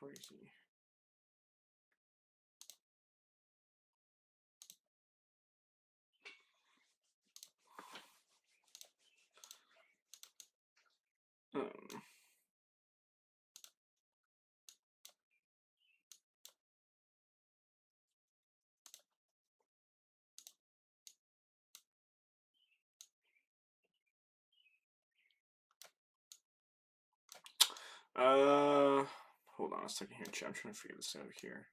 crazy. Hold on a second here, chat. I'm trying to figure this out here.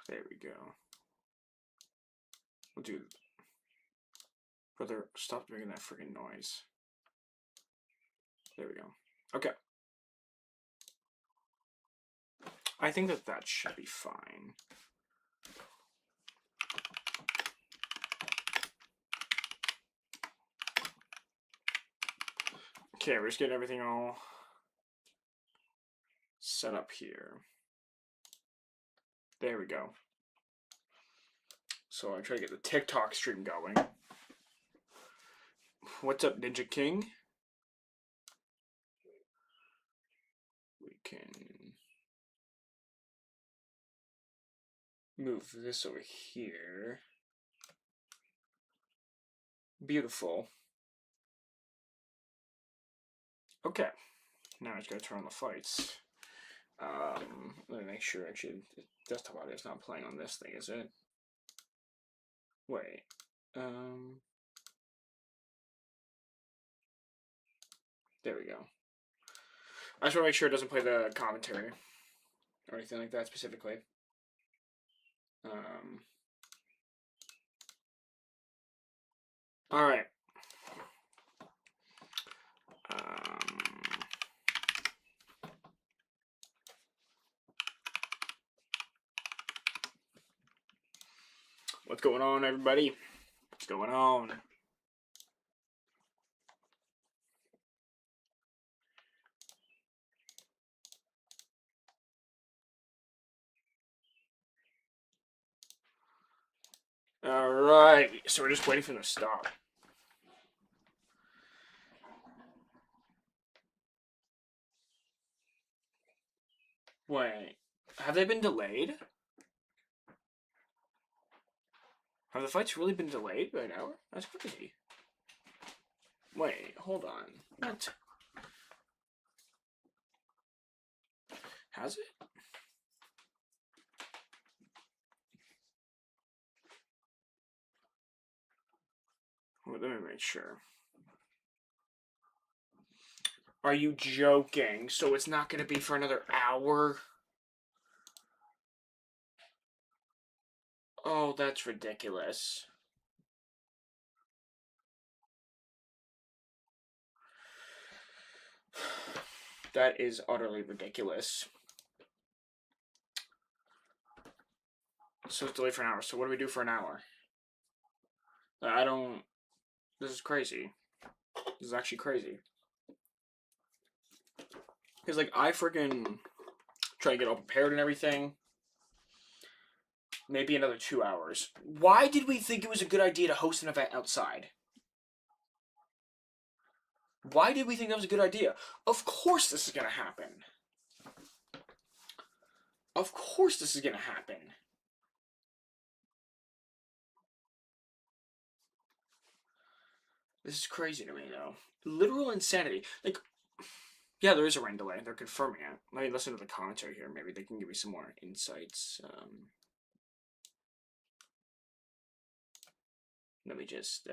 There we go. We'll do. Brother, stop making that freaking noise. There we go. Okay. I think that should be fine. Okay, we're just getting everything all set up here. There we go. So I try to get the TikTok stream going. What's up, Ninja King? We can move this over here. Beautiful. Okay. Now I just gotta turn on the fights. Let me make sure actually the desktop audio is not playing on this thing, is it? Wait. There we go. I just want to make sure it doesn't play the commentary or anything like that specifically. All right. What's going on, everybody? What's going on? All right, so we're just waiting for them to stop. Wait, have they been delayed? Have the fights really been delayed by an hour? That's crazy. Wait, hold on. What? Has it? Well, let me make sure. Are you joking? So it's not going to be for another hour? Oh, that's ridiculous. That is utterly ridiculous. So it's delayed for an hour. So what do we do for an hour? This is crazy. This is actually crazy. Because, like, I freaking try to get all prepared and everything. Maybe another 2 hours. Why did we think it was a good idea to host an event outside? Why did we think that was a good idea? Of course this is going to happen. Of course this is going to happen. This is crazy to me, though. Literal insanity. Like, yeah, there is a rain delay. They're confirming it. Let me listen to the commentary here. Maybe they can give me some more insights. Let me just...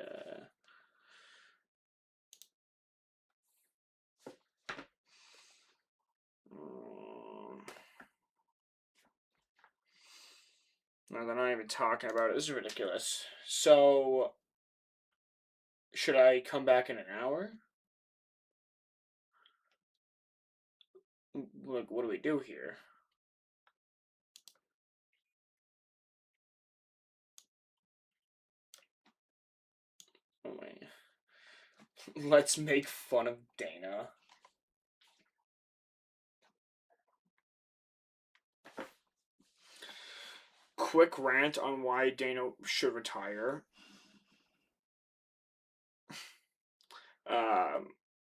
No, they're not even talking about it. This is ridiculous. So, should I come back in an hour? Like, what do we do here? Oh my. Let's make fun of Dana. quick rant on why Dana should retire.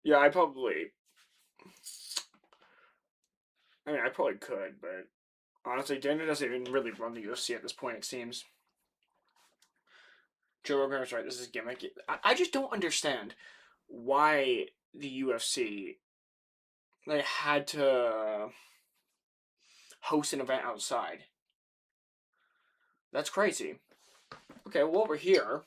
Yeah, I probably could, but honestly, Dana doesn't even really run the UFC at this point, it seems. Joe Rogan was right, this is gimmicky. I just don't understand why the UFC they had to host an event outside. That's crazy. Okay, well over here,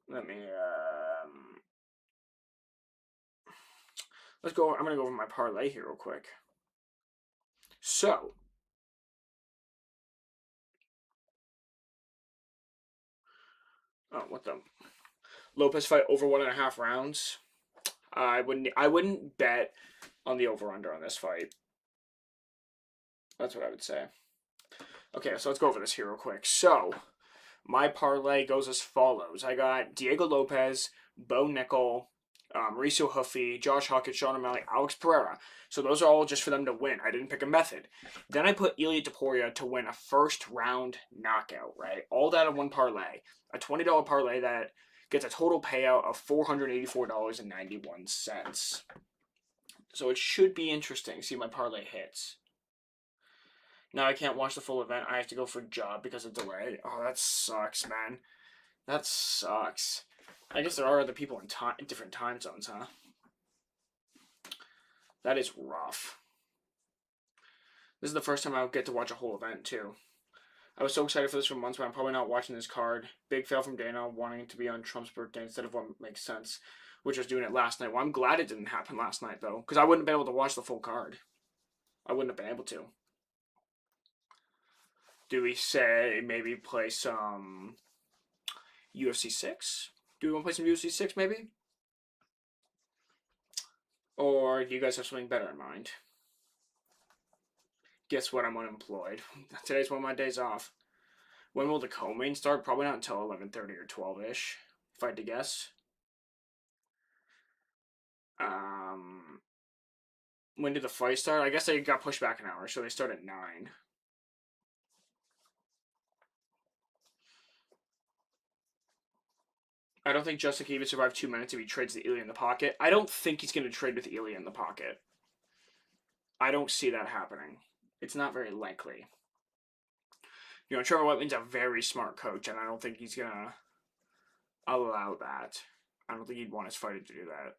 let me let's go. I'm gonna go over my parlay here real quick. So, oh, what the Lopez fight over 1.5 rounds. I wouldn't bet on the over under on this fight. That's what I would say. Okay, so let's go over this here real quick. So, my parlay goes as follows. I got Diego Lopez, Bo Nickel, Mauricio Huffy, Josh Huckett, Sean O'Malley, Alex Pereira. So those are all just for them to win. I didn't pick a method. Then I put Ilia Topuria to win a first round knockout, right? All that in one parlay. A $20 parlay that gets a total payout of $484.91. So it should be interesting. See my parlay hits. Now I can't watch the full event. I have to go for job because of delay. Oh, that sucks, man. That sucks. I guess there are other people in different time zones, huh? That is rough. This is the first time I'll get to watch a whole event, too. I was so excited for this for months, but I'm probably not watching this card. Big fail from Dana, wanting to be on Trump's birthday instead of what makes sense, which was doing it last night. Well, I'm glad it didn't happen last night, though, because I wouldn't have been able to watch the full card. I wouldn't have been able to. Do we say maybe play some UFC 6? Do we want to play some UFC 6, maybe? Or do you guys have something better in mind? Guess what? I'm unemployed. Today's one of my days off. When will the co-main start? Probably not until 11:30 or 12-ish, if I had to guess. Um, when did the fight start? I guess they got pushed back an hour, so they start at 9. I don't think Justin can even survive 2 minutes if he trades the Ilya in the pocket. I don't think he's going to trade with Ilya in the pocket. I don't see that happening. It's not very likely. Trevor Whiteman's a very smart coach, and I don't think he's going to allow that. I don't think he'd want his fighter to do that.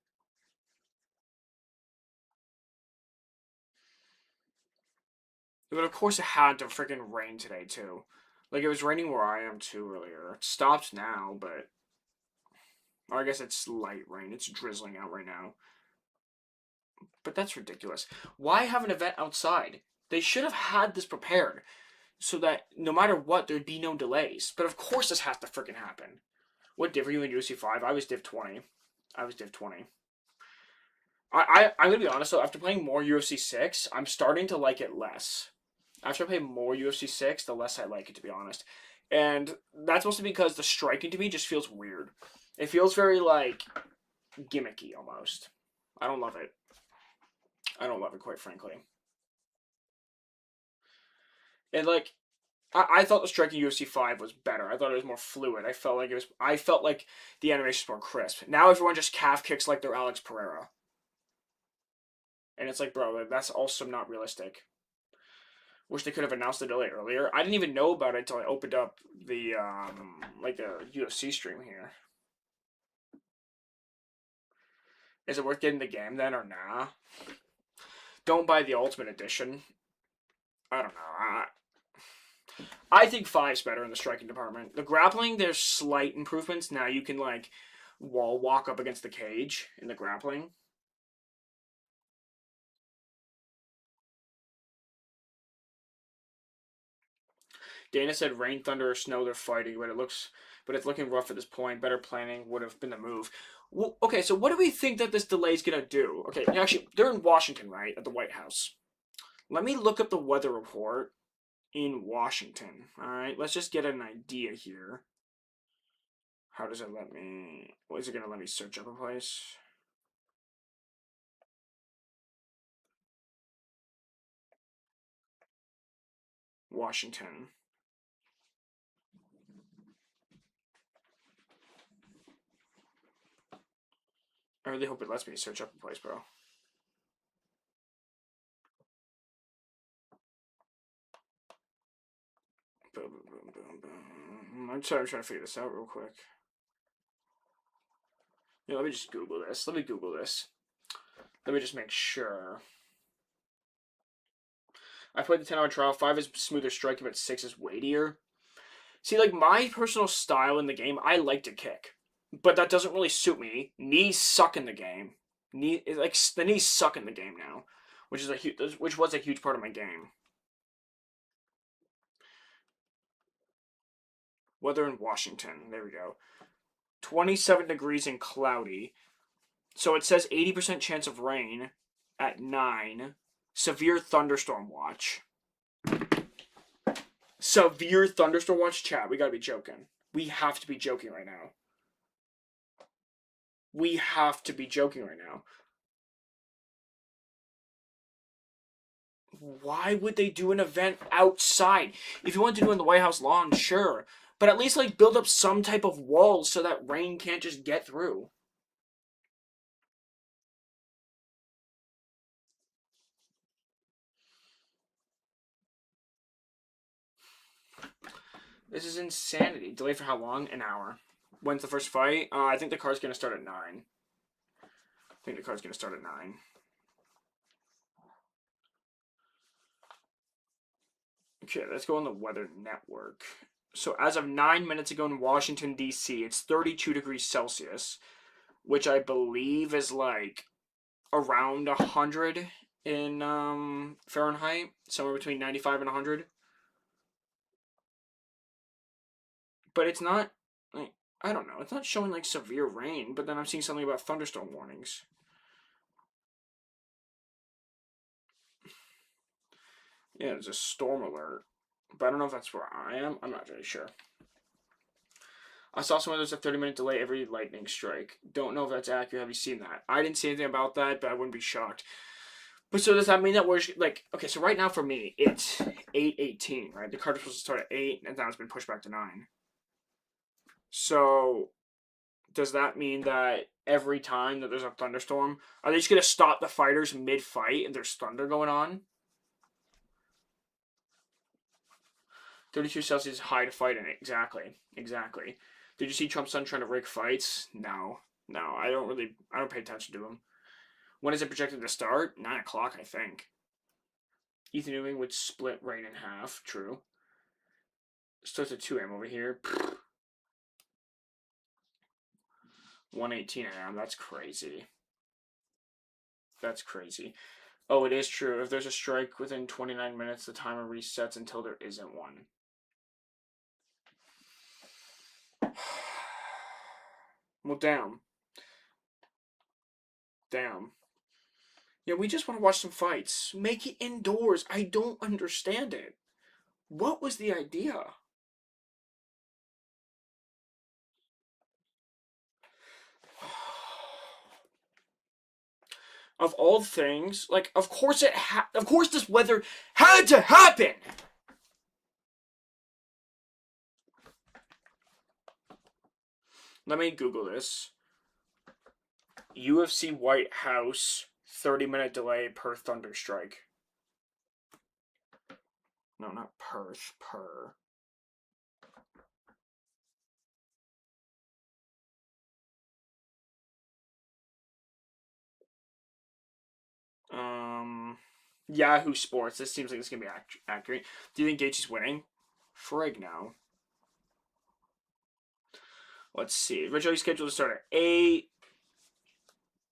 But of course it had to freaking rain today, too. Like, it was raining where I am, too, earlier. It stopped now, but... Or I guess it's light rain. It's drizzling out right now. But that's ridiculous. Why have an event outside? They should have had this prepared so that no matter what, there'd be no delays. But of course this has to freaking happen. What div were you in UFC 5? I was div 20. I was div 20. I'm going to be honest, though. After playing more UFC 6, I'm starting to like it less. After I play more UFC 6, the less I like it, to be honest. And that's mostly because the striking to me just feels weird. It feels very, like, gimmicky, almost. I don't love it. I don't love it, quite frankly. And, like, I thought the striking UFC 5 was better. I thought it was more fluid. I felt like the animation was more crisp. Now everyone just calf kicks like they're Alex Pereira. And it's like, bro, that's also not realistic. Wish they could have announced the delay earlier. I didn't even know about it until I opened up the the UFC stream here. Is it worth getting the game then or nah? Don't buy the Ultimate Edition. I don't know. I think 5's better in the striking department. The grappling, there's slight improvements. Now you can like wall walk up against the cage in the grappling. Dana said rain, thunder, or snow they're fighting, but it's looking rough at this point. Better planning would have been the move. Well, okay, so what do we think that this delay is gonna do? Okay, actually, they're in Washington, right, at the White House. Let me look up the weather report in Washington. All right, let's just get an idea here. How does it let me? What is it gonna let me search up a place? Washington. I really hope it lets me search up a place, bro. Boom, boom, boom, boom. I'm trying to figure this out real quick. Yeah, let me just Google this. Let me just make sure. I played the 10-hour trial. 5 is smoother striking, but 6 is weightier. See, like, my personal style in the game, I like to kick. But that doesn't really suit me. Knees suck in the game. The knees suck in the game now. Which was a huge part of my game. Weather in Washington. There we go. 27 degrees and cloudy. So it says 80% chance of rain at 9. Severe thunderstorm watch. Severe thunderstorm watch, chat. We gotta be joking. We have to be joking right now. We have to be joking right now. Why would they do an event outside? If you want to do it on the White House lawn, sure. But at least, like, build up some type of walls so that rain can't just get through. This is insanity. Delay for how long? An hour. When's the first fight? I think the card's going to start at 9. Okay, let's go on the Weather Network. So as of 9 minutes ago in Washington, D.C., it's 32 degrees Celsius, which I believe is like around 100 in Fahrenheit, somewhere between 95 and 100. But it's not, like, I don't know, it's not showing like severe rain, but then I'm seeing something about thunderstorm warnings. Yeah, there's a storm alert, but I don't know if that's where I am. I'm not really sure. I saw somewhere there's a 30-minute delay every lightning strike. Don't know if that's accurate. Have you seen that? I didn't see anything about that, but I wouldn't be shocked. But so does that mean that we're like, okay, so right now for me, it's 8:18, right? The card was supposed to start at 8, and now it's been pushed back to 9. So does that mean that every time that there's a thunderstorm, are they just going to stop the fighters mid-fight and there's thunder going on? 32 Celsius is high to fight in it. Exactly. Did you see Trump's son trying to rig fights? No. I don't pay attention to him. When is it projected to start? 9 o'clock, I think. Ethan Ewing would split rain in half. True. Starts at 2 a.m. over here. 1:18 a.m. That's crazy. Oh, it is true. If there's a strike within 29 minutes, the timer resets until there isn't one. Well, damn. Yeah, we just want to watch some fights. Make it indoors. I don't understand it. What was the idea? Of all things, like, of course this weather had to happen. Let me Google this. UFC White House 30-minute delay per thunder strike. No, not Perth. Per. Yahoo Sports. This seems like it's gonna be accurate. Do you think Gaethje's winning? Frig no. Let's see. Originally scheduled to start at 8.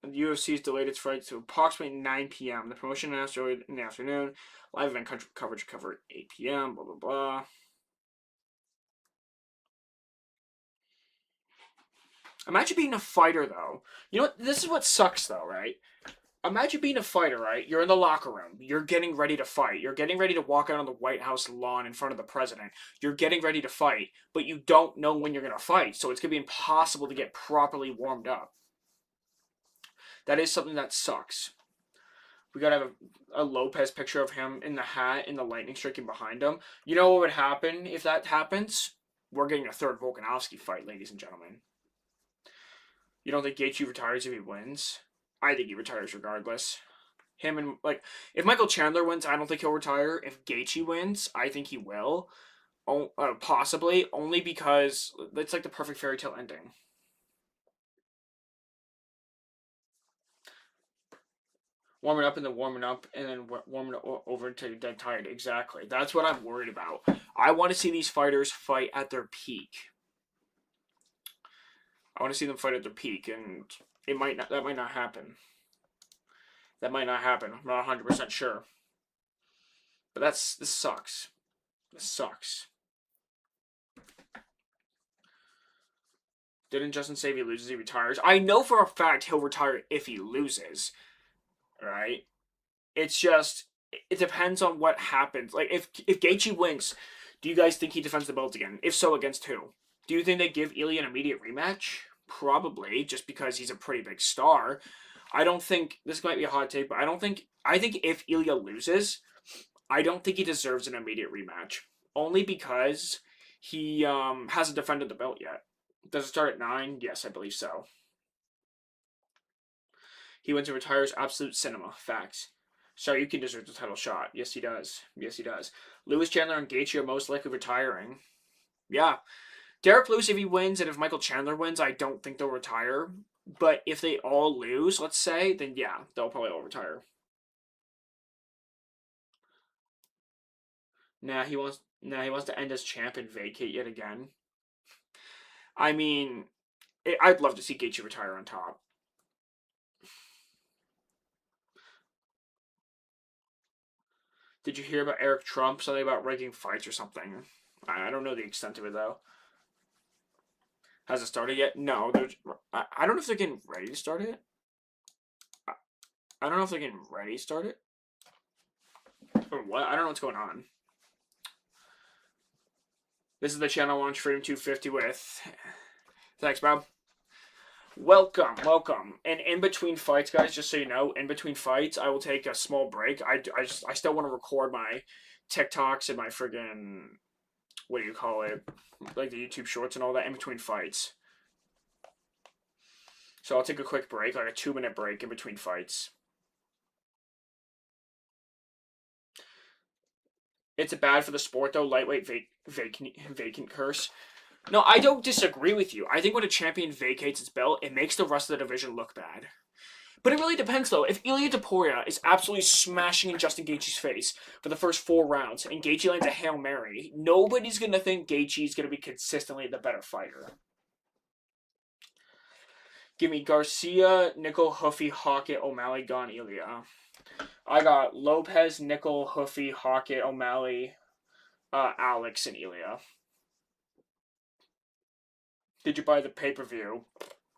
The UFC has delayed its fight to approximately 9 p.m. The promotion announced earlier in the afternoon. Live event coverage covered at 8 p.m. Blah, blah, blah. Imagine being a fighter, though. You know what? This is what sucks, though, right? Imagine being a fighter, right? You're in the locker room. You're getting ready to fight. You're getting ready to walk out on the White House lawn in front of the president. You're getting ready to fight, but you don't know when you're going to fight, so it's going to be impossible to get properly warmed up. That is something that sucks. We gotta have a Lopez picture of him in the hat and the lightning striking behind him. You know what would happen if that happens? We're getting a third Volkanovski fight, ladies and gentlemen. You don't think Gaethje retires if he wins? I think he retires regardless. Him and like, if Michael Chandler wins, I don't think he'll retire. If Gaethje wins, I think he will. Possibly, only because it's like the perfect fairy tale ending. Warming up and then warming up and then warming over until you're dead tired. Exactly. That's what I'm worried about. I want to see these fighters fight at their peak. I want to see them fight at their peak, and it might not. That might not happen. That might not happen. I'm not 100% sure. But this sucks. This sucks. Didn't Justin say if he loses, he retires? I know for a fact he'll retire if he loses. Right? It's just, it depends on what happens. Like, if Gaethje wins, do you guys think he defends the belt again? If so, against who? Do you think they give Ilya an immediate rematch? Probably, just because he's a pretty big star. I don't think, this might be a hot take, but I think if Ilya loses, I don't think he deserves an immediate rematch. Only because he hasn't defended the belt yet. Does it start at 9? Yes, I believe so. He wins and retires. Absolute cinema. Facts. Saryuki deserves a title shot. Yes, he does. Yes, he does. Lewis, Chandler, and Gaethje are most likely retiring. Yeah. Derek Lewis, if he wins, and if Michael Chandler wins, I don't think they'll retire. But if they all lose, let's say, then yeah, they'll probably all retire. He wants to end as champ and vacate yet again. I mean, I'd love to see Gaethje retire on top. Did you hear about Eric Trump? Something about rigging fights or something. I don't know the extent of it, though. Has it started yet? No. I don't know if they're getting ready to start it. I don't know if they're getting ready to start it. Or what? I don't know what's going on. This is the channel Launch Freedom 250 with. Thanks, Bob. Welcome, welcome. And in between fights, guys, just so you know, in between fights, I will take a small break. I still want to record my TikToks and my friggin', what do you call it? Like the YouTube shorts and all that in between fights. So I'll take a quick break, like a 2-minute break in between fights. It's bad for the sport, though. Lightweight vacant curse. No, I don't disagree with you. I think when a champion vacates its belt, it makes the rest of the division look bad. But it really depends, though. If Ilia Topuria is absolutely smashing in Justin Gaethje's face for the first 4 rounds, and Gaethje lands a Hail Mary, nobody's going to think Gaethje is going to be consistently the better fighter. Give me Garcia, Nickel, Huffy, Hockett, O'Malley, Gone, Ilia. I got Lopez, Nickel, Huffy, Hockett, O'Malley, Alex, and Ilia. Did you buy the pay-per-view?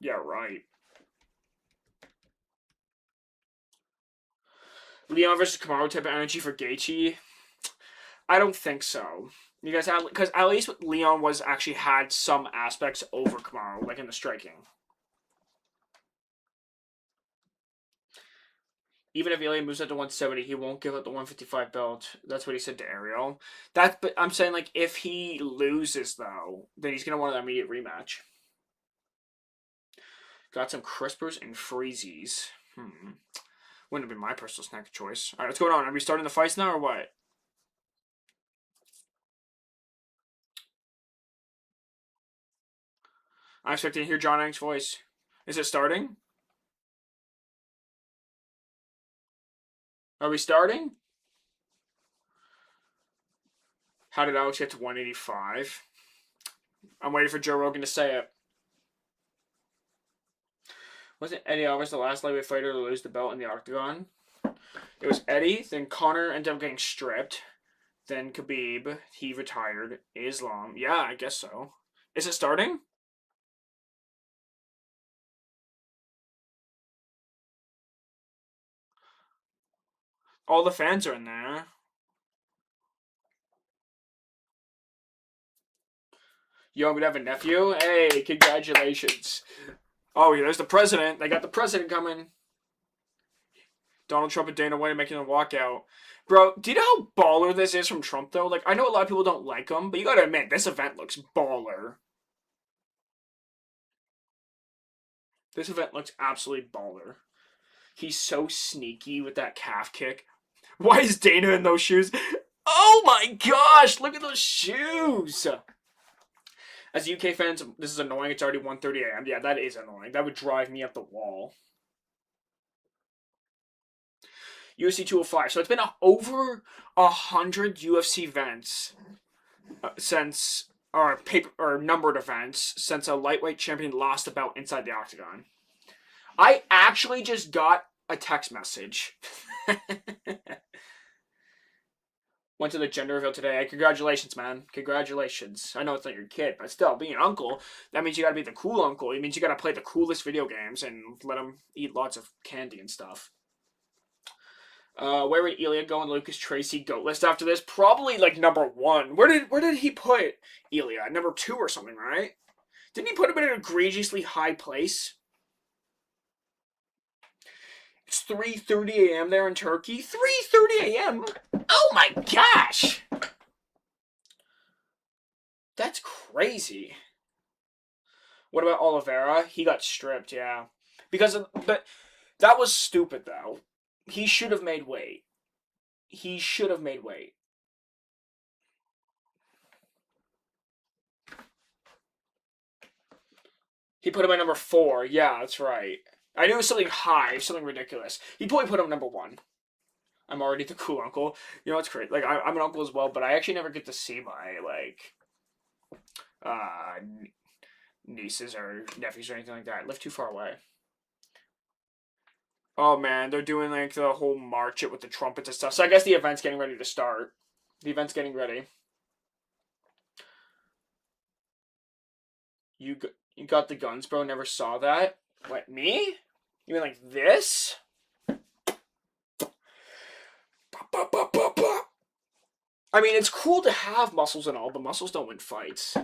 Yeah, right. Leon versus Kamaru type of energy for Gaethje? I don't think so. You guys have, because at least Leon was actually had some aspects over Kamaru, like in the striking. Even if Ilya moves up to 170, he won't give up the 155 belt. That's what he said to Ariel. But I'm saying, like, if he loses, though, then he's going to want an immediate rematch. Got some crispers and freezies. Wouldn't have been my personal snack of choice. All right, what's going on? Are we starting the fights now or what? I'm expecting to hear John Ang's voice. Is it starting? Are we starting? How did Alex get to 185? I'm waiting for Joe Rogan to say it. Wasn't Eddie Alvarez the last lightweight fighter to lose the belt in the octagon? It was Eddie, then Conor ended up getting stripped, then Khabib, he retired, Islam. Yeah, I guess so. Is it starting? All the fans are in there. Yo, I'm gonna have a nephew? Hey, congratulations. Oh, there's the president. They got the president coming. Donald Trump and Dana White making a walkout. Bro, do you know how baller this is from Trump, though? Like, I know a lot of people don't like him, but you gotta admit, this event looks baller. This event looks absolutely baller. He's so sneaky with that calf kick. Why is Dana in those shoes? Oh my gosh, look at those shoes! As UK fans, this is annoying. It's already 1:30 a.m. Yeah, that is annoying. That would drive me up the wall. UFC 205. So it's been over 100 UFC events since, or numbered events since a lightweight champion lost a bout inside the octagon. I actually just got a text message. Went to the gender reveal today. Congratulations, man. Congratulations. I know it's not your kid, but still, being an uncle, that means you gotta be the cool uncle. It means you gotta play the coolest video games and let him eat lots of candy and stuff. Where would Ilya go on Lucas Tracy GOAT list after this? Probably like number 1. Where did he put Ilya? Number 2 or something, right? Didn't he put him in an egregiously high place? It's 3:30 a.m. there in Turkey. 3:30 a.m. Oh my gosh! That's crazy. What about Oliveira? He got stripped, yeah. But that was stupid though. He should have made weight. He should have made weight. He put him at number 4. Yeah, that's right. I knew it was something high, something ridiculous. He probably put him number 1. I'm already the cool uncle. You know what's great? Like, I'm an uncle as well, but I actually never get to see my, like, nieces or nephews or anything like that. I live too far away. Oh, man, they're doing, like, the whole march it with the trumpets and stuff. So I guess the event's getting ready to start. The event's getting ready. You got the guns, bro. Never saw that. What, me? You mean like this? I mean, it's cool to have muscles and all, but muscles don't win fights.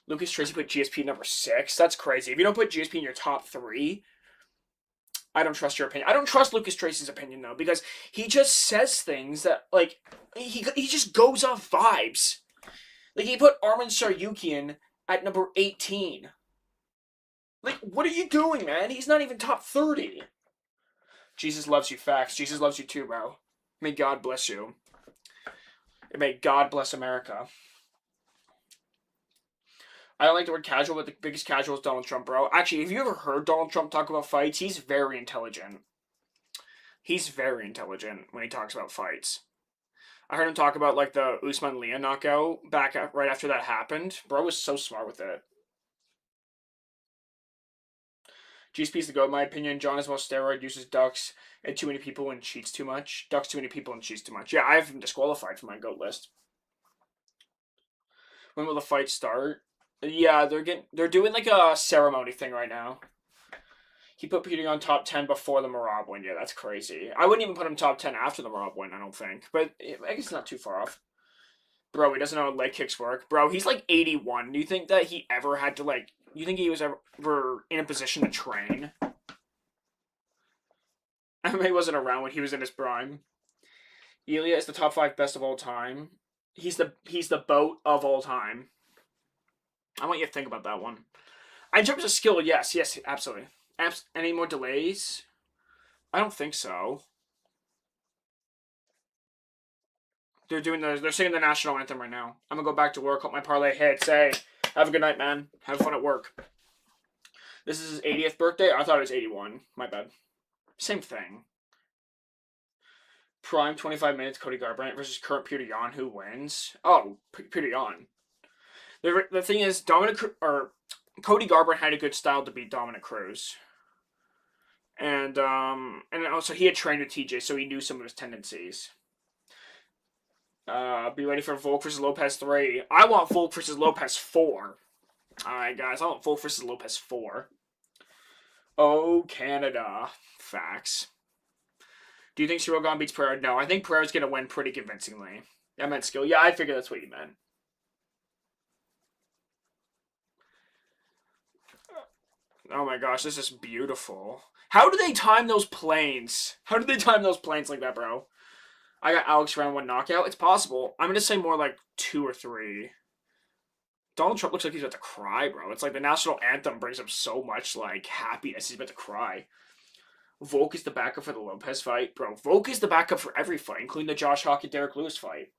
Lucas Tracy put GSP number 6. That's crazy. If you don't put GSP in your top 3, I don't trust your opinion. I don't trust Lucas Tracy's opinion, though, because he just says things that, like, he just goes off vibes. Like, he put Arman Saryukian at number 18. Like, what are you doing, man? He's not even top 30. Jesus loves you, facts. Jesus loves you too, bro. May God bless you. And may God bless America. I don't like the word casual, but the biggest casual is Donald Trump, bro. Actually, have you ever heard Donald Trump talk about fights? He's very intelligent. He's very intelligent when he talks about fights. I heard him talk about, like, the Usman Leon knockout right after that happened. Bro was so smart with it. GSP's the GOAT, in my opinion. John is well steroid, uses ducks, and too many people and cheats too much. Ducks too many people and cheats too much. Yeah, I have him disqualified from my GOAT list. When will the fight start? Yeah, they're doing like a ceremony thing right now. He put Peter on top 10 before the Marab win. Yeah, that's crazy. I wouldn't even put him top 10 after the Marab win, I don't think. But I guess it's not too far off. Bro, he doesn't know how leg kicks work. Bro, he's like 81. Do you think that he ever had to, like... You think he was ever in a position to train? I mean, he wasn't around when he was in his prime. Ilya is the top 5 best of all time. He's the BOAT of all time. I want you to think about that one. In terms of skill, yes, absolutely. Any more delays? I don't think so. They're singing the national anthem right now. I'm gonna go back to work, hope my parlay hits. Hey, have a good night, man. Have fun at work. This is his 80th birthday? I thought it was 81. My bad. Same thing. Prime 25 minutes, Cody Garbrandt versus current Peter Yan. Who wins? Oh, Peter Yan. The thing is, Cody Garbrandt had a good style to beat Dominic Cruz. And also he had trained with TJ, so he knew some of his tendencies. Be ready for Volk versus Lopez 3. I want Volk versus Lopez 4. Alright, guys, I want Volk versus Lopez 4. Oh, Canada. Facts. Do you think Ciryl beats Pereira? No, I think Pereira's going to win pretty convincingly. I meant skill. Yeah, I figured that's what you meant. Oh my gosh, this is beautiful. How do they time those planes? How do they time those planes like that, bro? I got Alex round 1 knockout. It's possible. I'm gonna say more like 2 or 3. Donald Trump looks like he's about to cry, bro. It's like the national anthem brings him so much like happiness. He's about to cry. Volk is the backup for the Lopez fight, bro. Volk is the backup for every fight, including the Josh Hawk and Derek Lewis fight.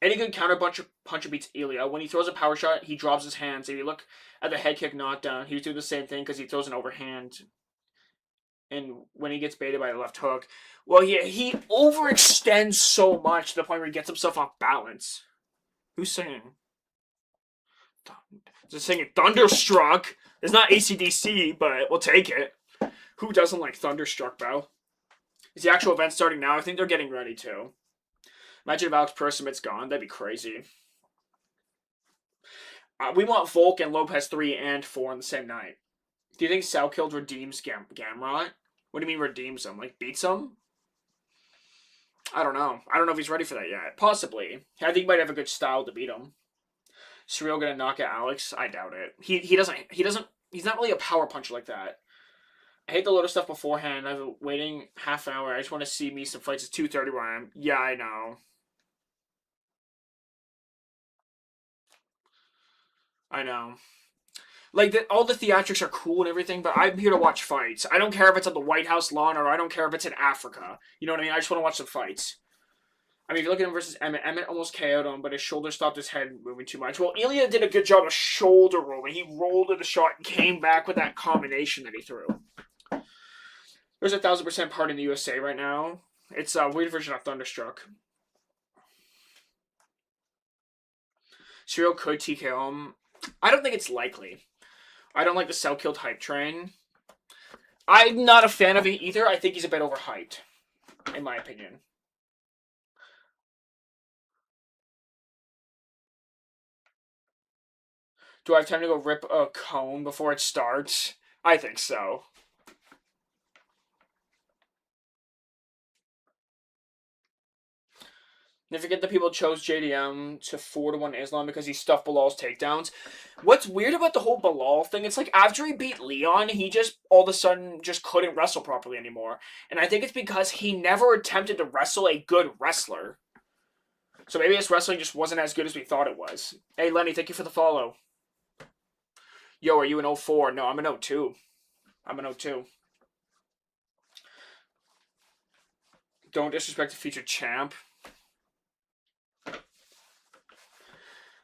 Any good counter puncher beats Ilya. When he throws a power shot, he drops his hands. If you look at the head kick knockdown, he was doing the same thing because he throws an overhand. And when he gets baited by a left hook, well, he overextends so much to the point where he gets himself off balance. Who's singing? Just singing Thunderstruck. It's not AC/DC, but we'll take it. Who doesn't like Thunderstruck, bro? Is the actual event starting now? I think they're getting ready to. Imagine if Alex Persimit's gone. That'd be crazy. We want Volk and Lopez 3 and 4 on the same night. Do you think Salkild redeems Gamrot? What do you mean redeems him? Like beats him? I don't know. I don't know if he's ready for that yet. Possibly. I think he might have a good style to beat him. Surreal gonna knock out Alex? I doubt it. He doesn't. He's not really a power puncher like that. I hate the load of stuff beforehand. I've been waiting half an hour. I just want to see me some fights at 2:30 where I am. Yeah, I know. I know. Like, all the theatrics are cool and everything, but I'm here to watch fights. I don't care if it's on the White House lawn or I don't care if it's in Africa. You know what I mean? I just want to watch some fights. I mean, if you look at him versus Emmett almost KO'd him, but his shoulder stopped his head moving too much. Well, Ilya did a good job of shoulder rolling. He rolled at the shot and came back with that combination that he threw. There's 1,000% party in the USA right now. It's a weird version of Thunderstruck. Serial could TKO him. I don't think it's likely. I don't like the Salkild hype train. I'm not a fan of it either. I think he's a bit overhyped, in my opinion. Do I have time to go rip a cone before it starts? I think so. And forget that people chose JDM to 4-1 Islam because he stuffed Bilal's takedowns. What's weird about the whole Bilal thing, it's like after he beat Leon, he just all of a sudden just couldn't wrestle properly anymore. And I think it's because he never attempted to wrestle a good wrestler. So maybe his wrestling just wasn't as good as we thought it was. Hey, Lenny, thank you for the follow. Yo, are you an 04? No, I'm an 02. I'm an 02. Don't disrespect the future champ.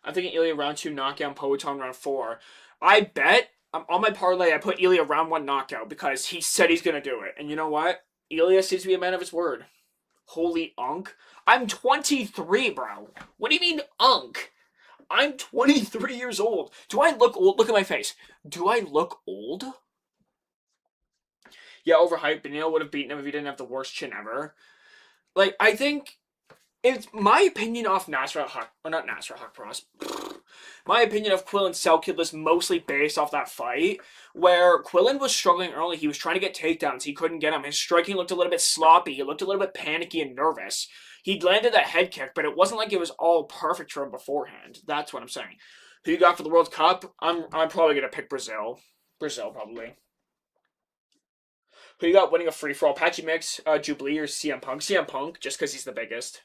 I'm thinking Ilya round 2 knockout, Poeton round 4. I bet on my parlay I put Ilya round 1 knockout because he said he's gonna do it. And you know what? Ilya seems to be a man of his word. Holy unk. I'm 23, bro. What do you mean unk? I'm 23 years old. Do I look old? Look at my face. Do I look old? Yeah, overhyped. Benil would have beaten him if he didn't have the worst chin ever. Like, I think it's my opinion off Nasrat Haq, or not Nasrat Haqparast. My opinion of Quillen Selkid was mostly based off that fight, where Quillen was struggling early. He was trying to get takedowns. He couldn't get them. His striking looked a little bit sloppy. He looked a little bit panicky and nervous. He landed that head kick, but it wasn't like it was all perfect for him beforehand. That's what I'm saying. Who you got for the World Cup? I'm probably going to pick Brazil. Brazil, probably. Who you got winning a free-for-all? Patchy Mix, Jubilee, or CM Punk? CM Punk, just because he's the biggest.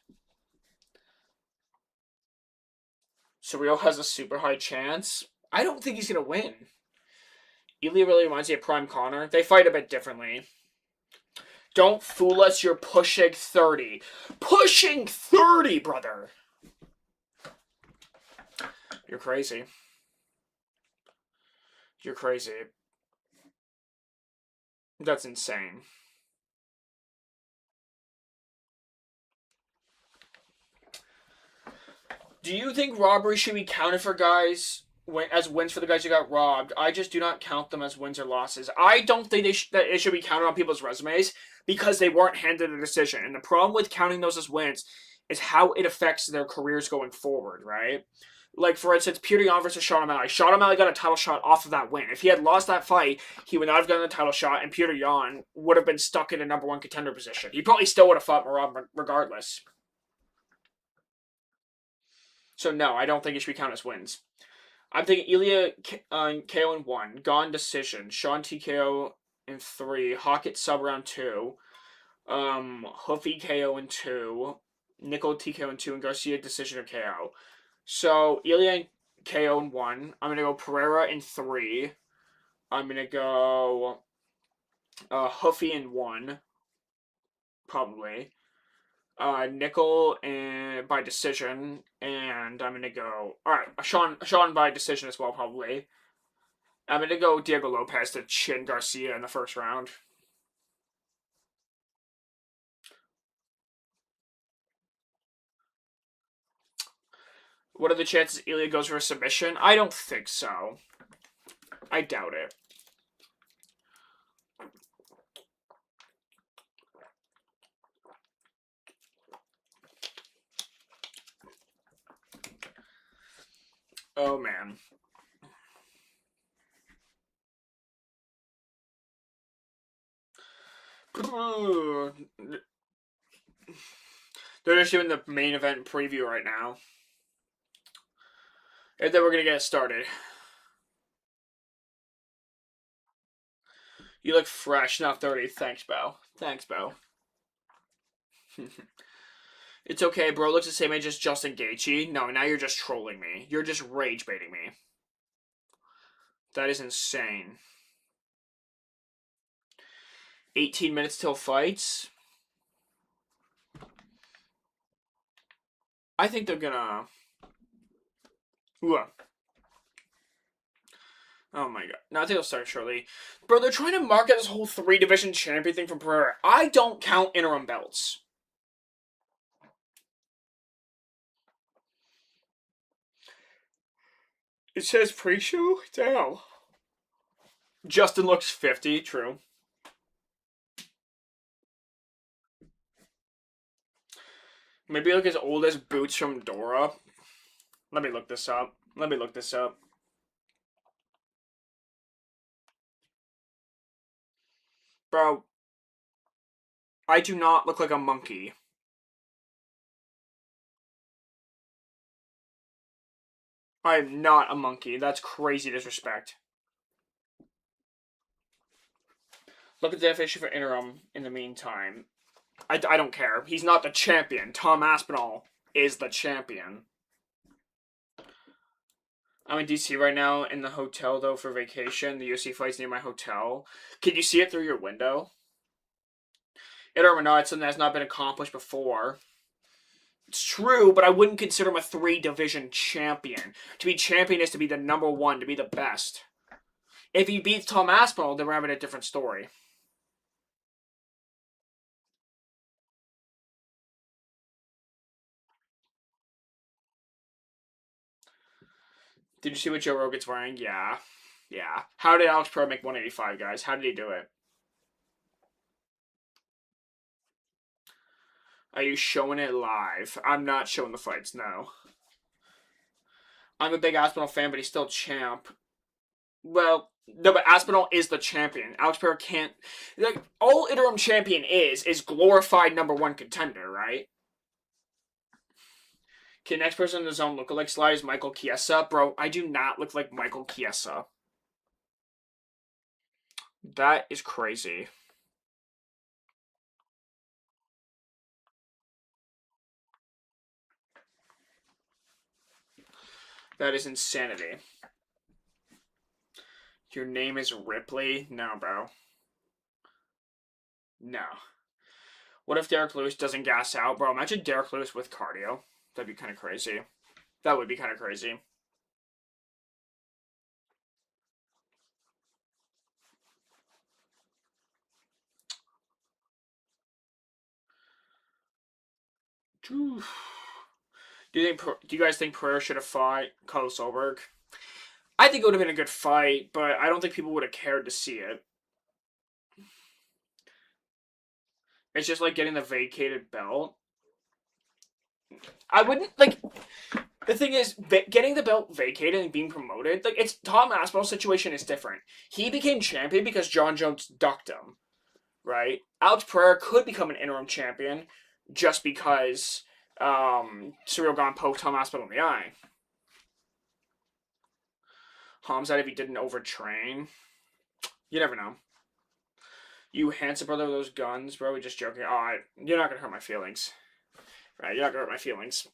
Surreal has a super high chance. I don't think he's going to win. Ilya really reminds me of Prime Connor. They fight a bit differently. Don't fool us, you're pushing 30. Pushing 30, brother! You're crazy. You're crazy. That's insane. Do you think robbery should be counted for guys as wins for the guys who got robbed? I just do not count them as wins or losses. I don't think that it should be counted on people's resumes because they weren't handed a decision. And the problem with counting those as wins is how it affects their careers going forward, right? Like, for instance, Peter Yan versus Sean O'Malley. Sean O'Malley got a title shot off of that win. If he had lost that fight, he would not have gotten a title shot, and Peter Yan would have been stuck in a number 1 contender position. He probably still would have fought Merab regardless. So no, I don't think it should be counted as wins. I'm thinking Ilya KO in 1, Gone decision, Sean TKO in 3, Hawkett sub round 2, Hoofy KO in 2, Nickel TKO in 2, and Garcia decision or KO. So Ilya KO in 1. I'm gonna go Pereira in 3. I'm gonna go Hoofy in 1, probably. Nickel and by decision, and I'm gonna go. All right, Sean by decision as well, probably. I'm gonna go Diego Lopez to chin Garcia in the first round. What are the chances Ilya goes for a submission? I don't think so. I doubt it. Oh man. They're just doing the main event preview right now. And then we're gonna get started. You look fresh, not 30. Thanks, Bo. Thanks, Bo. It's okay, bro. Looks the same age as Justin Gaethje. No, now you're just trolling me. You're just rage baiting me. That is insane. 18 minutes till fights. I think they're gonna. Ooh. Oh my god. No, I think they'll start shortly. Bro, they're trying to market this whole 3-division champion thing from Pereira. I don't count interim belts. It says pre-show? Damn. Justin looks 50, true. Maybe look as old as Boots from Dora. Let me look this up. Bro, I do not look like a monkey. I am not a monkey. That's crazy disrespect. Look at the definition for interim in the meantime. I don't care. He's not the champion. Tom Aspinall is the champion. I'm in DC right now in the hotel, though, for vacation. The UFC fight's near my hotel. Can you see it through your window? Interim or not, it's something that's not been accomplished before. It's true, but I wouldn't consider him a 3-division champion. To be champion is to be the number 1, to be the best. If he beats Tom Aspinall, then we're having a different story. Did you see what Joe Rogan's wearing? Yeah. How did Alex Pro make 185, guys? How did he do it? Are you showing it live? I'm not showing the fights, no. I'm a big Aspinall fan, but he's still champ. Well, no, but Aspinall is the champion. Alex Pereira can't. Like, all interim champion is glorified number 1 contender, right? Okay, next person in the zone lookalike slide is Michael Chiesa. Bro, I do not look like Michael Chiesa. That is crazy. That is insanity. Your name is Ripley? No, bro. No. What if Derek Lewis doesn't gas out? Bro, imagine Derek Lewis with cardio. That'd be kind of crazy. That would be kind of crazy. Do you guys think Pereira should have fought Carlos Solberg? I think it would have been a good fight, but I don't think people would have cared to see it. It's just like getting the vacated belt. I wouldn't like. The thing is, getting the belt vacated and being promoted, like it's Tom Aspinall's situation is different. He became champion because John Jones ducked him, right? Alex Pereira could become an interim champion just because Cyril Gane poked Tom Aspinall in the eye. Hamzat if he didn't overtrain. You never know. You handsome brother with those guns, bro. We just joking. Oh, you're not gonna hurt my feelings. Right, you're not gonna hurt my feelings.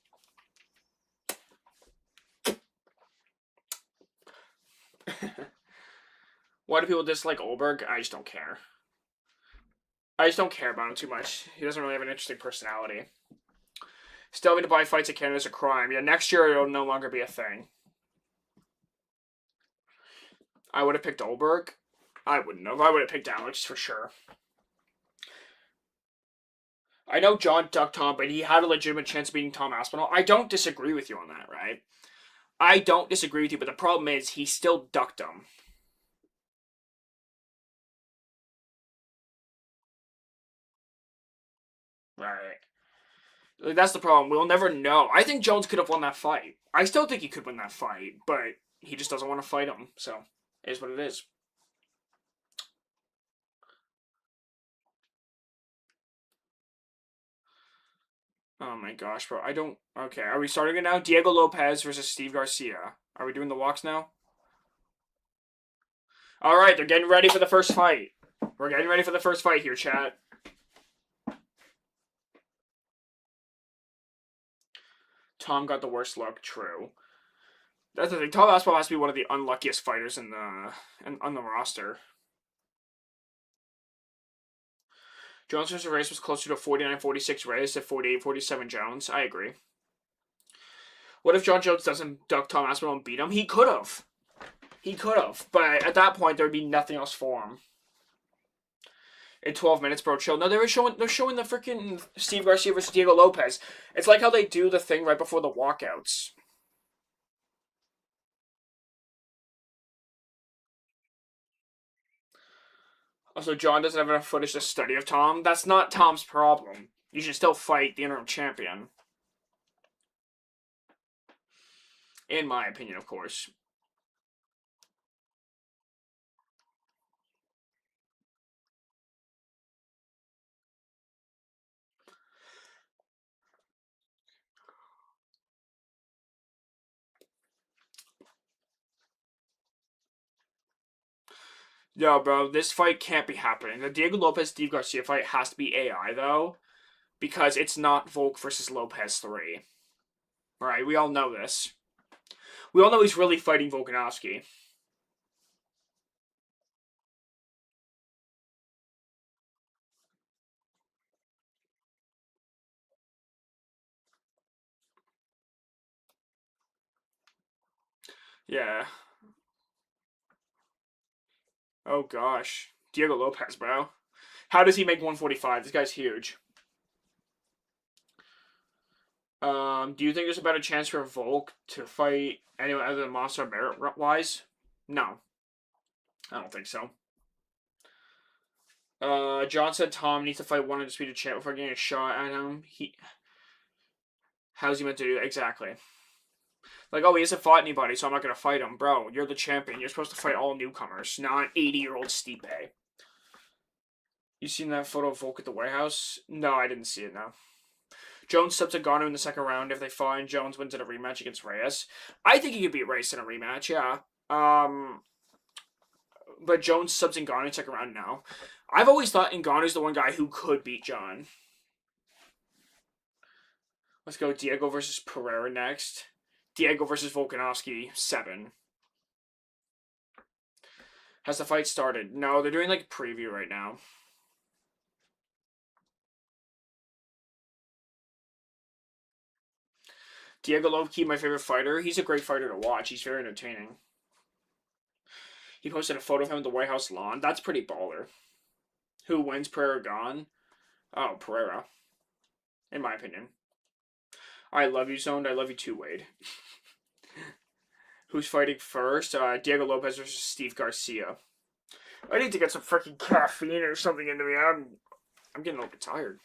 Why do people dislike Olberg? I just don't care. I just don't care about him too much. He doesn't really have an interesting personality. Still having to buy fights in Canada is a crime. Yeah, next year it'll no longer be a thing. I would have picked Olberg. I wouldn't have. I would have picked Alex for sure. I know John ducked Tom, but he had a legitimate chance of beating Tom Aspinall. I don't disagree with you on that, right? I don't disagree with you, but the problem is he still ducked him. Right. That's the problem. We'll never know. I think Jones could have won that fight. I still think he could win that fight, but he just doesn't want to fight him. So, it is what it is. Oh my gosh, bro. I don't. Okay, are we starting it now? Diego Lopez versus Steve Garcia. Are we doing the walks now? All right, they're getting ready for the first fight. We're getting ready for the first fight here, chat. Tom got the worst luck. True. That's the thing. Tom Aspinall has to be one of the unluckiest fighters on the roster. Jones versus Reyes was closer to 49-46 Reyes than 48-47 Jones. I agree. What if John Jones doesn't duck Tom Aspinall and beat him? He could have. He could have. But at that point, there would be nothing else for him. In 12 minutes, bro, chill. No, they're showing the freaking Steve Garcia versus Diego Lopez. It's like how they do the thing right before the walkouts. Also, John doesn't have enough footage to study of Tom. That's not Tom's problem. You should still fight the interim champion. In my opinion, of course. Yo, bro, this fight can't be happening. The Diego Lopez Steve Garcia fight has to be AI though, because it's not Volk versus Lopez 3. Right? We all know this. We all know he's really fighting Volkanovski. Yeah. Oh gosh, Diego Lopez, bro. How does he make 145? This guy's huge. Do you think there's a better chance for Volk to fight anyone other than Monster Barrett wise? No, I don't think so. John said Tom needs to fight one undisputed champ before getting a shot at him. How's he meant to do that? Exactly. Like, oh, he hasn't fought anybody, so I'm not gonna fight him, bro. You're the champion. You're supposed to fight all newcomers, not 80-year-old Stipe. You seen that photo of Volk at the White House? No, I didn't see it. No. Jones subs Ngannou in the second round if they find Jones wins in a rematch against Reyes. I think he could beat Reyes in a rematch, yeah. But Jones subs Ngannou in second round now. I've always thought Ngannou's the one guy who could beat John. Let's go Diego versus Pereira next. Diego versus Volkanovski, 7. Has the fight started? No, they're doing like preview right now. Diego Lopez, my favorite fighter. He's a great fighter to watch. He's very entertaining. He posted a photo of him at the White House lawn. That's pretty baller. Who wins, Pereira gone? Oh, Pereira. In my opinion. I love you, Zoned. I love you too, Wade. Who's fighting first? Diego Lopez versus Steve Garcia. I need to get some freaking caffeine or something into me. I'm getting a little bit tired.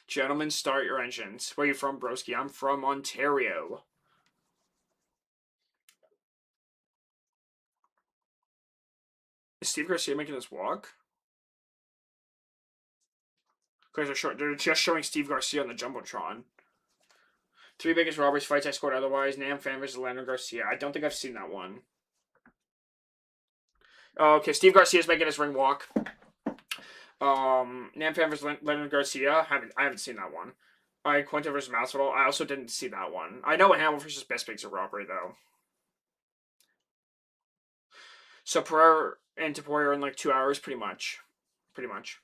Gentlemen, start your engines. Where are you from, broski? I'm from Ontario. Is Steve Garcia making this walk? Because they're just showing Steve Garcia on the Jumbotron. Three biggest robberies fights I scored otherwise. Nam Fan versus Leonard Garcia. I don't think I've seen that one. Oh, okay, Steve Garcia's making his ring walk. Nam Fan versus Leonard Garcia. I haven't seen that one. Quinta versus Masvidal. I also didn't see that one. I know Hamill versus Bisping's a robbery though. So Pereira and Taporia are in like 2 hours, pretty much. Pretty much.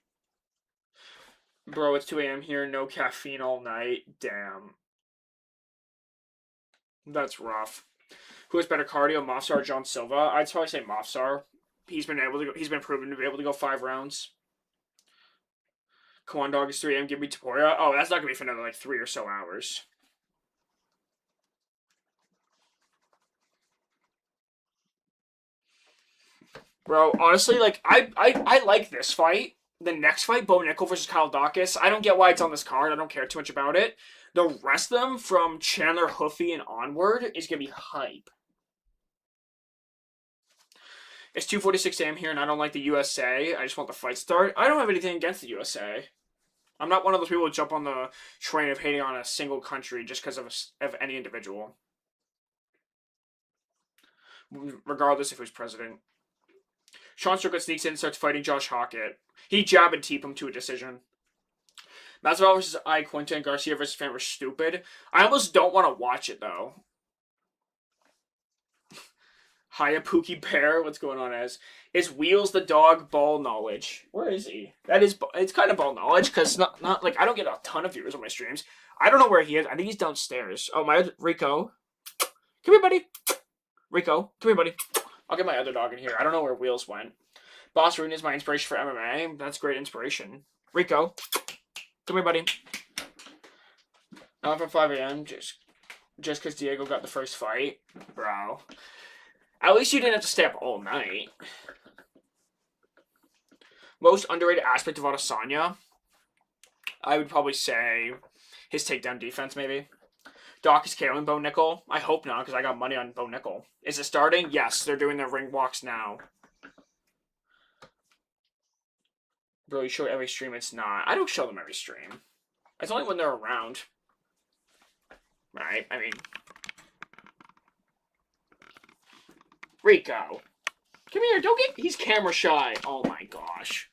Bro, it's 2 a.m. here. No caffeine all night. Damn. That's rough. Who has better cardio, Mofsar or John Silva? I'd probably say Mofsar. He's been proven to be able to go 5 rounds. Kwan Dog is 3 a.m. Give me Taporia. Oh, that's not gonna be for another like 3 or so hours. Bro, honestly, like I like this fight. The next fight, Bo Nickel versus Kyle Dawkins. I don't get why it's on this card. I don't care too much about it. The rest of them, from Chandler Hoofy and onward, is gonna be hype. It's 2:46 a.m. here, and I don't like the USA. I just want the fight to start. I don't have anything against the USA. I'm not one of those people who jump on the train of hating on a single country just because of any individual, regardless if who's president. Sean Strickland sneaks in and starts fighting Josh Hockett. He jab and teep him to a decision. Masvidal versus Quinta and Garcia versus Fan were stupid. I almost don't want to watch it, though. Hiya Pookie Bear, what's going on as? Is Wheels the dog ball knowledge? Where is he? It's kind of ball knowledge, because not like I don't get a ton of viewers on my streams. I don't know where he is. I think he's downstairs. Oh, my Rico. Come here, buddy. Rico, come here, buddy. I'll get my other dog in here. I don't know where Wheels went. Boss Rune is my inspiration for MMA. That's great inspiration. Rico, come here, buddy. Not from 5 a.m. Just because Diego got the first fight. Bro. At least you didn't have to stay up all night. Most underrated aspect of Adesanya? I would probably say his takedown defense, maybe. Doc is KOing Bo Nickel. I hope not, because I got money on Bo Nickel. Is it starting? Yes, they're doing their ring walks now. Bro, you show every stream. It's not. I don't show them every stream. It's only when they're around. Right? I mean... Rico. Come here. Don't get... He's camera shy. Oh my gosh.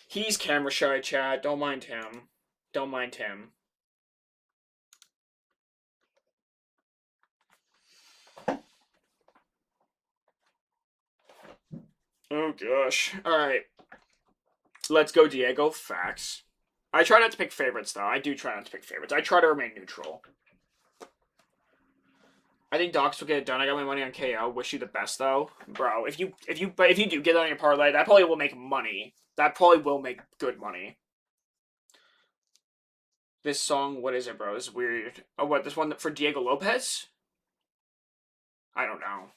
He's camera shy, chat. Don't mind him. Don't mind him. Oh gosh. Alright. Let's go, Diego. Facts. I try not to pick favorites, though. I do try not to pick favorites. I try to remain neutral. I think Docs will get it done. I got my money on KO. Wish you the best, though, bro. If you do get on your parlay, that probably will make money. That probably will make good money. This song, what is it, bro? It's weird. Oh, what? This one for Diego Lopez? I don't know.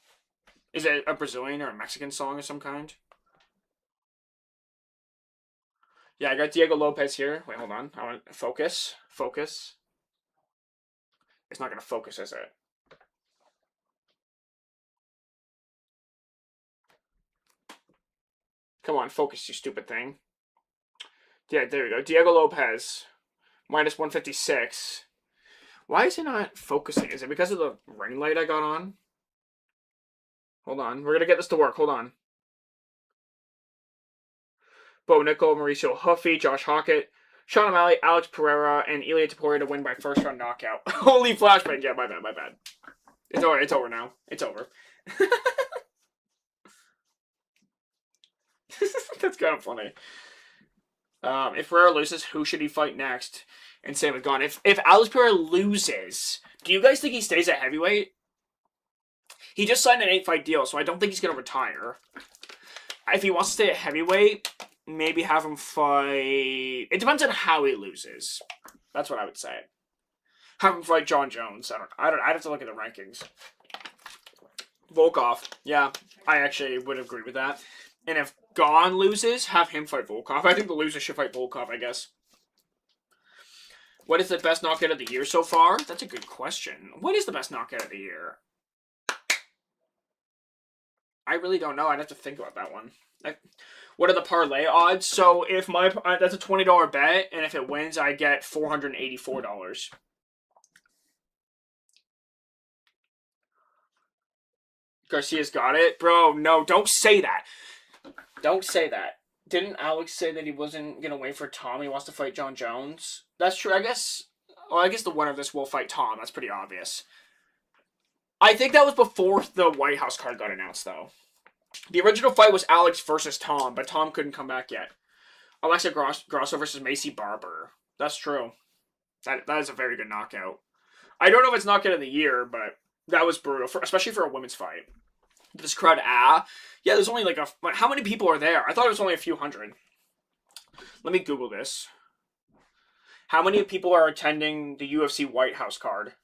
Is it a Brazilian or a Mexican song of some kind? Yeah, I got Diego Lopez here. Wait, hold on. I want to focus. Focus. It's not going to focus, is it? Come on, focus, you stupid thing. Yeah, there we go. Diego Lopez. Minus 156. Why is it not focusing? Is it because of the ring light I got on? Hold on. We're going to get this to work. Hold on. Bo Nickel, Mauricio Huffy, Josh Hockett, Sean O'Malley, Alex Pereira, and Ilia Topuria to win by first round knockout. Holy flashbang. Yeah, my bad. It's over. It's over now. It's over. That's kind of funny. If Pereira loses, who should he fight next? And same with Gon. If Alex Pereira loses, do you guys think he stays at heavyweight? He just signed an 8-fight deal, so I don't think he's going to retire. If he wants to stay at heavyweight, maybe have him fight... It depends on how he loses. That's what I would say. Have him fight John Jones. I'd have to look at the rankings. Volkov. Yeah, I actually would agree with that. And if Gon loses, have him fight Volkov. I think the loser should fight Volkov, I guess. What is the best knockout of the year so far? That's a good question. What is the best knockout of the year? I really don't know. I'd have to think about that one. What are the parlay odds? So if that's a $20 bet, and if it wins, I get $484. Garcia's got it? Bro, no, don't say that. Don't say that. Didn't Alex say that he wasn't going to wait for Tom? He wants to fight John Jones? That's true. I guess. Well, I guess the winner of this will fight Tom. That's pretty obvious. I think that was before the White House card got announced, though. The original fight was Alex versus Tom, but Tom couldn't come back yet. Alexa Grasso versus Macy Barber. That's true. That is a very good knockout. I don't know if it's knockout of the year, but that was brutal, especially for a women's fight. This crowd, yeah, there's only like how many people are there? I thought it was only a few hundred. Let me Google this. How many people are attending the UFC White House card?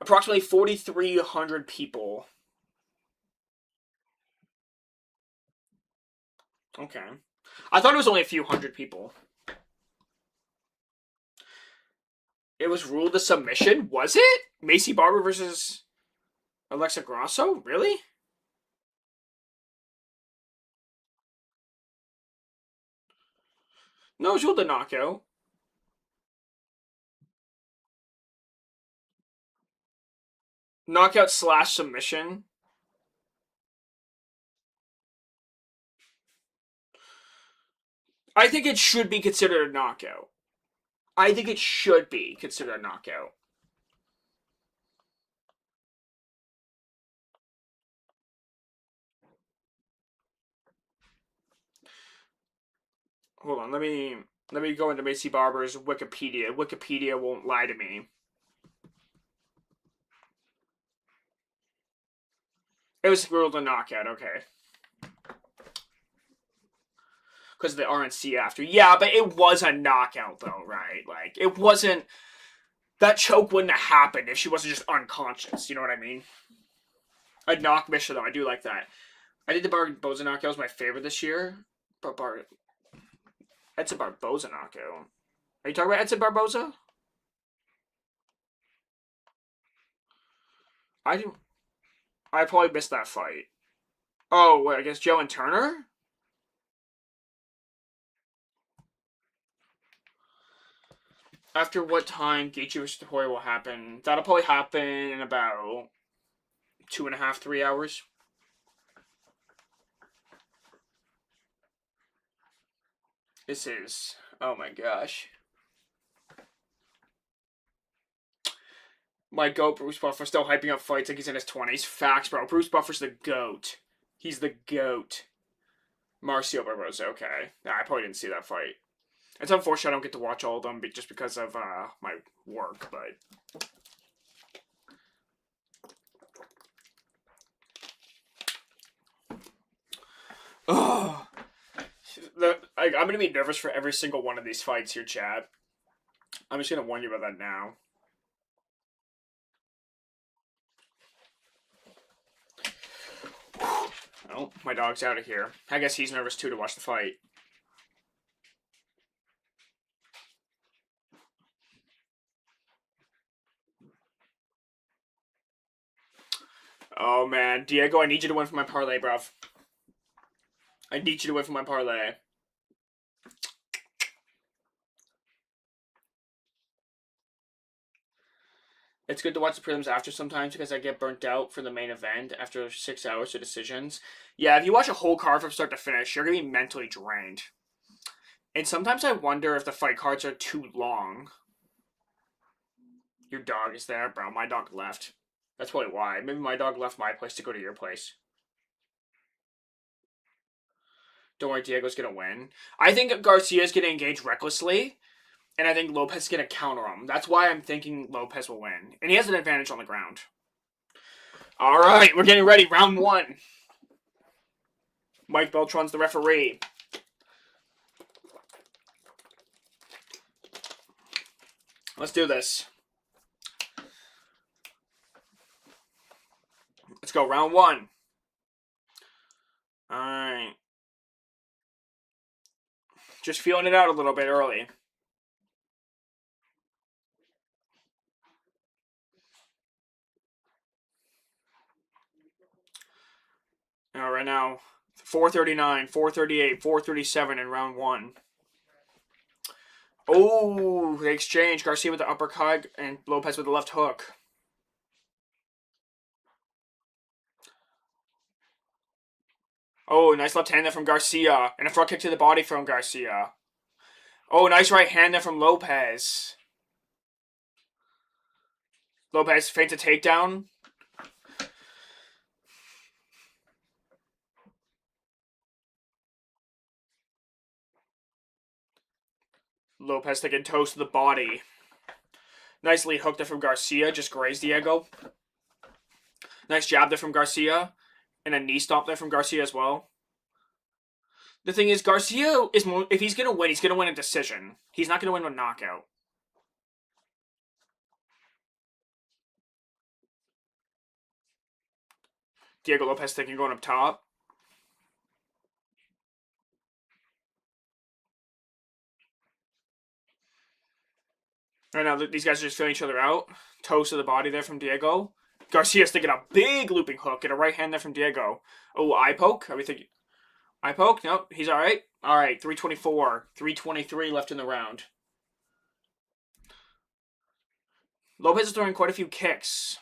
Approximately 4,300 people. Okay. I thought it was only a few hundred people. It was ruled a submission? Was it? Macy Barber versus Alexa Grasso? Really? No, it was ruled a knockout. Knockout / submission. I think it should be considered a knockout. I think it should be considered a knockout. Hold on, let me go into Macy Barber's Wikipedia. Wikipedia won't lie to me. It was ruled a knockout, okay. Because of the RNC after. Yeah, but it was a knockout, though, right? Like, it wasn't... That choke wouldn't have happened if she wasn't just unconscious, you know what I mean? A knock mission, though, I do like that. I think the Barboza knockout was my favorite this year. But Edson Barboza knockout. Are you talking about Edson Barboza? I probably missed that fight. Oh, wait, against Joe and Turner? After what time Gaethje vs. Taporia will happen? That'll probably happen in about 2.5, 3 hours. This is... Oh my gosh. My GOAT, Bruce Buffer, still hyping up fights like he's in his 20s. Facts, bro. Bruce Buffer's the GOAT. He's the GOAT. Marcio Barboza, okay. Nah, I probably didn't see that fight. It's unfortunate I don't get to watch all of them just because of my work, but... Oh, I'm going to be nervous for every single one of these fights here, Chad. I'm just going to warn you about that now. Oh, my dog's out of here. I guess he's nervous too to watch the fight. Oh man, Diego, I need you to win for my parlay, bruv. I need you to win for my parlay. It's good to watch the prelims after sometimes because I get burnt out for the main event after 6 hours of decisions. Yeah, if you watch a whole card from start to finish, you're going to be mentally drained. And sometimes I wonder if the fight cards are too long. Your dog is there, bro. My dog left. That's probably why. Maybe my dog left my place to go to your place. Don't worry, Diego's going to win. I think Garcia's going to engage recklessly. And I think Lopez is going to counter him. That's why I'm thinking Lopez will win. And he has an advantage on the ground. All right, we're getting ready. Round 1. Mike Beltran's the referee. Let's do this. Let's go, round 1. All right. Just feeling it out a little bit early. Now, right now, 439, 438, 437 in round 1. Oh, they exchange. Garcia with the uppercut and Lopez with the left hook. Oh, nice left hand there from Garcia. And a front kick to the body from Garcia. Oh, nice right hand there from Lopez. Lopez feints a takedown. Lopez taking toes to the body. Nicely hooked there from Garcia. Just grazed Diego. Nice jab there from Garcia. And a knee stomp there from Garcia as well. The thing is, Garcia is more, if he's going to win, he's going to win a decision. He's not going to win a knockout. Diego Lopez thinking going up top. Right now, these guys are just feeling each other out. Toes to the body there from Diego. Garcia's thinking a big looping hook and a right hand there from Diego. Oh, eye poke? Are we thinking eye poke? Nope, he's all right. All right, 324, 323 left in the round. Lopez is throwing quite a few kicks.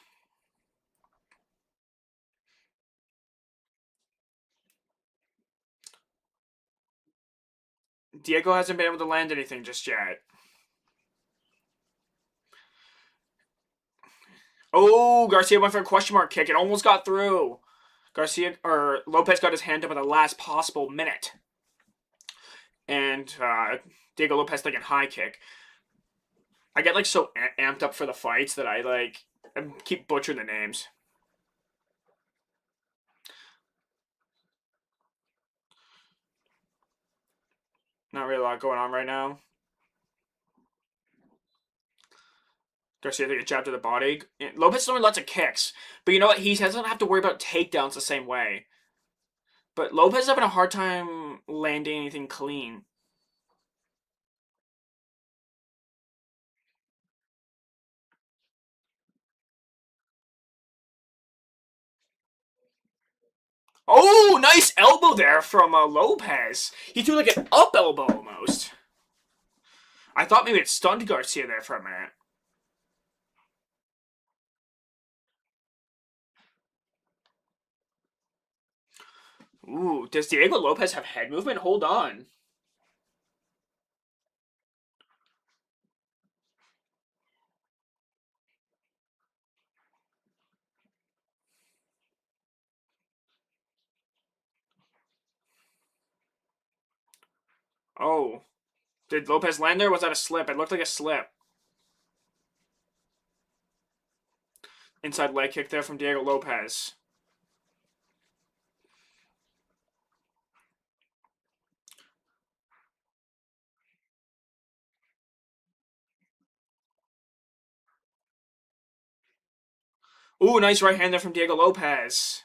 Diego hasn't been able to land anything just yet. Oh, Garcia went for a question mark kick. It almost got through. Lopez got his hand up at the last possible minute. And Diego Lopez taking high kick. I get like so amped up for the fights that I keep butchering the names. Not really a lot going on right now. Garcia taking a jab to the body. Lopez is throwing lots of kicks. But you know what? He doesn't have to worry about takedowns the same way. But Lopez is having a hard time landing anything clean. Oh, nice elbow there from Lopez. He threw like an up elbow almost. I thought maybe it stunned Garcia there for a minute. Ooh, does Diego Lopez have head movement? Hold on. Oh. Did Lopez land there? Was that a slip? It looked like a slip. Inside leg kick there from Diego Lopez. Ooh, nice right hand there from Diego Lopez.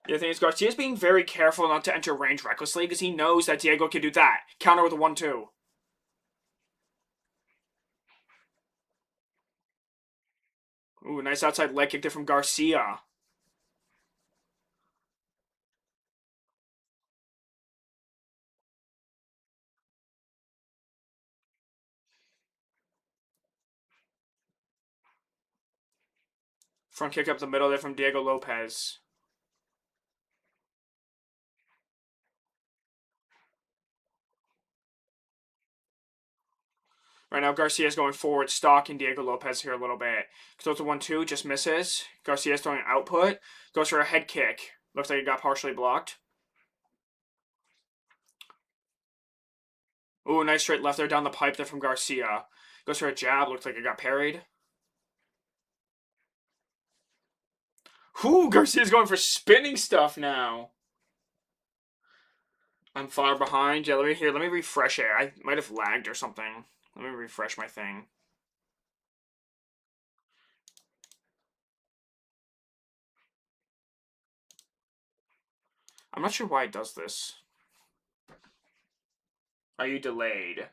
The other thing is Garcia's being very careful not to enter range recklessly because he knows that Diego can do that. Counter with a 1-2. Ooh, nice outside leg kick there from Garcia. Front kick up the middle there from Diego Lopez. Right now, Garcia's going forward, stalking Diego Lopez here a little bit. Goes to 1-2, just misses. Garcia's throwing output. Goes for a head kick. Looks like it got partially blocked. Ooh, nice straight left there down the pipe there from Garcia. Goes for a jab. Looks like it got parried. Ooh, Garcia's going for spinning stuff now. I'm far behind. Yeah, let me refresh it. I might have lagged or something. Let me refresh my thing. I'm not sure why it does this. Are you delayed?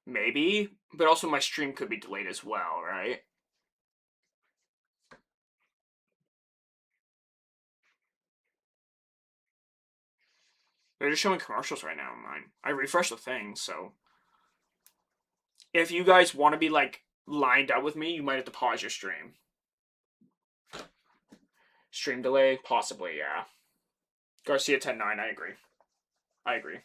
Maybe, but also my stream could be delayed as well, right? They're just showing commercials right now on mine. I refreshed the thing, so if you guys want to be like lined up with me, you might have to pause your stream. Stream delay, possibly, yeah. Garcia 10-9, I agree. I agree.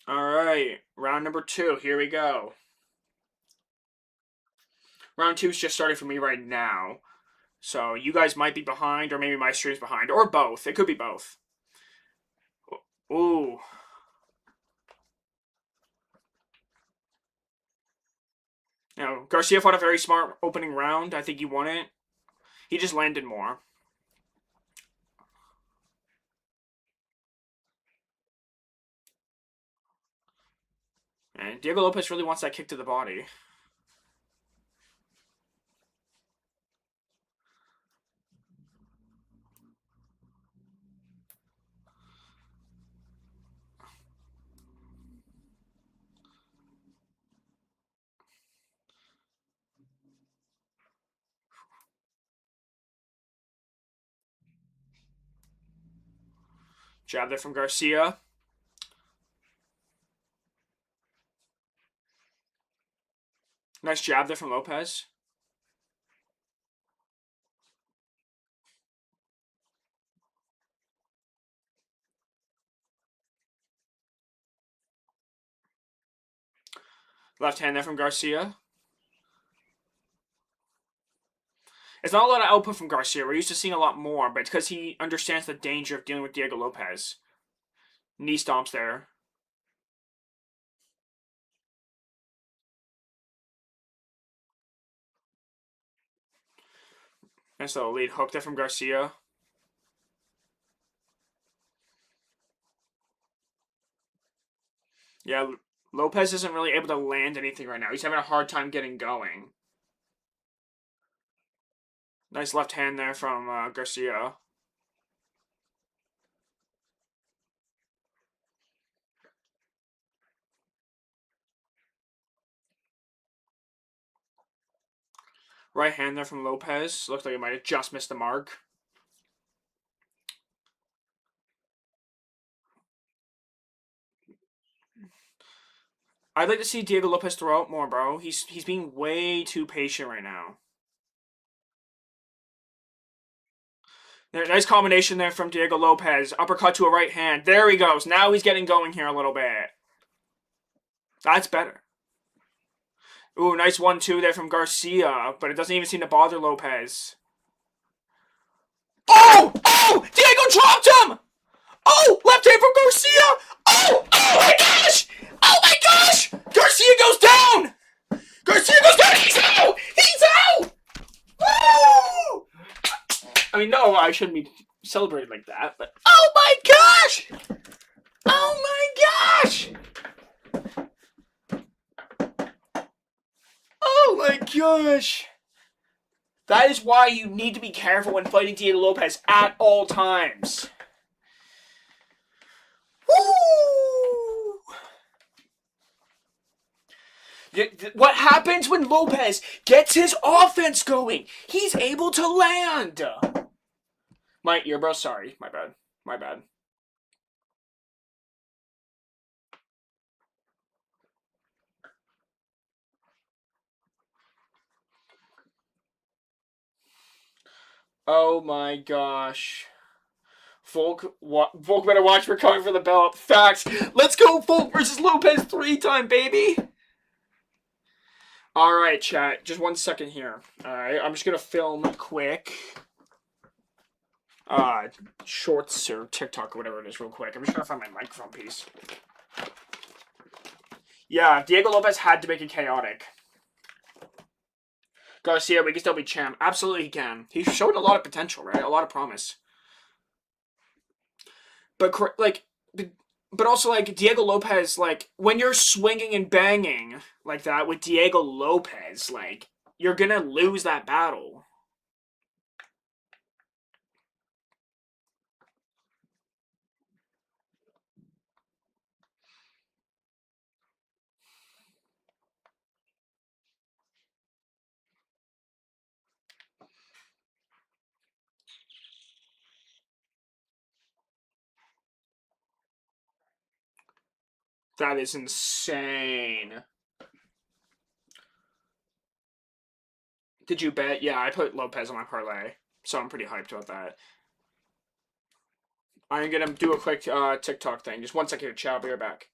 All right, round number 2. Here we go. Round 2 is just starting for me right now. So you guys might be behind, or maybe my stream's behind, or both. It could be both. Ooh. Now, Garcia fought a very smart opening round. I think he won it. He just landed more. And Diego Lopez really wants that kick to the body. Jab there from Garcia. Nice jab there from Lopez. Left hand there from Garcia. It's not a lot of output from Garcia. We're used to seeing a lot more, but it's because he understands the danger of dealing with Diego Lopez. Knee stomps there. And so lead hook there from Garcia. Yeah, Lopez isn't really able to land anything right now. He's having a hard time getting going. Nice left hand there from Garcia. Right hand there from Lopez. Looks like he might have just missed the mark. I'd like to see Diego Lopez throw out more, bro. He's being way too patient right now. Nice combination there from Diego Lopez. Uppercut to a right hand. There he goes. Now he's getting going here a little bit. That's better. Ooh, nice 1-2 there from Garcia, but it doesn't even seem to bother Lopez. Oh! Oh! Diego dropped him! Oh! Left hand from Garcia! Oh! Oh my gosh! Oh my gosh! Garcia goes down! Garcia goes down! He's out! He's out! Woo! I mean, no, I shouldn't be celebrating like that, but oh my gosh! Oh my gosh! Oh my gosh! That is why you need to be careful when fighting Diego Lopez at all times. Woo! What happens when Lopez gets his offense going? He's able to land. My ear, bro. Sorry. My bad. My bad. Oh my gosh. Volk better watch. We're coming for the belt. Facts. Let's go, Volk versus Lopez 3-time, baby. All right, chat. Just 1 second here. All right, I'm just gonna film quick. Shorts or TikTok or whatever it is, real quick. I'm just trying to find my microphone piece. Yeah, Diego Lopez had to make it chaotic. Garcia, we can still be champ. Absolutely, he can. He's showing a lot of potential, right? A lot of promise. But but also like Diego Lopez, like when you're swinging and banging like that with Diego Lopez, like you're gonna lose that battle. That is insane. Did you bet? Yeah, I put Lopez on my parlay, so I'm pretty hyped about that. I'm gonna do a quick TikTok thing. Just 1 second, chat. I'll be right back.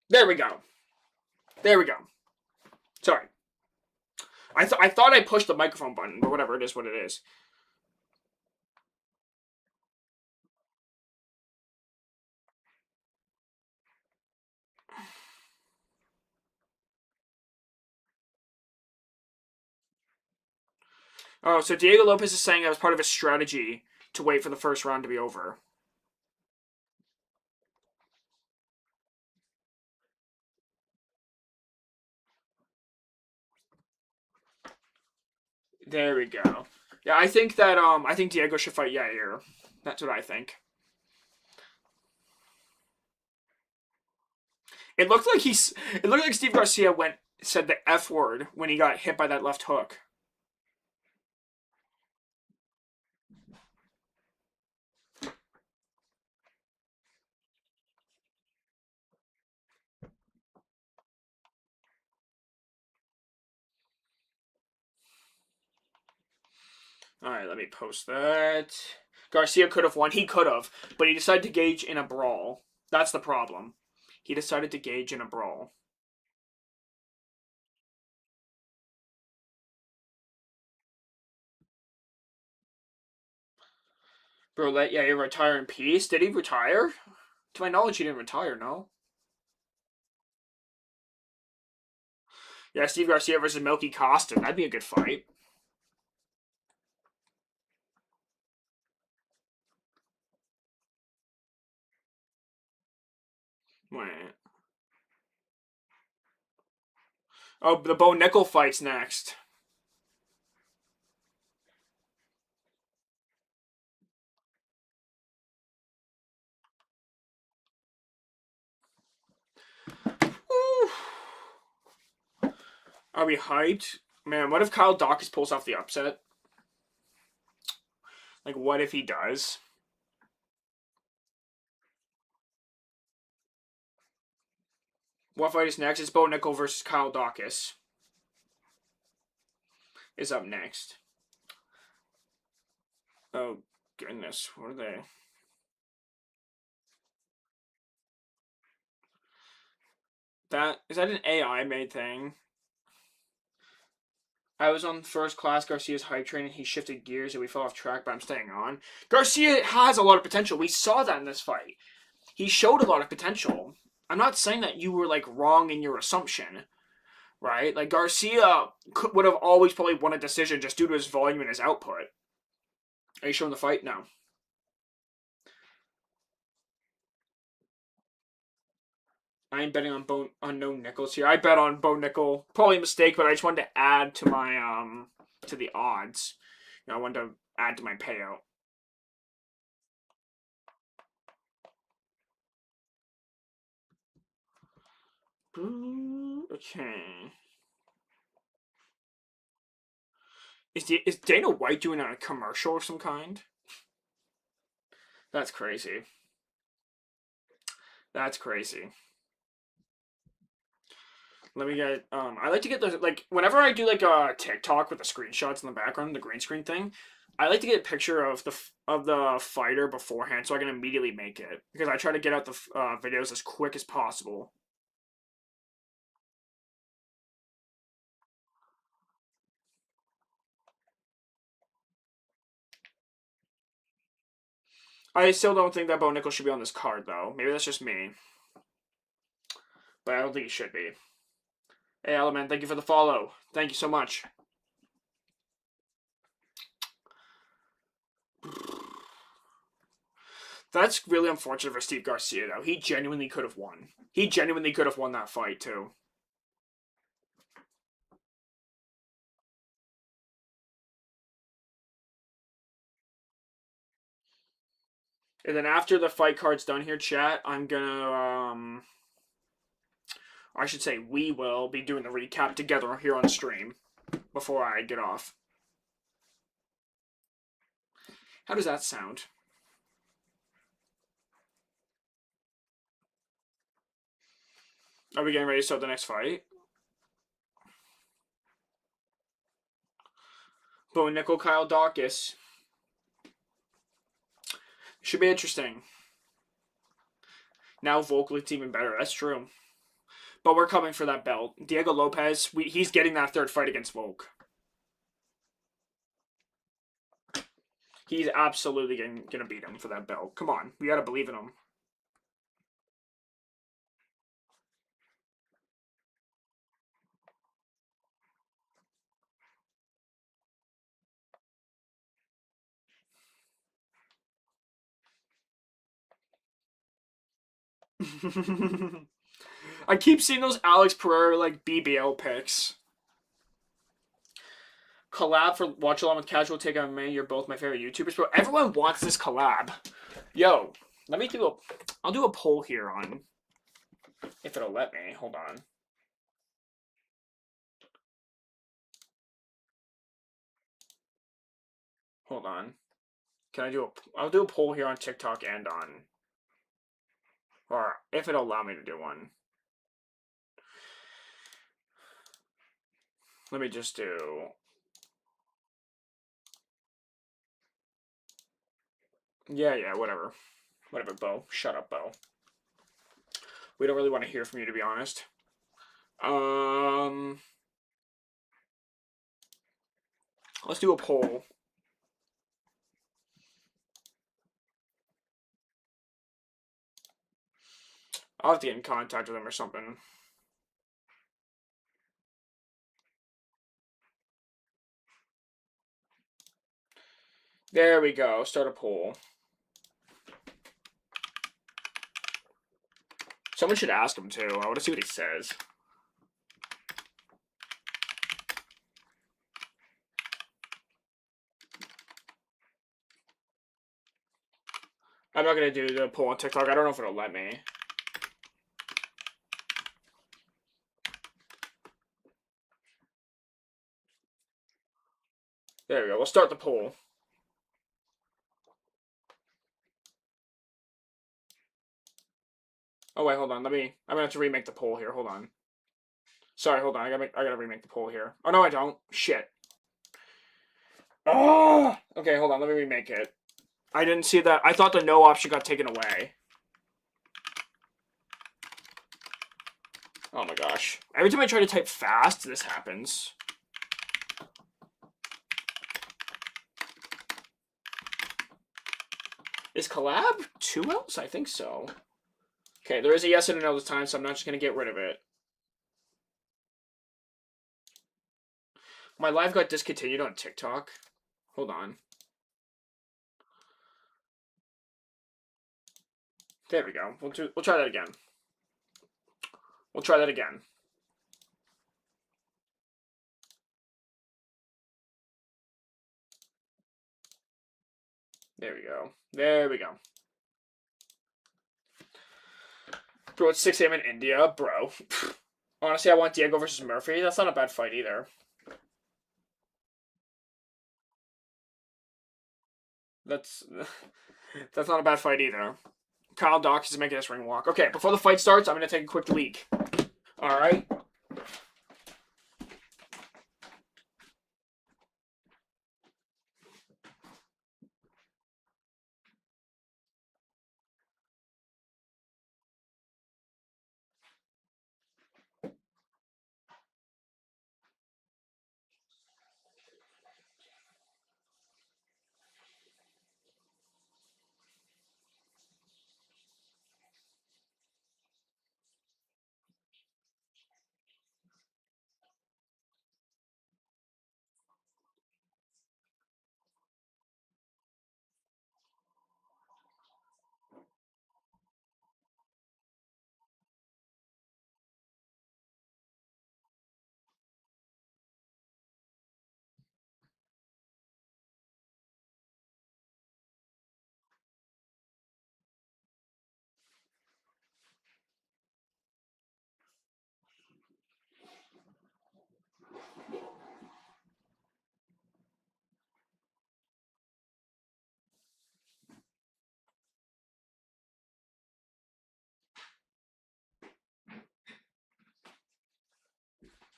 There we go. There we go. Sorry. I thought I pushed the microphone button, but whatever. It is what it is. Oh, so Diego Lopez is saying that was part of his strategy to wait for the first round to be over. There we go. Yeah, I think that I think Diego should fight Yair. That's what I think. It looked like it looked like Steve Garcia said the F word when he got hit by that left hook. All right, let me post that. Garcia could have won. He could have, but he decided to gauge in a brawl. That's the problem. He decided to gauge in a brawl. Bro, let Yair retire in peace. Did he retire? To my knowledge, he didn't retire. No. Yeah, Steve Garcia versus Milky Costa. That'd be a good fight. Wait. Oh, the Bo Nickel fight's next. Are we hyped? Man, what if Kyle Dawkins pulls off the upset? Like, what if he does? What fight is next? It's Bo Nickel versus Kyle Dawkins. Is up next. Oh, goodness. What are they? Is that an AI made thing? I was on first class Garcia's hype train and he shifted gears and we fell off track, but I'm staying on. Garcia has a lot of potential. We saw that in this fight. He showed a lot of potential. I'm not saying that you were like wrong in your assumption, right? Like Garcia would have always probably won a decision just due to his volume and his output. Are you showing the fight? No. I ain't betting on no nickels here. I bet on Bo Nickel. Probably a mistake, but I just wanted to add to my to the odds. I wanted to add to my payout. Okay. Is Dana White doing a commercial of some kind? That's crazy. That's crazy. Let me get. I like to get the like whenever I do like a TikTok with the screenshots in the background, the green screen thing. I like to get a picture of the fighter beforehand, so I can immediately make it because I try to get out the videos as quick as possible. I still don't think that Bo Nickel should be on this card though. Maybe that's just me, but I don't think he should be. Hey, Element, thank you for the follow. Thank you so much. That's really unfortunate for Steve Garcia, though. He genuinely could have won. He genuinely could have won that fight, too. And then after the fight card's done here, chat, I'm gonna, I should say we will be doing the recap together here on stream before I get off. How does that sound? Are we getting ready to start the next fight? Bo Nickel, Kyle Dawkins. Should be interesting. Now vocally it's even better. That's true. But we're coming for that belt. Diego Lopez, he's getting that third fight against Volk. He's absolutely gonna beat him for that belt. Come on, we gotta believe in him. I keep seeing those Alex Pereira like BBL picks. Collab for Watch Along with Casual Take on Me. You're both my favorite YouTubers, bro. Everyone wants this collab. Yo, let me do I'll do a poll here on if it'll let me. Hold on. Hold on. Can I do I'll do a poll here on TikTok and on, or if it'll allow me to do one. Let me just do. Yeah, whatever. Whatever, Bo. Shut up, Bo. We don't really want to hear from you, to be honest. Let's do a poll. I'll have to get in contact with him or something. There we go. Start a poll. Someone should ask him too. I want to see what he says. I'm not going to do the poll on TikTok. I don't know if it'll let me. There we go. We'll start the poll. Oh wait, hold on. I'm gonna have to remake the poll here. Hold on. Sorry, hold on. I gotta remake the poll here. Oh no, I don't. Shit. Oh. Okay, hold on. Let me remake it. I didn't see that. I thought the no option got taken away. Oh my gosh. Every time I try to type fast, this happens. Is collab 2 L's? I think so. Okay, there is a yes and a no this time, so I'm not just going to get rid of it. My live got discontinued on TikTok. Hold on. There we go. We'll try that again. We'll try that again. There we go. There we go. Bro, it's 6 a.m. in India. Bro. Honestly, I want Diego versus Murphy. That's not a bad fight either. That's not a bad fight either. Kyle Dox is making this ring walk. Okay, before the fight starts, I'm going to take a quick leak. Alright?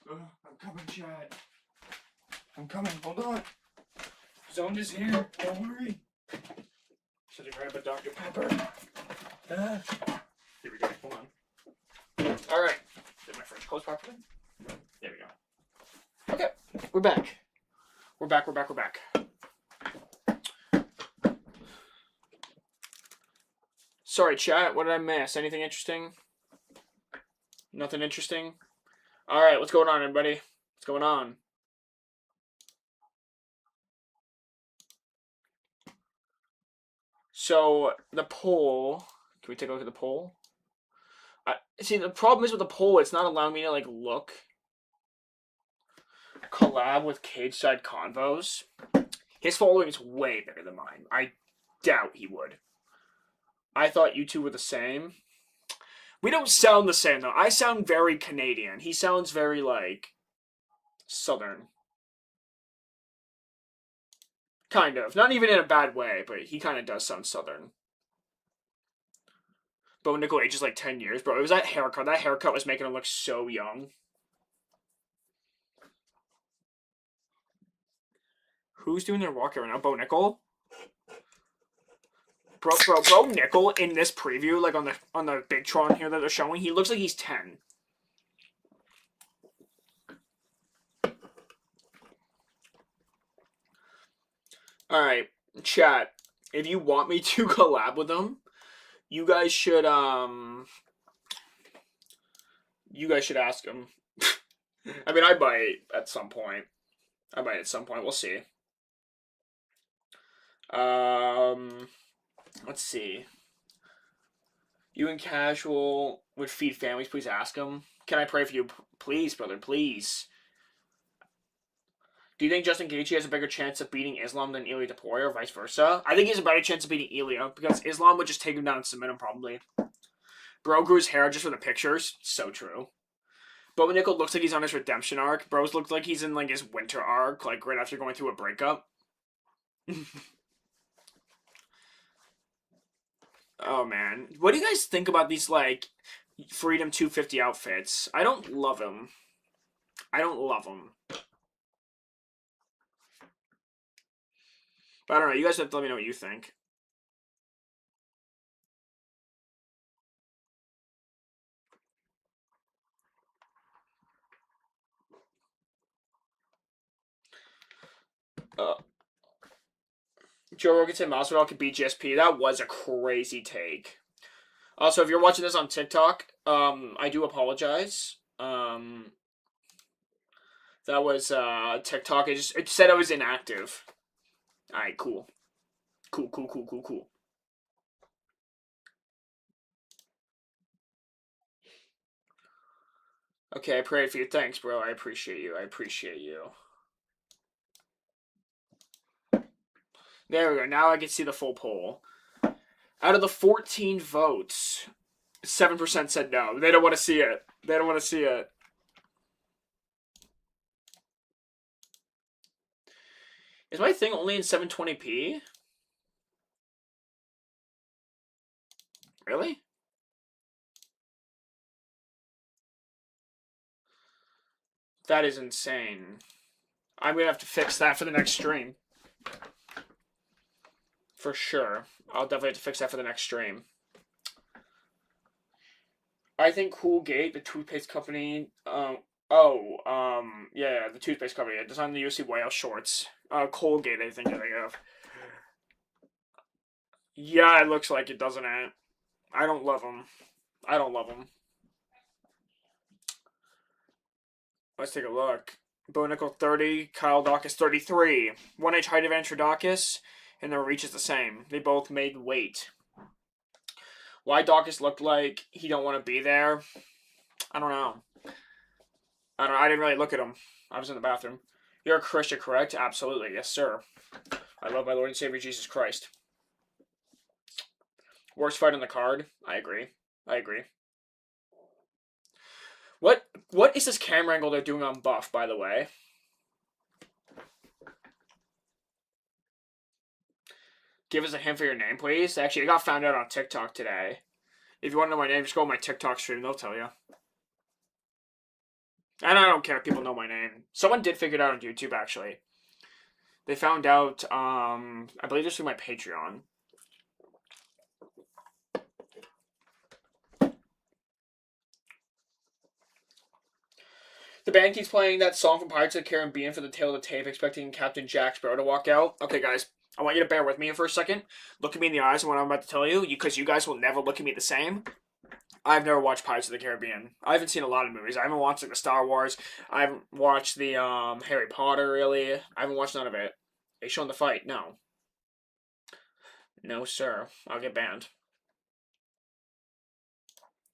I'm coming, Chad. I'm coming. Hold on. Zone is here. Don't worry. Should I grab a Dr. Pepper? Here we go. Hold on. Alright. Did my fridge close properly? There we go. Okay. We're back. We're back. Sorry, chat. What did I miss? Anything interesting? Nothing interesting? Alright, what's going on, everybody? What's going on? So, the poll... Can we take a look at the poll? See, the problem is with the poll, it's not allowing me to, like, look. Collab with Cage Side Convos. His following is way bigger than mine. I doubt he would. I thought you two were the same. We don't sound the same, though. I sound very Canadian. He sounds very, like, Southern. Kind of. Not even in a bad way, but he kind of does sound Southern. Bo Nickel ages like 10 years, bro. It was that haircut. That haircut was making him look so young. Who's doing their walk right now? Bo Nickel? Bro, Nickel in this preview, like on the Big Tron here that they're showing, he looks like he's 10. Alright, chat. If you want me to collab with them, you guys should ask him. I mean, I might at some point. We'll see. Let's see. You and Casual would feed families. Please ask him. Can I pray for you? Please, brother, please. Do you think Justin Gaethje has a bigger chance of beating Islam than Ilia Topuria, or vice versa? I think he has a better chance of beating Ilia, because Islam would just take him down and submit him, probably. Bro grew his hair just for the pictures. So true. Bo Nickel looks like he's on his redemption arc. Bros looks like he's in like his winter arc, like right after going through a breakup. Oh man, what do you guys think about these like Freedom 250 outfits? I don't love them. I don't love them. But I don't know. You guys have to let me know what you think. Uh, Joe Rogan said Masvidal could beat GSP. That was a crazy take. Also, if you're watching this on TikTok, I do apologize. That was TikTok. It said I was inactive. All right, cool, cool. Okay, I prayed for you. Thanks, bro. I appreciate you. There we go. Now I can see the full poll. Out of the 14 votes, 7% said no. They don't want to see it. Is my thing only in 720p? Really? That is insane. I'm gonna have to fix that for the next stream. For sure. I'll definitely have to fix that for the next stream. I think Coolgate, the toothpaste company, yeah, the toothpaste company. It designed the UFC Whale shorts. Colgate, I think of. Yeah, it looks like it, doesn't it? I don't love them. Let's take a look. Bo Nickel 30, Kyle Dawkins 33. 1H height advantage for Dawkins, and their reach is the same. They both made weight. Why Dawkins looked like he don't want to be there, I don't know. I didn't really look at him. I was in the bathroom. You're a Christian, correct? Absolutely, yes, sir. I love my Lord and Savior Jesus Christ. Worst fight on the card? I agree. What is this camera angle they're doing on Buff, by the way? Give us a hint for your name, please. Actually, I got found out on TikTok today. If you want to know my name, just go on my TikTok stream. They'll tell you. And I don't care if people know my name. Someone did figure it out on YouTube, actually. They found out, I believe this through my Patreon. The band keeps playing that song from Pirates of the Caribbean for the tail of the tape, expecting Captain Jack Sparrow to walk out. Okay, guys, I want you to bear with me for a second. Look at me in the eyes and what I'm about to tell you, because you guys will never look at me the same. I've never watched Pirates of the Caribbean. I haven't seen a lot of movies. I haven't watched like the Star Wars. I haven't watched the Harry Potter, really. I haven't watched none of it. They showing the fight? No. No, sir. I'll get banned.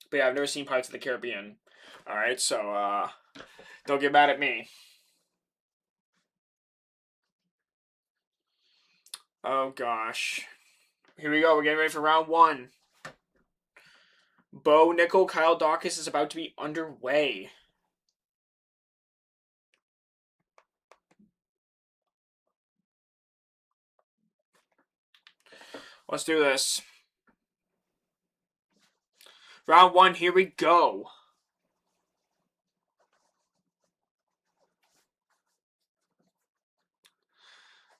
But yeah, I've never seen Pirates of the Caribbean. Alright, so, don't get mad at me. Oh, gosh. Here we go. We're getting ready for round one. Bo Nickel, Kyle Dawkins is about to be underway. Let's do this. Round one, here we go.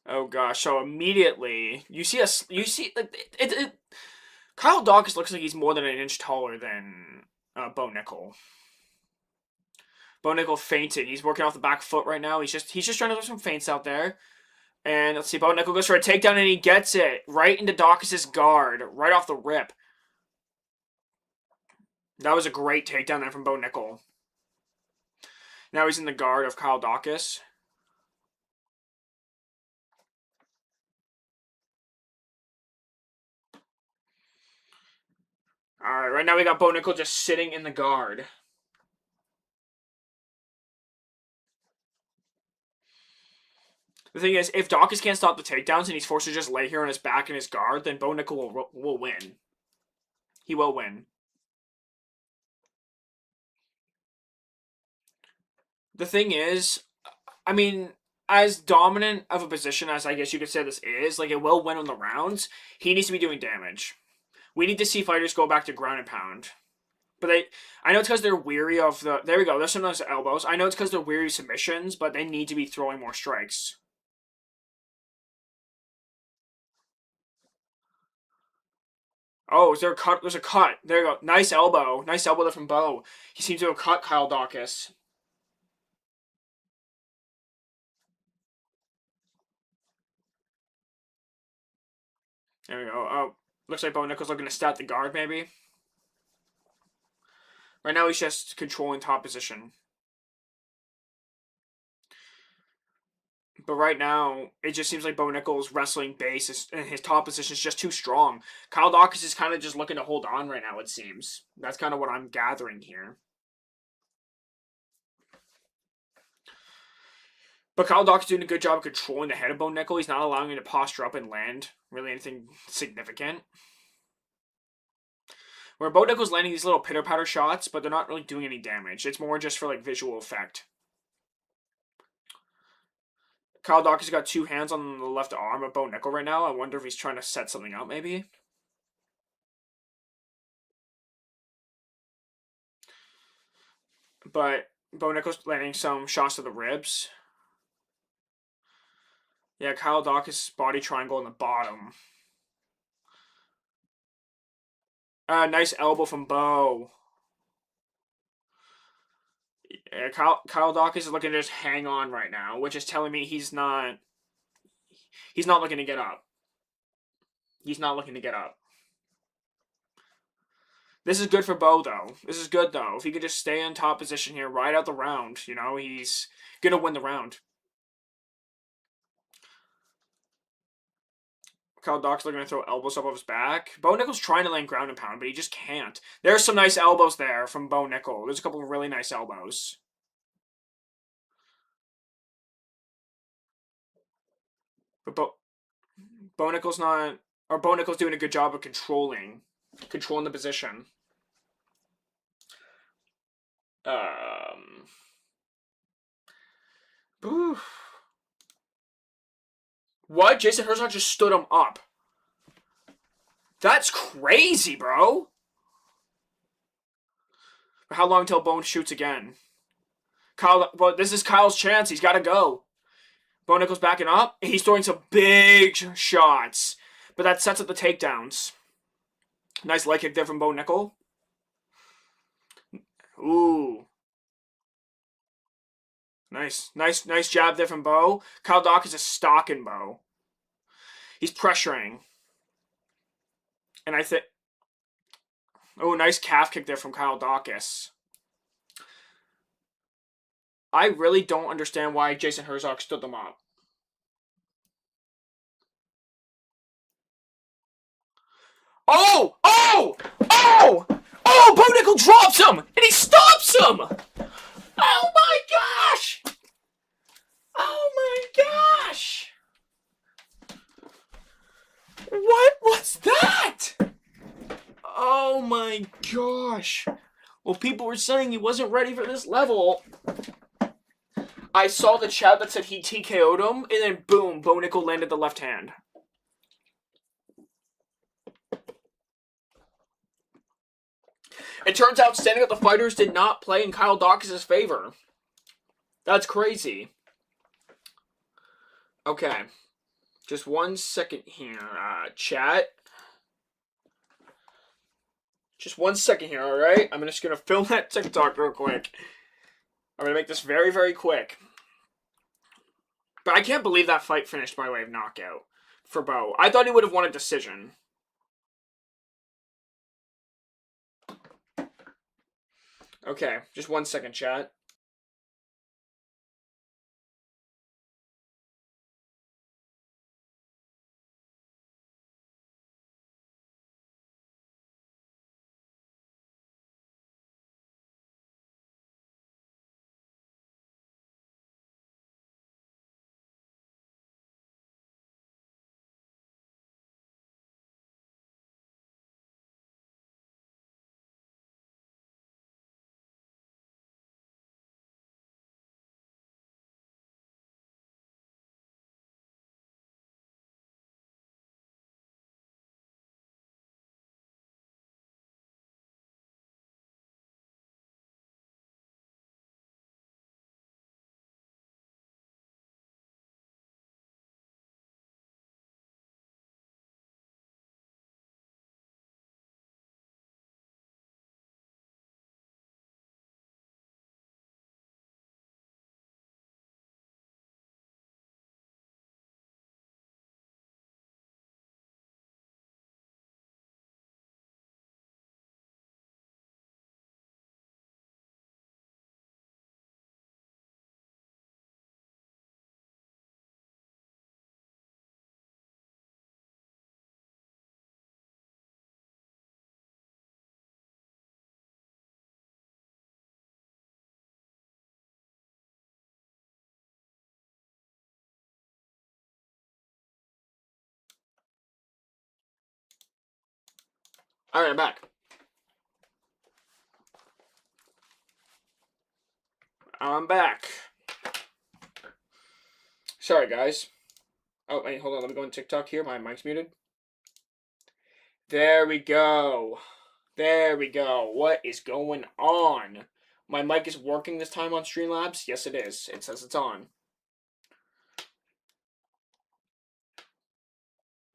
Oh gosh! So immediately you see Kyle Dawkins looks like he's more than an inch taller than Bo Nickel. Bo Nickel fainted. He's working off the back foot right now. He's just trying to do some feints out there. And let's see, Bo Nickel goes for a takedown and he gets it right into Dawkins' guard, right off the rip. That was a great takedown there from Bo Nickel. Now he's in the guard of Kyle Dawkins. Alright, right now we got Bo Nickel just sitting in the guard. The thing is, if Dawkins can't stop the takedowns and he's forced to just lay here on his back in his guard, then Bo Nickel will win. He will win. The thing is, I mean, as dominant of a position as I guess you could say this is, like it will win on the rounds, he needs to be doing damage. We need to see fighters go back to ground and pound. But I know it's because they're weary of the. There we go. There's some nice elbows. I know it's because they're weary of submissions, but they need to be throwing more strikes. Oh, is there a cut? There's a cut. There you go. Nice elbow. Nice elbow there from Bo. He seems to have cut Kyle Dawkins. There we go. Oh, looks like Bo Nichols looking to stat the guard, maybe. Right now, he's just controlling top position. But right now, it just seems like Bo Nichols' wrestling base and his top position is just too strong. Kyle Dawkins is kind of just looking to hold on right now, it seems. That's kind of what I'm gathering here. But Kyle Dawkins doing a good job of controlling the head of Bo Nickel. He's not allowing him to posture up and land really anything significant. Where Bo Nickel's landing these little pitter patter shots, but they're not really doing any damage. It's more just for like visual effect. Kyle Dawkins got two hands on the left arm of Bo Nickel right now. I wonder if he's trying to set something up, maybe. But Bo Nickel's landing some shots to the ribs. Yeah, Kyle Dawkins' body triangle in the bottom. Nice elbow from Bo. Yeah, Kyle Dawkins is looking to just hang on right now, which is telling me he's not looking to get up. He's not looking to get up. This is good for Bo, though. This is good, though. If he could just stay in top position here, ride out the round, he's going to win the round. Kyle Dawkins looking to throw elbows up of his back. Bo Nickel's trying to land ground and pound, but he just can't. There's some nice elbows there from Bo Nickel. There's a couple of really nice elbows. But Bo Nickel's not... Or Bo Nickel's doing a good job of controlling the position. Oof. What? Jason Herzog just stood him up. That's crazy, bro. How long until Bone shoots again? But this is Kyle's chance. He's got to go. Bo Nickel's backing up. He's throwing some big shots. But that sets up the takedowns. Nice leg kick there from Bo Nickel. Ooh. Nice jab there from Bo. Kyle Dawkins is stalking Bo. He's pressuring. And I think... Oh, nice calf kick there from Kyle Dawkins. I really don't understand why Jason Herzog stood them up. Oh! Oh! Oh! Oh! Bo Nickel drops him! And he stops him! Oh my gosh! Oh my gosh! What was that? Oh my gosh. Well, people were saying he wasn't ready for this level. I saw the chat that said he TKO'd him, and then boom, Bo Nickel landed the left hand. It turns out standing up the fighters did not play in Kyle Dawkins' favor. That's crazy. Okay. Just 1 second here, chat. Just 1 second here, alright? I'm just gonna film that TikTok real quick. I'm gonna make this very, very quick. But I can't believe that fight finished by way of knockout for Bo. I thought he would have won a decision. Okay, just 1 second, chat. All right, I'm back. I'm back. Sorry, guys. Oh, wait, hold on. Let me go on TikTok here. My mic's muted. There we go. There we go. What is going on? My mic is working this time on Streamlabs? Yes, it is. It says it's on.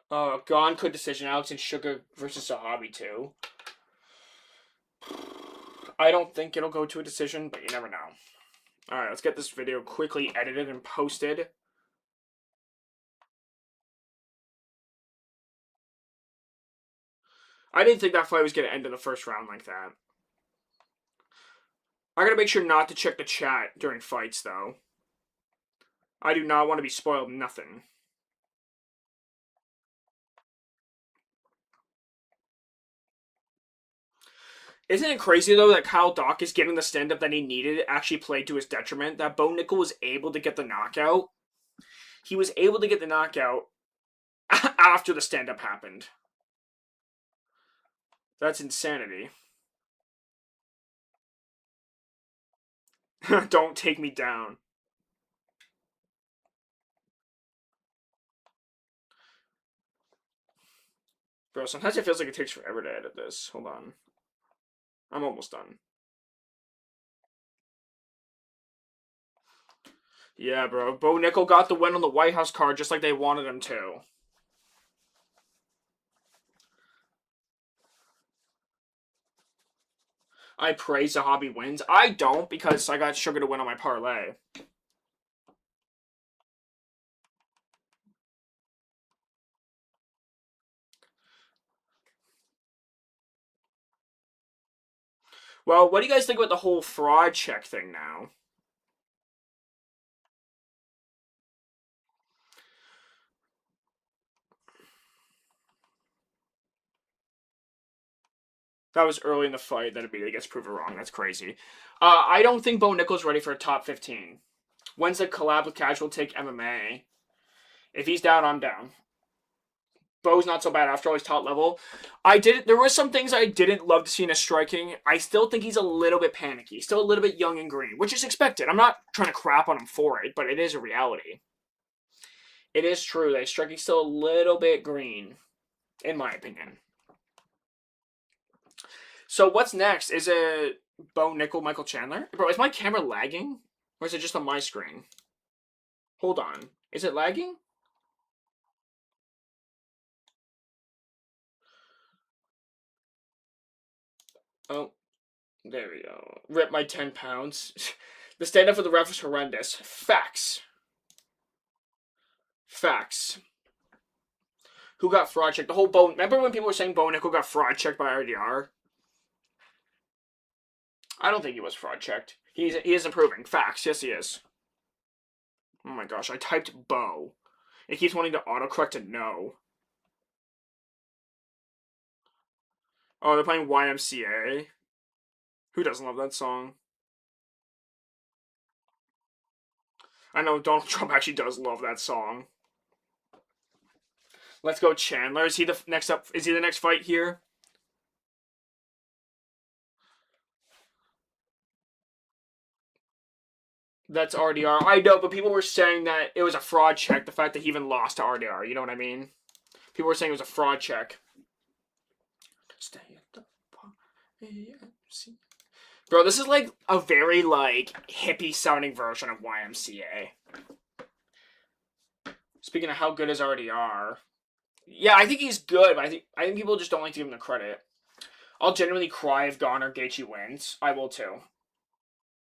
Gone Could decision. Alex and Sugar versus Sahabi 2. I don't think it'll go to a decision, but you never know. Alright, let's get this video quickly edited and posted. I didn't think that fight was going to end in the first round like that. I gotta make sure not to check the chat during fights, though. I do not want to be spoiled nothing. Isn't it crazy, though, that Kyle Dawkins getting the stand-up that he needed actually played to his detriment? That Bo Nickel was able to get the knockout. He was able to get the knockout after the stand-up happened. That's insanity. Don't take me down. Bro, sometimes it feels like it takes forever to edit this. Hold on. I'm almost done. Yeah, bro. Bo Nickel got the win on the White House card just like they wanted him to. I pray Zahabi wins. I don't because I got Sugar to win on my parlay. Well, what do you guys think about the whole fraud check thing now? That was early in the fight that immediately gets proven wrong. That's crazy. I don't think Bo Nickel's ready for a top 15. When's the collab with Casual Take MMA? If he's down, I'm down. Bo's not so bad after all. He's top level. There were some things I didn't love to see in his striking. I still think he's a little bit panicky. Still a little bit young and green, which is expected. I'm not trying to crap on him for it, but it is a reality. It is true that his striking's still a little bit green, in my opinion. So what's next? Is it Bo Nickel, Michael Chandler? Bro, is my camera lagging? Or is it just on my screen? Hold on. Is it lagging? Oh, there we go. Rip my 10 pounds. The stand-up for the ref was horrendous. Facts. Facts. Who got fraud checked? The whole Bo... Remember when people were saying Bo Nickel got fraud checked by RDR? I don't think he was fraud checked. He is improving. Facts. Yes, he is. Oh my gosh, I typed Bo. It keeps wanting to autocorrect to no. Oh, they're playing YMCA. Who doesn't love that song? I know Donald Trump actually does love that song. Let's go Chandler. Is he the next up? Is he the next fight here? That's RDR. I know, but people were saying that it was a fraud check. The fact that he even lost to RDR. You know what I mean? People were saying it was a fraud check. Stay at the YMCA. Bro, this is like a very like hippie sounding version of YMCA. Speaking of how good is RDR, yeah, I think he's good, but I think people just don't like to give him the credit. I'll genuinely cry if Gon or Gaethje wins. I will too.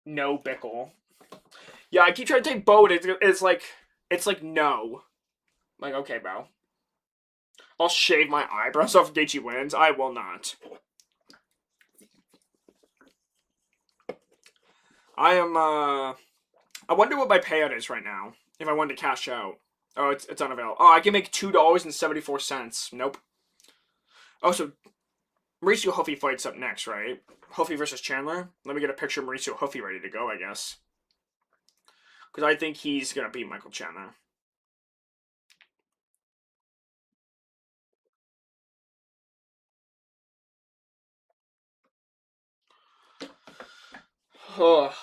No Bickle. Yeah, I keep trying to take Bo, and it's like no. Like, okay, bro. I'll shave my eyebrows off if Gaethje wins. I will not. I am, I wonder what my payout is right now. If I wanted to cash out. Oh, it's unavailable. Oh, I can make $2.74. Nope. Oh, so Mauricio Huffy fights up next, right? Huffy versus Chandler. Let me get a picture of Mauricio Huffy ready to go, I guess. Because I think he's going to beat Michael Chandler. Oh,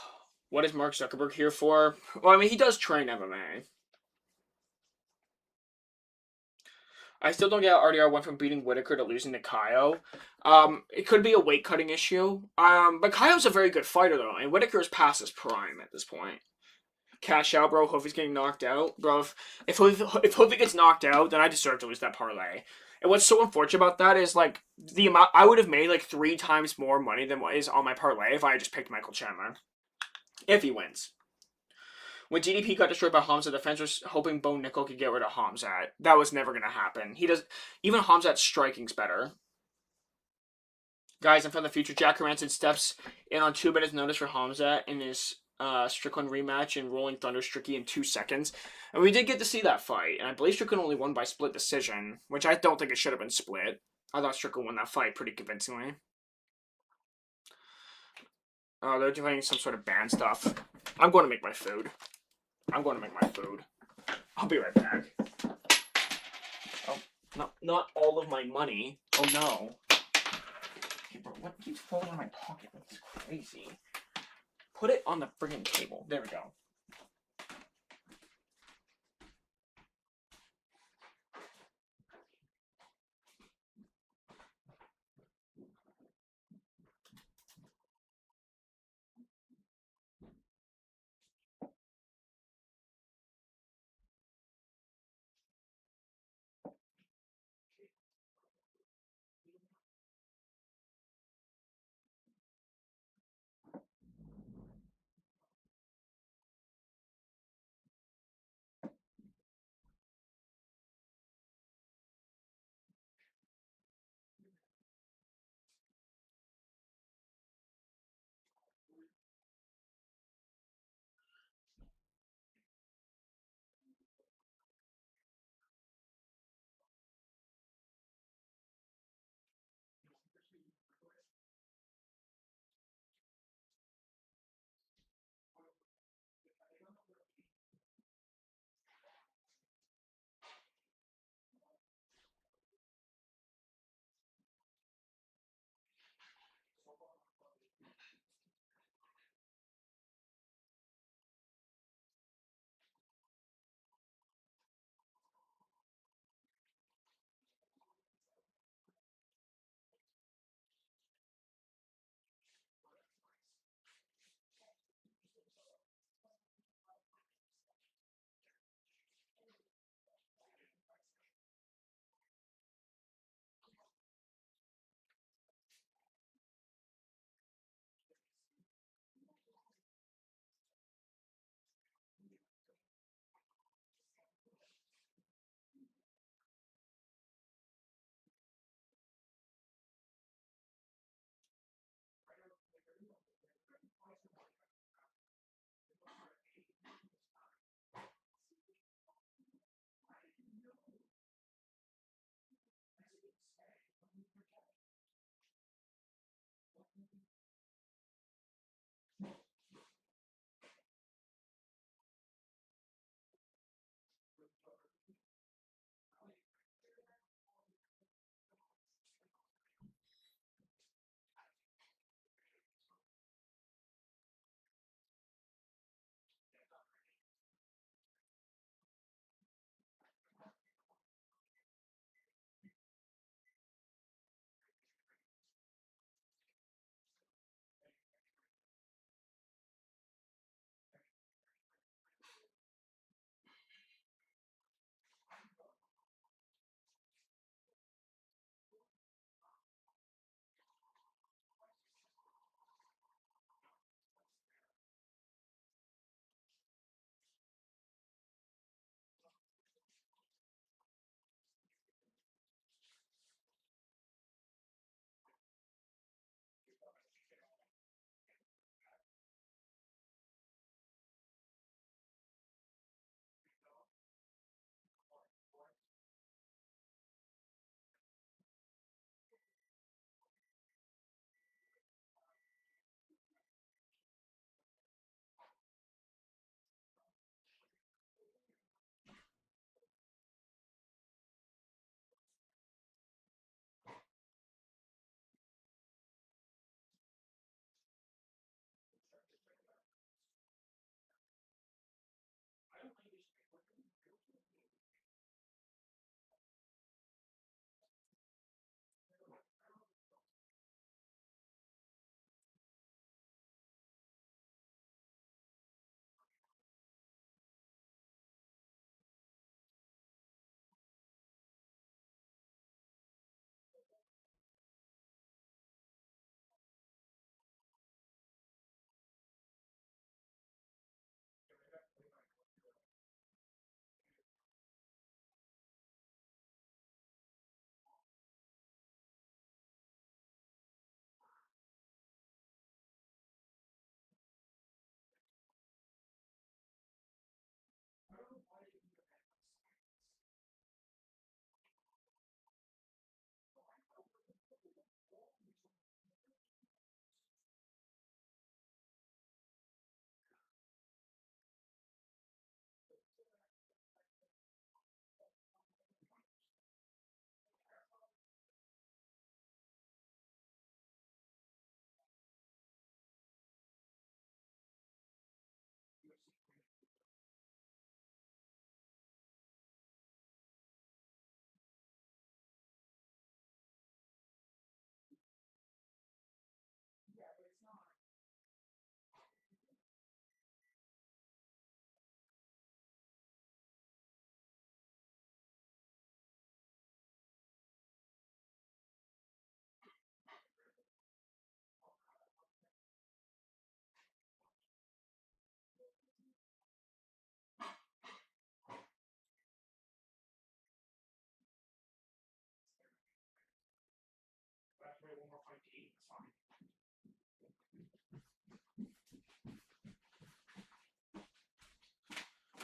what is Mark Zuckerberg here for? Well, I mean, he does train MMA. I still don't get how RDR went from beating Whitaker to losing to Kaio. It could be a weight cutting issue. But Kaio's a very good fighter though, and Whitaker is past his prime at this point. Cash out, bro. Hoofy's getting knocked out, bro. If Hoofy gets knocked out, then I deserve to lose that parlay. And what's so unfortunate about that is like the amount I would have made like 3 times more money than what is on my parlay if I had just picked Michael Chandler. If he wins. When DDP got destroyed by Hamzat, the fans were hoping Bo Nickel could get rid of Hamzat. That was never gonna happen. He does even Hamzat's striking's better. Guys, and from the future, Jack Hermanson steps in on 2 minutes notice for Hamzat in his Strickland rematch and Rolling Thunder Stricky in 2 seconds. And we did get to see that fight, and I believe Strickland only won by split decision, which I don't think it should have been split. I thought Strickland won that fight pretty convincingly. Oh, they're doing some sort of band stuff. I'm going to make my food. I'll be right back. Oh, not all of my money. Oh no. Hey, bro, what keeps falling in my pocket? That's crazy. Put it on the friggin' table. There we go.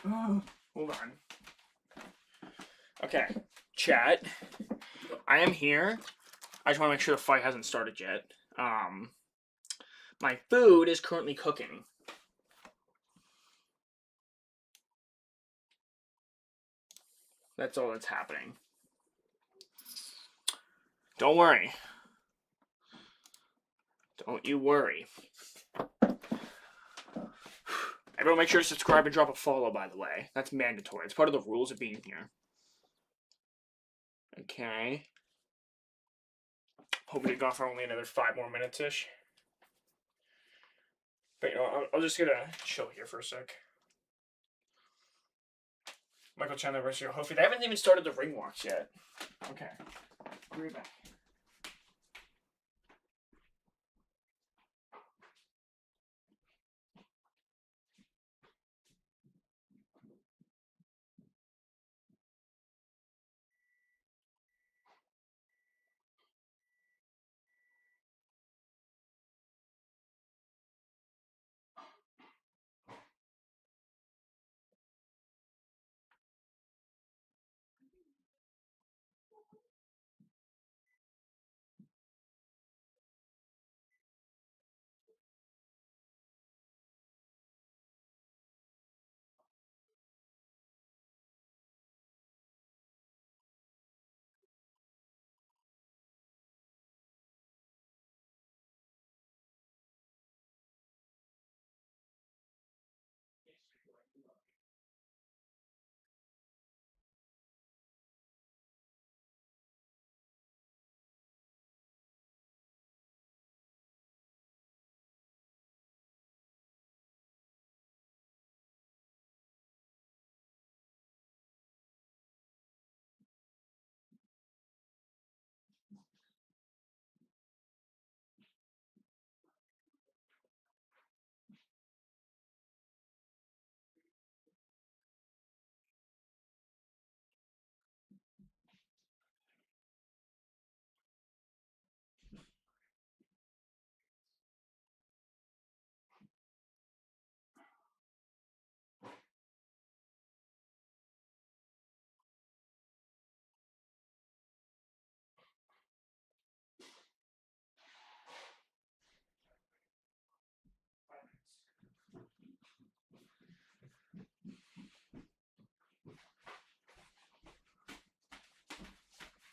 Hold on. Okay, chat. I am here. I just want to make sure the fight hasn't started yet. My food is currently cooking. That's all that's happening. Don't worry. Don't you worry. Everyone make sure to subscribe and drop a follow, by the way. That's mandatory. It's part of the rules of being here. Okay. Hoping to go for only another 5 more minutes-ish. But you know, I'll just get a chill here for a sec. Michael Chandler versus Hofi. They haven't even started the ring walks yet. Okay. I'll be right back.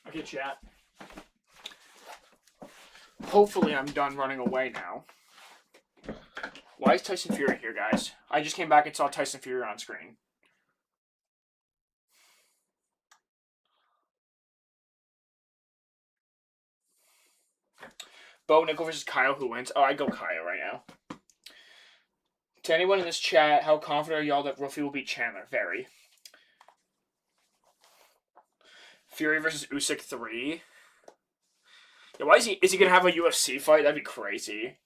Okay, chat. Hopefully I'm done running away now. Why is Tyson Fury here, guys? I just came back and saw Tyson Fury on screen. Bo Nickel versus Kyle, who wins? Oh, I go Kyle right now. To anyone in this chat, how confident are y'all that Ruffy will beat Chandler? Very. Fury versus Usyk 3. Yeah, why is he gonna have a UFC fight? That'd be crazy.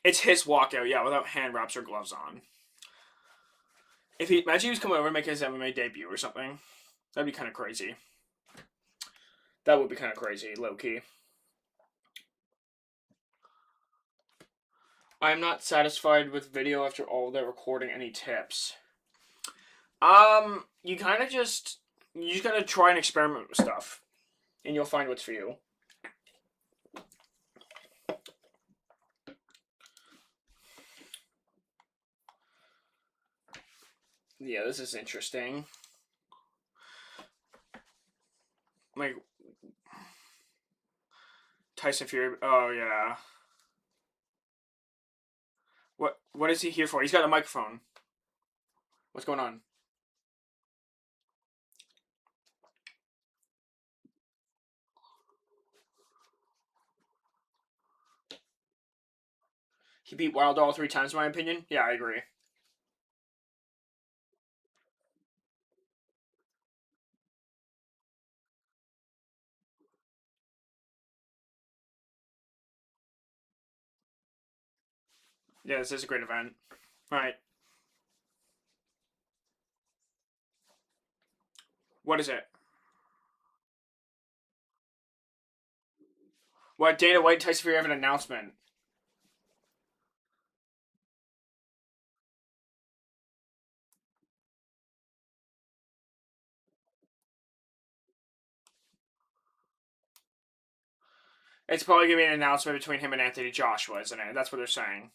It's his walkout, yeah, without hand wraps or gloves on. If he imagine he was coming over and making his MMA debut or something, that'd be kind of crazy. That would be kind of crazy, low key. I am not satisfied with video after all that recording. Any tips? You kind of just gotta try and experiment with stuff, and you'll find what's for you. Yeah, this is interesting. Like Tyson Fury. Oh yeah. What is he here for? He's got a microphone. What's going on? He beat Wilder all 3 times, in my opinion. Yeah, I agree. Yeah, this is a great event. All right. What is it? What Dana White and Tyson Fury have an announcement? It's probably going to be an announcement between him and Anthony Joshua, isn't it? That's what they're saying.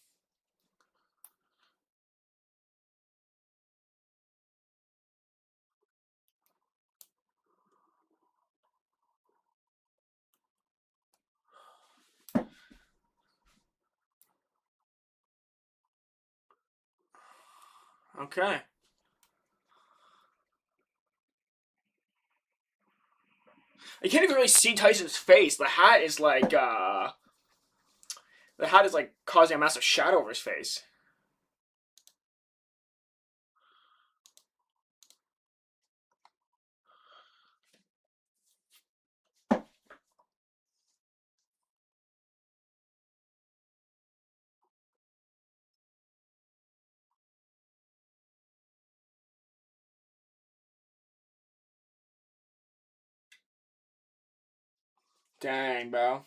Okay. You can't even really see Tyson's face. The hat is like causing a massive shadow over his face. Dang, bro.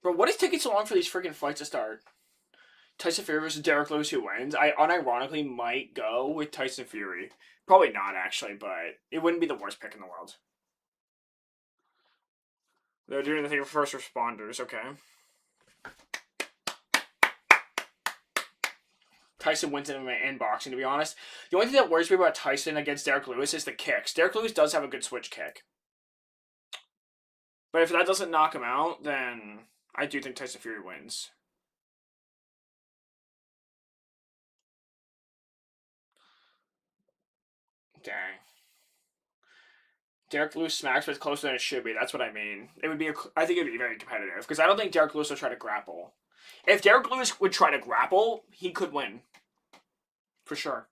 Bro, what is taking so long for these freaking fights to start? Tyson Fury versus Derek Lewis, who wins? I unironically might go with Tyson Fury. Probably not, actually, but it wouldn't be the worst pick in the world. They're doing the thing for first responders, okay. Tyson wins in boxing, to be honest. The only thing that worries me about Tyson against Derek Lewis is the kicks. Derek Lewis does have a good switch kick. But if that doesn't knock him out, then I do think Tyson Fury wins. Dang. Derek Lewis smacks, but it's closer than it should be. That's what I mean. It would be. I think it would be very competitive because I don't think Derek Lewis will try to grapple. If Derek Lewis would try to grapple, he could win for sure.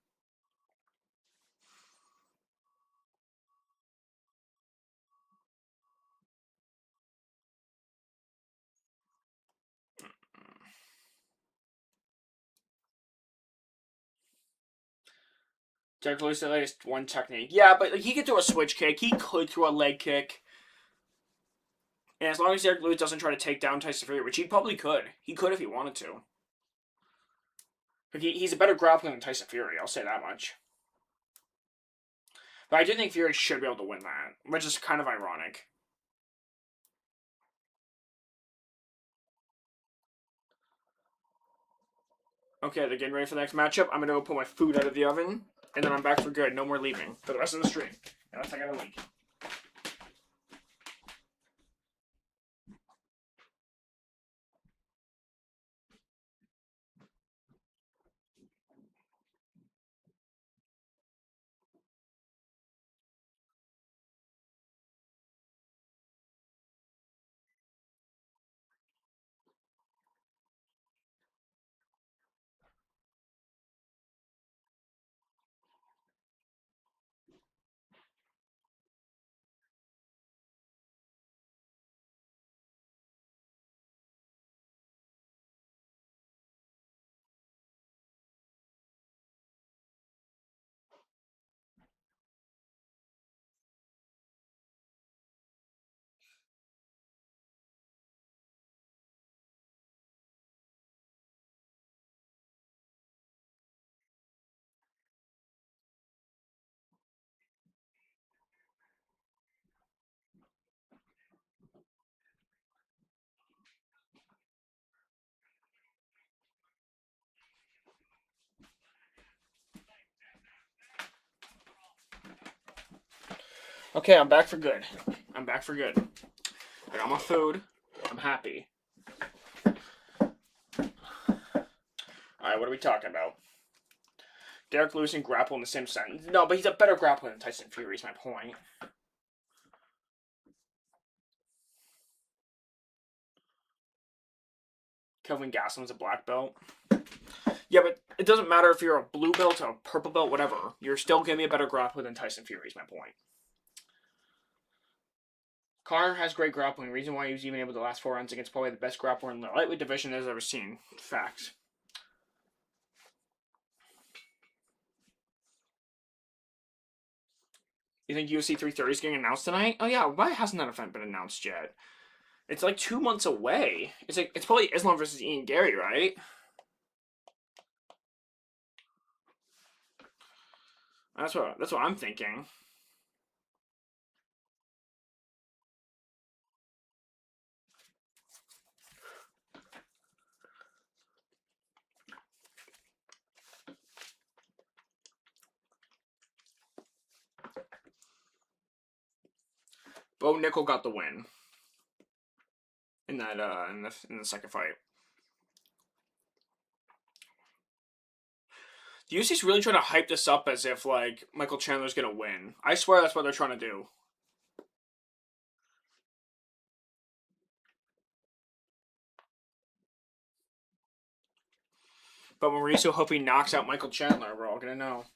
Derek Lewis at least one technique. Yeah, but he could throw a switch kick. He could throw a leg kick. And as long as Derek Lewis doesn't try to take down Tyson Fury, which he probably could. He could if he wanted to. But he's a better grappler than Tyson Fury, I'll say that much. But I do think Fury should be able to win that, which is kind of ironic. Okay, they're getting ready for the next matchup. I'm gonna go put my food out of the oven, and then I'm back for good. No more leaving for the rest of the stream. Unless I got a leak. Okay, I'm back for good. I'm back for good. I got my food. I'm happy. Alright, what are we talking about? Derek Lewis and grapple in the same sentence. No, but he's a better grappler than Tyson Fury, is my point. Kelvin Gastelum's a black belt. Yeah, but it doesn't matter if you're a blue belt or a purple belt, whatever. You're still giving me a better grappler than Tyson Fury, is my point. Conor has great grappling. Reason why he was even able to last 4 rounds against probably the best grappler in the lightweight division I've ever seen. Facts. You think UFC 330 is getting announced tonight? Oh yeah, why hasn't that event been announced yet? It's like 2 months away. It's probably Islam versus Ian Gary, right? That's what I'm thinking. Bo Nickel got the win in that in the second fight. The UFC's really trying to hype this up as if like Michael Chandler's gonna win. I swear that's what they're trying to do. But when Mauricio hope he knocks out Michael Chandler, we're all gonna know.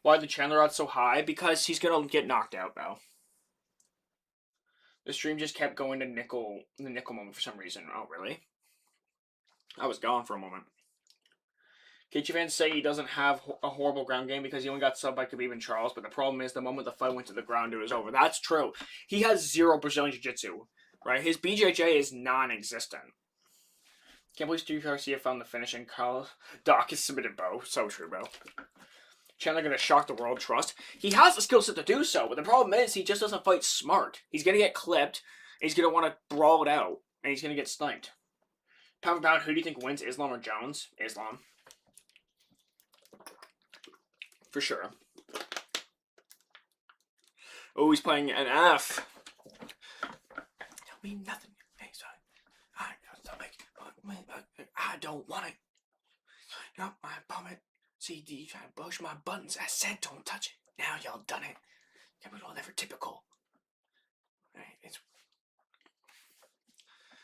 Why the Chandler odds so high? Because he's gonna get knocked out though. The stream just kept going to the nickel moment for some reason. Oh really? I was gone for a moment. Gaethje fans say he doesn't have a horrible ground game because he only got subbed by Khabib and Charles, but the problem is the moment the fight went to the ground, it was over. That's true. He has zero Brazilian Jiu-Jitsu, right? His BJJ is non-existent. Can't believe Steve Garcia found the finish and Carl Doc is submitted Bo. So true, bro. Chandler gonna shock the world. Trust. He has the skill set to do so, but the problem is he just doesn't fight smart. He's gonna get clipped, and he's gonna want to brawl it out, and he's gonna get sniped. Pound for pound, who do you think wins, Islam or Jones? Islam. For sure. Oh, he's playing an F. Tell me nothing. I don't want it. Not my vomit. CD trying to push my buttons. I said don't touch it. Now y'all done it. Capital never typical. It's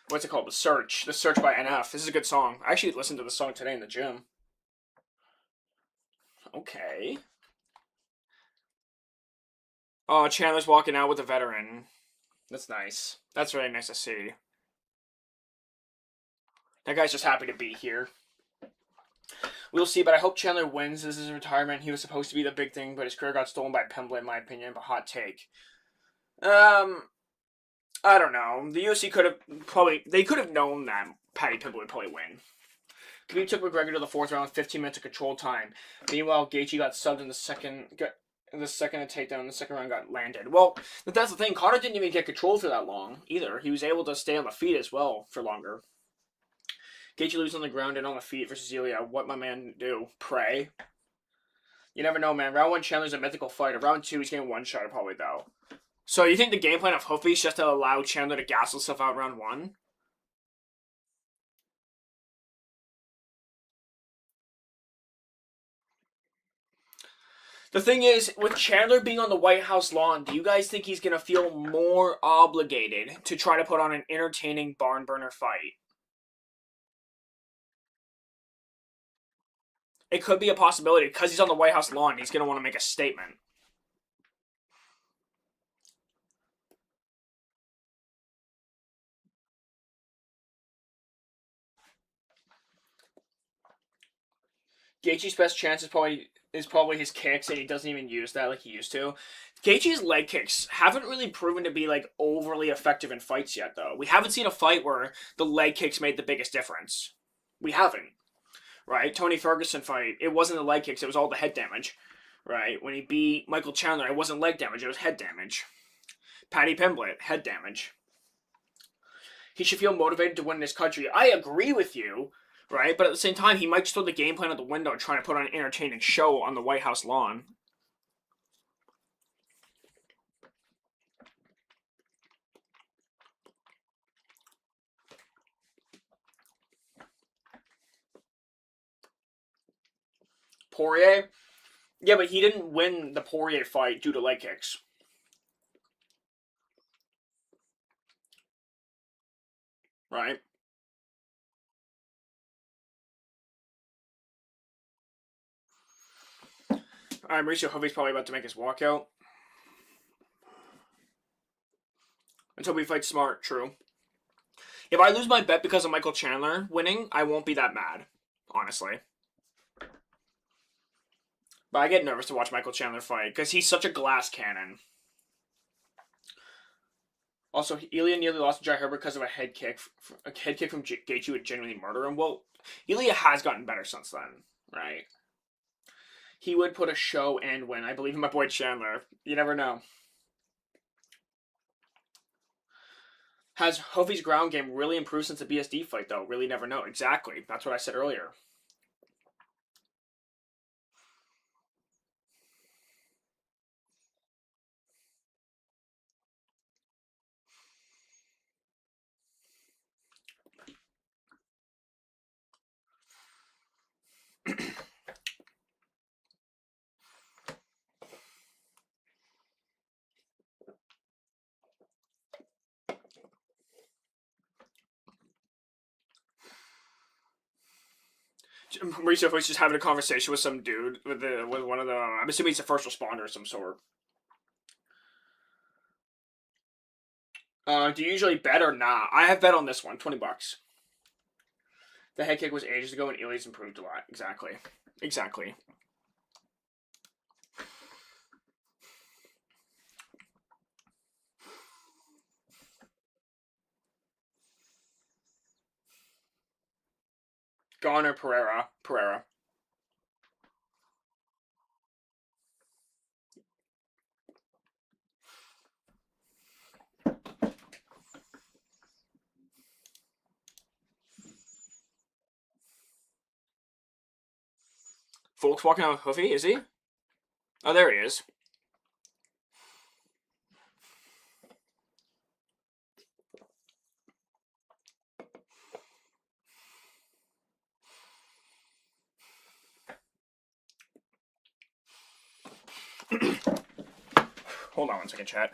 what's it called? The Search. The Search by NF. This is a good song. I actually listened to the song today in the gym. Okay. Oh, Chandler's walking out with a veteran. That's nice. That's really nice to see. That guy's just happy to be here. We'll see, but I hope Chandler wins. This is his retirement. He was supposed to be the big thing, but his career got stolen by Pimblett, in my opinion. But hot take. I don't know. The UFC could have known that Paddy Pimblett would probably win. Khabib took McGregor to the fourth round with 15 minutes of control time. Meanwhile, Gaethje got subbed in the second. The second takedown in the second round got landed. Well, that's the thing. Conor didn't even get control for that long either. He was able to stay on the feet as well for longer. Gaethje loses on the ground and on the feet versus Ilya. What my man do? Pray. You never know, man. Round 1, Chandler's a mythical fighter. Round 2, he's getting one-shot probably, though. So you think the game plan of Hoofy is just to allow Chandler to gas himself out round 1? The thing is, with Chandler being on the White House lawn, do you guys think he's going to feel more obligated to try to put on an entertaining barn burner fight? It could be a possibility. Because he's on the White House lawn, he's going to want to make a statement. Gaethje's best chance is probably his kicks, and he doesn't even use that like he used to. Gaethje's leg kicks haven't really proven to be like overly effective in fights yet, though. We haven't seen a fight where the leg kicks made the biggest difference. We haven't, right? Tony Ferguson fight, it wasn't the leg kicks; it was all the head damage, right? When he beat Michael Chandler, it wasn't leg damage; it was head damage. Paddy Pimblett, head damage. He should feel motivated to win this country. I agree with you. Right? But at the same time, he might just throw the game plan out the window trying to put on an entertaining show on the White House lawn. Poirier? Yeah, but he didn't win the Poirier fight due to leg kicks. Right? Alright, Mauricio Hovey's probably about to make his walkout. Until we fight smart, true. If I lose my bet because of Michael Chandler winning, I won't be that mad. Honestly. But I get nervous to watch Michael Chandler fight, because he's such a glass cannon. Also, Ilya nearly lost to Jai Herbert because of a head kick. A head kick from Gaethje would genuinely murder him. Well, Ilya has gotten better since then, right? He would put a show and win. I believe in my boy Chandler. You never know. Has Hovey's ground game really improved since the BSD fight, though? Really never know. Exactly. That's what I said earlier. Mauricio was just having a conversation with some dude with one of the. I'm assuming he's a first responder of some sort. Do you usually bet or not? I have bet on this one. $20. The head kick was ages ago, and Ili's improved a lot. Exactly. Exactly. Garner Pereira. Pereira. Folks walking out with Hoofy, is he? Oh, there he is. Hold on one second, chat.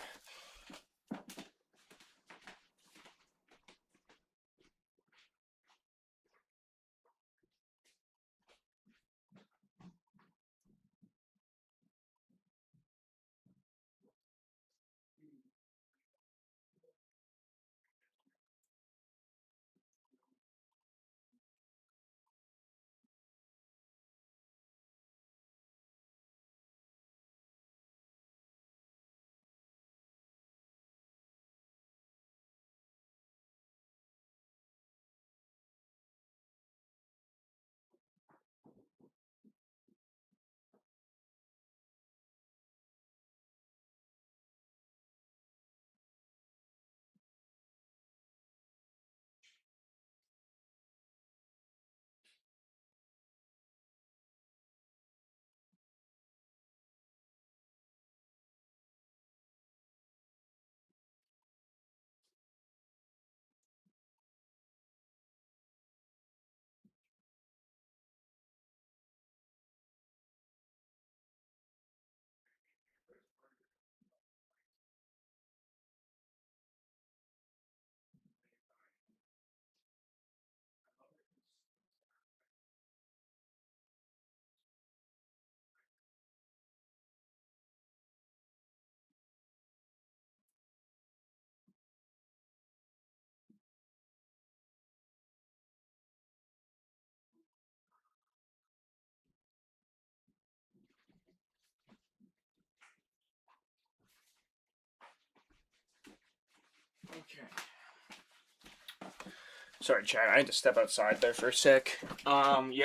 Okay. Sorry, chat. I had to step outside there for a sec. You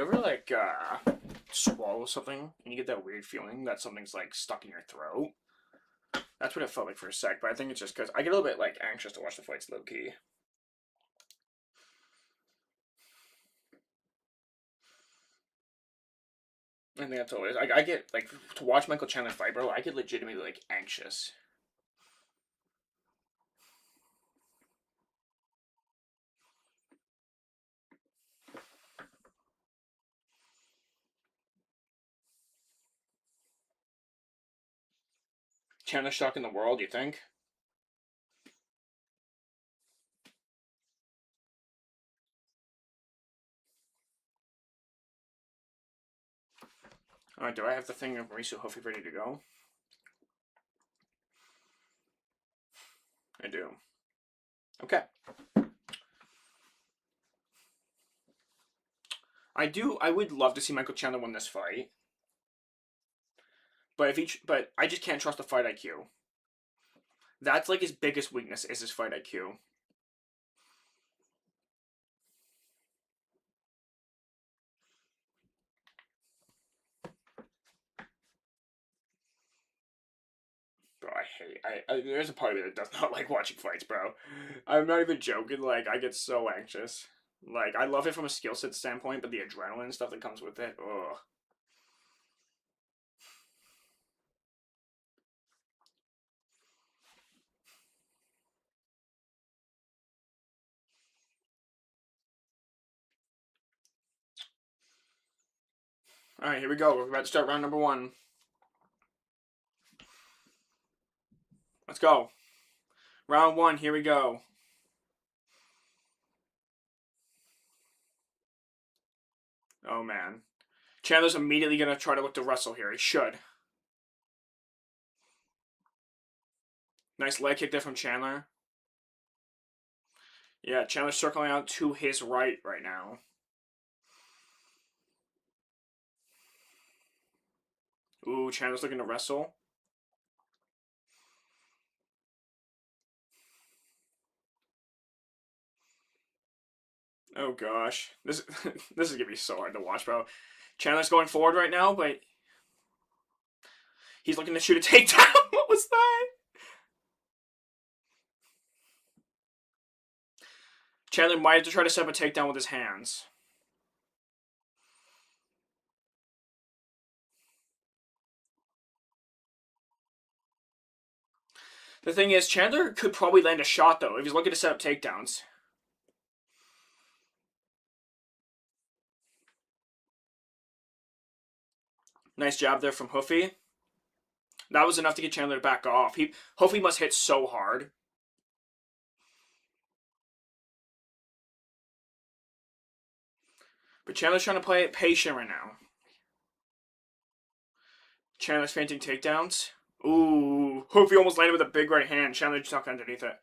ever swallow something and you get that weird feeling that something's like stuck in your throat? That's what it felt like for a sec, but I think it's just because I get a little bit like anxious to watch the fights low key. I think that's all it is. I get like to watch Michael Chandler fight, bro. I get legitimately like anxious. Chandler shock in the world, you think? Alright, do I have the thing of Mauricio Hoofy ready to go? I do. Okay. I do. I would love to see Michael Chandler win this fight, but I just can't trust the fight IQ. That's like his biggest weakness is his fight IQ. Bro, there's a part of me that does not like watching fights, bro. I'm not even joking. Like, I get so anxious. Like, I love it from a skill set standpoint, but the adrenaline stuff that comes with it, ugh. All right, here we go. We're about to start round number one. Let's go. Round one. Here we go. Oh, man. Chandler's immediately going to try to look to wrestle here. He should. Nice leg kick there from Chandler. Yeah, Chandler's circling out to his right now. Ooh, Chandler's looking to wrestle. Oh gosh, this this is gonna be so hard to watch, bro. Chandler's going forward right now, but he's looking to shoot a takedown. What was that? Chandler might have to try to set up a takedown with his hands. The thing is, Chandler could probably land a shot, though, if he's looking to set up takedowns. Nice jab there from Hoofy. That was enough to get Chandler to back off. Hoofy must hit so hard. But Chandler's trying to play it patient right now. Chandler's feinting takedowns. Ooh, Hoofy almost landed with a big right hand. Chandler just stuck underneath it.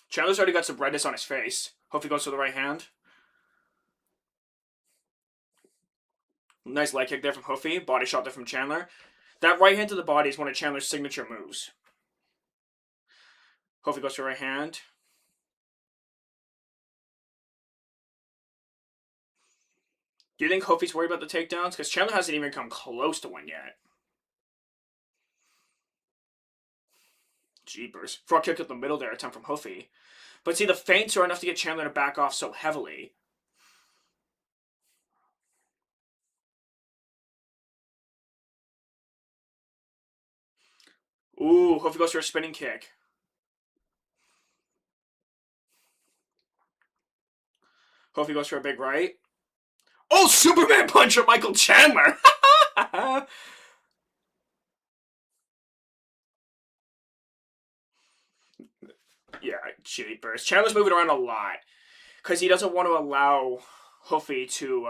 Chandler's already got some redness on his face. Hoofy goes to the right hand. Nice leg kick there from Hoofy. Body shot there from Chandler. That right hand to the body is one of Chandler's signature moves. Hoofy goes to right hand. Do you think Hoofy's worried about the takedowns? Because Chandler hasn't even come close to one yet. Jeepers. Front kick up the middle there, attempt from Hoofy. But see, the feints are enough to get Chandler to back off so heavily. Ooh, Hoofy goes for a spinning kick. Hoofy goes for a big right. Oh, Superman punch from Michael Chandler! Yeah, jeepers. Chandler's moving around a lot. Because he doesn't want to allow Hoofy to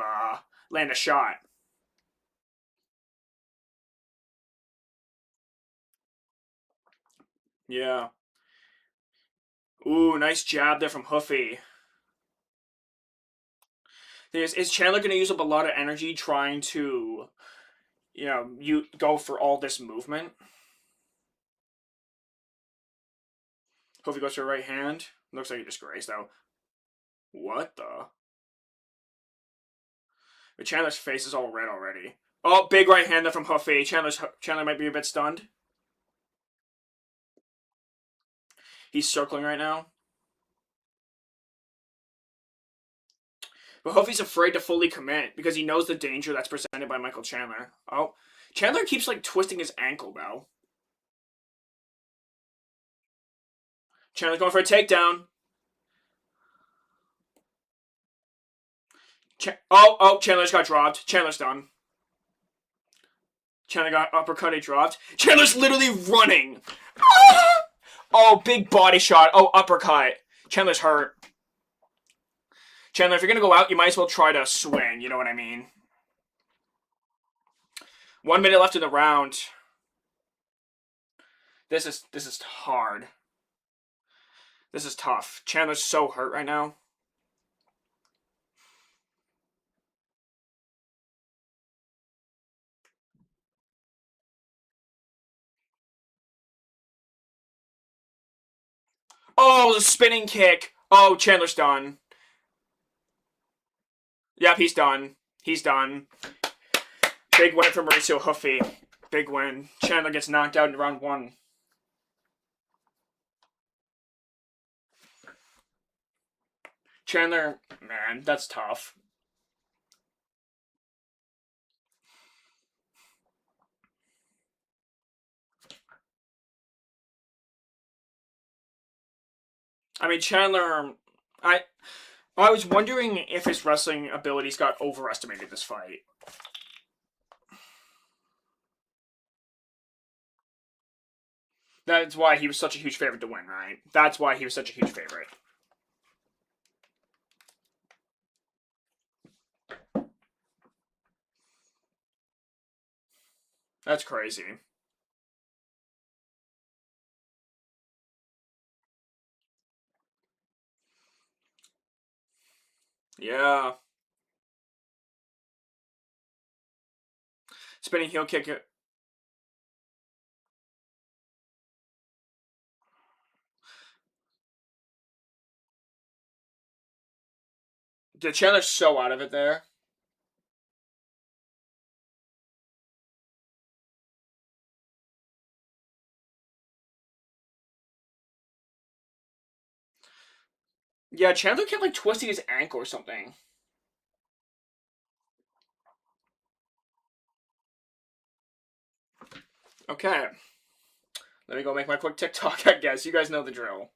land a shot. Yeah. Ooh, nice jab there from Hoofy. Is Chandler going to use up a lot of energy trying to, you go for all this movement? Hoofy goes to her right hand. Looks like a disgrace, though. What the? But Chandler's face is all red already. Oh, big right hand there from Hoofy. Chandler might be a bit stunned. He's circling right now. But Hoofy's afraid to fully commit because he knows the danger that's presented by Michael Chandler. Oh, Chandler keeps, twisting his ankle, though. Chandler's going for a takedown. Chandler's got dropped. Chandler's done. Chandler got uppercutted, dropped. Chandler's literally running. Ah! Oh, big body shot. Oh, uppercut. Chandler's hurt. Chandler, if you're going to go out, you might as well try to swing. You know what I mean? 1 minute left in the round. This is hard. This is tough. Chandler's so hurt right now. Oh, the spinning kick. Oh, Chandler's done. Yep, he's done. He's done. Big win for Mauricio Hoofy. Big win. Chandler gets knocked out in round 1. Chandler, man, that's tough. I mean, Chandler, I was wondering if his wrestling abilities got overestimated this fight. That's why he was such a huge favorite to win, right? That's why he was such a huge favorite. That's crazy. Yeah. Spinning heel kick. The Chandler's so out of it there. Yeah, Chandler kept like twisting his ankle or something. Okay. Let me go make my quick TikTok, I guess. You guys know the drill.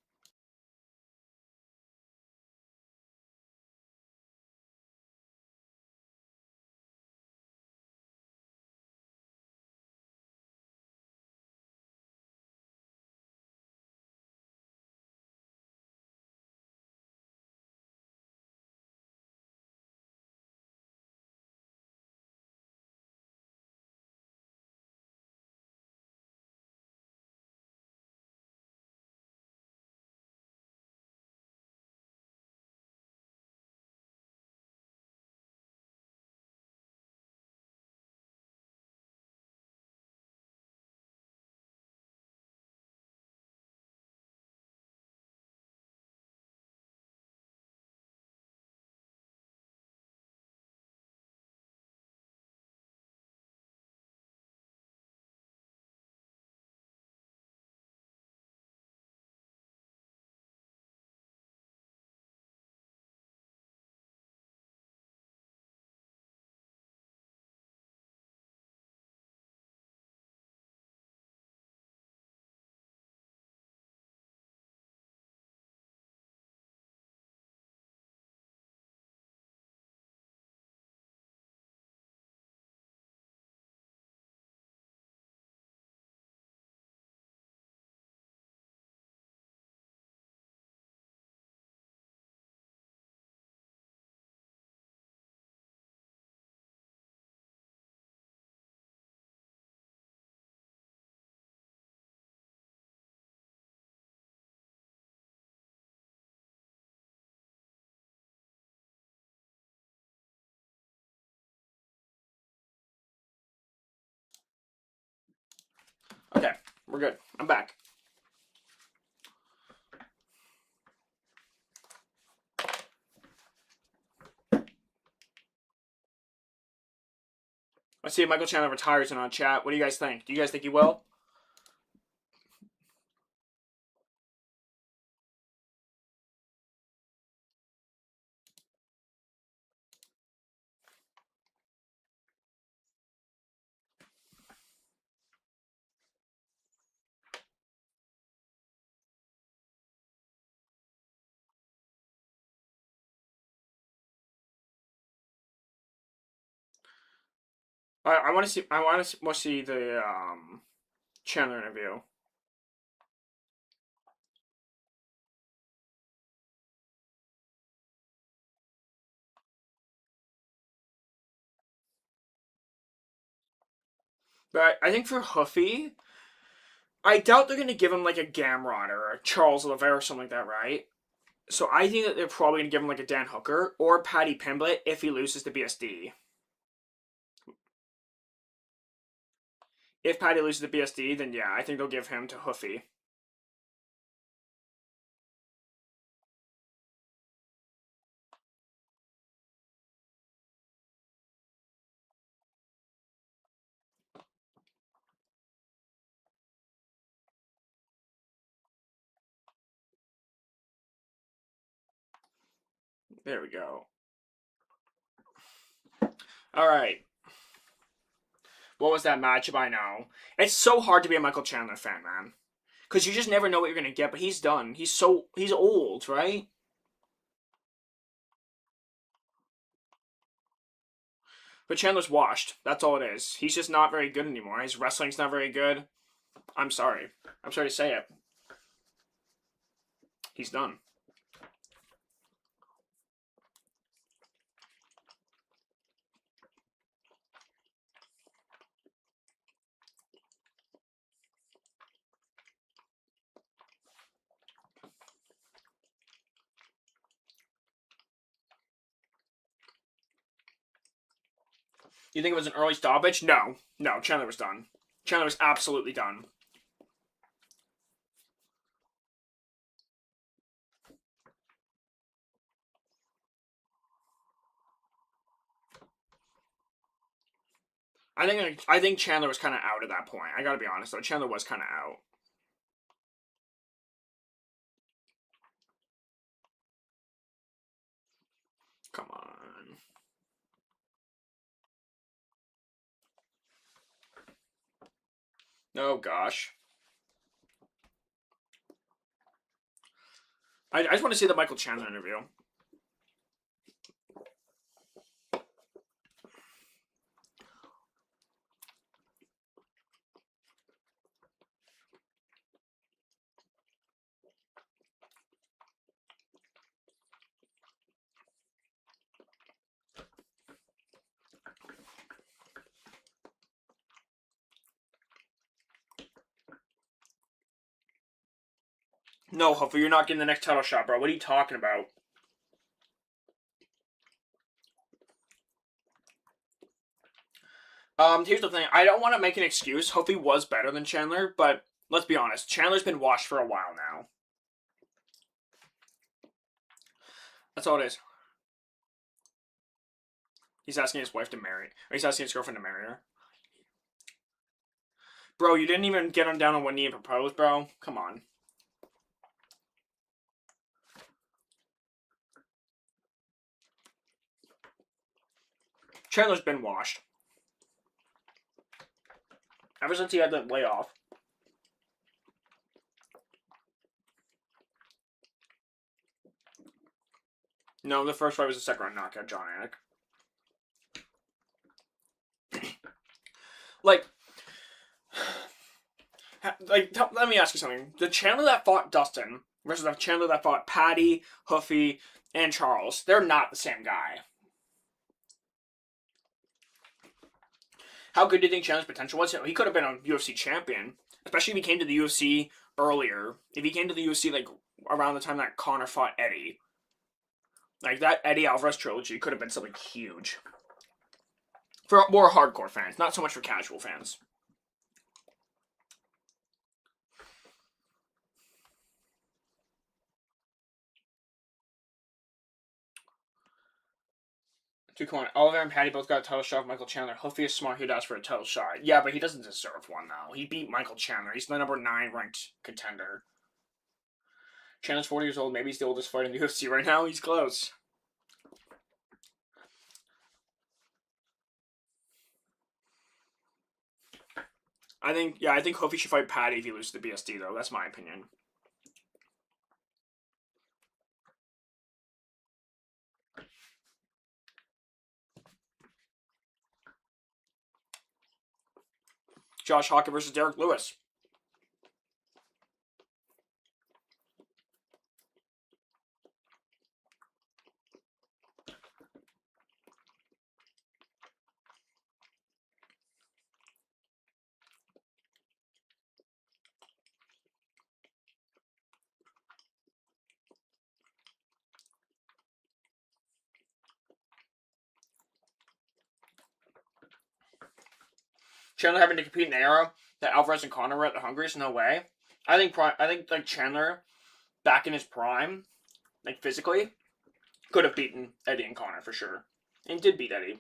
Okay, we're good. I'm back. Let's see if Michael Chandler retires in on chat. What do you guys think? Do you guys think he will? I want to see. I want to see the Chandler interview. But I think for Hoofy, I doubt they're gonna give him like a Gamrot or a Charles Oliveira or something like that, right? So I think that they're probably gonna give him like a Dan Hooker or Paddy Pimblett if he loses to BSD. If Paddy loses to BSD, then yeah, I think they'll give him to Hoofy. There we go. All right. What was that matchup? I know. It's so hard to be a Michael Chandler fan, man. Because you just never know what you're gonna get. But he's done. He's old, right? But Chandler's washed. That's all it is. He's just not very good anymore. His wrestling's not very good. I'm sorry. I'm sorry to say it. He's done. You think it was an early stoppage? No. No, Chandler was done. Chandler was absolutely done. I think Chandler was kind of out at that point. I gotta be honest though, Chandler was kind of out. Come on. Oh gosh. I just want to see the Michael Chandler interview. No, Hopefully you're not getting the next title shot, bro. What are you talking about? Here's the thing. I don't want to make an excuse. Hopefully was better than Chandler, but let's be honest. Chandler's been washed for a while now. That's all it is. He's asking his wife to marry. Or he's asking his girlfriend to marry her. Bro, you didn't even get him down on one knee and propose, bro. Come on. Chandler's been washed. Ever since he had the layoff. No, the first fight was a second round knockout, John Anik. Like, let me ask you something. The Chandler that fought Dustin versus the Chandler that fought Patty, Hoofy, and Charles, they're not the same guy. How good do you think Chandler's potential was? He could have been a UFC champion, especially if he came to the UFC earlier. If he came to the UFC like around the time that Conor fought Eddie, like that Eddie Alvarez trilogy could have been something huge for more hardcore fans, not so much for casual fans. Come on, Oliver and Patty both got a title shot of Michael Chandler. Hoofy is smart. He'd ask for a title shot. Yeah, but he doesn't deserve one, though. He beat Michael Chandler. He's the number 9 ranked contender. Chandler's 40 years old. Maybe he's the oldest fighter in the UFC right now. He's close. I think Hoofy should fight Patty if he loses to BSD, though. That's my opinion. Josh Hawker versus Derek Lewis. Chandler having to compete in the era that Alvarez and Conor were at the hungriest? No way. I think like Chandler, back in his prime, like physically, could have beaten Eddie and Conor for sure, and did beat Eddie.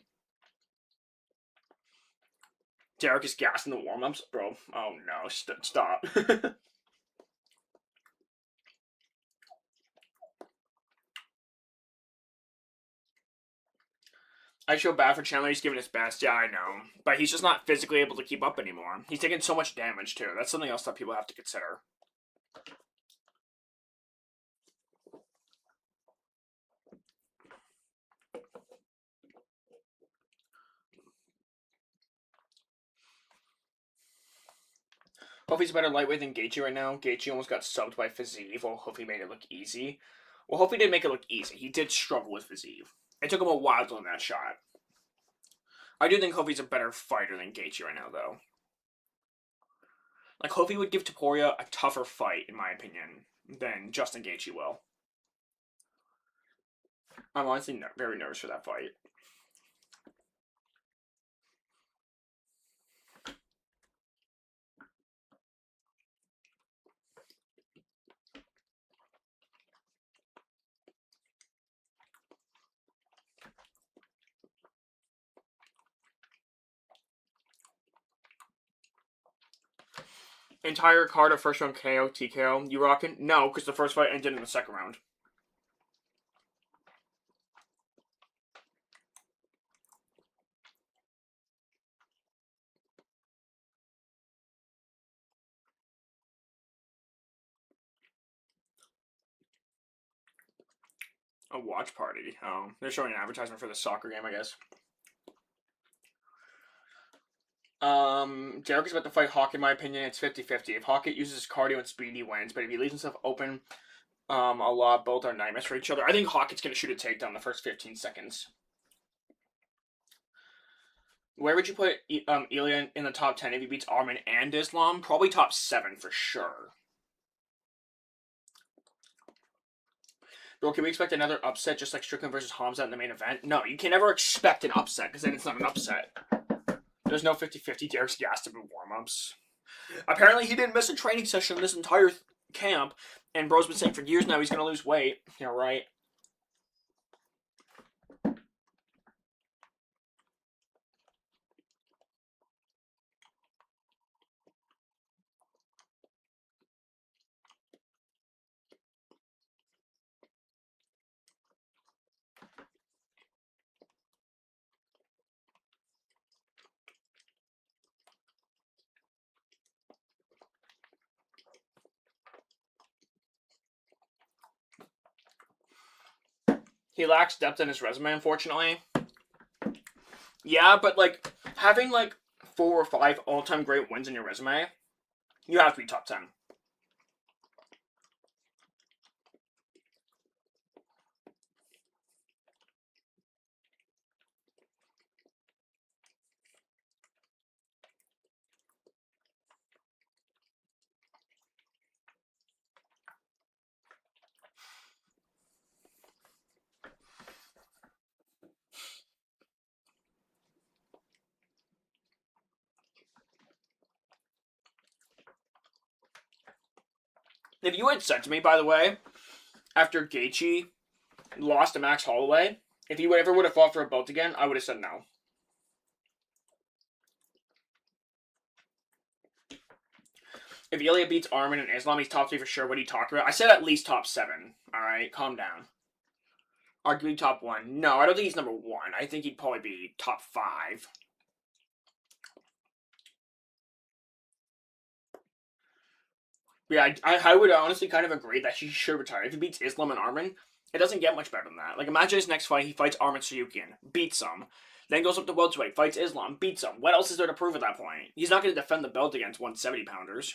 Derek is gassing the warm-ups, bro. Oh no, stop. I feel bad for Chandler. He's giving his best. Yeah, I know. But he's just not physically able to keep up anymore. He's taking so much damage, too. That's something else that people have to consider. Hoofy's a better lightweight than Gaethje right now. Gaethje almost got subbed by Fiziev, while Hoofy made it look easy. Well, Hoofy did make it look easy. He did struggle with Fiziev. It took him a while to learn that shot. I do think Hoofy's a better fighter than Gaethje right now, though. Like, Hoofy would give Topuria a tougher fight, in my opinion, than Justin Gaethje will. I'm honestly very nervous for that fight. Entire card of first round KO, TKO. You rockin'? No, because the first fight ended in the second round. A watch party. Oh, they're showing an advertisement for the soccer game, I guess. Derek is about to fight Hawk, in my opinion. It's 50-50. If Hawkett uses cardio and speed, he wins. But if he leaves himself open a lot, both are nightmares for each other. I think Hawkett's going to shoot a takedown the first 15 seconds. Where would you put Ilya in the top 10 if he beats Arman and Islam? Probably top 7 for sure. Bro, can we expect another upset just like Strickland versus Hamzat in the main event? No, you can never expect an upset because then it's not an upset. There's no 50-50. Derek's gassed him in warm-ups. Apparently, he didn't miss a training session this entire camp, and bro's been saying for years now he's going to lose weight. Yeah, right. He lacks depth in his resume, unfortunately. Yeah, but like having like 4 or 5 all-time great wins in your resume, you have to be top 10. If you had said to me, by the way, after Gaethje lost to Max Holloway, if he ever would have fought for a belt again, I would have said no. If Ilya beats Arman and Islam, he's top 3 for sure. What are you talking about? I said at least top 7. Alright, calm down. Arguably top 1. No, I don't think he's number 1. I think he'd probably be top 5. Yeah, I would honestly kind of agree that he should retire. If he beats Islam and Arman, it doesn't get much better than that. Like, imagine his next fight, he fights Arman Sarukian, beats him, then goes up to welterweight, fights Islam, beats him. What else is there to prove at that point? He's not going to defend the belt against 170-pounders.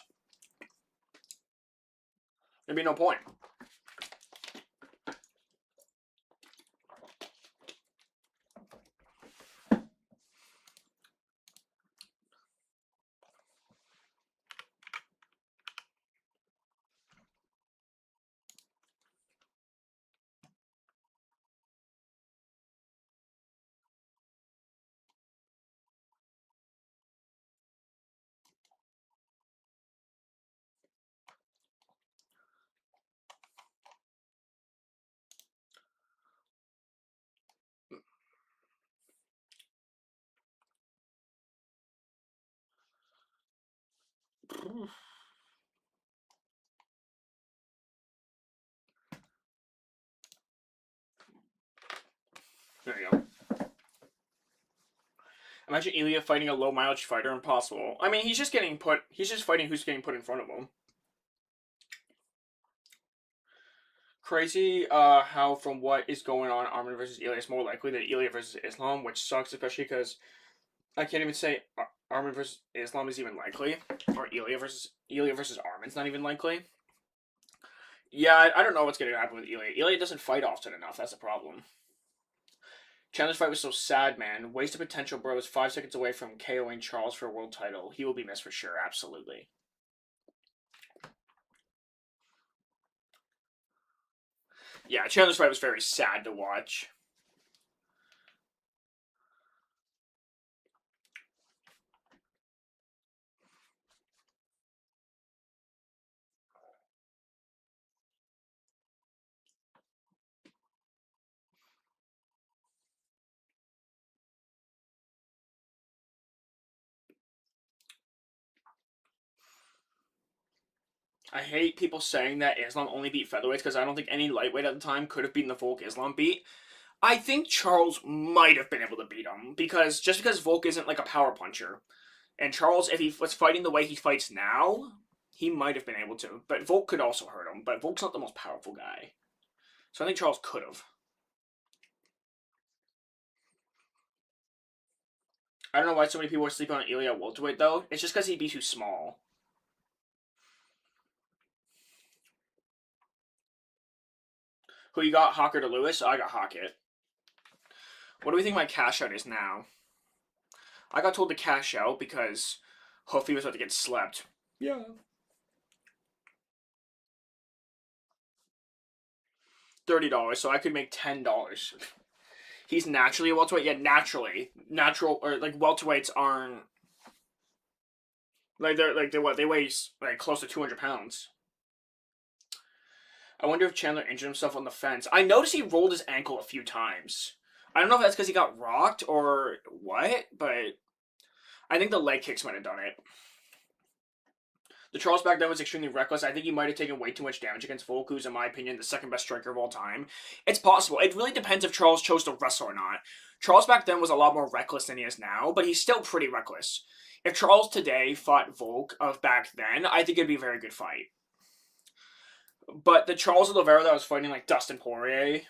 There'd be no point. There you go. Imagine Ilya fighting a low mileage fighter. Impossible. I mean, he's just fighting who's getting put in front of him. Crazy how from what is going on, Arman versus Ilya is more likely than Ilya versus Islam, which sucks, especially because I can't even say Armin versus Islam is even likely, or Ilya versus Armin's not even likely. Yeah, I don't know what's going to happen with Ilya. Ilya doesn't fight often enough. That's the problem. Chandler's fight was so sad, man. Wasted potential, bro. Is 5 seconds away from KOing Charles for a world title. He will be missed for sure. Absolutely. Yeah, Chandler's fight was very sad to watch. I hate people saying that Islam only beat featherweights because I don't think any lightweight at the time could have beaten the Volk Islam beat. I think Charles might have been able to beat him because Volk isn't like a power puncher, and Charles, if he was fighting the way he fights now, he might have been able to. But Volk could also hurt him. But Volk's not the most powerful guy, so I think Charles could have. I don't know why so many people are sleeping on Ilya at welterweight though. It's just because he'd be too small. Who you got, Hawker to Lewis? I got Hockett. What do we think my cash out is now? I got told to cash out because Hoofy was about to get slept. Yeah. $30, so I could make $10. He's naturally a welterweight. Yeah, naturally, natural or like welterweights aren't they're what they weigh like close to 200 pounds. I wonder if Chandler injured himself on the fence. I noticed he rolled his ankle a few times. I don't know if that's because he got rocked or what, but I think the leg kicks might have done it. The Charles back then was extremely reckless. I think he might have taken way too much damage against Volk, who's, in my opinion, the second best striker of all time. It's possible. It really depends if Charles chose to wrestle or not. Charles back then was a lot more reckless than he is now, but he's still pretty reckless. If Charles today fought Volk of back then, I think it'd be a very good fight. But the Charles Oliveira that was fighting like Dustin Poirier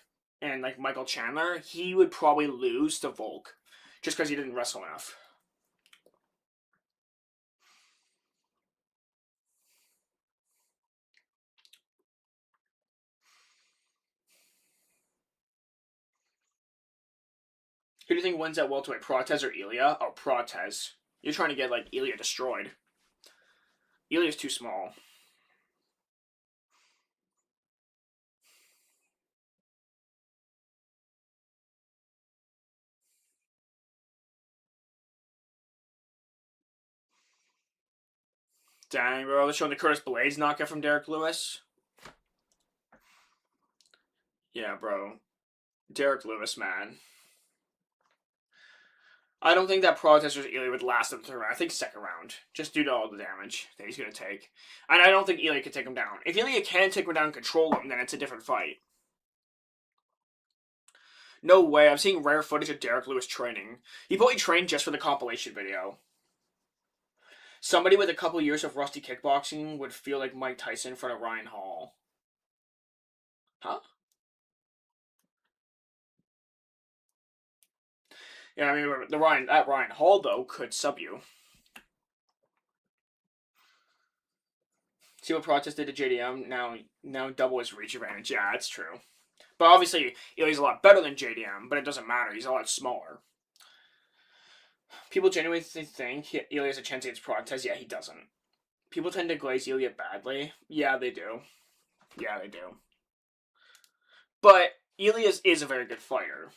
and like Michael Chandler, he would probably lose to Volk just because he didn't wrestle enough. Who do you think wins at welterweight, Protez or Ilya? Oh, Protez. You're trying to get like Ilya destroyed. Ilya's too small. Dang, bro. They're showing the Curtis Blades knockout from Derek Lewis. Yeah, bro. Derek Lewis, man. I don't think that Protez versus Ilya would last in the third round. I think second round, just due to all the damage that he's going to take. And I don't think Ilya can take him down. If Ilya can take him down and control him, then it's a different fight. No way. I'm seeing rare footage of Derek Lewis training. He probably trained just for the compilation video. Somebody with a couple years of rusty kickboxing would feel like Mike Tyson in front of Ryan Hall. Huh? Yeah, I mean, that Ryan Hall though could sub you. See what Protest did to JDM? Now double his reach advantage. Yeah, that's true. But obviously, Ilya's a lot better than JDM, but it doesn't matter. He's a lot smaller. People genuinely think Ilya has a chance against Protest. Yeah, he doesn't. People tend to glaze Ilya badly. Yeah, they do. Yeah, they do. But Ilya is a very good fighter.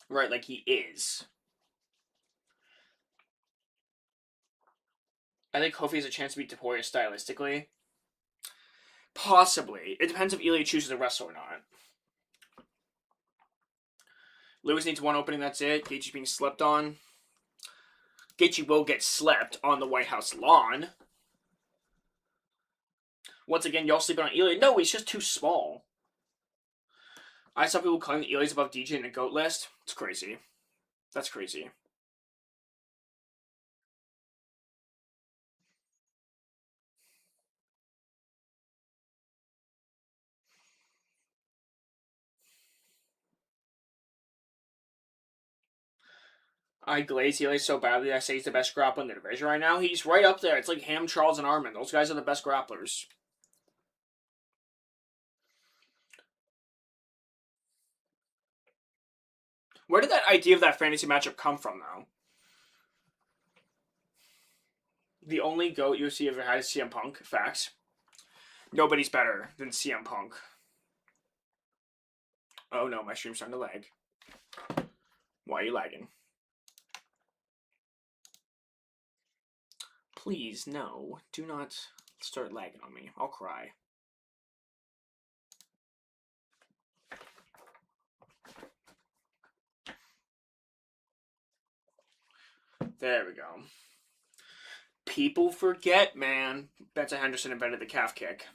Right, like he is. I think Kofi has a chance to beat Taporia stylistically. Possibly. It depends if Ilya chooses to wrestle or not. Lewis needs one opening, that's it. Gaethje's being slept on. Gaethje will get slept on the White House lawn. Once again, y'all sleeping on Ilya. No, he's just too small. I saw people claim that Ilya's above DJ in the GOAT list. It's crazy. That's crazy. I glaze Healy so badly I say he's the best grappler in the division right now. He's right up there. It's like him, Charles, and Armin. Those guys are the best grapplers. Where did that idea of that fantasy matchup come from, though? The only GOAT UFC ever had is CM Punk. Facts. Nobody's better than CM Punk. Oh no, my stream's starting to lag. Why are you lagging? Please, no. Do not start lagging on me. I'll cry. There we go. People forget, man. Benson Henderson invented the calf kick.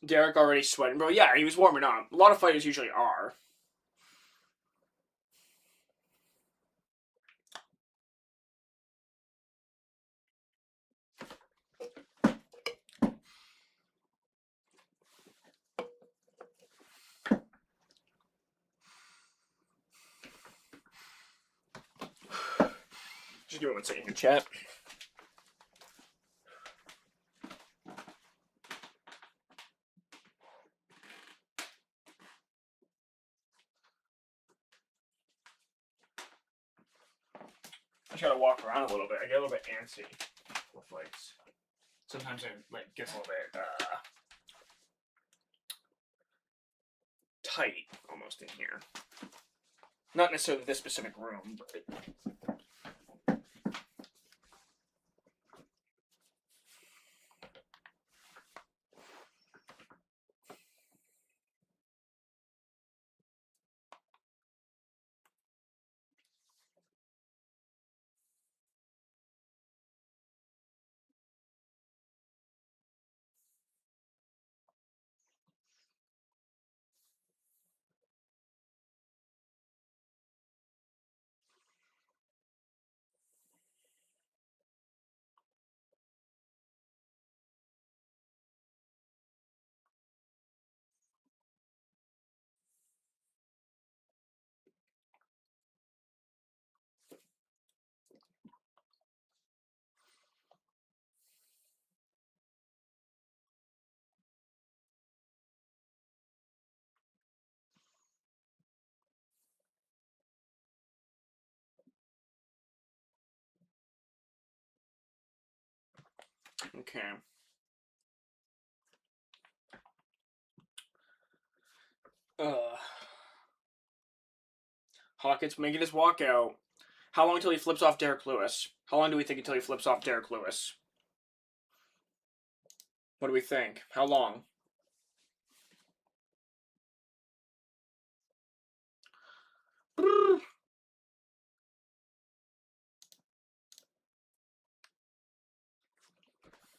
Derek already sweating, bro. Yeah, he was warming up. A lot of fighters usually are. Just give me 1 second here, chat. I just gotta walk around a little bit. I get a little bit antsy with fights. Sometimes it gets a little bit tight almost in here. Not necessarily this specific room, but okay. Hawkins making his walkout. How long until he flips off Derek Lewis? How long do we think until he flips off Derek Lewis? What do we think? How long?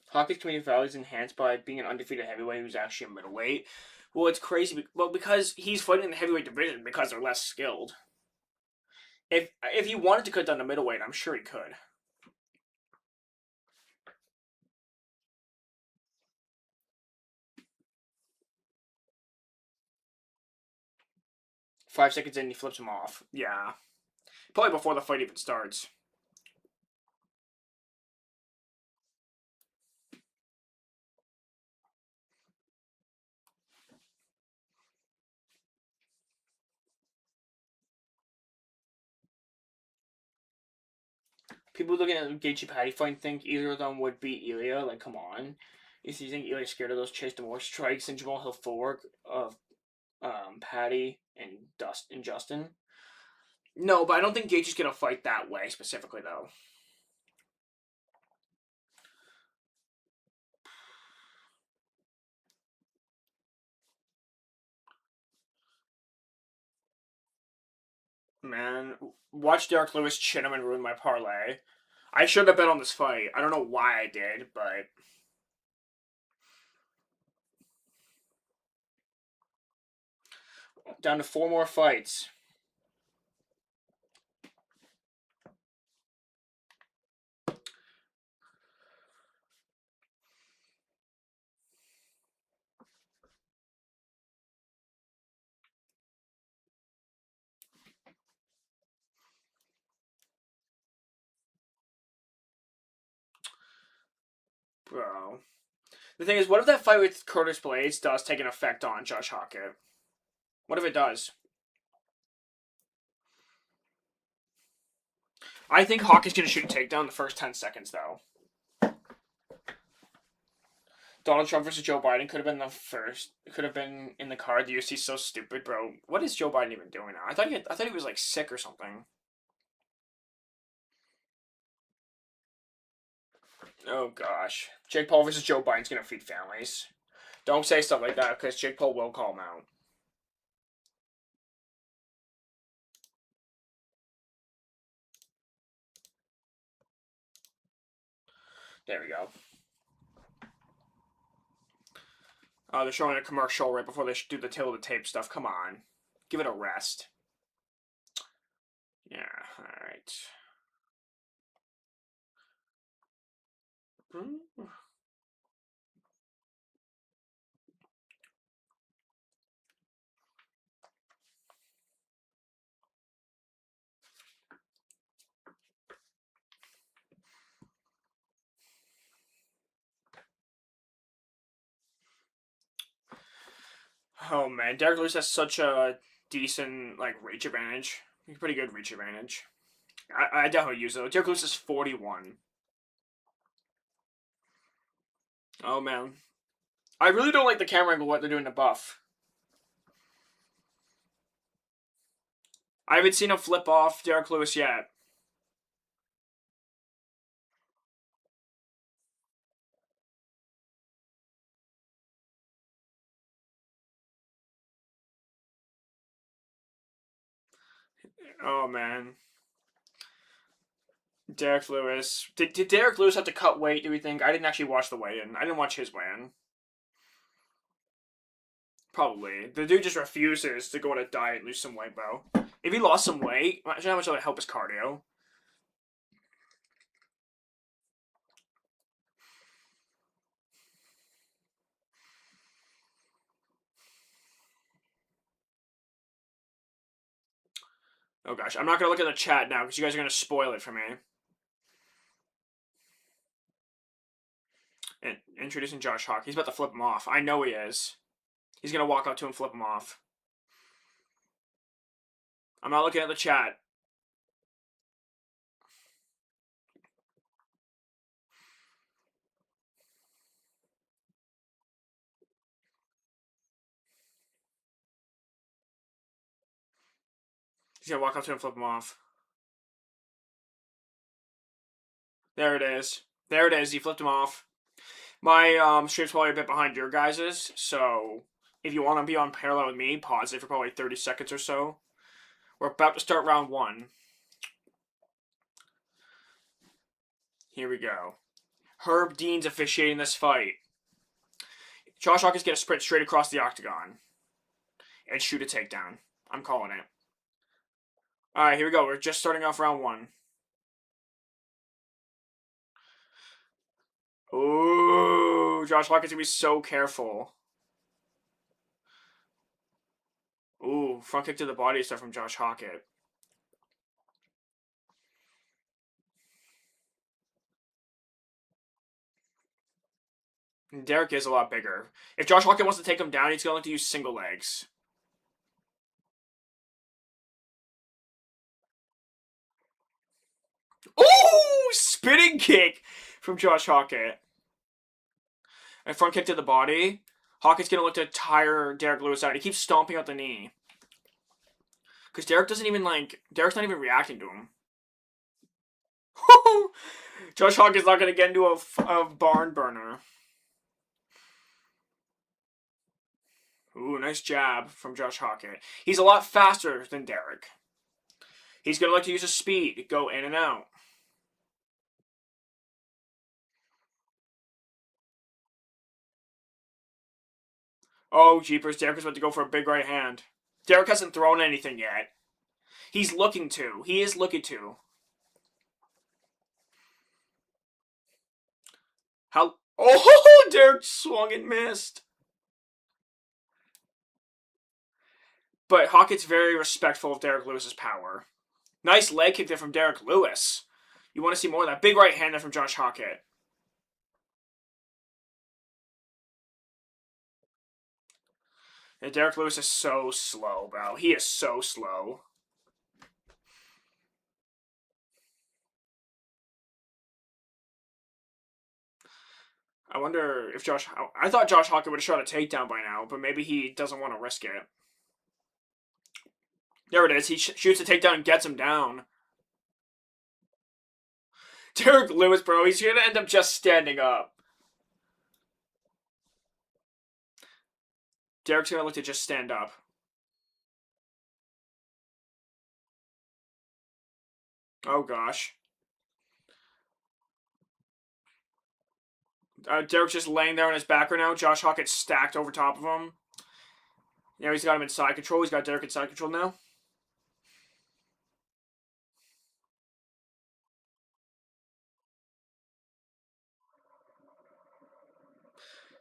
Hawkins' community value is enhanced by being an undefeated heavyweight who's actually a middleweight. Well, it's crazy. Well, because he's fighting in the heavyweight division because they're less skilled. If he wanted to cut down to middleweight, I'm sure he could. Five seconds in, he flips him off. Yeah. Probably before the fight even starts. People looking at the Gaethje Patty fight think either of them would beat Ilya. Like, come on. Is you think Ilya's scared of those Chase Demore strikes and Jamal Hill footwork of Patty and Justin? No, but I don't think Gaethje's gonna fight that way specifically, though. Man, watch Derek Lewis chin him and ruin my parlay. I should have bet on this fight. I don't know why I did, but Down to 4 more fights. Bro. The thing is, what if that fight with Curtis Blades does take an effect on Josh Hockett? What if it does? I think Hockett's going to shoot a takedown in the first 10 seconds, though. Donald Trump versus Joe Biden could have been the first. It could have been in the card. The UFC's so stupid, bro. What is Joe Biden even doing now? I thought he was like sick or something. Oh gosh, Jake Paul versus Joe Biden's gonna feed families. Don't say stuff like that because Jake Paul will call him out. There we go. They're showing a commercial right before they do the tail of the tape stuff. Come on, give it a rest. Yeah, all right. Oh man, Derek Lewis has such a decent like reach advantage. Pretty good reach advantage. I definitely use it. Derek Lewis is 41. Oh man, I really don't like the camera angle what they're doing to Buff. I haven't seen him flip off Derek Lewis yet. Oh man. Derek Lewis. Did Derek Lewis have to cut weight, do we think? I didn't actually watch the weigh-in. I didn't watch his weigh-in. Probably. The dude just refuses to go on a diet and lose some weight, bro. If he lost some weight, imagine how much that would help his cardio. Oh gosh, I'm not gonna look at the chat now because you guys are gonna spoil it for me. And introducing Josh Hawk. He's about to flip him off. I know he is. He's gonna walk up to him, flip him off. I'm not looking at the chat. He's gonna walk up to him, flip him off. There it is. There it is. He flipped him off. My stream's probably a bit behind your guys's, so if you want to be on parallel with me, pause it for probably 30 seconds or so. We're about to start round 1. Here we go. Herb Dean's officiating this fight. Josh Hawkins gonna sprint straight across the octagon and shoot a takedown. I'm calling it. All right, here we go. We're just starting off round 1. Ooh, Josh Hawkins gonna be so careful. Ooh, front kick to the body stuff from Josh Hawkins. Derek is a lot bigger. If Josh Hawkins wants to take him down, he's going to use single legs. Ooh, spinning kick from Josh Hawkins. And front kick to the body. Hawkins going to look to tire Derek Lewis out. He keeps stomping out the knee. Because Derek doesn't even Derek's not even reacting to him. Josh Hawkins not going to get into a barn burner. Ooh, nice jab from Josh Hawkins. He's a lot faster than Derek. He's going to like to use his speed, go in and out. Oh, jeepers, Derek is about to go for a big right hand. Derek hasn't thrown anything yet. He's looking to. He is looking to. How? Oh, Derek swung and missed. But Hawkett's very respectful of Derek Lewis's power. Nice leg kick there from Derek Lewis. You want to see more of that. Big right hand there from Josh Hawkett. And Derek Lewis is so slow, bro. He is so slow. I wonder if Josh... I thought Josh Hawkett would have shot a takedown by now, but maybe he doesn't want to risk it. There it is. He shoots a takedown and gets him down. Derek Lewis, bro, he's going to end up just standing up. Derek's going to look to just stand up. Oh, gosh. Derek's just laying there on his back right now. Josh Hawkett's stacked over top of him. Now he's got him in side control. He's got Derek in side control now.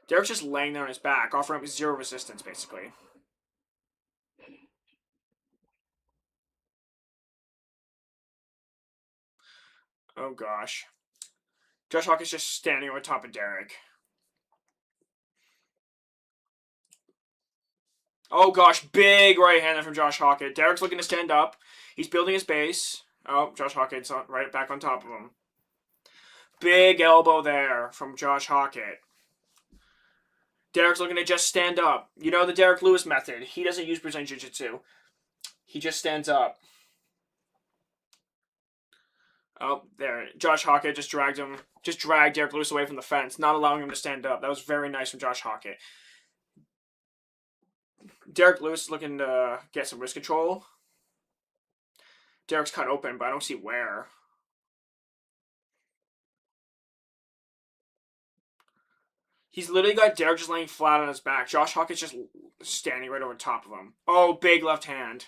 Derek's just laying there on his back, offering him zero resistance, basically. Oh, gosh. Josh Hawkett's just standing over top of Derek. Oh, gosh. Big right hander from Josh Hawkett. Derek's looking to stand up. He's building his base. Oh, Josh Hawkett's right back on top of him. Big elbow there from Josh Hawkett. Derek's looking to just stand up. You know the Derek Lewis method. He doesn't use Brazilian Jiu-Jitsu. He just stands up. Oh, there. Josh Hawkett just dragged Derek Lewis away from the fence, not allowing him to stand up. That was very nice from Josh Hawkett. Derek Lewis is looking to get some wrist control. Derek's cut open, but I don't see where. He's literally got Derek just laying flat on his back. Josh Hawkett's just standing right over top of him. Oh, big left hand.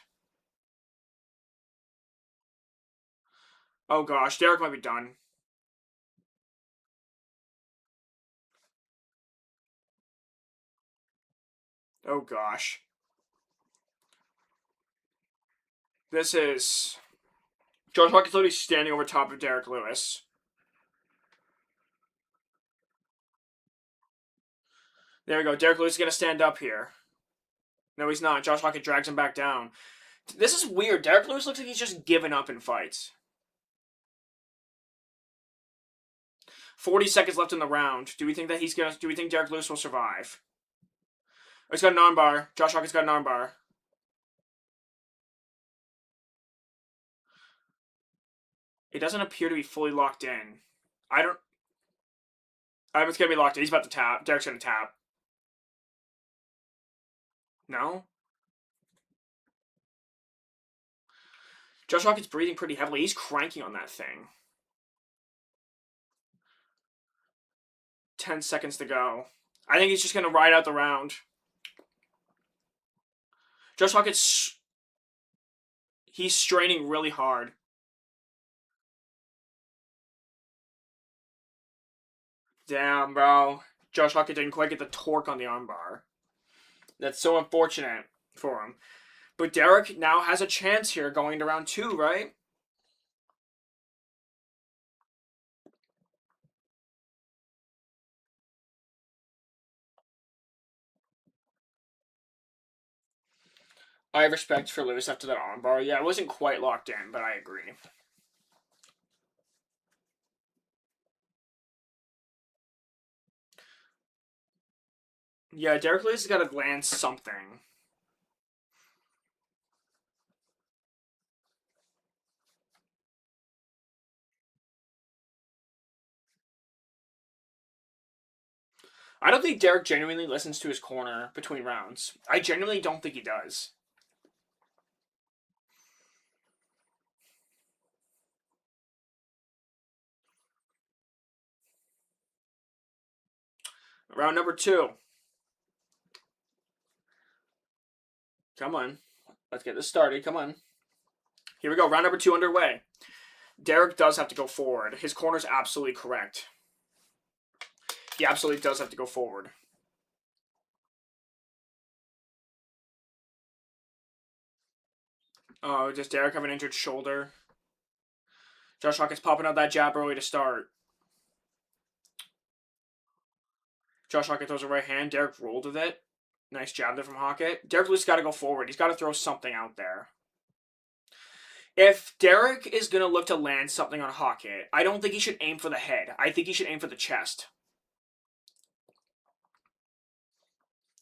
Oh, gosh. Derek might be done. Oh, gosh. This is... Josh Hawkett's literally standing over top of Derek Lewis. There we go. Derek Lewis is going to stand up here. No, he's not. Josh Hawkett drags him back down. This is weird. Derek Lewis looks like he's just given up in fights. 40 seconds left in the round. Do we think Derek Lewis will survive? Oh, he's got an armbar. Josh Hawkett's got an armbar. It doesn't appear to be fully locked in. It's gonna be locked in. He's about to tap. Derek's gonna tap. No? Josh Hawkett's breathing pretty heavily. He's cranking on that thing. 10 seconds to go. I think he's just gonna ride out the round. Josh Hawkett's... He's straining really hard. Damn, bro. Josh Hawkett didn't quite get the torque on the armbar. That's so unfortunate for him. But Derek now has a chance here going to round 2, right? I have respect for Lewis after that armbar. Yeah, it wasn't quite locked in, but I agree. Yeah, Derek Lewis has got to land something. I don't think Derek genuinely listens to his corner between rounds. I genuinely don't think he does. Round number 2. Come on. Let's get this started. Come on. Here we go. Round number 2 underway. Derek does have to go forward. His corner's absolutely correct. He absolutely does have to go forward. Oh, does Derek have an injured shoulder? Josh Hawkins popping out that jab early to start. Josh Hawkins throws a right hand. Derek rolled with it. Nice jab there from Hawkins. Derek Lewis got to go forward. He's got to throw something out there. If Derek is going to look to land something on Hawkins, I don't think he should aim for the head. I think he should aim for the chest.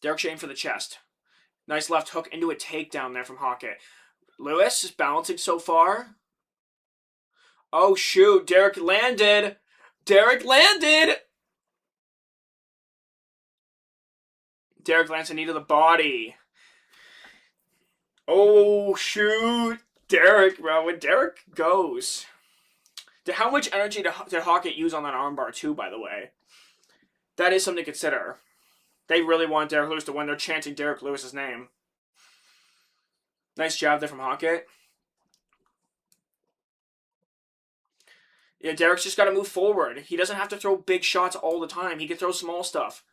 Derek should aim for the chest. Nice left hook into a takedown there from Hawkins. Lewis is balancing so far. Oh, shoot. Derek landed. Derek landed. Derek lands a knee to the body. Oh, shoot. Derek, bro. When Derek goes. How much energy did Hawkins use on that armbar, too, by the way? That is something to consider. They really want Derek Lewis to win. They're chanting Derek Lewis's name. Nice jab there from Hawkins. Yeah, Derek's just got to move forward. He doesn't have to throw big shots all the time. He can throw small stuff.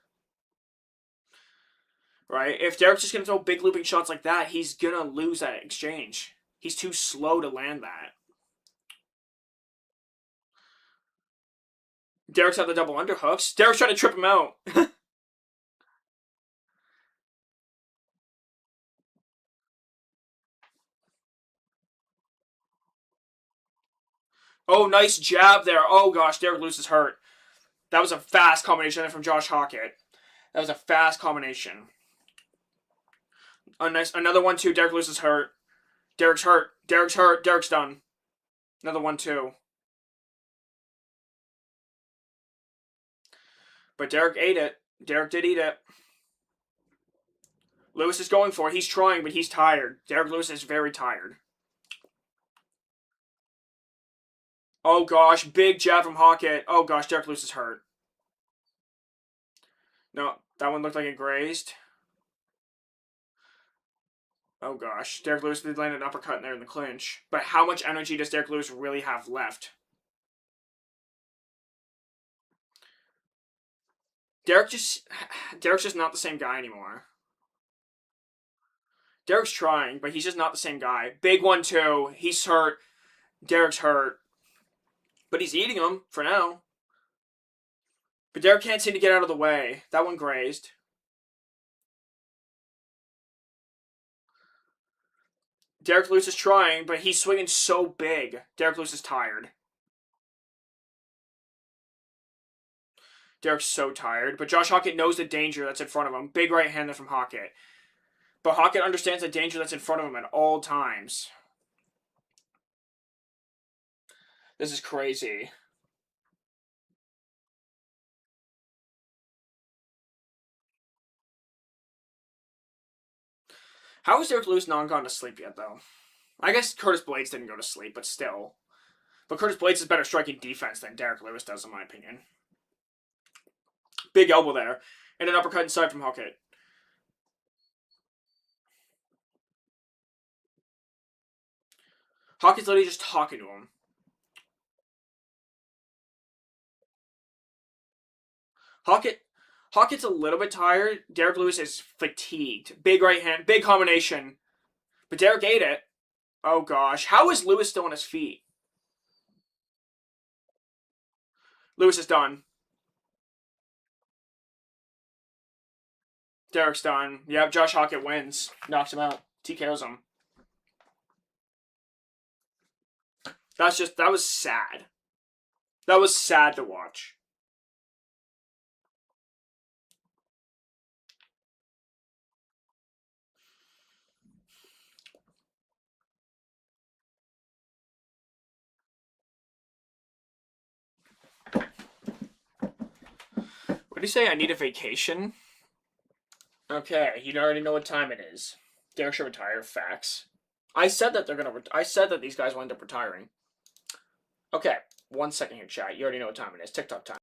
Right? If Derek's just going to throw big looping shots like that, he's going to lose that exchange. He's too slow to land that. Derek's got the double underhooks. Derek's trying to trip him out. Oh, nice jab there. Oh, gosh, Derek Lewis is hurt. That was a fast combination from Josh Hawkins. That was a fast combination. Another 1-2. Derek Lewis is hurt. Derek's hurt. Derek's hurt. Derek's done. Another 1-2. But Derek ate it. Derek did eat it. Lewis is going for it. He's trying, but he's tired. Derek Lewis is very tired. Oh, gosh. Big jab from Hawkins. Oh, gosh. Derek Lewis is hurt. No, that one looked like it grazed. Oh, gosh. Derek Lewis did land an uppercut in there in the clinch. But how much energy does Derek Lewis really have left? Derek's just not the same guy anymore. Derek's trying, but he's just not the same guy. Big 1-2. He's hurt. Derek's hurt. But he's eating them for now. But Derek can't seem to get out of the way. That one grazed. Derek Lewis is trying, but he's swinging so big. Derek Lewis is tired. Derek's so tired. But Josh Hawkins knows the danger that's in front of him. Big right hander from Hawkins. But Hawkins understands the danger that's in front of him at all times. This is crazy. How is Derek Lewis not gone to sleep yet, though? I guess Curtis Blades didn't go to sleep, but still. But Curtis Blades is better striking defense than Derek Lewis does, in my opinion. Big elbow there. And an uppercut inside from Hawkins. Hawkins literally just talking to him. Hawkins a little bit tired. Derek Lewis is fatigued. Big right hand. Big combination. But Derek ate it. Oh, gosh. How is Lewis still on his feet? Lewis is done. Derek's done. Yeah, Josh Hawkins wins. Knocks him out. TKOs him. That was sad. That was sad to watch. What do you say? I need a vacation? Okay, you already know what time it is. Derek should retire. Facts. I said that I said that these guys will end up retiring. Okay, 1 second here, chat. You already know what time it is. TikTok time.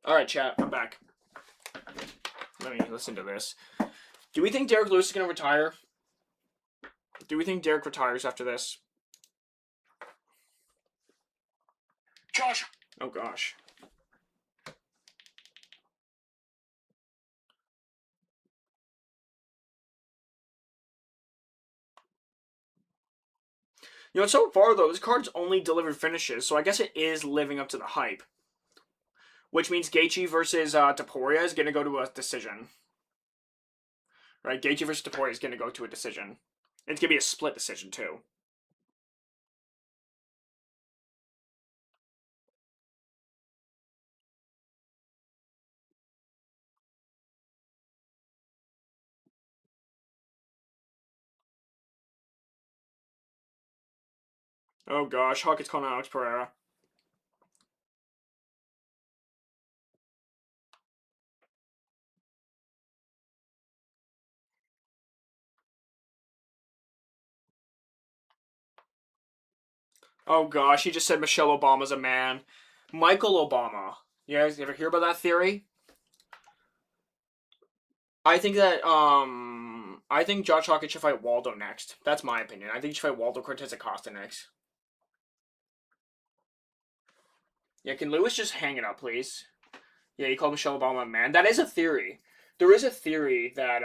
All right, chat. I'm back. Let me listen to this. Do we think Derek Lewis is going to retire? Do we think Derek retires after this? Josh. Oh, gosh. You know, so far, though, this card's only delivered finishes, so I guess it is living up to the hype. Which means Gaethje versus Topuria is going to go to a decision. Right? Gaethje versus Topuria is going to go to a decision. It's going to be a split decision, too. Oh, gosh. Hawkett's calling Alex Pereira. Oh, gosh. He just said Michelle Obama's a man. Michael Obama. You guys ever hear about that theory? I think that I think Josh Hawkett should fight Waldo next. That's my opinion. I think he should fight Waldo Cortez Acosta next. Yeah, can Lewis just hang it up, please? Yeah, you called Michelle Obama a man. That is a theory. There is a theory that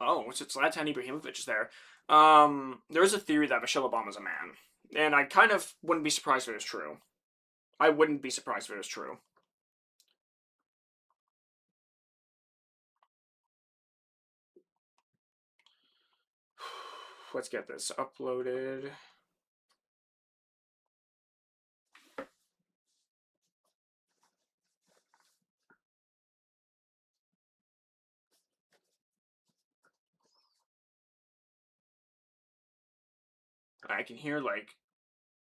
oh, it's Zlatan Ibrahimovic is there. There is a theory that Michelle Obama's a man, and I kind of wouldn't be surprised if it was true. I wouldn't be surprised if it was true. Let's get this uploaded. I can hear like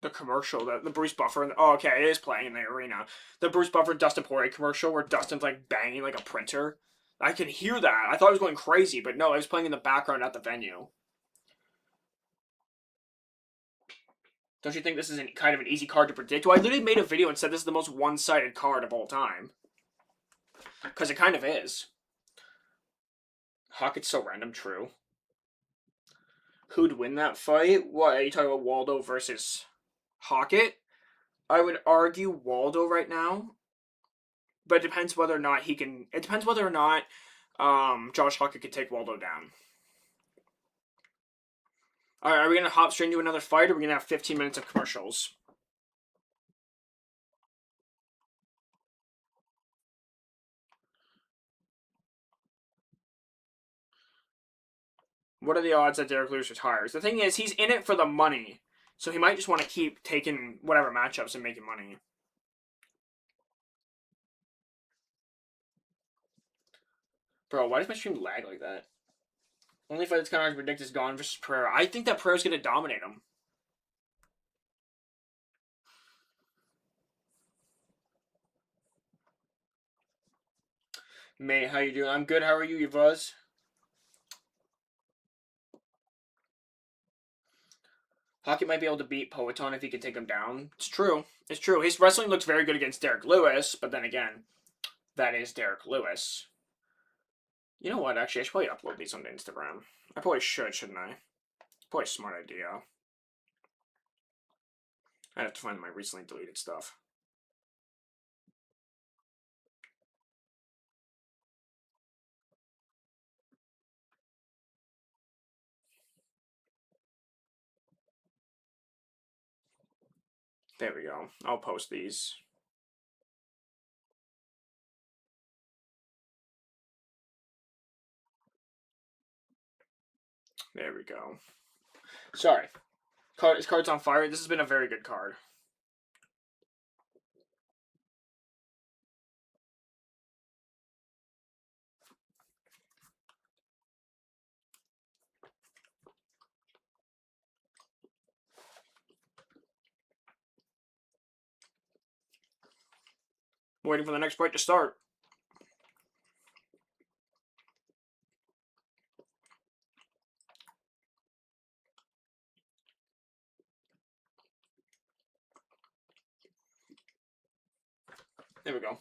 the commercial, the Bruce Buffer. Oh, okay, it is playing in the arena. The Bruce Buffer Dustin Poirier commercial where Dustin's like banging like a printer. I can hear that. I thought it was going crazy, but no, it was playing in the background at the venue. Don't you think this is kind of an easy card to predict? Well, I literally made a video and said this is the most one-sided card of all time. Because it kind of is. Hawkett's so random, true. Who'd win that fight? What, are you talking about Waldo versus Hawkett? I would argue Waldo right now. But it depends whether or not he can... It depends whether or not Josh Hawkett can take Waldo down. Alright, are we going to hop straight into another fight, or are we going to have 15 minutes of commercials? What are the odds that Derek Lewis retires? The thing is, he's in it for the money. So he might just want to keep taking whatever matchups and making money. Bro, why does my stream lag like that? Only fight that's kind of hard to predict is Gone versus Pereira. I think that Pereira's going to dominate him. May, how you doing? I'm good. How are you, Yvuz? Hawkett might be able to beat Poeton if he can take him down. It's true. It's true. His wrestling looks very good against Derek Lewis, but then again, that is Derek Lewis. You know what? Actually, I should probably upload these on Instagram. I probably should, shouldn't I? Probably a smart idea. I'd have to find my recently deleted stuff. There we go. I'll post these. There we go. Sorry. This card's on fire. This has been a very good card. Waiting for the next fight to start. we go.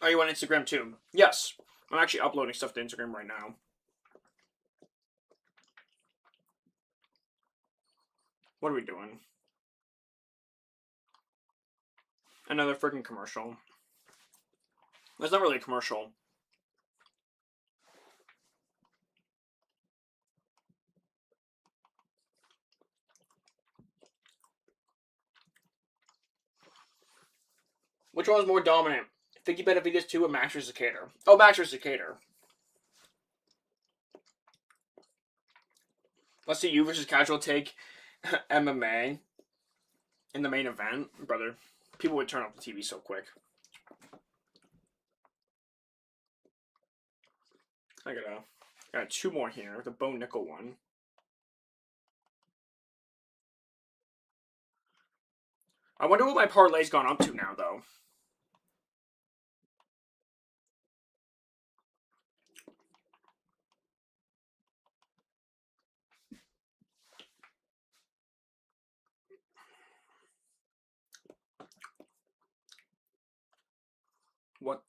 Are you on Instagram too? Yes. I'm actually uploading stuff to Instagram right now. What are we doing? Another freaking commercial. That's not really a commercial. Which one was more dominant? Figgy Benavides 2 or Max vs. Decatur? Oh, Max vs. Decatur. Let's see you versus Casual take MMA in the main event. Brother, people would turn off the TV so quick. I got two more here. The Bo Nickel one. I wonder what my parlay's gone up to now, though. What?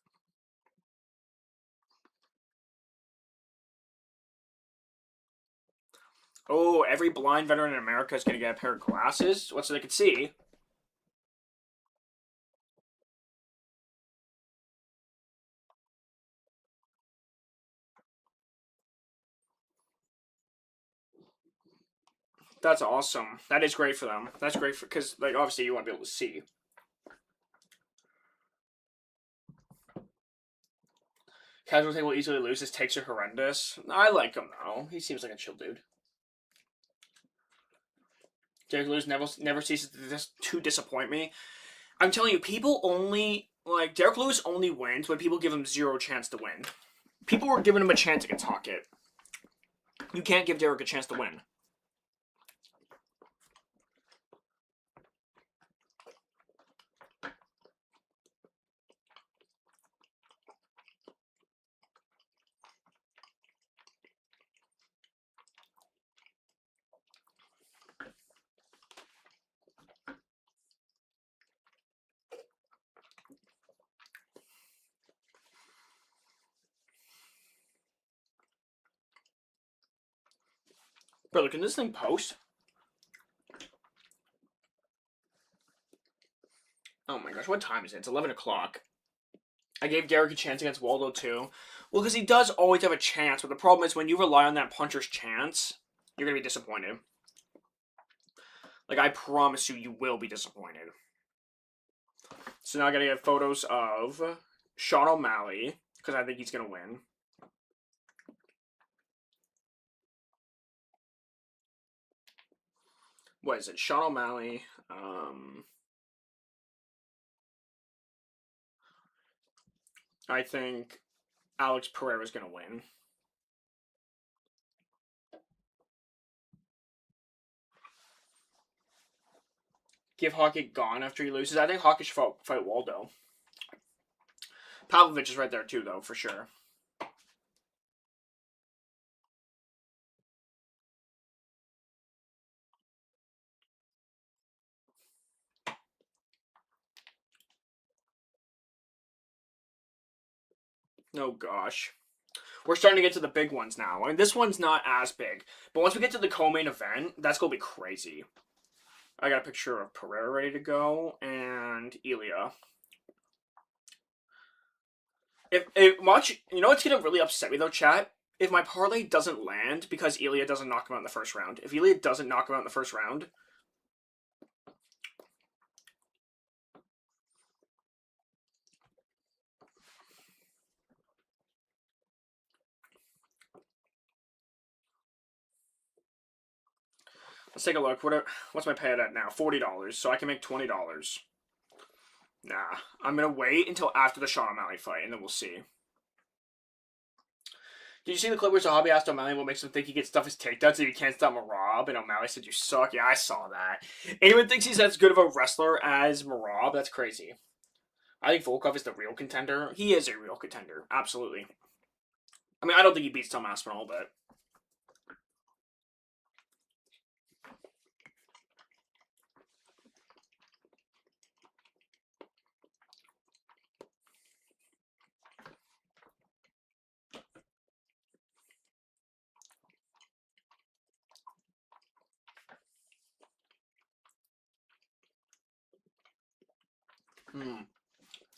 Oh, every blind veteran in America is going to get a pair of glasses? What, so they can see? That's awesome. That is great for them. That's great for, because, like, obviously you want to be able to see. Casual take will easily lose. His takes are horrendous. I like him, though. He seems like a chill dude. Derek Lewis never ceases to disappoint me. I'm telling you, people only, like, Derek Lewis only wins when people give him zero chance to win. People were giving him a chance against Hockett. You can't give Derek a chance to win. Brother, can this thing post? Oh my gosh, what time is it? It's 11 o'clock. I gave Derek a chance against Waldo too. Well, because he does always have a chance, but the problem is when you rely on that puncher's chance, you're going to be disappointed. Like, I promise you, you will be disappointed. So now I got to get photos of Sean O'Malley, because I think he's going to win. What is it? Sean O'Malley. I think Alex Pereira's going to win. Give Hockett gone after he loses. I think Hockett should fight Waldo. Pavlovich is right there too, though, for sure. Oh gosh. We're starting to get to the big ones now. I mean, this one's not as big. But once we get to the co-main event, that's going to be crazy. I got a picture of Pereira ready to go, and Ilya. You know what's going to really upset me, though, chat? If my parlay doesn't land because Ilya doesn't knock him out in the first round. If Ilya doesn't knock him out in the first round... Let's take a look. What's my payout at now? $40, so I can make $20. Nah, I'm going to wait until after the Sean O'Malley fight, and then we'll see. Did you see the clip where Zahabi asked O'Malley what makes him think he can stuff his takedowns if he can't stop Marab? And O'Malley said, "You suck." Yeah, I saw that. Anyone thinks he's as good of a wrestler as Marab? That's crazy. I think Volkov is the real contender. He is a real contender. Absolutely. I mean, I don't think he beats Tom Aspinall, but...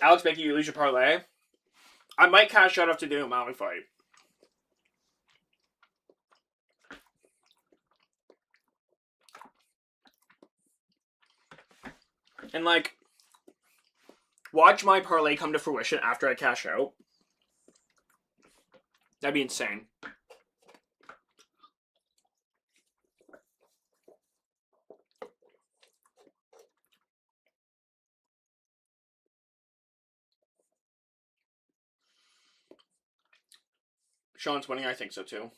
Alex making you lose your parlay. I might cash out after the O'Malley fight. And like, watch my parlay come to fruition after I cash out. That'd be insane. Sean's winning, I think so too.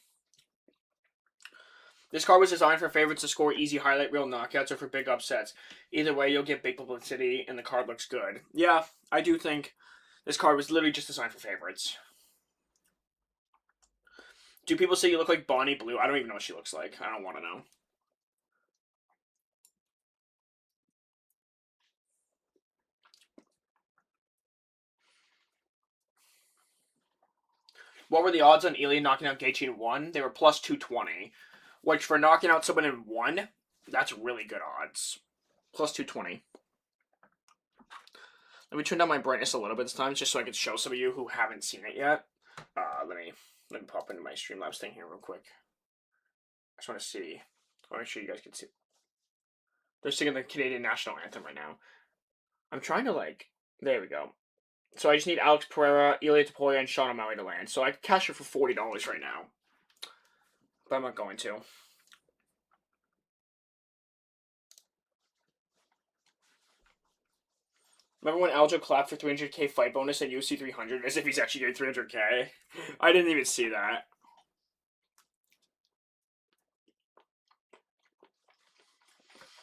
This card was designed for favorites to score easy highlight reel knockouts or for big upsets. Either way, you'll get big publicity and the card looks good. Yeah, I do think this card was literally just designed for favorites. Do people say you look like Bonnie Blue? I don't even know what she looks like. I don't want to know. What were the odds on Ilya knocking out Gaethje in 1? They were plus 220. Which, for knocking out someone in 1, that's really good odds. Plus 220. Let me turn down my brightness a little bit this time, just so I can show some of you who haven't seen it yet. Let me pop into my Streamlabs thing here real quick. I just want to see. I want to make sure you guys can see. They're singing the Canadian national anthem right now. I'm trying to there we go. So I just need Alex Pereira, Ilya Topuria, and Sean O'Malley to land. So I can cash it for $40 right now. But I'm not going to. Remember when Aljo clapped for 300k fight bonus at UFC 300 as if he's actually getting 300k? I didn't even see that.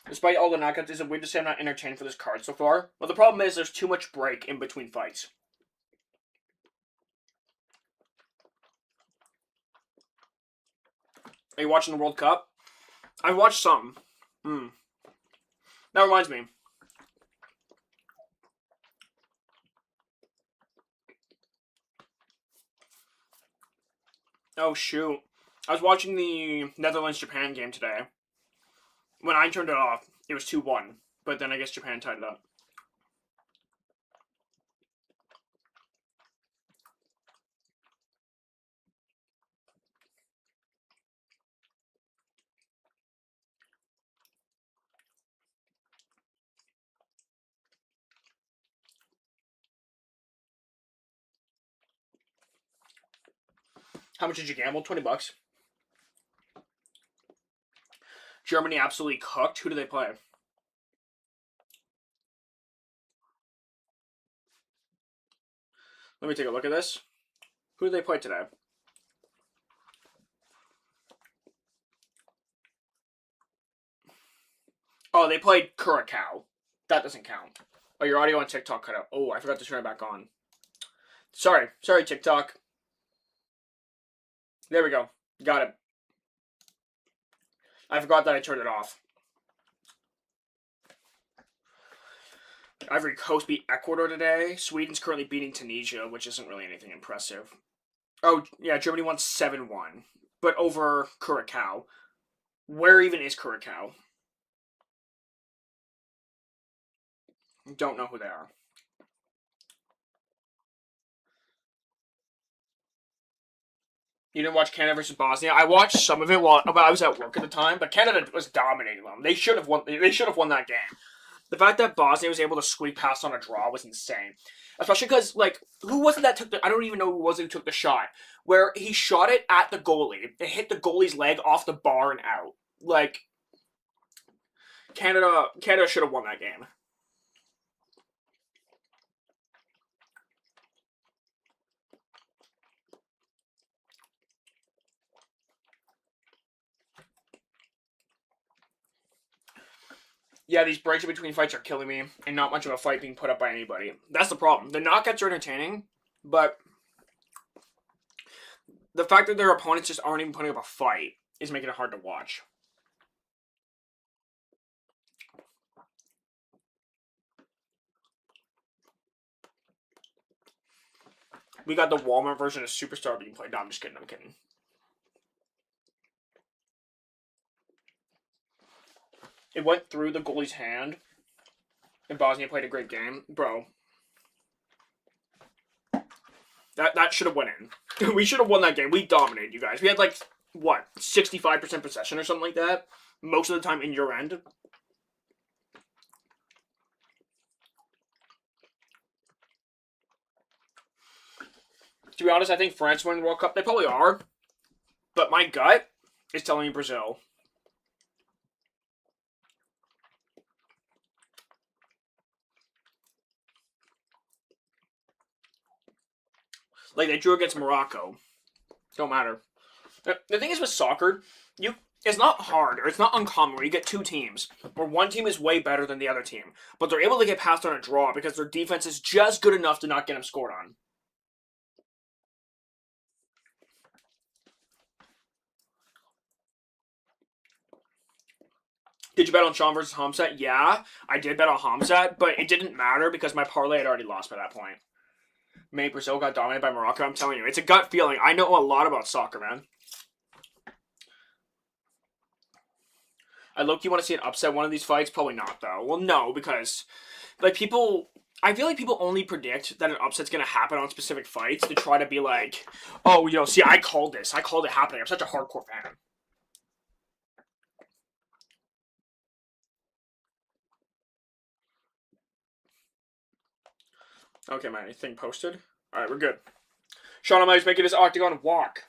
Despite all the knockouts, is it weird to say I'm not entertained for this card so far? Well, the problem is there's too much break in between fights. Are you watching the World Cup? I've watched some. That reminds me. Oh, shoot. I was watching the Netherlands-Japan game today. When I turned it off, it was 2-1. But then I guess Japan tied it up. How much did you gamble? $20. Germany absolutely cooked. Who do they play? Let me take a look at this. Who do they play today? Oh, they played Curacao. That doesn't count. Oh, your audio on TikTok cut out. Oh, I forgot to turn it back on. Sorry, TikTok. There we go. Got it. I forgot that I turned it off. Ivory Coast beat Ecuador today. Sweden's currently beating Tunisia, which isn't really anything impressive. Oh, yeah, Germany won 7-1. But over Curacao. Where even is Curacao? Don't know who they are. You didn't watch Canada versus Bosnia? I watched some of it while I was at work at the time, but Canada was dominating them. They should have won. They should have won that game. The fact that Bosnia was able to squeak past on a draw was insane. Especially because, who was it that took I don't even know who was it who took the shot. Where he shot it at the goalie. It hit the goalie's leg off the bar and out. Canada should have won that game. Yeah, these breaks in between fights are killing me, and not much of a fight being put up by anybody. That's the problem. The knockouts are entertaining, but the fact that their opponents just aren't even putting up a fight is making it hard to watch. We got the Walmart version of Superstar being played. No, I'm just kidding. I'm kidding. It went through the goalie's hand. And Bosnia played a great game. Bro, that should have went in. We should have won that game. We dominated you guys. We had like, what, 65% possession or something like that? Most of the time in your end. To be honest, I think France winning the World Cup. They probably are. But my gut is telling me Brazil. Like, they drew against Morocco. Don't matter. The thing is with soccer, it's not hard or it's not uncommon where you get two teams where one team is way better than the other team, but they're able to get past on a draw because their defense is just good enough to not get them scored on. Did you bet on Sean versus Hamzat? Yeah, I did bet on Hamzat, but it didn't matter because my parlay had already lost by that point. May Brazil got dominated by Morocco. I'm telling you, it's a gut feeling. I know a lot about soccer, man. I low-key want to see an upset one of these fights. Probably not, though. Well, no, because like people, I feel like people only predict that an upset's gonna happen on specific fights to try to be like, oh, see, I called this. I called it happening. I'm such a hardcore fan. Okay, my thing posted. All right, we're good. Sean O'Malley's making his octagon walk.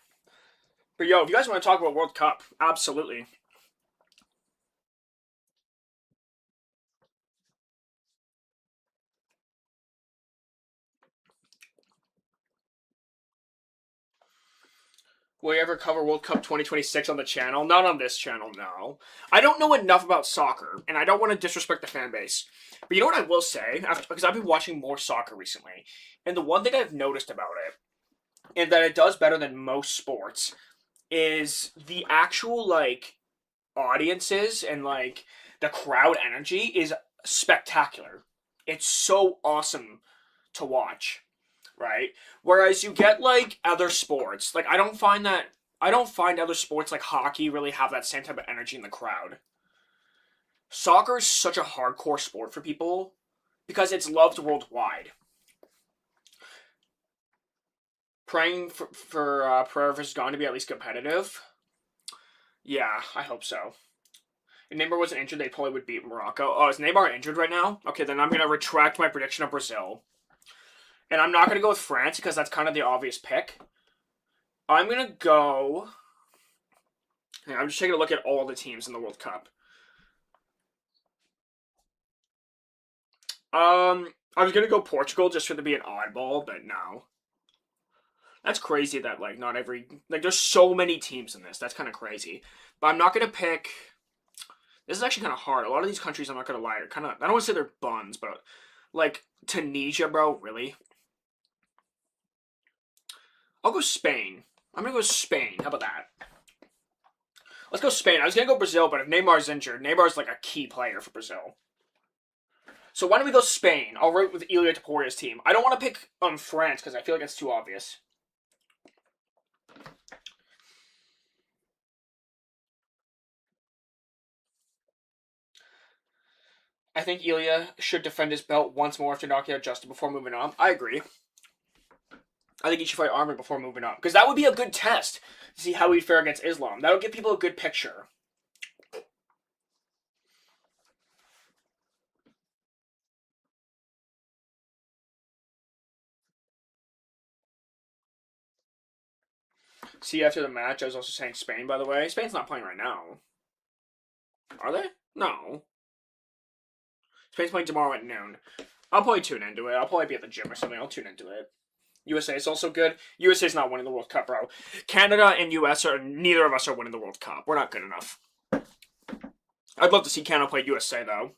But yo, if you guys want to talk about World Cup, absolutely. Will you ever cover World Cup 2026 on the channel? Not on this channel, no. I don't know enough about soccer, and I don't want to disrespect the fan base. But you know what I will say? Because I've been watching more soccer recently, and the one thing I've noticed about it, and that it does better than most sports, is the actual, like, audiences and, like, the crowd energy is spectacular. It's so awesome to watch, right? Whereas you get like other sports, like I don't find other sports like hockey really have that same type of energy in the crowd. Soccer is such a hardcore sport for people because it's loved worldwide. Praying for Pereira versus Gone to be at least competitive. Yeah, I hope so. If Neymar wasn't injured, they probably would beat Morocco. Oh, is Neymar injured right now? Okay, then I'm gonna retract my prediction of Brazil. And I'm not gonna go with France because that's kind of the obvious pick. I'm gonna go. I'm just taking a look at all the teams in the World Cup. I was gonna go Portugal just for to be an oddball, but no. That's crazy that like not every like there's so many teams in this. That's kind of crazy. But I'm not gonna pick. This is actually kind of hard. A lot of these countries, I'm not gonna lie, are kind of. I don't want to say they're buns, but like Tunisia, bro, really. I'll go Spain. I'm gonna go Spain. How about that? Let's go Spain. I was gonna go Brazil, but if Neymar's injured, Neymar's like a key player for Brazil. So why don't we go Spain? I'll root with Ilya Taporia's team. I don't want to pick France because I feel like it's too obvious. I think Ilya should defend his belt once more after knocking out Justin before moving on. I agree. I think he should fight Armin before moving up because that would be a good test to see how he'd fare against Islam. That would give people a good picture. See, after the match, I was also saying Spain, by the way. Spain's not playing right now. Are they? No. Spain's playing tomorrow at noon. I'll probably tune into it. I'll probably be at the gym or something. I'll tune into it. USA is also good. USA's not winning the World Cup, bro. Canada and US are neither of us are winning the World Cup. We're not good enough. I'd love to see Canada play USA though.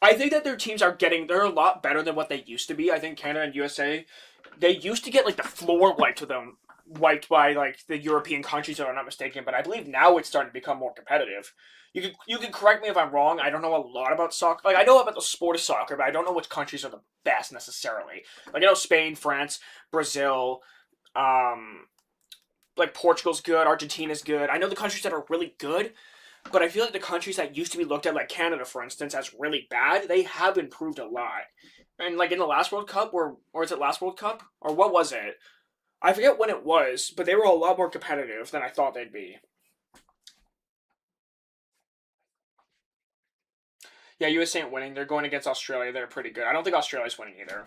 I think that their teams they're a lot better than what they used to be. I think Canada and USA, they used to get like the floor wiped with them, wiped by like the European countries, if I'm not mistaken. But I believe now it's starting to become more competitive. You can correct me if I'm wrong. I don't know a lot about soccer. Like I know about the sport of soccer, but I don't know which countries are the best necessarily. Like I know Spain, France, Brazil, like Portugal's good, Argentina's good. I know the countries that are really good, But I feel like the countries that used to be looked at, like Canada, for instance, as really bad, they have improved a lot. And like in the last World Cup, or is it last World Cup, or what was it? I forget when it was, but they were a lot more competitive than I thought they'd be. Yeah, USA ain't winning. They're going against Australia. They're pretty good. I don't think Australia's winning either.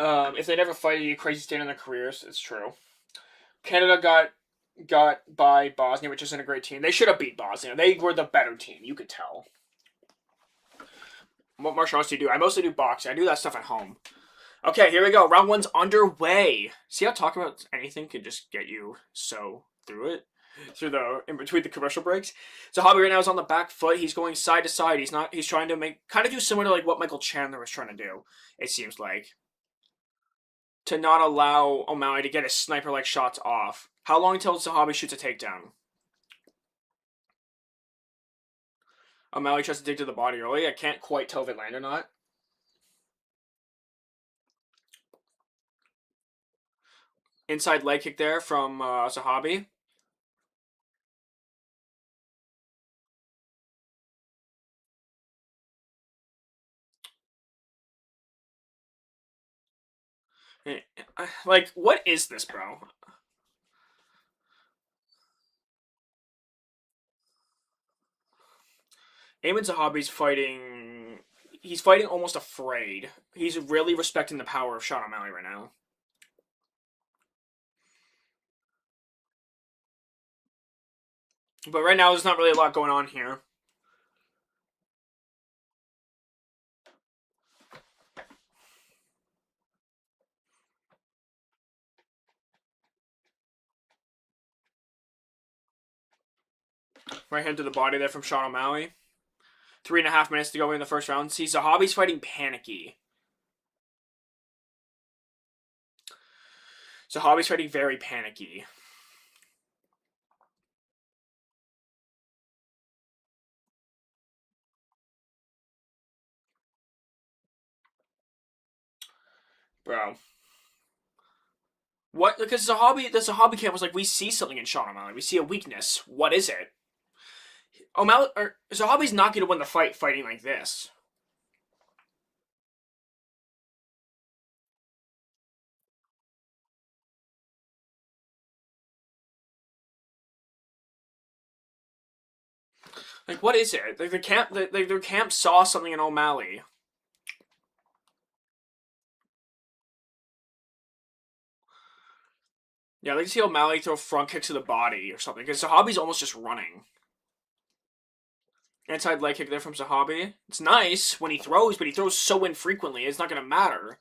If they never fight a crazy state in their careers, it's true. Canada got by Bosnia, which isn't a great team. They should have beat Bosnia. They were the better team. You could tell. What martial arts do you do? I mostly do boxing. I do that stuff at home. Okay, here we go. Round one's underway. See how talking about anything can just get you so through it? Through the in between the commercial breaks. So Hobby right now is on the back foot. He's going side to side. He's trying to make kind of do similar to like what Michael Chandler was trying to do, it seems like. To not allow O'Malley to get his sniper like shots off. How long until Zahabi shoots a takedown? O'Malley tries to dig to the body early. I can't quite tell if it landed or not. Inside leg kick there from Zahabi. Like, what is this, bro? Ayman Zahabi's fighting. He's fighting almost afraid. He's really respecting the power of Sean O'Malley right now. But right now, there's not really a lot going on here. Right hand to the body there from Sean O'Malley. 3.5 minutes to go in the first round. See, Zahabi's fighting panicky. Zahabi's fighting very panicky. Bro. What? Because the Zahabi camp was like, we see something in Sean O'Malley. We see a weakness. What is it? O'Malley, or Zahabi's not going to win the fight fighting like this. Like, what is it? Like, their camp saw something in O'Malley. Yeah, I'd like to see O'Malley throw front kicks to the body or something, because Zahabi's almost just running. Inside leg kick there from Zahabi. It's nice when he throws, but he throws so infrequently, it's not going to matter.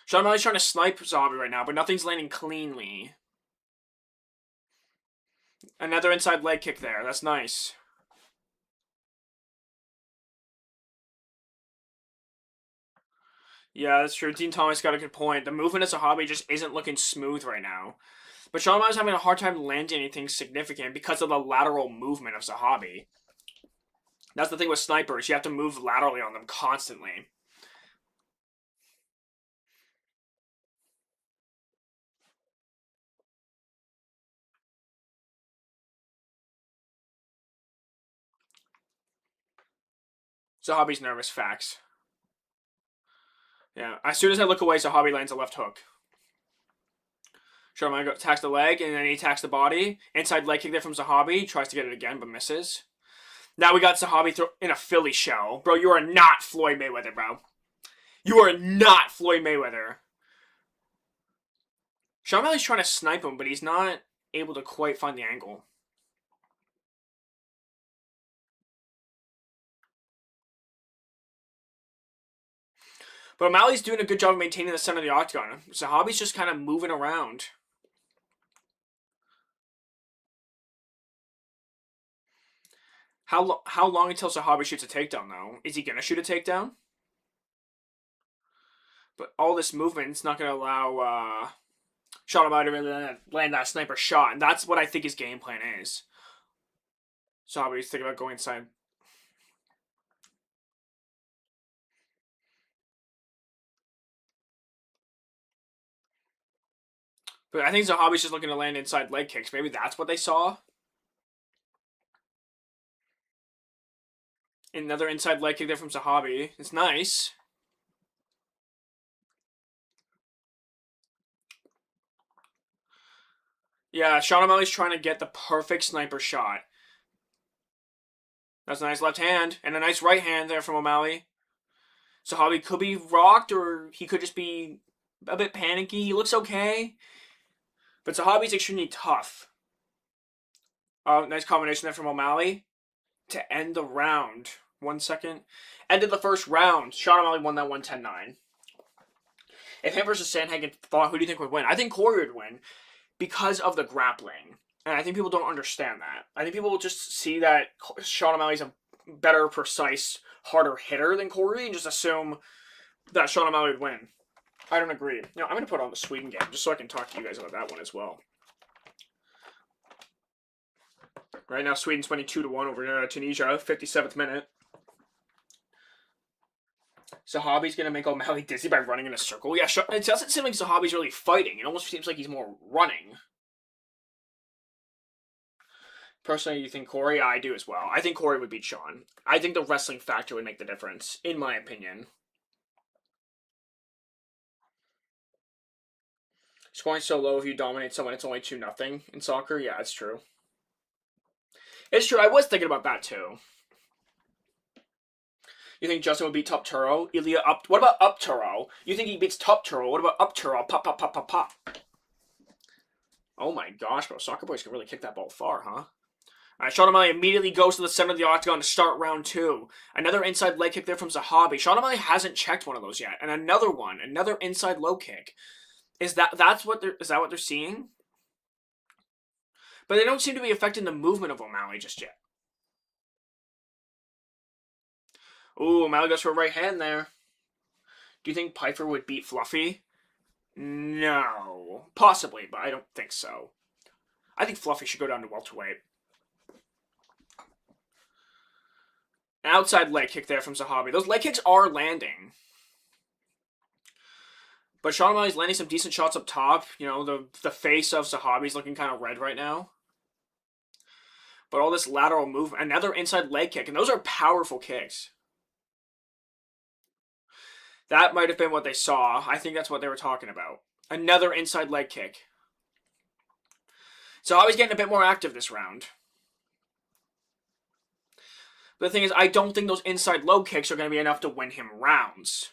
Sean O'Malley's trying to snipe Zahabi right now, but nothing's landing cleanly. Another inside leg kick there. That's nice. Yeah, that's true. Dean Thomas got a good point. The movement of Zahabi just isn't looking smooth right now. But Sean O'Malley's having a hard time landing anything significant because of the lateral movement of Zahabi. That's the thing with snipers. You have to move laterally on them constantly. Zahabi's nervous, facts. Yeah, as soon as I look away, Zahabi lands a left hook. Sean O'Malley attacks the leg, and then he attacks the body. Inside leg kick there from Zahabi. Tries to get it again, but misses. Now we got Zahabi in a Philly shell. Bro, you are not Floyd Mayweather, bro. You are not Floyd Mayweather. Sean O'Malley's trying to snipe him, but he's not able to quite find the angle. But O'Malley's doing a good job of maintaining the center of the octagon. Zahabi's just kind of moving around. How long until Zahabi shoots a takedown, though? Is he going to shoot a takedown? But all this movement's not going to allow Sean O'Malley to really land that sniper shot. And that's what I think his game plan is. Zahabi's thinking about going inside. But I think Zahabi's just looking to land inside leg kicks. Maybe that's what they saw. Another inside leg kick there from Zahabi. It's nice. Yeah, Sean O'Malley's trying to get the perfect sniper shot. That's a nice left hand, and a nice right hand there from O'Malley. Zahabi could be rocked, or he could just be a bit panicky. He looks okay. But Zahabi's extremely tough. Nice combination there from O'Malley to end the round. 1 second. Ended the first round. Sean O'Malley won that 1-10-9. If him versus Sandhagen fought, who do you think would win? I think Corey would win because of the grappling. And I think people don't understand that. I think people will just see that Sean O'Malley's a better, precise, harder hitter than Corey and just assume that Sean O'Malley would win. I don't agree. I'm going to put on the Sweden game just so I can talk to you guys about that one as well. Right now, Sweden's winning 2-1 over Tunisia, 57th minute. Zahabi's going to make O'Malley dizzy by running in a circle. Yeah, it doesn't seem like Zahabi's really fighting. It almost seems like he's more running. Personally, you think Corey? I do as well. I think Corey would beat Sean. I think the wrestling factor would make the difference, in my opinion. Scoring so low if you dominate someone, it's only 2-0 in soccer. Yeah, it's true. It's true. I was thinking about that too. You think Justin would beat Top Turo? Ilya up. What about Up Turo? You think he beats Top Turo? What about Up Turo? Pop, pop, pop, pop, pop. Oh my gosh, bro. Soccer boys can really kick that ball far, huh? Alright, Sean O'Malley immediately goes to the center of the octagon to start round 2. Another inside leg kick there from Zahabi. Sean O'Malley hasn't checked one of those yet. And another one. Another inside low kick. Is that what they're seeing? But they don't seem to be affecting the movement of O'Malley just yet. Ooh, O'Malley goes for a right hand there. Do you think Pfeiffer would beat Fluffy? No. Possibly, but I don't think so. I think Fluffy should go down to welterweight. An outside leg kick there from Zahabi. Those leg kicks are landing. But Sean O'Malley's landing some decent shots up top. The face of Zahabi's looking kind of red right now. But all this lateral movement. Another inside leg kick. And those are powerful kicks. That might have been what they saw. I think that's what they were talking about. Another inside leg kick. Zahabi's getting a bit more active this round. But the thing is, I don't think those inside low kicks are going to be enough to win him rounds.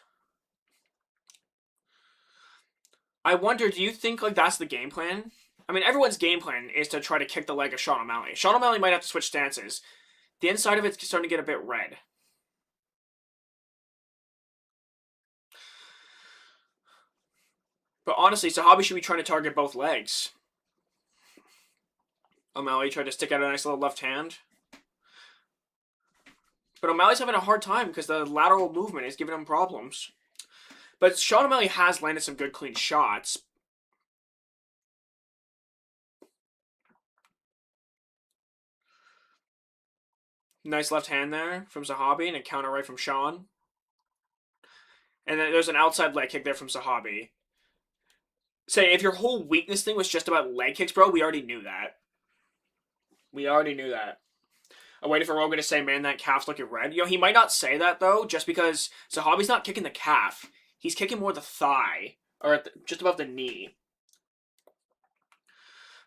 I wonder, do you think that's the game plan? I mean, everyone's game plan is to try to kick the leg of Sean O'Malley. Sean O'Malley might have to switch stances. The inside of it's starting to get a bit red. But honestly, Zahabi should be trying to target both legs. O'Malley tried to stick out a nice little left hand. But O'Malley's having a hard time because the lateral movement is giving him problems. But Sean O'Malley has landed some good clean shots. Nice left hand there from Zahabi and a counter right from Sean. And then there's an outside leg kick there from Zahabi. Say, if your whole weakness thing was just about leg kicks, bro, we already knew that. We already knew that. I'm waiting for Rogan to say, man, that calf's looking red. He might not say that, though, just because Zahabi's not kicking the calf. He's kicking more the thigh, or just above the knee.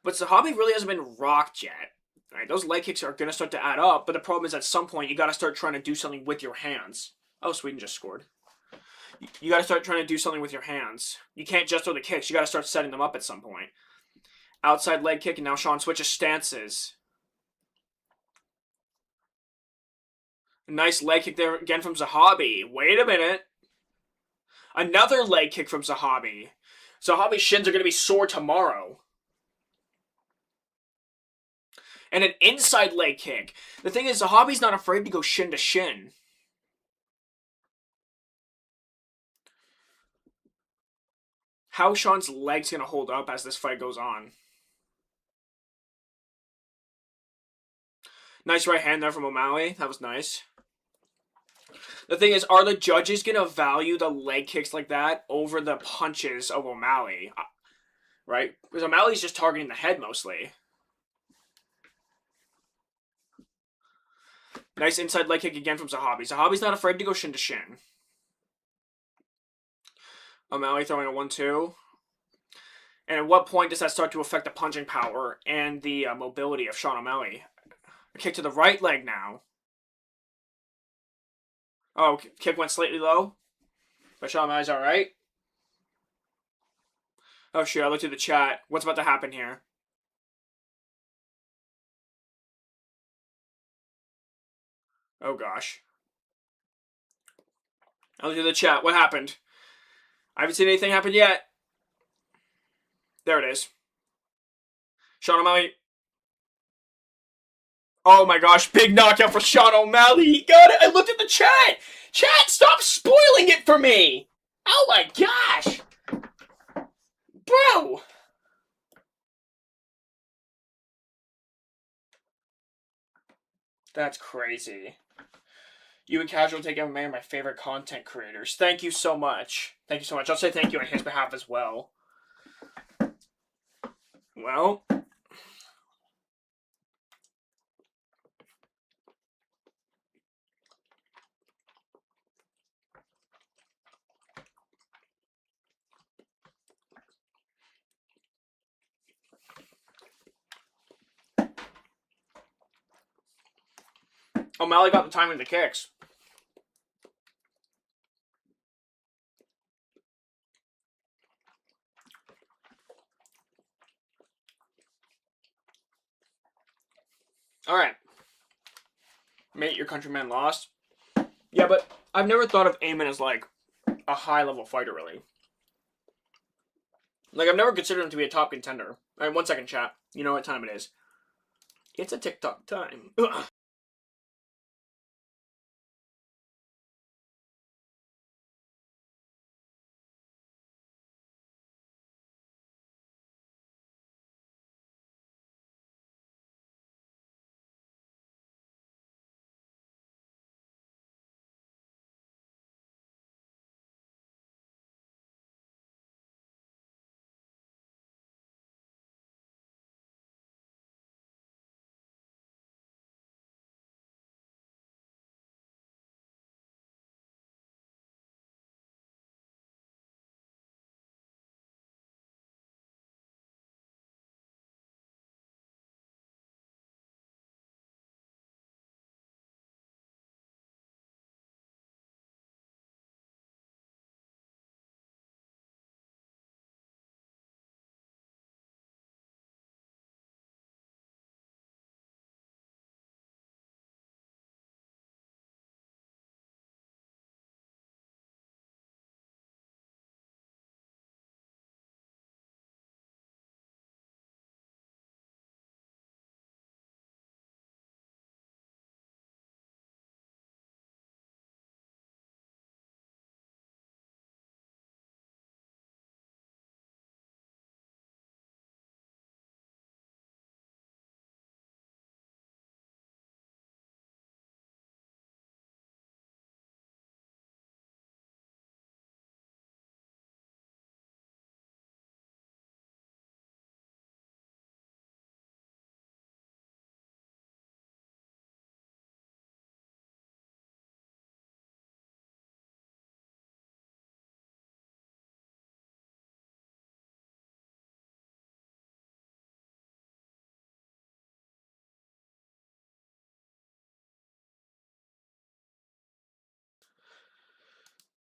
But Zahabi really hasn't been rocked yet. Right, those leg kicks are going to start to add up, but the problem is at some point you got to start trying to do something with your hands. Oh, Sweden just scored. You got to start trying to do something with your hands. You can't just throw the kicks. You got to start setting them up at some point. Outside leg kick, and now Sean switches stances. Nice leg kick there again from Zahabi. Wait a minute. Another leg kick from Zahabi. Zahabi's shins are going to be sore tomorrow. And an inside leg kick. The thing is, Zahabi's not afraid to go shin to shin. How Sean's leg's going to hold up as this fight goes on. Nice right hand there from O'Malley. That was nice. The thing is, are the judges going to value the leg kicks like that over the punches of O'Malley? right? Because O'Malley's just targeting the head mostly. Nice inside leg kick again from Zahabi. Zahabi's not afraid to go shin to shin. O'Malley throwing a 1-2. And at what point does that start to affect the punching power and the mobility of Sean O'Malley? A kick to the right leg now. Oh, kick went slightly low. But Sean O'Malley's alright. Oh shit, I looked at the chat. What's about to happen here? Oh gosh. I looked at the chat. What happened? I haven't seen anything happen yet. There it is. Sean O'Malley. Oh my gosh, big knockout for Sean O'Malley. He got it. I looked at the chat. Chat, stop spoiling it for me. Oh my gosh. Bro. That's crazy. You and Casual Take MMA are my favorite content creators. Thank you so much. Thank you so much. I'll say thank you on his behalf as well. Well. O'Malley got the timing of the kicks. Alright. Mate, your countryman lost. Yeah, but I've never thought of Eamon as like a high-level fighter, really. Like, I've never considered him to be a top contender. Alright, 1 second, chat. You know what time it is. It's a TikTok time. Ugh.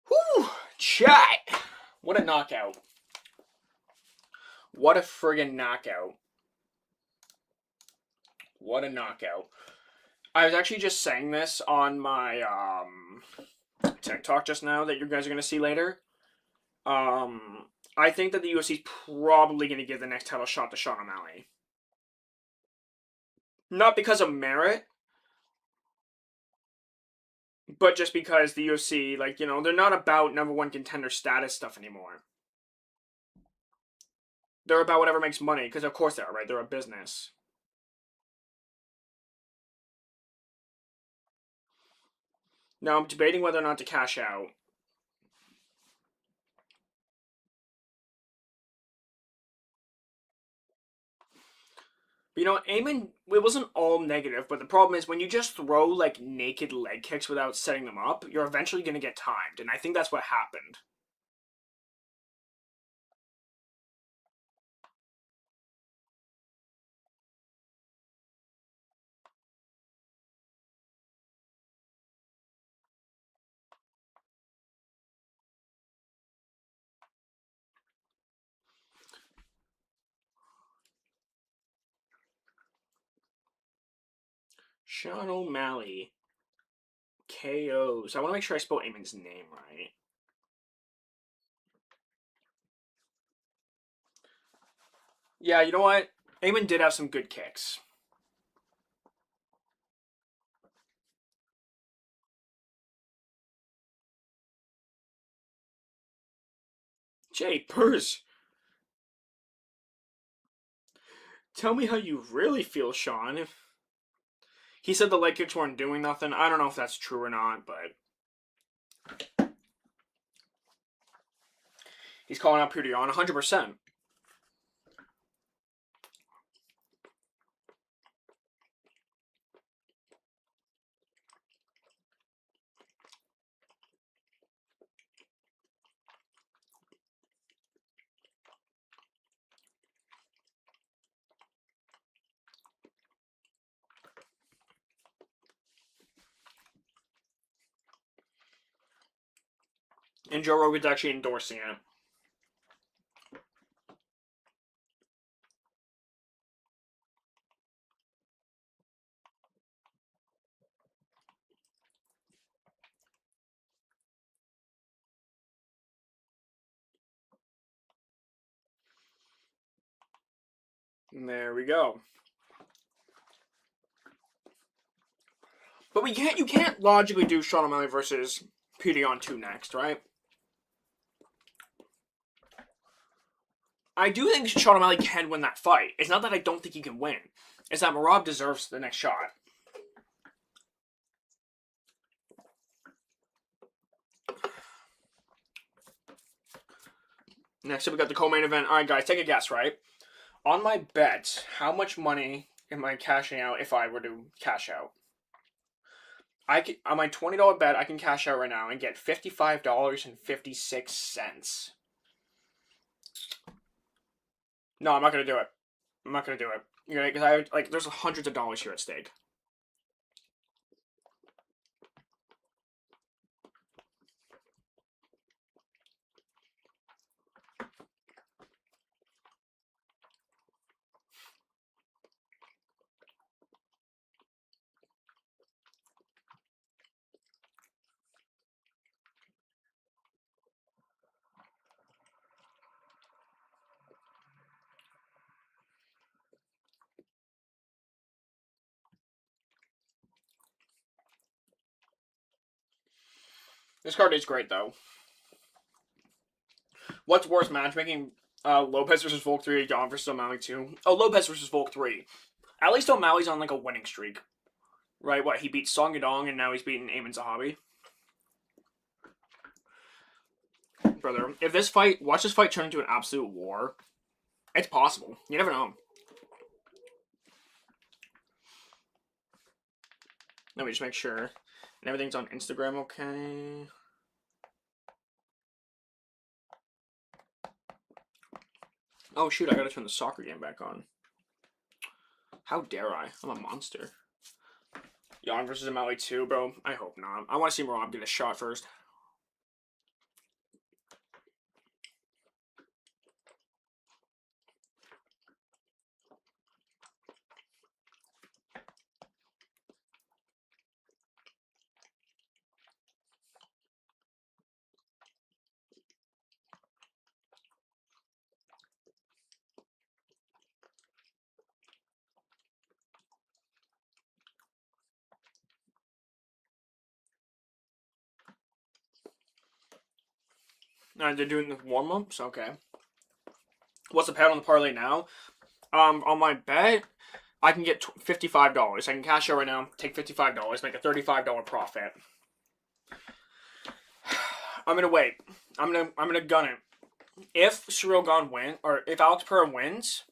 Whew! Chat! What a knockout. What a friggin' knockout. What a knockout. I was actually just saying this on my TikTok just now that you guys are going to see later. I think that the UFC is probably going to give the next title shot to Sean O'Malley. Not because of merit, but just because the UFC, like, you know, they're not about number one contender status stuff anymore. They're about whatever makes money, because of course they are, right? They're a business. Now, I'm debating whether or not to cash out. You know, Eamon, it wasn't all negative, but the problem is when you just throw like naked leg kicks without setting them up, you're eventually going to get timed, and I think that's what happened. Sean O'Malley KOs. I want to make sure I spell Eamon's name right. Yeah, you know what? Eamon did have some good kicks. Jay Purse, tell me how you really feel, Sean. He said the leg kicks weren't doing nothing. I don't know if that's true or not, but he's calling out Pudion 100%. And Joe Rogan's actually endorsing it. And there we go. But you can't logically do Sean O'Malley versus Pudion 2 next, right? I do think Sean O'Malley can win that fight. It's not that I don't think he can win. It's that Merab deserves the next shot. Next up, we got the co-main event. All right, guys, take a guess, right? On my bet, how much money am I cashing out if I were to cash out? On my $20 bet, I can cash out right now and get $55.56. No, I'm not gonna do it. I'm not gonna do it. You know, because there's hundreds of dollars here at stake. This card is great though. What's worse, matchmaking? Lopez versus Volk 3, John versus O'Malley 2. Oh, Lopez versus Volk 3. At least O'Malley's on like a winning streak. Right? What, he beat Song Yadong and now he's beating Eamon Zahabi? Brother, if this fight, watch this fight turn into an absolute war. It's possible. You never know. Let me just make sure. And everything's on Instagram okay. Oh shoot, I gotta turn the soccer game back on. How dare I? I'm a monster. Jan versus O'Malley 2, bro. I hope not. I want to see Rob get a shot first. They're doing the warm-ups? Okay. What's the pad on the parlay now? On my bet, I can get $55. I can cash out right now, take $55, make a $35 profit. I'm gonna wait. I'm gonna gun it. If Ciryl Gane wins, or if Alex Pereira wins,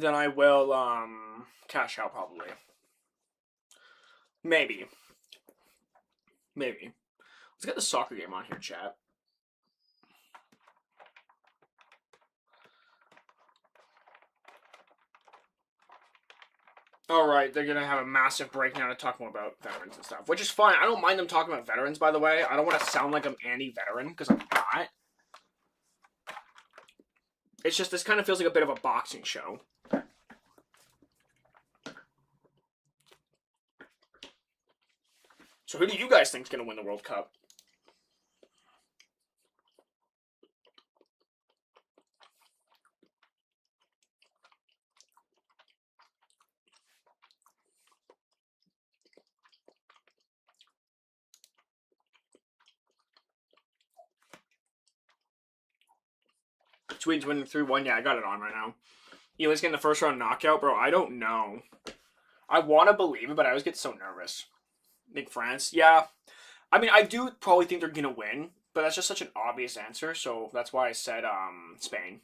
then I will cash out probably. Maybe. Let's get the soccer game on here, chat. Alright, they're gonna have a massive breakdown to talk more about veterans and stuff, which is fine. I don't mind them talking about veterans, by the way. I don't want to sound like I'm anti-veteran, because I'm not. It's just, this kind of feels like a bit of a boxing show. So who do you guys think is going to win the World Cup? Sweden's winning 3-1. Yeah, I got it on right now. Eli's getting the first round knockout, bro. I don't know. I want to believe it, but I always get so nervous. Think France? Yeah. I mean, I do probably think they're going to win, but that's just such an obvious answer, so that's why I said Spain.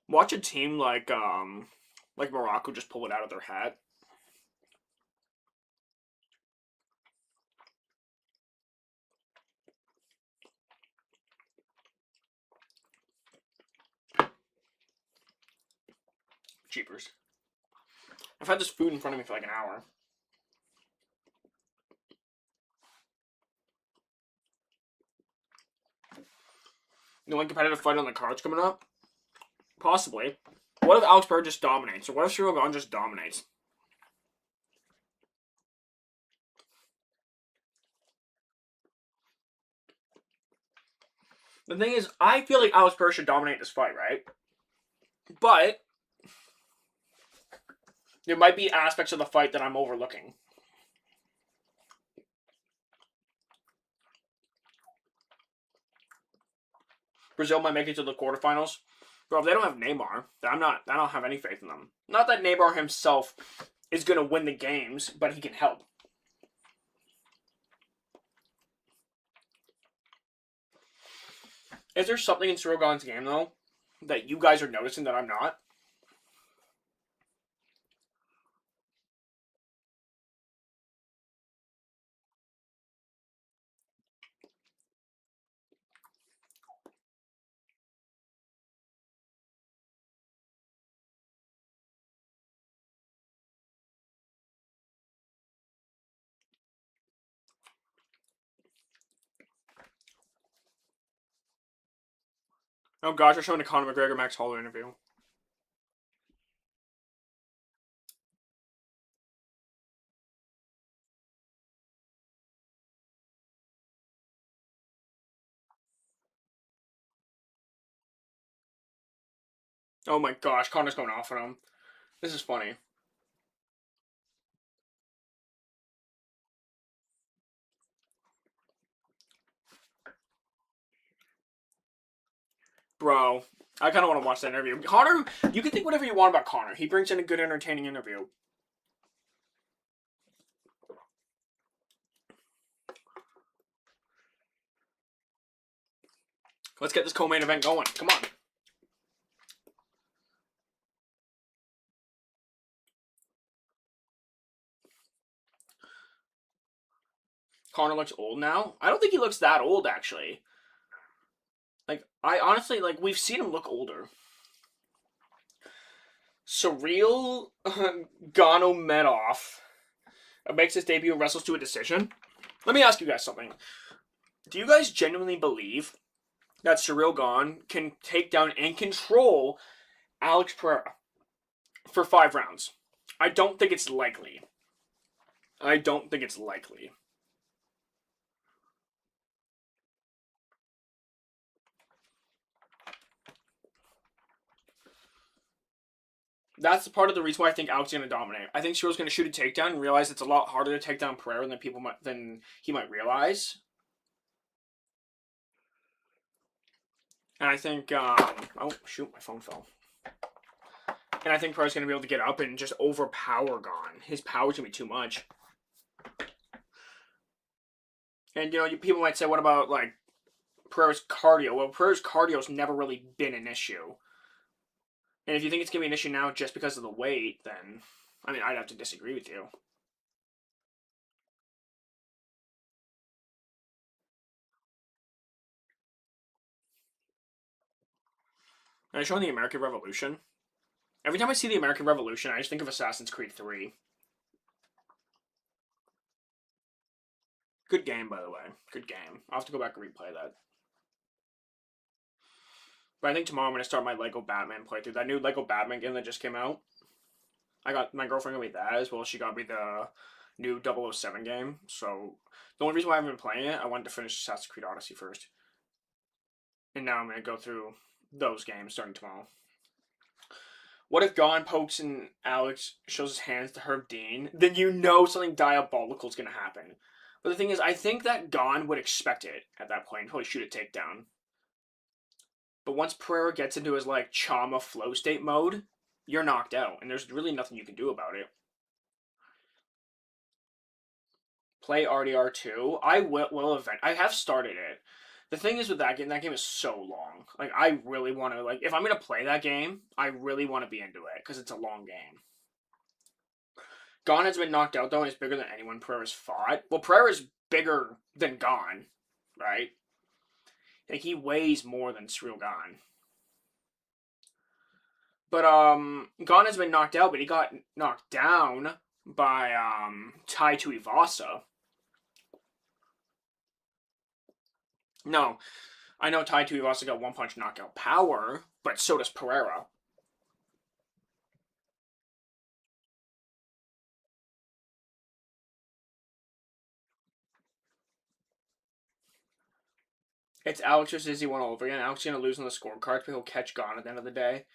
Watch a team like Morocco just pull it out of their hat. Jeepers. I've had this food in front of me for like an hour. The one competitive fight on the cards coming up? Possibly. What if Alex Bird just dominates? Or what if Cyril Gahn just dominates? The thing is, I feel like Alex Bird should dominate this fight, right? But there might be aspects of the fight that I'm overlooking. Brazil might make it to the quarterfinals. Bro, if they don't have Neymar, I don't have any faith in them. Not that Neymar himself is going to win the games, but he can help. Is there something in Cyril Gahn's game, though, that you guys are noticing that I'm not? Oh gosh, they're showing a Conor McGregor Max Holloway interview. Oh my gosh, Conor's going off on him. This is funny. Bro, I kind of want to watch that interview. Conor, you can think whatever you want about Conor. He brings in a good, entertaining interview. Let's get this co-main event going. Come on. Conor looks old now. I don't think he looks that old, actually. Like, I honestly, like, we've seen him look older. Cyril Gahnomedov makes his debut and wrestles to a decision. Let me ask you guys something. Do you guys genuinely believe that Cyril Gahn can take down and control Alex Pereira for 5 rounds? I don't think it's likely. That's part of the reason why I think Alex is going to dominate. I think Cyril's going to shoot a takedown and realize it's a lot harder to take down Pereira than he might realize. And I think, oh shoot, my phone fell. And I think Pereira's going to be able to get up and just overpower Gahn. His power's going to be too much. And, you know, people might say, what about, like, Pereira's cardio. Well, Pereira's cardio's never really been an issue. And if you think it's going to be an issue now just because of the weight, then, I mean, I'd have to disagree with you. And showing the American Revolution. Every time I see the American Revolution, I just think of Assassin's Creed 3. Good game, by the way. Good game. I'll have to go back and replay that. But I think tomorrow I'm going to start my Lego Batman playthrough. That new Lego Batman game that just came out. I got my girlfriend got me that as well. She got me the new 007 game. So the only reason why I haven't been playing it, I wanted to finish Assassin's Creed Odyssey first. And now I'm going to go through those games starting tomorrow. What if Gon pokes and Alex shows his hands to Herb Dean? Then you know something diabolical is going to happen. But the thing is, I think that Gon would expect it at that point and probably shoot a takedown. But once Pereira gets into his, like, Chama flow state mode, you're knocked out. And there's really nothing you can do about it. Play RDR2. I will event. I have started it. The thing is with that game is so long. Like, I really want to, like, if I'm going to play that game, I really want to be into it, because it's a long game. Gon has been knocked out, though, and is bigger than anyone Pereira's fought. Well, Pereira's bigger than Gon, right? Like, he weighs more than Surreal Gon. But, Gon has been knocked out, but he got knocked down by, Tai Tuivasa. No, I know Tai Tuivasa got one punch knockout power, but so does Pereira. It's Alex versus Izzy 1 all over again. Alex is going to lose on the scorecards, but he'll catch Gon at the end of the day.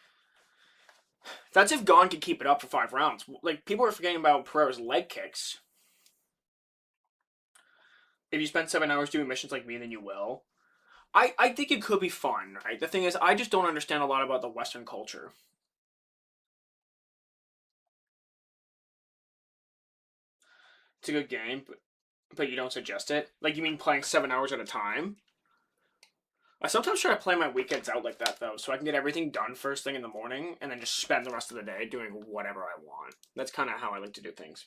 That's if Gon can keep it up for 5 rounds. Like, people are forgetting about Pereira's leg kicks. If you spend 7 hours doing missions like me, then you will. I think it could be fun, right? The thing is, I just don't understand a lot about the Western culture. It's a good game, but you don't suggest it? Like, you mean playing 7 hours at a time? I sometimes try to play my weekends out like that, though, so I can get everything done first thing in the morning, and then just spend the rest of the day doing whatever I want. That's kind of how I like to do things.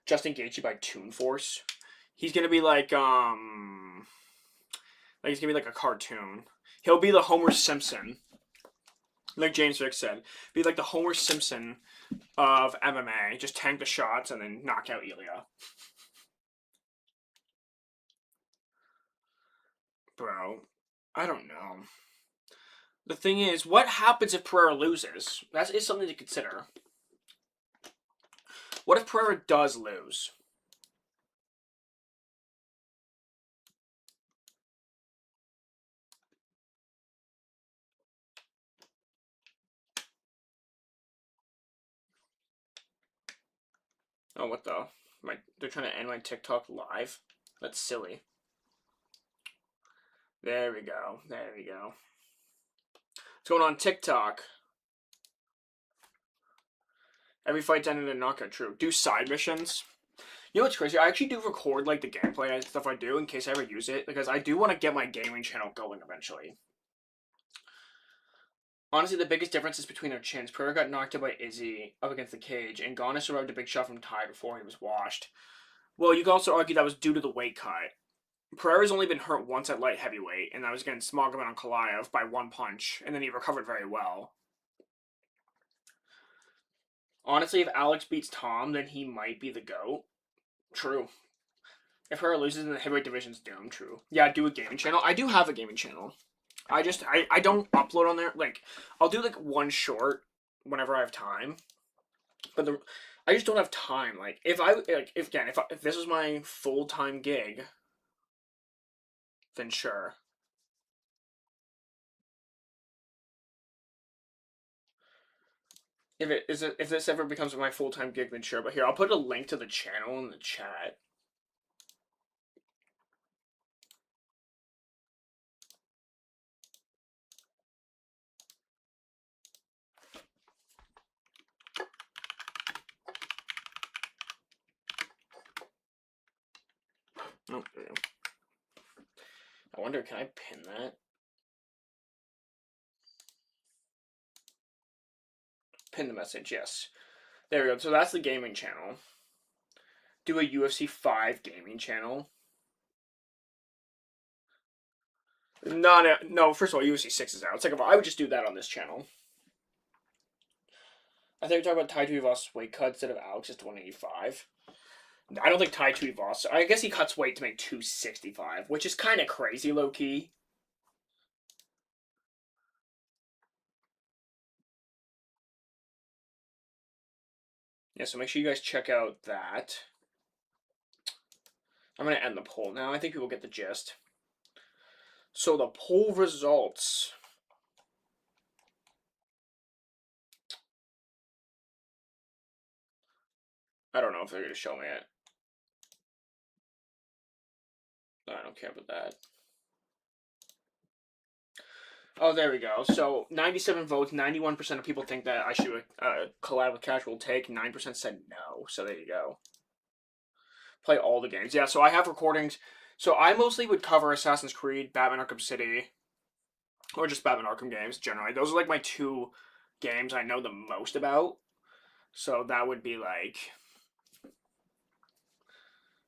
Justin Gaethje by Toon Force. He's gonna be like he's gonna be like a cartoon. He'll be the Homer Simpson, like James Vick said. Be like the Homer Simpson of MMA. Just tank the shots and then knock out Ilya. Bro, I don't know. The thing is, what happens if Pereira loses? That is something to consider. What if Pereira does lose? Oh, what the? They're trying to end my TikTok live? That's silly. There we go. There we go. What's going on TikTok? Every fight's ended in a knockout. True. Do side missions. You know what's crazy? I actually do record like the gameplay and stuff I do in case I ever use it, because I do want to get my gaming channel going eventually. Honestly, the biggest difference is between their chins. Pereira got knocked out by Izzy up against the cage, and Gon survived a big shot from Tai before he was washed. Well, you could also argue that was due to the weight cut. Pereira's only been hurt once at light heavyweight, and that was against Smogovan Ankalaev by 1 punch, and then he recovered very well. Honestly, if Alex beats Tom, then he might be the GOAT. True. If Pereira loses, then the heavyweight division's doomed. True. Yeah, do a gaming channel. I do have a gaming channel. I don't upload on there. Like, I'll do like one short whenever I have time. But I just don't have time. Like, if this was my full-time gig, then sure. If this ever becomes my full-time gig, then sure. But here, I'll put a link to the channel in the chat. Oh, there you go. I wonder, can I pin that? Pin the message, yes. There we go. So that's the gaming channel. Do a UFC 5 gaming channel. No, first of all, UFC 6 is out. Second of all, I would just do that on this channel. I think we're talking about Tai Tuivasa weight cut instead of Alex's 185. I don't think Tai Tuivasa. I guess he cuts weight to make 265, which is kind of crazy, low key. Yeah, so make sure you guys check out that. I'm going to end the poll now. I think people get the gist. So the poll results. I don't know if they're going to show me it. I don't care about that. Oh, there we go. So 97 votes, 91% of people think that I should collab with Casual Take, 9% said no. So there you go. Play all the games. Yeah, so I have recordings. So I mostly would cover Assassin's Creed, Batman Arkham City, or just Batman Arkham games generally. Those are like my two games I know the most about. So that would be like,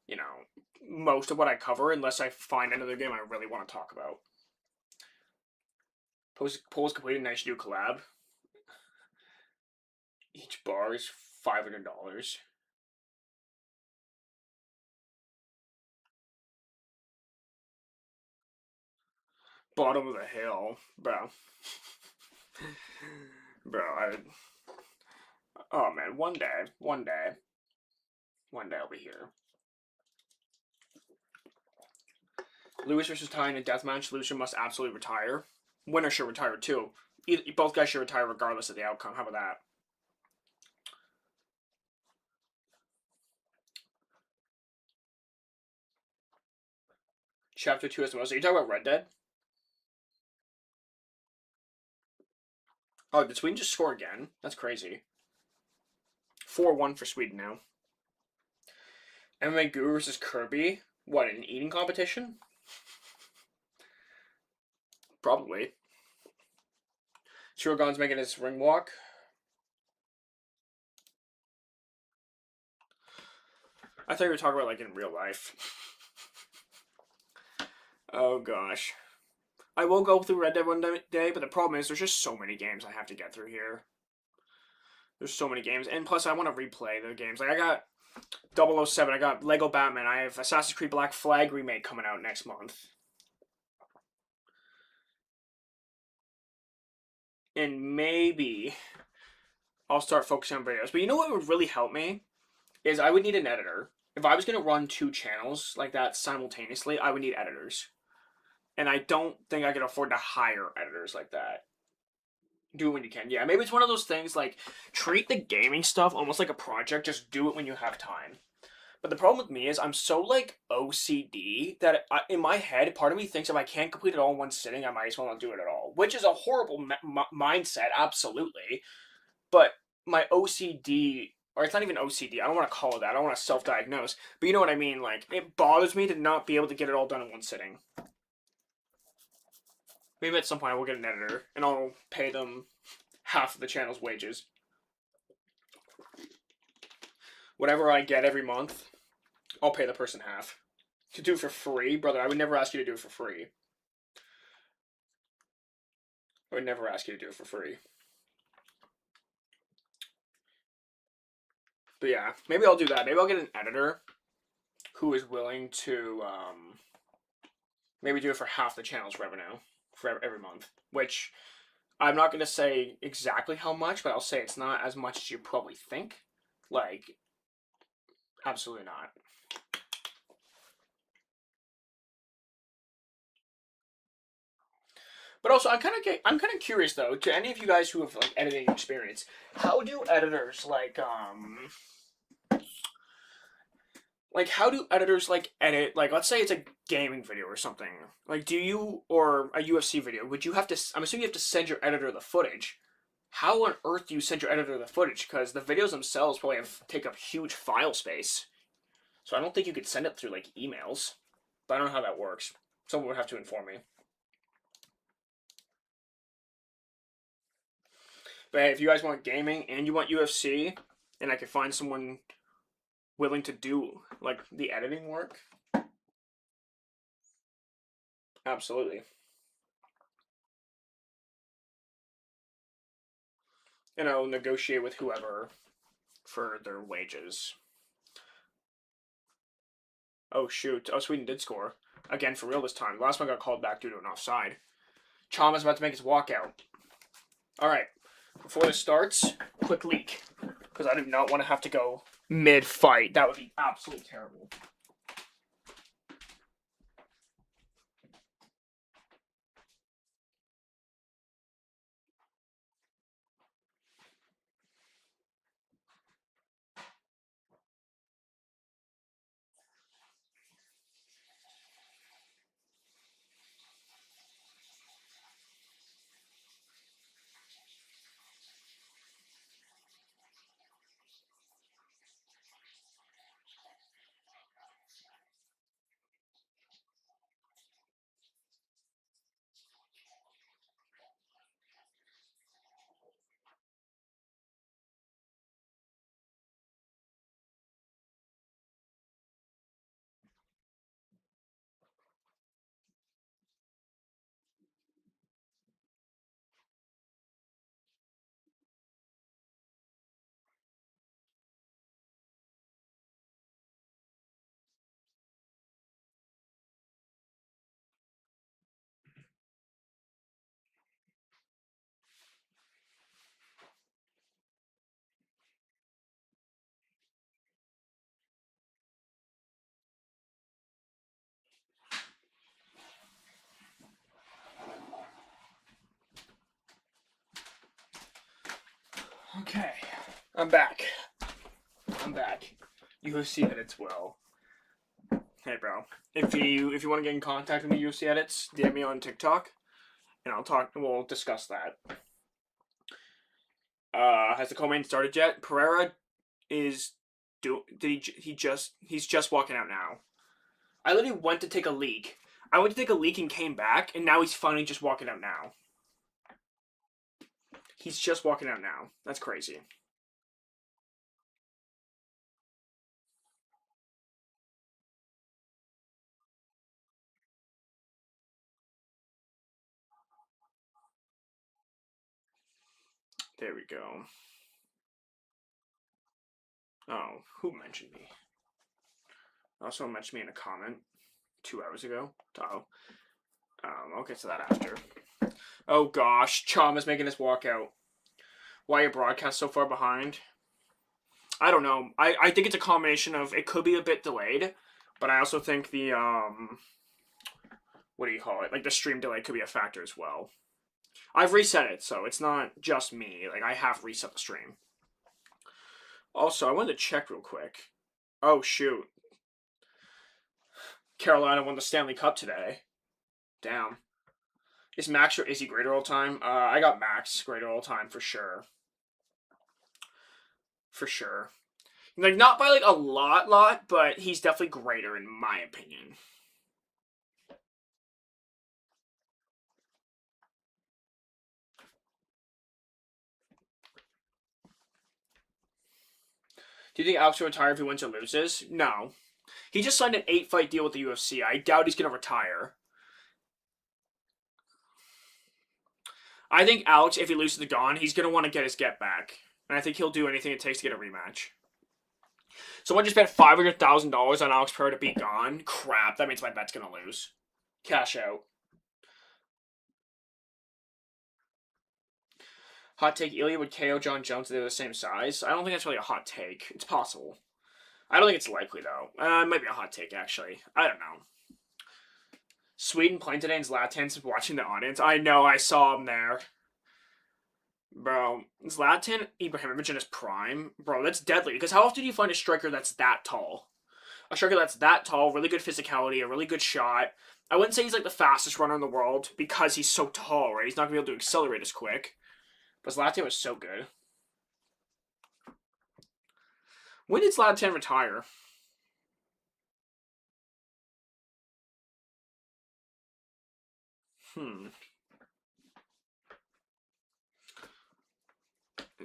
you know, most of what I cover unless I find another game I really want to talk about. Poll is completed and I should do a collab. Each bar is $500. Bottom of the hill, bro. Bro, oh man, one day I'll be here. Lewis versus Ty in a deathmatch. Loser must absolutely retire. Winner should retire too. Both guys should retire regardless of the outcome. How about that? Chapter 2 is the most. Are you talking about Red Dead? Oh, did Sweden just score again? That's crazy. 4-1 for Sweden now. MMA Guru versus Kirby. What, an eating competition? Probably. Shuragon's making his ring walk. I thought you were talking about like in real life. Oh gosh. I will go through Red Dead one day, but the problem is there's just so many games I have to get through here. There's so many games, and plus I want to replay the games. Like I got 007, I got Lego Batman, I have Assassin's Creed Black Flag remake coming out next month. And maybe I'll start focusing on videos. But you know what would really help me? Is I would need an editor. If I was going to run 2 channels like that simultaneously, I would need editors. And I don't think I could afford to hire editors like that. Do it when you can. Yeah, maybe it's one of those things like treat the gaming stuff almost like a project. Just do it when you have time. But the problem with me is I'm so like OCD that in my head, part of me thinks if I can't complete it all in one sitting, I might as well not do it at all. Which is a horrible mindset, absolutely. But my OCD, or it's not even OCD, I don't want to call it that. I don't want to self-diagnose. But you know what I mean? Like, it bothers me to not be able to get it all done in one sitting. Maybe at some point I will get an editor, and I'll pay them half of the channel's wages. Whatever I get every month, I'll pay the person half. To do it for free, brother, I would never ask you to do it for free. I would never ask you to do it for free. But yeah, maybe I'll do that. Maybe I'll get an editor who is willing to maybe do it for half the channel's revenue for every month. Which I'm not going to say exactly how much, but I'll say it's not as much as you probably think. Like, absolutely not. But also, I'm kind of curious though. To any of you guys who have like editing experience, how do editors like how do editors like edit, like let's say it's a gaming video or something, like do you, or a UFC video, would you have to, I'm assuming you have to send your editor the footage. How on earth do you send your editor the footage? Because the videos themselves probably take up huge file space, so I don't think you could send it through like emails, but I don't know how that works. Someone would have to inform me. But hey, if you guys want gaming and you want UFC, and I can find someone willing to do like the editing work, absolutely. And I'll negotiate with whoever for their wages. Oh shoot! Oh, Sweden did score again for real this time. Last one got called back due to an offside. Chama's about to make his walkout. All right, before this starts, quick leak because I do not want to have to go mid-fight. That would be absolutely terrible. Okay, I'm back. I'm back. UFC edits well. Hey, bro. If you want to get in contact with me, UFC edits, DM me on TikTok, and I'll talk. We'll discuss that. Has the co-main started yet? Pereira is he's just walking out now. I literally went to take a leak. I went to take a leak and came back, and now he's finally just walking out now. He's just walking out now. That's crazy. There we go. Oh, who mentioned me? Also mentioned me in a comment 2 hours ago. Oh. I'll get to that after. Oh gosh, Chama's making us walk out. Why your broadcast so far behind? I don't know. I think it's a combination of it could be a bit delayed, but I also think the what do you call it? Like the stream delay could be a factor as well. I've reset it, so it's not just me. Like I have reset the stream. Also, I wanted to check real quick. Oh shoot. Carolina won the Stanley Cup today. Damn. Is Max or is he greater all time? I got Max greater all time for sure. For sure. Like not by like a lot, but he's definitely greater in my opinion. Do you think Alex will retire if he wins or loses? No. He just signed an 8-fight deal with the UFC. I doubt he's gonna retire. I think Alex, if he loses to Gon, he's gonna want to get his get back. And I think he'll do anything it takes to get a rematch. Someone just bet $500,000 on Alex Pereira to beat Gon. Crap, that means my bet's gonna lose. Cash out. Hot take: Ilya would KO John Jones if they were the same size. I don't think that's really a hot take. It's possible. I don't think it's likely though. It might be a hot take actually. I don't know. Sweden playing today in Zlatan's watching the audience. I know, I saw him there. Bro, Zlatan Ibrahimovic in his prime, bro, that's deadly. Because how often do you find a striker that's that tall? A striker that's that tall, really good physicality, a really good shot. I wouldn't say he's like the fastest runner in the world because he's so tall, right? He's not gonna be able to accelerate as quick. But Zlatan was so good. When did Zlatan retire?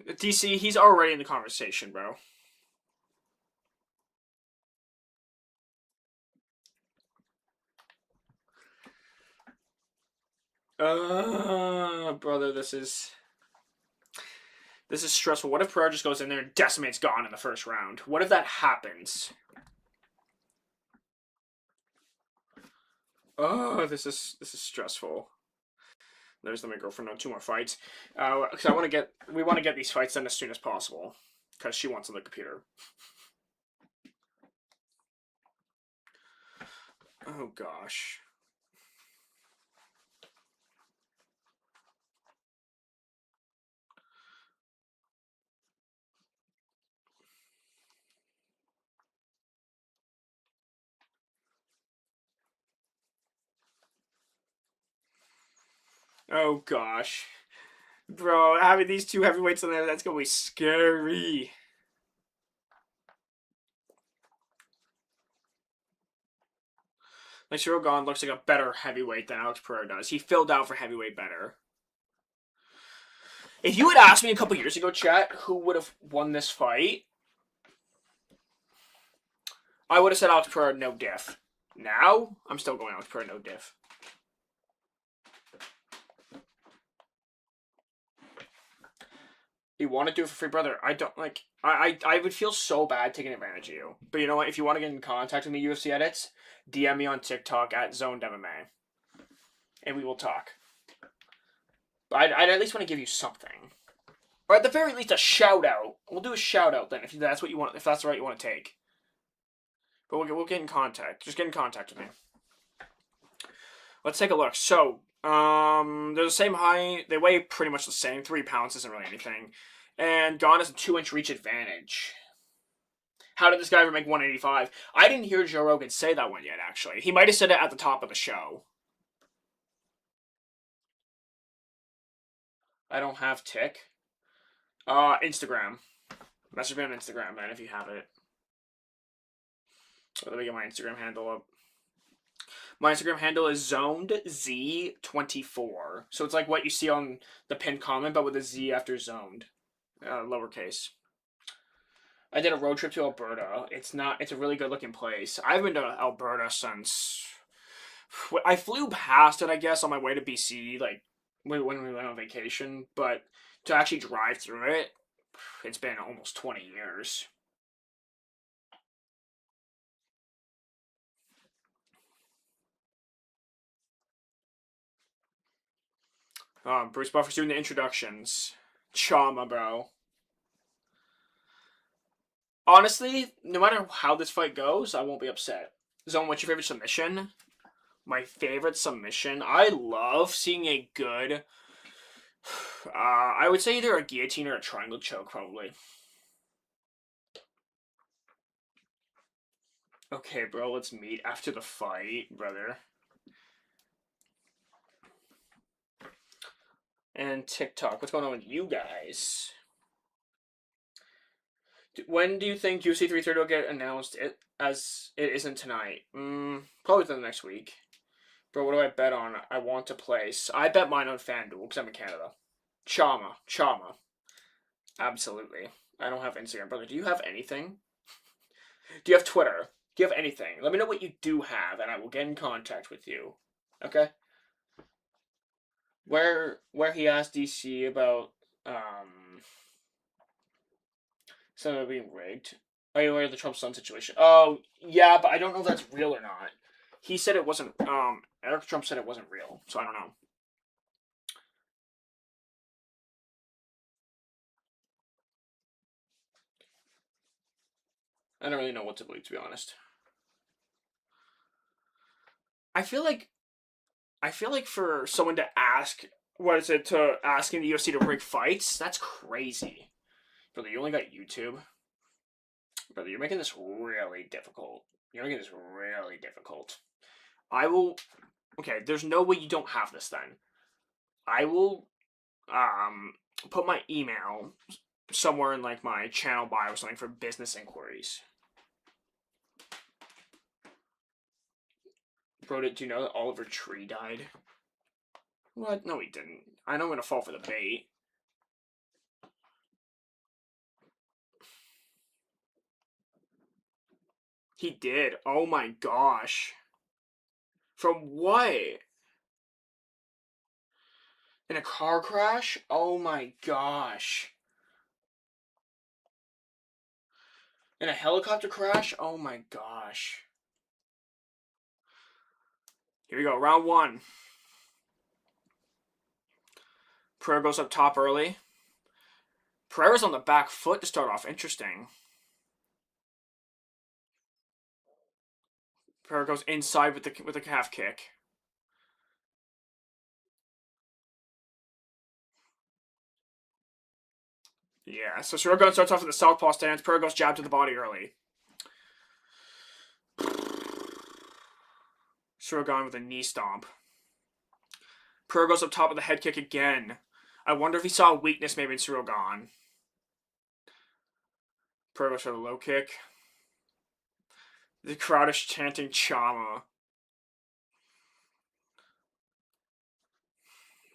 DC, he's already in the conversation, bro. Brother, this is stressful. What if Pereira just goes in there and decimates Gon in the first round? What if that happens? Oh, this is stressful. There's my girlfriend on 2 more fights. Because we want to get these fights done as soon as possible. Because she wants on the computer. Oh gosh. Oh gosh. Bro, having these 2 heavyweights on there, that's gonna be scary. Like, Cyril Gahn looks like a better heavyweight than Alex Pereira does. He filled out for heavyweight better. If you had asked me a couple years ago, chat, who would have won this fight, I would have said Alex Pereira, no diff. Now, I'm still going Alex Pereira, no diff. You want to do it for free, brother? I don't like. I would feel so bad taking advantage of you. But you know what? If you want to get in contact with me, UFC edits, DM me on TikTok at ZonedMMA, and we will talk. But I'd at least want to give you something, or at the very least a shout out. We'll do a shout out then if that's what you want. If that's the route you want to take. But we'll get in contact. Just get in contact with me. Let's take a look. So, they're the same height. They weigh pretty much the same. 3 pounds isn't really anything. And Gon has a 2-inch reach advantage. How did this guy ever make 185? I didn't hear Joe Rogan say that one yet, actually. He might have said it at the top of the show. I don't have Tick. Instagram. Message me on Instagram, man, if you have it. Let me get my Instagram handle up. My Instagram handle is ZonedZ24. So it's like what you see on the pinned comment, but with a Z after zoned. Lowercase. I did a road trip to Alberta. It's a really good looking place. I've been to Alberta since I flew past it, I guess, on my way to BC, like when we went on vacation. But to actually drive through it, it's been almost 20 years. Bruce Buffer's doing the introductions. Chama, bro. Honestly, no matter how this fight goes, I won't be upset. Zone, what's your favorite submission? My favorite submission? I love seeing a good... I would say either a guillotine or a triangle choke, probably. Okay, bro, let's meet after the fight, brother. And TikTok, what's going on with you guys? When do you think UFC 330 will get announced? As it isn't tonight. Probably within the next week. Bro, what do I bet on? I want to place. I bet mine on FanDuel because I'm in Canada. Chama. Absolutely. I don't have Instagram, brother. Do you have anything? Do you have Twitter? Do you have anything? Let me know what you do have, and I will get in contact with you. Okay? Where he asked DC about some of it being rigged. Are you aware of the Trump son situation? Oh, yeah, but I don't know if that's real or not. He said it wasn't, Eric Trump said it wasn't real, so I don't know. I don't really know what to believe, to be honest. I feel like for someone to ask, asking the UFC to rig fights, that's crazy. Brother, you only got YouTube. Brother, you're making this really difficult. I will, okay, there's no way you don't have this then. I will, put my email somewhere in like my channel bio or something for business inquiries. Bro, do you know that Oliver Tree died? What? No, he didn't. I know I'm gonna fall for the bait. He did. Oh my gosh. From what? In a car crash? Oh my gosh. In a helicopter crash? Oh my gosh. Here we go. Round one. Pereira goes up top early. Pereira's on the back foot to start off. Interesting. Pereira goes inside with the calf kick. Yeah, so Ciryl starts off with the southpaw stance. Pereira goes jab to the body early. Ciryl with a knee stomp. Pereira goes up top with a head kick again. I wonder if he saw a weakness maybe in Ciryl. Pereira goes for the low kick. The crowd is chanting Chama.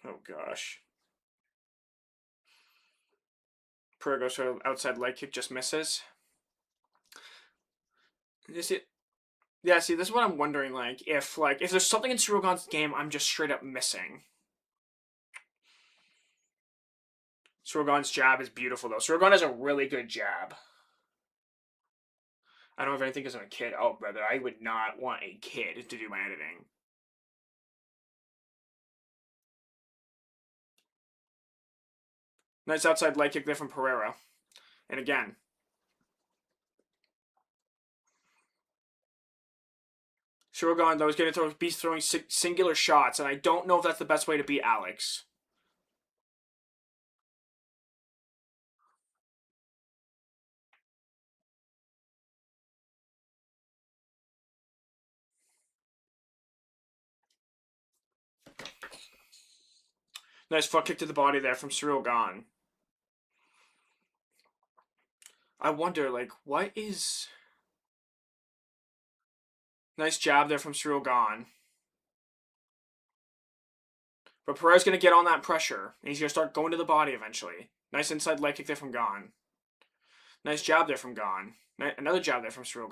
Oh gosh. Pereira goes for the outside leg kick, just misses. You see, yeah, see, this is what I'm wondering, if there's something in Ciryl game I'm just straight up missing. Ciryl jab is beautiful, though. Ciryl has a really good jab. I don't have anything because I'm a kid. Oh, brother, I would not want a kid to do my editing. Nice outside leg kick there from Pereira. And again. Ciryl, though, is going to be throwing singular shots, and I don't know if that's the best way to beat Alex. Nice foot kick to the body there from Ciryl. I wonder, what is... Nice jab there from Ciryl. But Pereira's going to get on that pressure, and he's going to start going to the body eventually. Nice inside leg kick there from Gon. Nice jab there from Gon. Another jab there from Ciryl.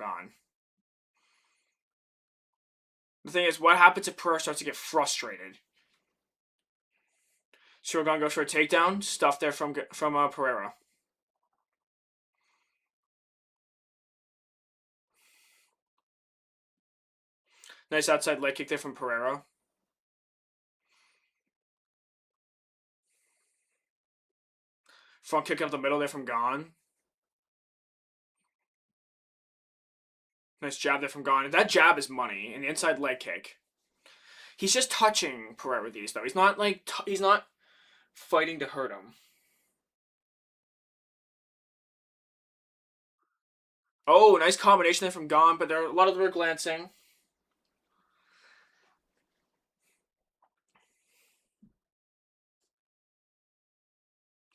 The thing is, what happens if Pereira starts to get frustrated? Ciryl goes for a takedown. Stuff there from Pereira. Nice outside leg kick there from Pereira. Front kick up the middle there from Gon. Nice jab there from Gon. That jab is money. And the inside leg kick. He's just touching Pereira with these, though. He's not, he's not fighting to hurt him. Oh, nice combination there from Gon, but a lot of them are glancing.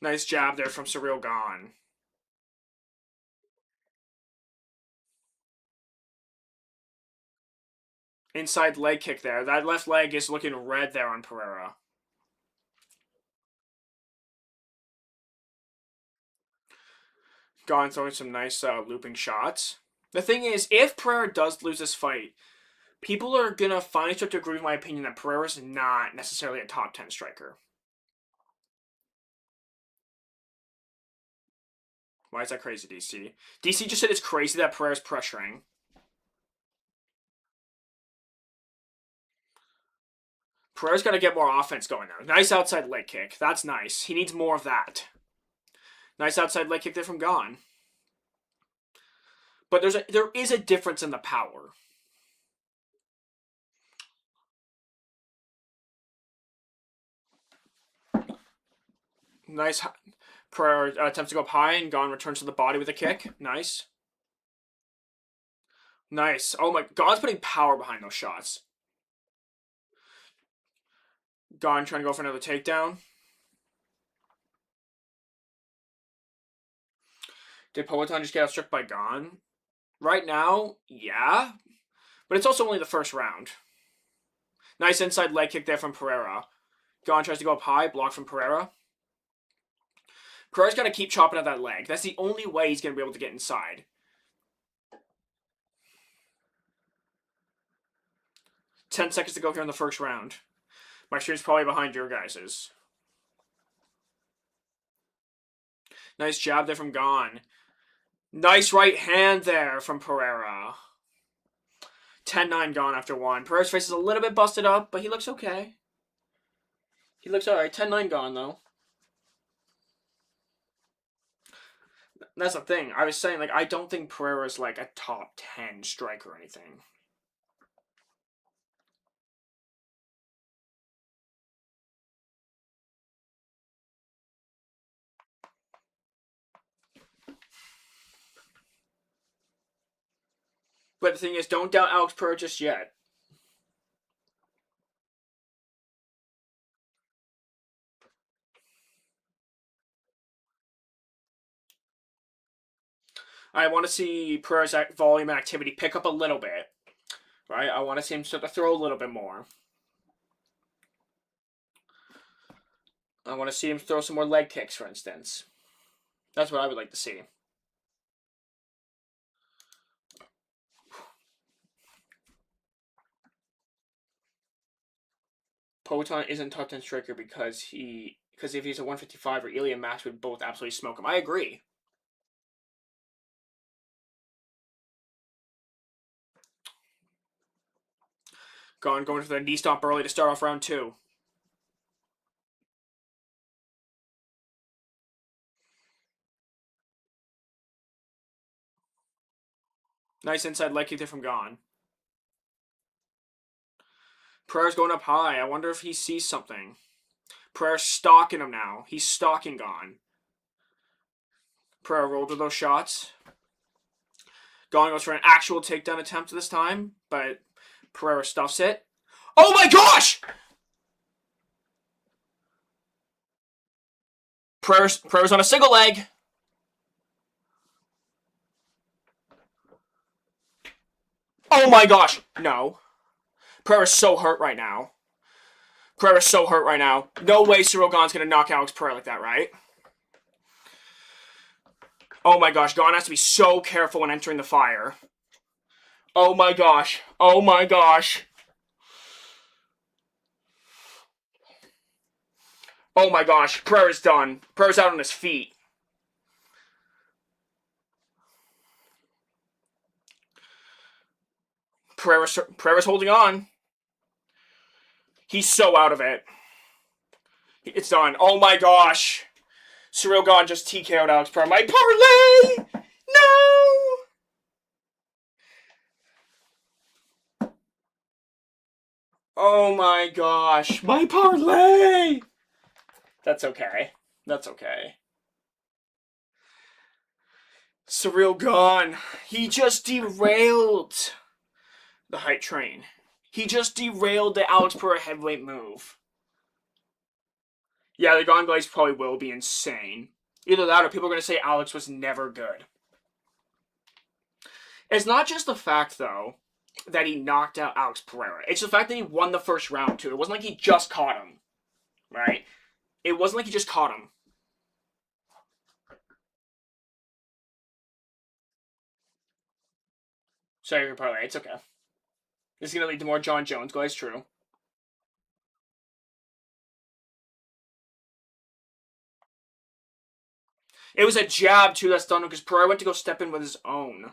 Nice jab there from Ciryl. Inside leg kick there. That left leg is looking red there on Pereira. Gon throwing some nice looping shots. The thing is, if Pereira does lose this fight, people are going to finally start to agree with my opinion that Pereira's not necessarily a top 10 striker. Why is that crazy, DC? DC just said it's crazy that Pereira's pressuring. Pereira's got to get more offense going there. Nice outside leg kick. That's nice. He needs more of that. Nice outside leg kick there from Gon. But there is a difference in the power. Nice. Pereira attempts to go up high, and Gon returns to the body with a kick. Nice. Nice. Oh my, Gon's putting power behind those shots. Gon trying to go for another takedown. Did Poatan just get outstripped by Gon? Right now, yeah. But it's also only the first round. Nice inside leg kick there from Pereira. Gon tries to go up high, block from Pereira. Pereira's got to keep chopping at that leg. That's the only way he's going to be able to get inside. 10 seconds to go here in the first round. My stream's probably behind your guys's. Nice jab there from Gon. Nice right hand there from Pereira. 10-9 Gon after one. Pereira's face is a little bit busted up, but he looks okay. He looks alright. 10-9 Gon, though. That's the thing. I was saying, like, I don't think Pereira's, like, a top 10 striker or anything. But the thing is, don't doubt Alex Pereira just yet. I want to see Pereira's volume and activity pick up a little bit. Right? I want to see him start to throw a little bit more. I want to see him throw some more leg kicks, for instance. That's what I would like to see. Poton isn't top 10 striker because if he's a 155 or Ilya Max would both absolutely smoke him. I agree. Going for the knee stomp early to start off round 2. Nice inside leg kick there from Gon. Pereira's going up high. I wonder if he sees something. Pereira's stalking him now. He's stalking Gon. Pereira rolled with those shots. Gon goes for an actual takedown attempt this time, but Pereira stuffs it. Oh my gosh! Pereira's on a single leg. Oh my gosh! No. Pereira's so hurt right now. Pereira's so hurt right now. No way Ciryl Gane's gonna knock Alex Pereira like that, right? Oh my gosh, Gane has to be so careful when entering the fire. Oh my gosh. Oh my gosh. Oh my gosh. Pereira's done. Pereira's out on his feet. Pereira's holding on. He's so out of it. It's done. Oh my gosh. Ciryl Gane just TKO'd Alex Pereira. My parlay! No! Oh my gosh. My parlay! That's okay. That's okay. Ciryl Gane. He just derailed the hype train. He just derailed the Alex Pereira heavyweight move. Yeah, the Gone Glaze probably will be insane. Either that or people are going to say Alex was never good. It's not just the fact, though, that he knocked out Alex Pereira. It's the fact that he won the first round, too. It wasn't like he just caught him. Right? It wasn't like he just caught him. Sorry for parlay. It's okay. This is going to lead to more John Jones Glaze, true. It was a jab, too, that stunned him because Pereira went to go step in with his own.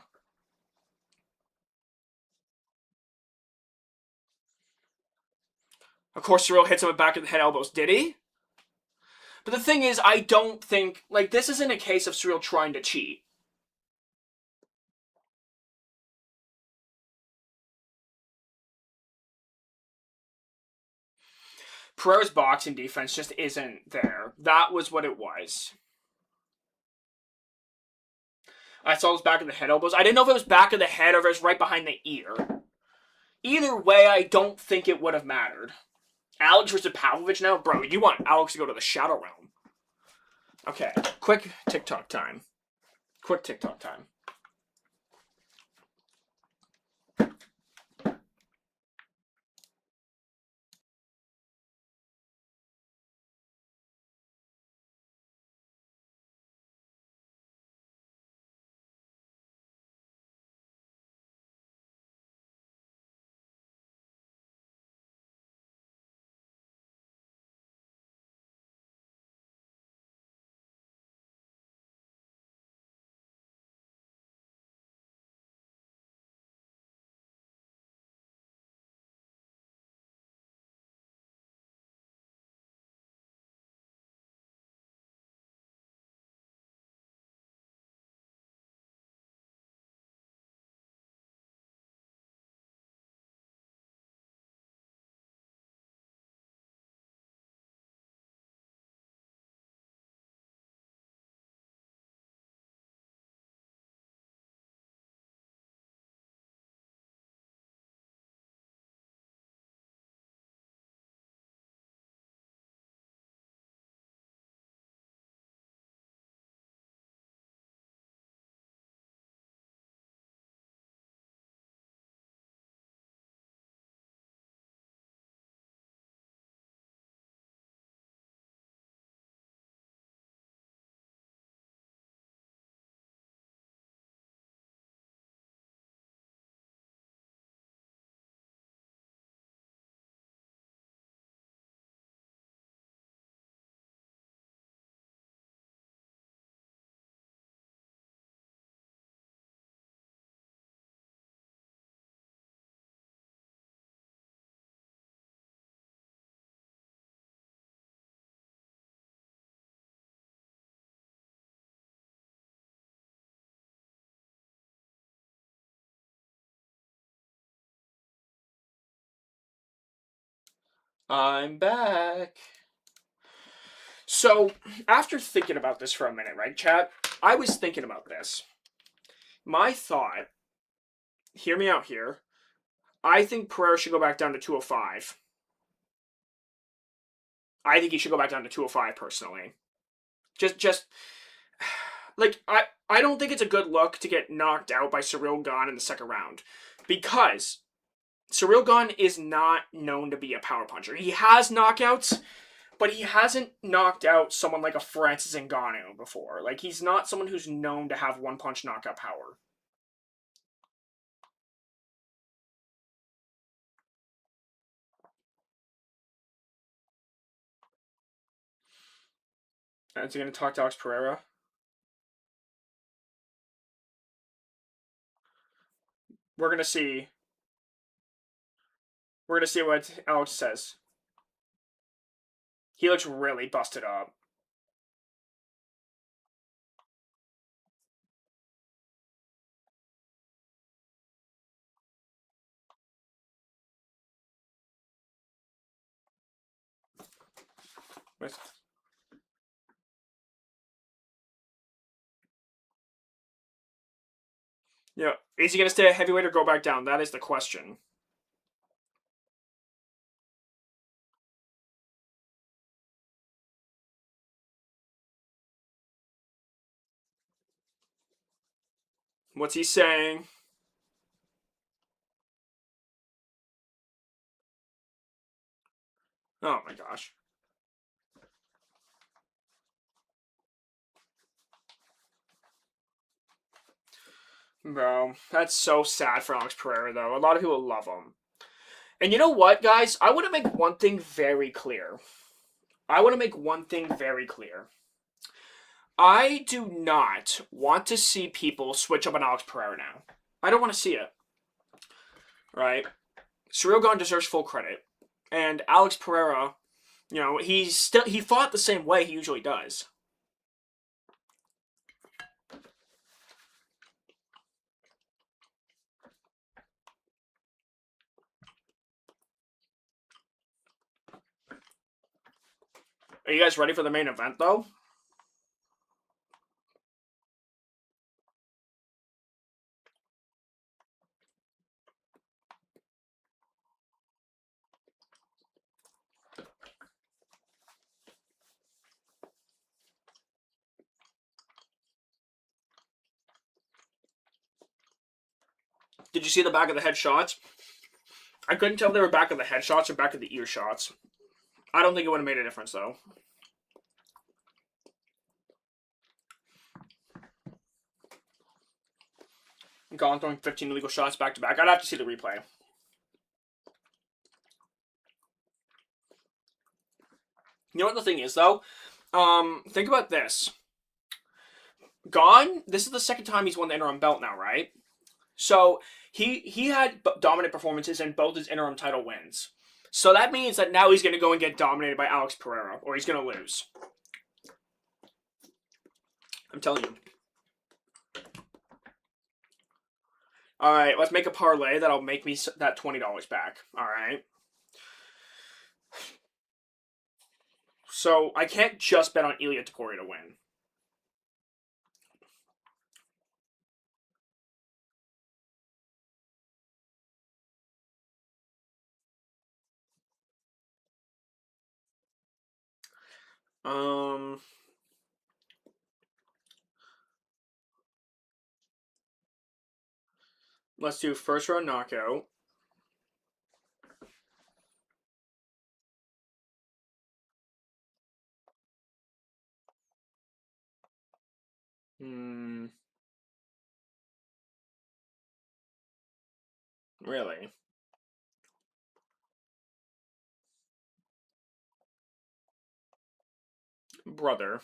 Of course, Ciryl hits him with back of the head elbows. Did he? But the thing is, I don't think... Like, this isn't a case of Ciryl trying to cheat. Pereira's boxing defense just isn't there. That was what it was. I saw it was back of the head elbows. I didn't know if it was back of the head or if it was right behind the ear. Either way, I don't think it would have mattered. Alex versus Pavlovich now? Bro, you want Alex to go to the Shadow Realm. Okay, quick TikTok time. Quick TikTok time. I'm back. So, after thinking about this for a minute, right, chat? I was thinking about this. My thought, hear me out here. I think Pereira should go back down to 205. I think he should go back down to 205 personally. Just like I don't think it's a good look to get knocked out by Cyril Gane in the second round because Cyril Gane is not known to be a power puncher. He has knockouts, but he hasn't knocked out someone like a Francis Ngannou before. Like, he's not someone who's known to have one punch knockout power. Is he going to talk to Alex Pereira? We're going to see. We're going to see what Alex says. He looks really busted up. Yeah, is he going to stay at heavyweight or go back down? That is the question. What's he saying? Oh my gosh. Bro, that's so sad for Alex Pereira, though. A lot of people love him. And you know what, guys? I want to make one thing very clear. I do not want to see people switch up on Alex Pereira now. I don't want to see it. Right? Cyril Gane deserves full credit. And Alex Pereira, you know, he fought the same way he usually does. Are you guys ready for the main event, though? Did you see the back of the head shots? I couldn't tell if they were back of the head shots or back of the ear shots. I don't think it would have made a difference, though. Gone throwing 15 illegal shots back to back. I'd have to see the replay. You know what the thing is, though? Think about this. Gane, this is the second time he's won the interim belt now, right? So he had dominant performances in both his interim title wins. So that means that now he's going to go and get dominated by Alex Pereira, or he's going to lose. I'm telling you. All right, let's make a parlay that'll make me that $20 back. All right. So I can't just bet on Ilia Topuria to win. Let's do first round knockout. Really? Brother.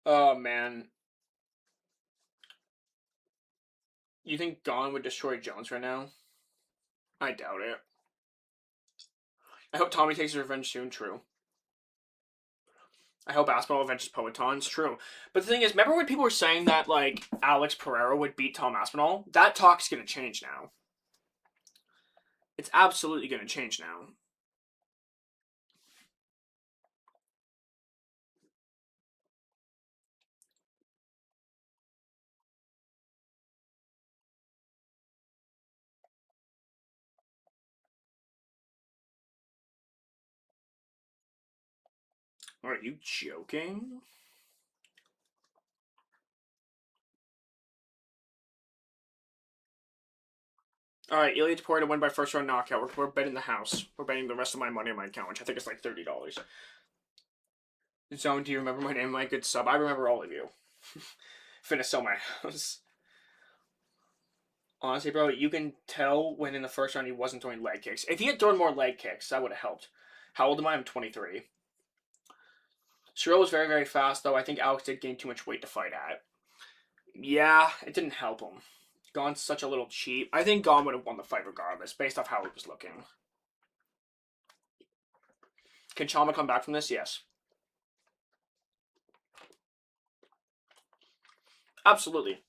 Oh, man. You think Gane would destroy Jones right now? I doubt it. I hope Tommy takes his revenge soon. True. I hope Aspinall avenges Poetan. It's true. But the thing is, remember when people were saying that, like, Alex Pereira would beat Tom Aspinall? That talk's gonna change now. It's absolutely going to change now. Are you joking? Alright, Ilya Taporia to win by first round knockout. We're betting the house. We're betting the rest of my money on my account, which I think is like $30. Zone, do you remember my name, my good sub? I remember all of you. Finna sell my house. Honestly, bro, you can tell when in the first round he wasn't throwing leg kicks. If he had thrown more leg kicks, that would have helped. How old am I? I'm 23. Cyril was very, very fast, though. I think Alex did gain too much weight to fight at. Yeah, it didn't help him. Gon's such a little cheap. I think Gon would have won the fight regardless, based off how he was looking. Can Chama come back from this? Yes. Absolutely.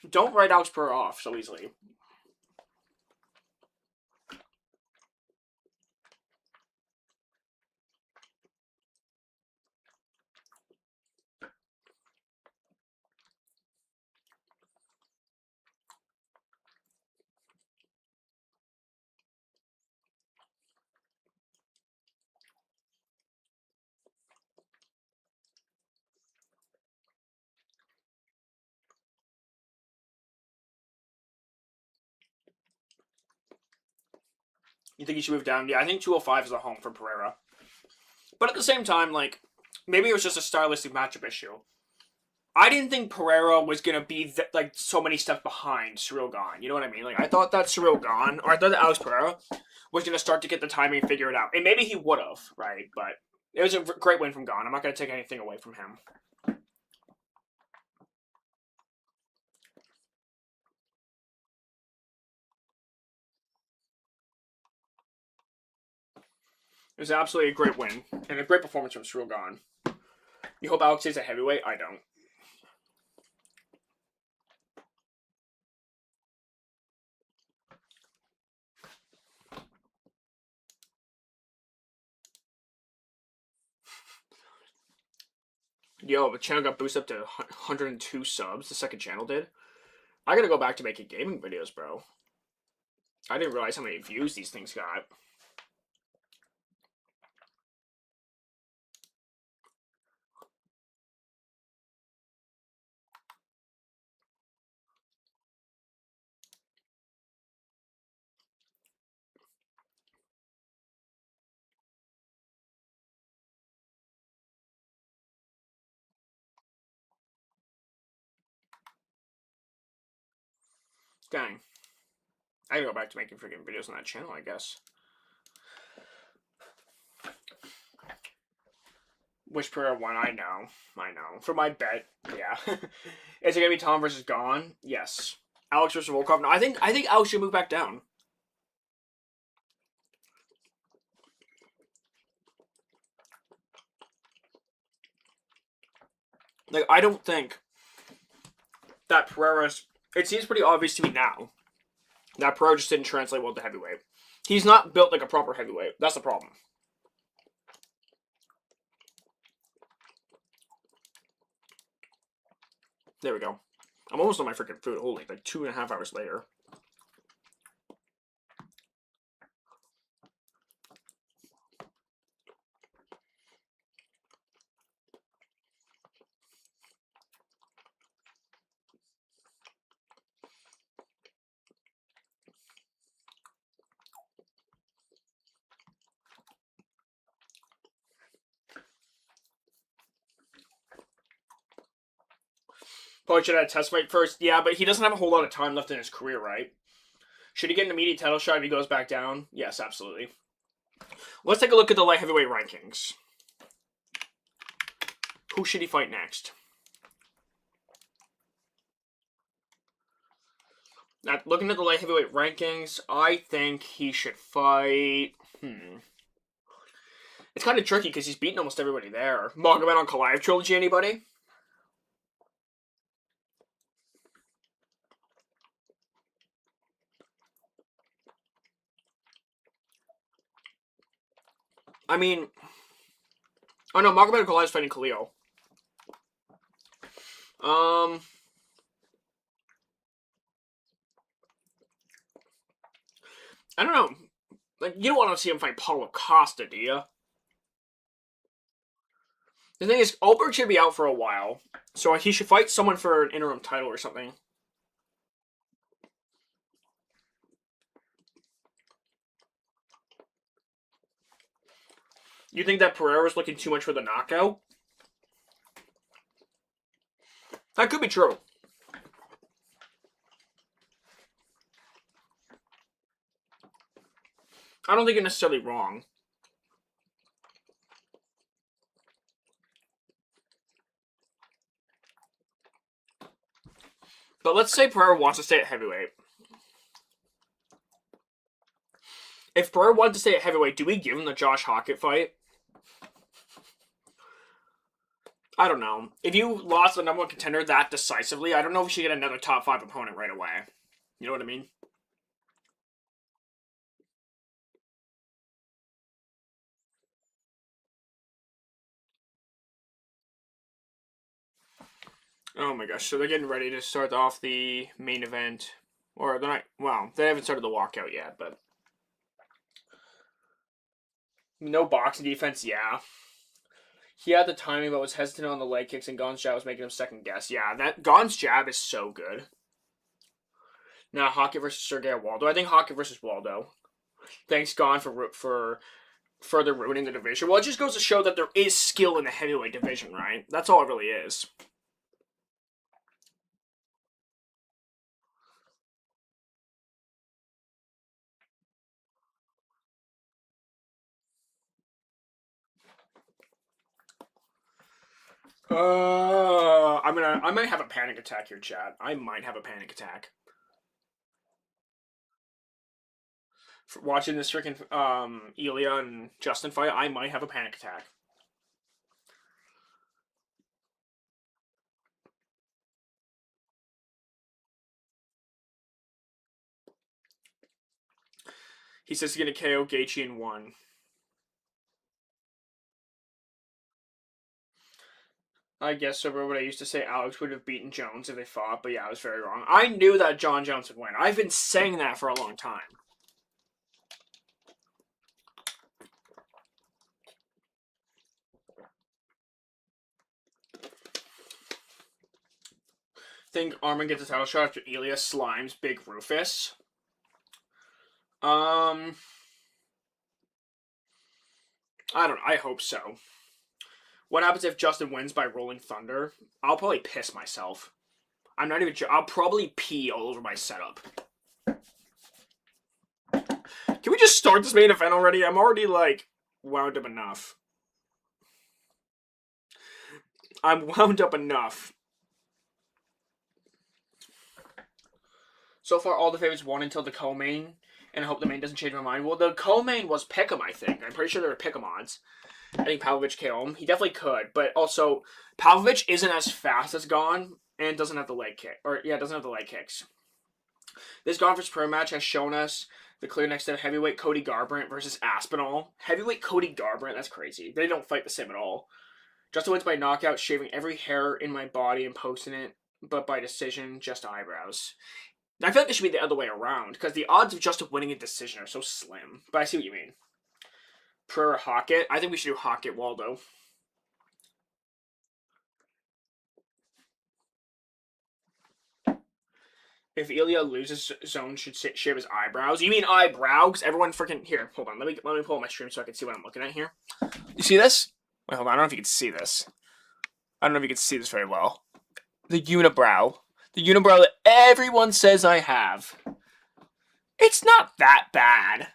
Don't write Alex Pereira off so easily. You think he should move down? Yeah, I think 205 is a home for Pereira. But at the same time, like, maybe it was just a stylistic matchup issue. I didn't think Pereira was gonna be like so many steps behind Cyril Gane. You know what I mean? Like I thought that Cyril Gane, or I thought that Alex Pereira was gonna start to get the timing and figure it out, and maybe he would have, right? But it was a great win from Gane. I'm not gonna take anything away from him. It was absolutely a great win and a great performance from Cyril Gane. You hope Alex stays a heavyweight? I don't. Yo, the channel got boosted up to 102 subs. The second channel did. I gotta go back to making gaming videos, bro. I didn't realize how many views these things got. Dang. I gotta go back to making freaking videos on that channel, I guess. Which Pereira won? I know. For my bet, yeah. Is it gonna be Tom versus Gane? Yes. Alex versus Volkov? No, I think Alex should move back down. Like, I don't think that Pereira's... It seems pretty obvious to me now that Pereira just didn't translate well to heavyweight. He's not built like a proper heavyweight. That's the problem. There we go. I'm almost on my freaking food. Holy, like 2.5 hours later. Probably should have had a test fight first. Yeah, but he doesn't have a whole lot of time left in his career, right? Should he get an immediate title shot if he goes back down? Yes, absolutely. Let's take a look at the light heavyweight rankings. Who should he fight next? Now, looking at the light heavyweight rankings, I think he should fight... It's kind of tricky because he's beaten almost everybody there. Magomed Ankalaev trilogy, anybody? I mean, oh no, Magomed Ankalaev is fighting Khalil. I don't know. Like, you don't want to see him fight Paulo Costa, do you? The thing is, Ulberg should be out for a while, so he should fight someone for an interim title or something. You think that Pereira was looking too much for the knockout? That could be true. I don't think you're necessarily wrong. But let's say Pereira wants to stay at heavyweight. If Pereira wanted to stay at heavyweight, do we give him the Josh Hockett fight? I don't know. If you lost the number one contender that decisively, I don't know if we should get another top 5 opponent right away. You know what I mean? Oh my gosh, so they're getting ready to start off the main event. Or they're not, well, they haven't started the walkout yet, but. No boxing defense, yeah. He had the timing, but was hesitant on the leg kicks, and Gon's jab was making him second guess. Yeah, that Gon's jab is so good. Now, Hockett versus Sergey Waldo. I think Hockett versus Waldo. Thanks, Gon, for further ruining the division. Well, it just goes to show that there is skill in the heavyweight division, right? That's all it really is. I might have a panic attack here, chat. I might have a panic attack. For watching this freaking Ilya and Justin fight, I might have a panic attack. He says he's going to KO Gaethje in 1. I guess so, but what I used to say, Alex would have beaten Jones if they fought, but yeah, I was very wrong. I knew that John Jones would win. I've been saying that for a long time. Think Armin gets a title shot after Ilya slimes Big Rufus? I don't know. I hope so. What happens if Justin wins by Rolling Thunder? I'll probably piss myself. I'm not even sure. I'll probably pee all over my setup. Can we just start this main event already? I'm already, like, wound up enough. I'm wound up enough. So far, all the favorites won until the co-main, and I hope the main doesn't change my mind. Well, the co-main was Pick'em, I think. I'm pretty sure there were Pick'em odds. I think Pavlovich KO him. He definitely could, but also, Pavlovich isn't as fast as Gon, and doesn't have the leg kick. Or, yeah, doesn't have the leg kicks. This Gon vs. Pro match has shown us the clear next step: heavyweight Cody Garbrandt versus Aspinall. Heavyweight Cody Garbrandt, that's crazy. They don't fight the same at all. Justin wins by knockout, shaving every hair in my body and posting it, but by decision, just eyebrows. I feel like it should be the other way around, because the odds of Justin winning a decision are so slim. But I see what you mean. Pereira Hockett. I think we should do Hockett Waldo. If Ilya loses, Zone should shave his eyebrows. You mean eyebrows? Everyone freaking here. Hold on. Let me pull up my stream so I can see what I'm looking at here. You see this? Wait, hold on. I don't know if you can see this. I don't know if you can see this very well. The unibrow. The unibrow that everyone says I have. It's not that bad.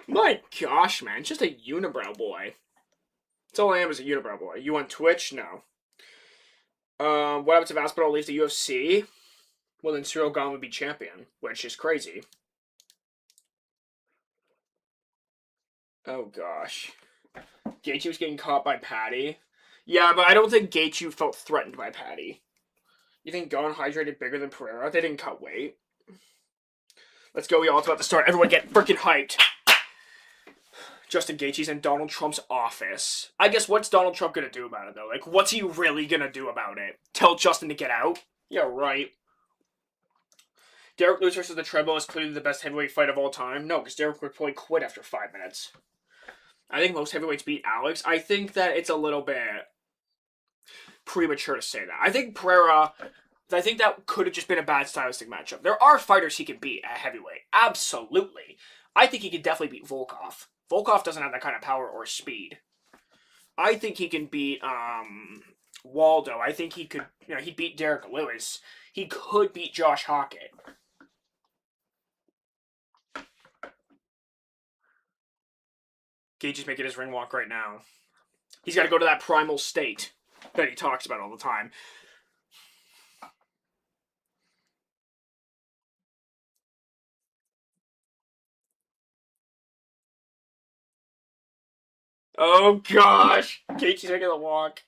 My gosh, man. It's just a unibrow boy. That's all I am is a unibrow boy. You on Twitch? No. What happens if Aspinall leaves the UFC? Well, then Cyril Gane would be champion, which is crazy. Oh, gosh. Gaethje was getting caught by Patty. Yeah, but I don't think Gaethje felt threatened by Patty. You think Gane hydrated bigger than Pereira? They didn't cut weight. Let's go, y'all. It's about to start. Everyone get freaking hyped. Justin Gaethje's in Donald Trump's office. I guess what's Donald Trump gonna do about it though? Like, what's he really gonna do about it? Tell Justin to get out? Yeah, right. Derek Lewis versus the Treble is clearly the best heavyweight fight of all time. No, because Derek would probably quit after 5 minutes. I think most heavyweights beat Alex. I think that it's a little bit premature to say that. I think Pereira. I think that could have just been a bad stylistic matchup. There are fighters he can beat at heavyweight. Absolutely. I think he could definitely beat Volkov. Volkov doesn't have that kind of power or speed. I think he can beat Waldo. I think he could, he beat Derek Lewis. He could beat Josh Hockett. Gage is making his ring walk right now. He's got to go to that primal state that he talks about all the time. Oh gosh! Gage is making the walk.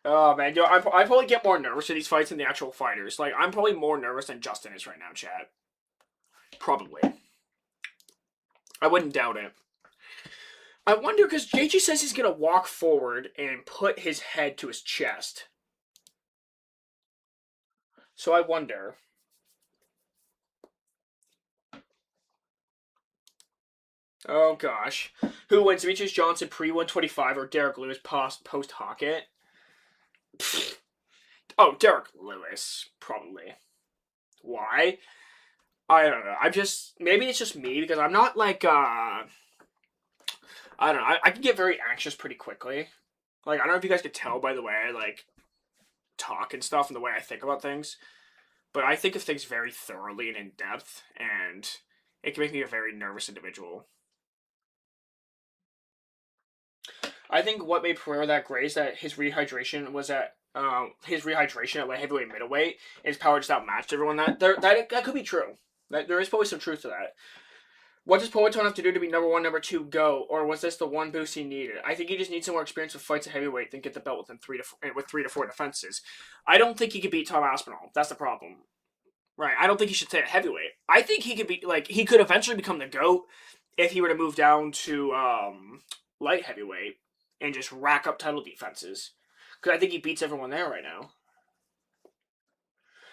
Oh man, I probably get more nervous in these fights than the actual fighters. Like, I'm probably more nervous than Justin is right now, chat. Probably. I wouldn't doubt it. I wonder, because JG says he's going to walk forward and put his head to his chest. So I wonder. Oh gosh. Who wins? Demetrius Johnson pre-125 or Derek Lewis post-Hockett? Oh, Derek Lewis, probably. Why? I don't know. Maybe it's just me, because I'm not like, I don't know. I can get very anxious pretty quickly. Like, I don't know if you guys could tell by the way I, like, talk and stuff and the way I think about things. But I think of things very thoroughly and in depth, and it can make me a very nervous individual. I think what made Pereira that great is that his rehydration was at light heavyweight middleweight, and his power just outmatched everyone. That could be true. There is probably some truth to that. What does Poeton have to do to be number one, number two, go? Or was this the one boost he needed? I think he just needs some more experience with fights at heavyweight than get the belt within 3 to 4 defenses. I don't think he could beat Tom Aspinall. That's the problem. Right. I don't think he should stay at heavyweight. I think he could be, like, he could eventually become the GOAT if he were to move down to light heavyweight and just rack up title defenses. Because I think he beats everyone there right now.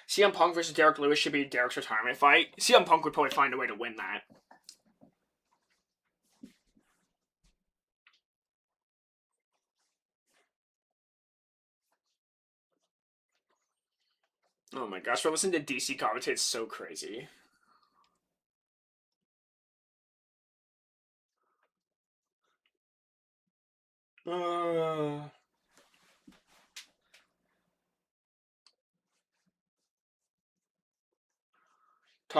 CM Punk versus Derek Lewis should be Derek's retirement fight. CM Punk would probably find a way to win that. Oh my gosh, we're listening to DC commentate. It's so crazy. Tom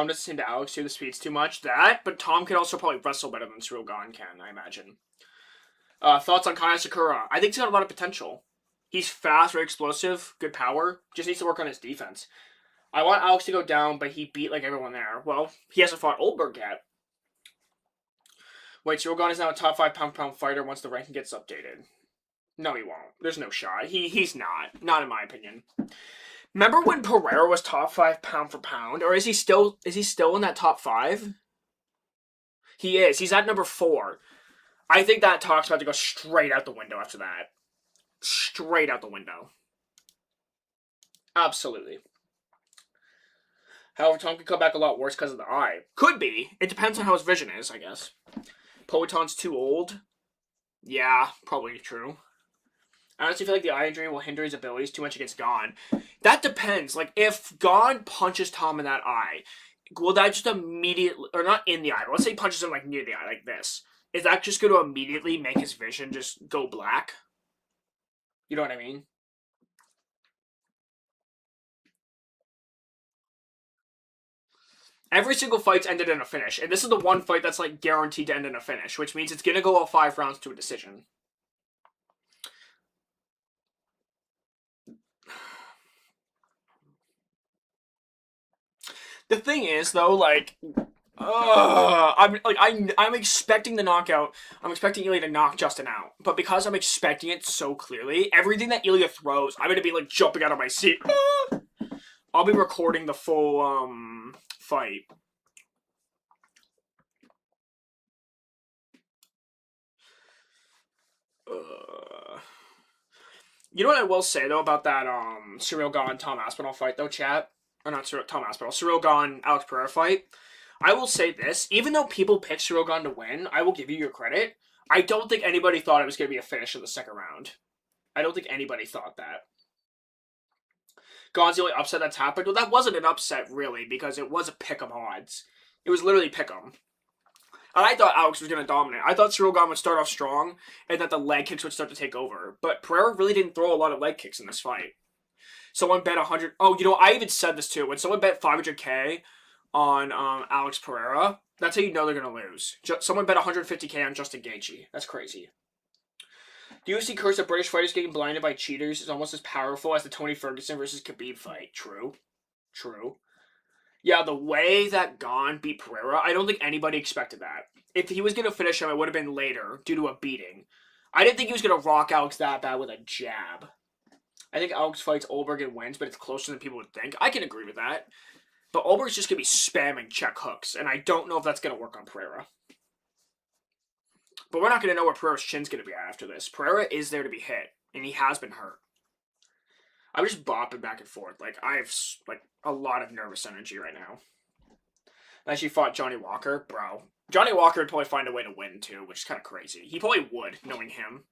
doesn't seem to Alex do the speeds too much. But Tom could also probably wrestle better than Cyril Gahn can, I imagine. Thoughts on Kaya Sakura? I think he's got a lot of potential. He's fast, very explosive, good power. Just needs to work on his defense. I want Alex to go down, but he beat like everyone there. Well, he hasn't fought Oldberg yet. Wait, Cyril Gahn is now a top 5 pound-for-pound fighter once the ranking gets updated. No, he won't. There's no shot. He's not. Not in my opinion. Remember when Pereira was top 5 pound for pound? Or is he still in that top 5? He is. He's at number 4. I think that talk's about to go straight out the window after that. Straight out the window. Absolutely. However, Tom could come back a lot worse because of the eye. Could be. It depends on how his vision is, I guess. Poeton's too old. Yeah, probably true. I honestly feel like the eye injury will hinder his abilities too much against Gahn. That depends. Like, if Gahn punches Tom in that eye, will that just immediately, or not in the eye, but let's say he punches him like near the eye, like this. Is that just going to immediately make his vision just go black? You know what I mean? Every single fight's ended in a finish, and this is the one fight that's like guaranteed to end in a finish, which means it's going to go all 5 rounds to a decision. The thing is, though, like, I'm expecting the knockout. I'm expecting Ilya to knock Justin out, but because I'm expecting it so clearly, everything that Ilya throws, I'm gonna be like jumping out of my seat. I'll be recording the full fight. You know what I will say though about that Cyril Gane Tom Aspinall fight though, chat? Or not Cyril Tom Aspinall, Cyril Gane Alex Pereira fight. I will say this, even though people picked Cyril Gane to win, I will give you your credit. I don't think anybody thought it was going to be a finish in the second round. I don't think anybody thought that. Gane's the only upset that's happened. Well, that wasn't an upset, really, because it was a pick'em odds. It was literally pick'em. And I thought Alex was going to dominate. I thought Cyril Gane would start off strong, and that the leg kicks would start to take over. But Pereira really didn't throw a lot of leg kicks in this fight. Someone bet 100. Oh, you know, I even said this too. When someone bet 500K on Alex Pereira, that's how you know they're going to lose. Someone bet 150K on Justin Gaethje. That's crazy. The UFC curse of British fighters getting blinded by cheaters is almost as powerful as the Tony Ferguson versus Khabib fight. True. True. Yeah, the way that Gane beat Pereira, I don't think anybody expected that. If he was going to finish him, it would have been later due to a beating. I didn't think he was going to rock Alex that bad with a jab. I think Alex fights Olberg and wins, but it's closer than people would think. I can agree with that. But Olberg's just going to be spamming check hooks, and I don't know if that's going to work on Pereira. But we're not going to know where Pereira's chin's going to be at after this. Pereira is there to be hit, and he has been hurt. I'm just bopping back and forth. Like, I have like a lot of nervous energy right now. As she fought Johnny Walker, bro. Johnny Walker would probably find a way to win, too, which is kind of crazy. He probably would, knowing him.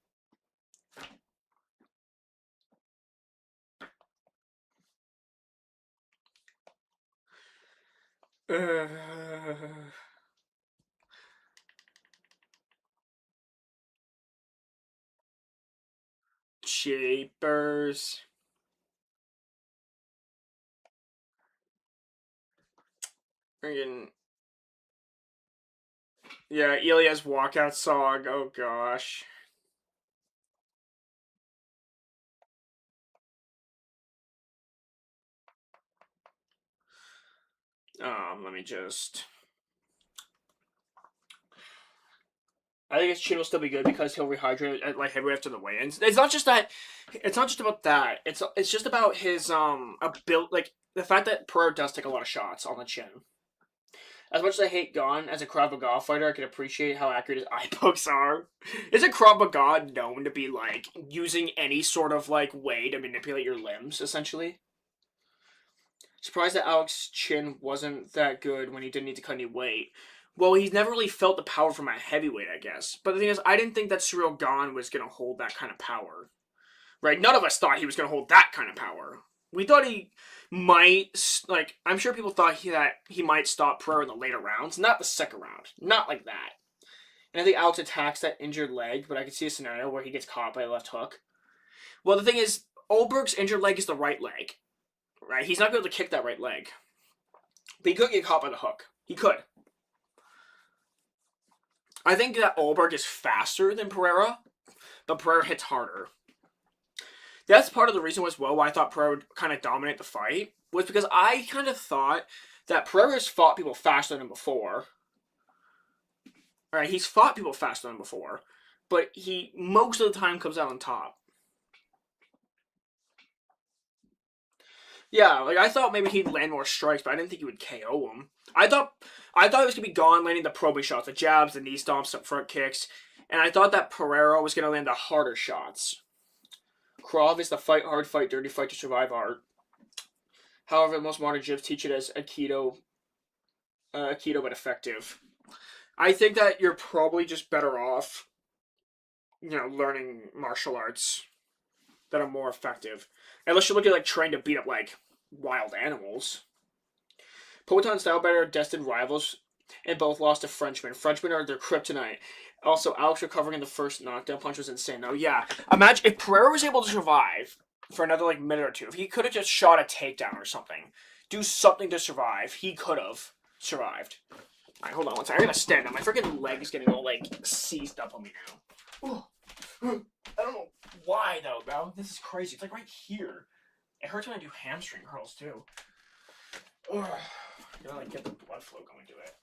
Shapers. Friggin'. Yeah, Ilya's walkout song. Oh gosh. Let me just. I think his chin will still be good because he'll rehydrate at like heavyweight after the weigh-ins. It's not just that. It's not just about that. It's just about his ability, like the fact that Pereira does take a lot of shots on the chin. As much as I hate Gane as a Krav Maga fighter, I can appreciate how accurate his eye pokes are. Isn't Krav Maga known to be like using any sort of like way to manipulate your limbs, essentially? Surprised that Alex's chin wasn't that good when he didn't need to cut any weight. Well, he's never really felt the power from a heavyweight, I guess. But the thing is, I didn't think that Cyril Gane was going to hold that kind of power. Right? None of us thought he was going to hold that kind of power. We thought he might, like, I'm sure people thought that he might stop Pereira in the later rounds, not the second round. Not like that. And I think Alex attacks that injured leg, but I could see a scenario where he gets caught by a left hook. Well, the thing is, Olberg's injured leg is the right leg. Right? He's not going to kick that right leg. But he could get caught by the hook. He could. I think that Olberg is faster than Pereira, but Pereira hits harder. That's part of the reason as well why I thought Pereira would kind of dominate the fight, was because I kind of thought that Pereira's fought people faster than before. Alright, he's fought people faster than before, but he most of the time comes out on top. Yeah, like I thought maybe he'd land more strikes, but I didn't think he would KO him. I thought it was gonna be Gane landing the probing shots, the jabs, the knee stomps, the front kicks, and I thought that Pereira was gonna land the harder shots. Krav is the fight hard, fight dirty, fight to survive art. However, most modern gyms teach it as Aikido but effective. I think that you're probably just better off, learning martial arts that are more effective. Unless you're looking like trying to beat up like wild animals. Poton style better destined rivals and both lost to Frenchmen. Frenchmen are their kryptonite. Also, Alex recovering in the first knockdown punch was insane. Though, yeah. Imagine if Pereira was able to survive for another like minute or two. If he could have just shot a takedown or something, do something to survive, he could have survived. All right, hold on one second. I gotta stand up. My freaking leg is getting all like seized up on me now. I don't know why though, bro. This is crazy. It's like right here. It hurts when I do hamstring curls too. Ugh. I gotta like get the blood flow going to it.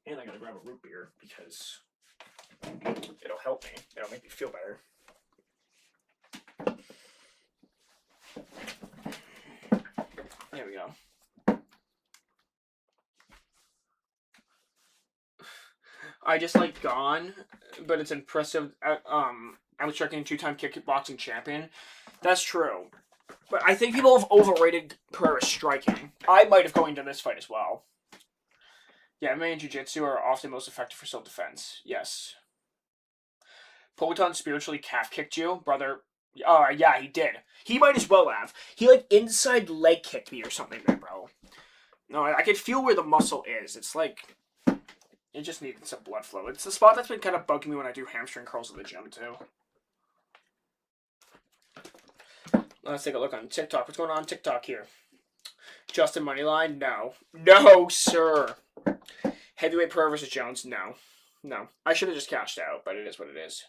And I gotta grab a root beer because it'll help me. It'll make me feel better. I just like gone, but it's impressive. I was checking 2-time kickboxing champion. That's true. But I think people have overrated Pereira's striking. I might have going to this fight as well. Yeah, MMA and Jiu-Jitsu are often most effective for self-defense. Yes. Poatan spiritually calf kicked you, brother. Oh, yeah, he did. He might as well have. He, like, inside leg kicked me or something there, bro. No, I could feel where the muscle is. It's like... It just needs some blood flow. It's the spot that's been kind of bugging me when I do hamstring curls at the gym, too. Let's take a look on TikTok. What's going on TikTok here? Justin Moneyline? No. No, sir. Heavyweight Pereira versus Jones? No. No. I should have just cashed out, but it is what it is.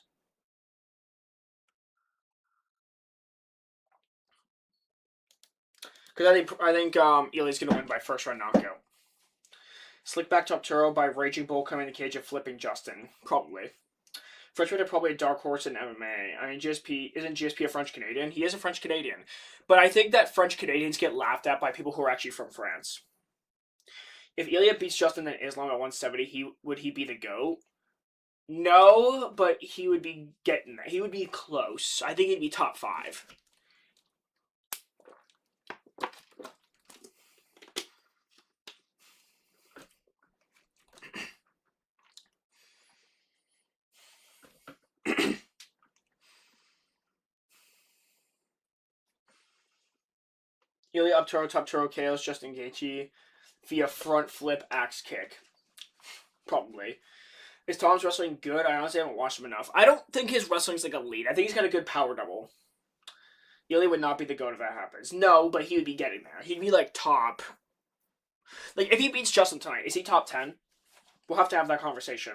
Because I think Eli's going to win by first round knockout. Slick back top Turo by Raging Bull coming in the cage and flipping Justin. Probably. Frenchman are probably a dark horse in MMA. I mean, isn't GSP a French Canadian? He is a French Canadian. But I think that French Canadians get laughed at by people who are actually from France. If Ilya beats Justin in Islam at 170, would he be the GOAT? No, but he would be getting there. He would be close. I think he'd be top 5. Ilya up Turo, top Turo KOs Justin Gaethje via front flip axe kick. Probably. Is Tom's wrestling good? I honestly haven't watched him enough. I don't think his wrestling's like elite. I think he's got a good power double. Ilya would not be the GOAT if that happens. No, but he would be getting there. He'd be like top. Like if he beats Justin tonight, is he top 10? We'll have to have that conversation.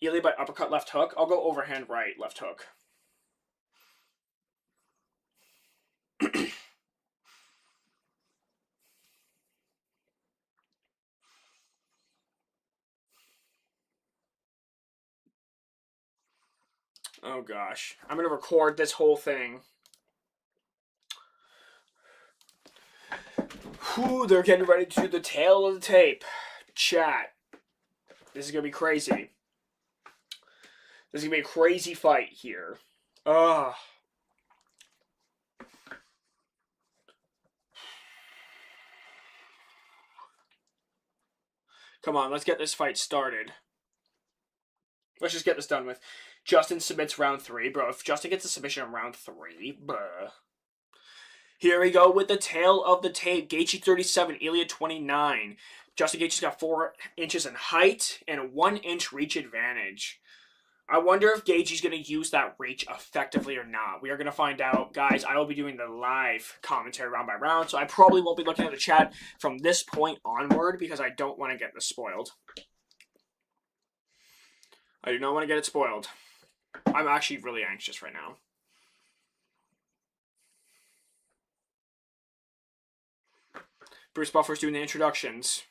Ilya by uppercut left hook. I'll go overhand right left hook. Oh gosh. I'm going to record this whole thing. Whew, they're getting ready to do the tail of the tape. Chat. This is going to be crazy. This is going to be a crazy fight here. Ugh. Come on, let's get this fight started. Let's just get this done with. Justin submits round 3. Bro, if Justin gets a submission in round 3, bruh. Here we go with the tail of the tape. Gaethje 37, Ilya 29. Justin Gaethje's got 4 inches in height and a 1-inch reach advantage. I wonder if Gaethje's going to use that reach effectively or not. We are going to find out. Guys, I will be doing the live commentary round by round, so I probably won't be looking at the chat from this point onward because I don't want to get this spoiled. I do not want to get it spoiled. I'm actually really anxious right now. Bruce Buffer's doing the introductions.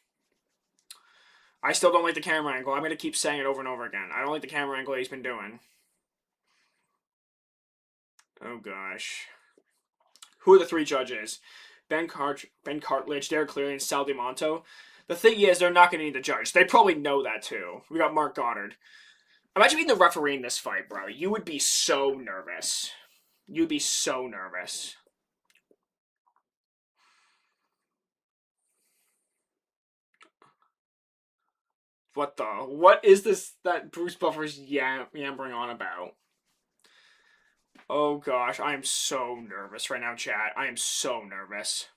I still don't like the camera angle. I'm going to keep saying it over and over again. I don't like the camera angle he's been doing. Oh, gosh. Who are the 3 judges? Ben Cartledge, Derek Cleary, and Sal DiMonto. The thing is, they're not going to need the judge. They probably know that, too. We got Mark Goddard. Imagine being the referee in this fight, bro. You would be so nervous. You'd be so nervous. What is this that Bruce Buffer's yammering on about? Oh gosh, I am so nervous right now, chat. I am so nervous.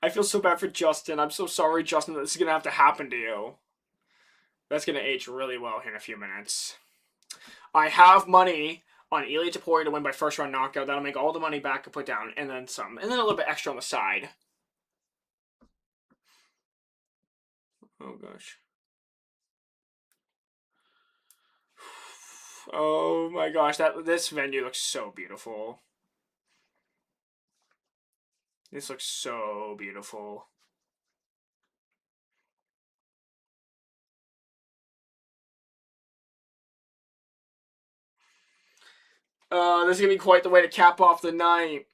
I feel so bad for Justin. I'm so sorry, Justin, that this is gonna have to happen to you. That's gonna age really well here in a few minutes. I have money on Ilya Taporia to win by first round knockout. That'll make all the money back I put down, and then some. And then a little bit extra on the side. Oh gosh. Oh my gosh, this venue looks so beautiful. This looks so beautiful. This is gonna be quite the way to cap off the night.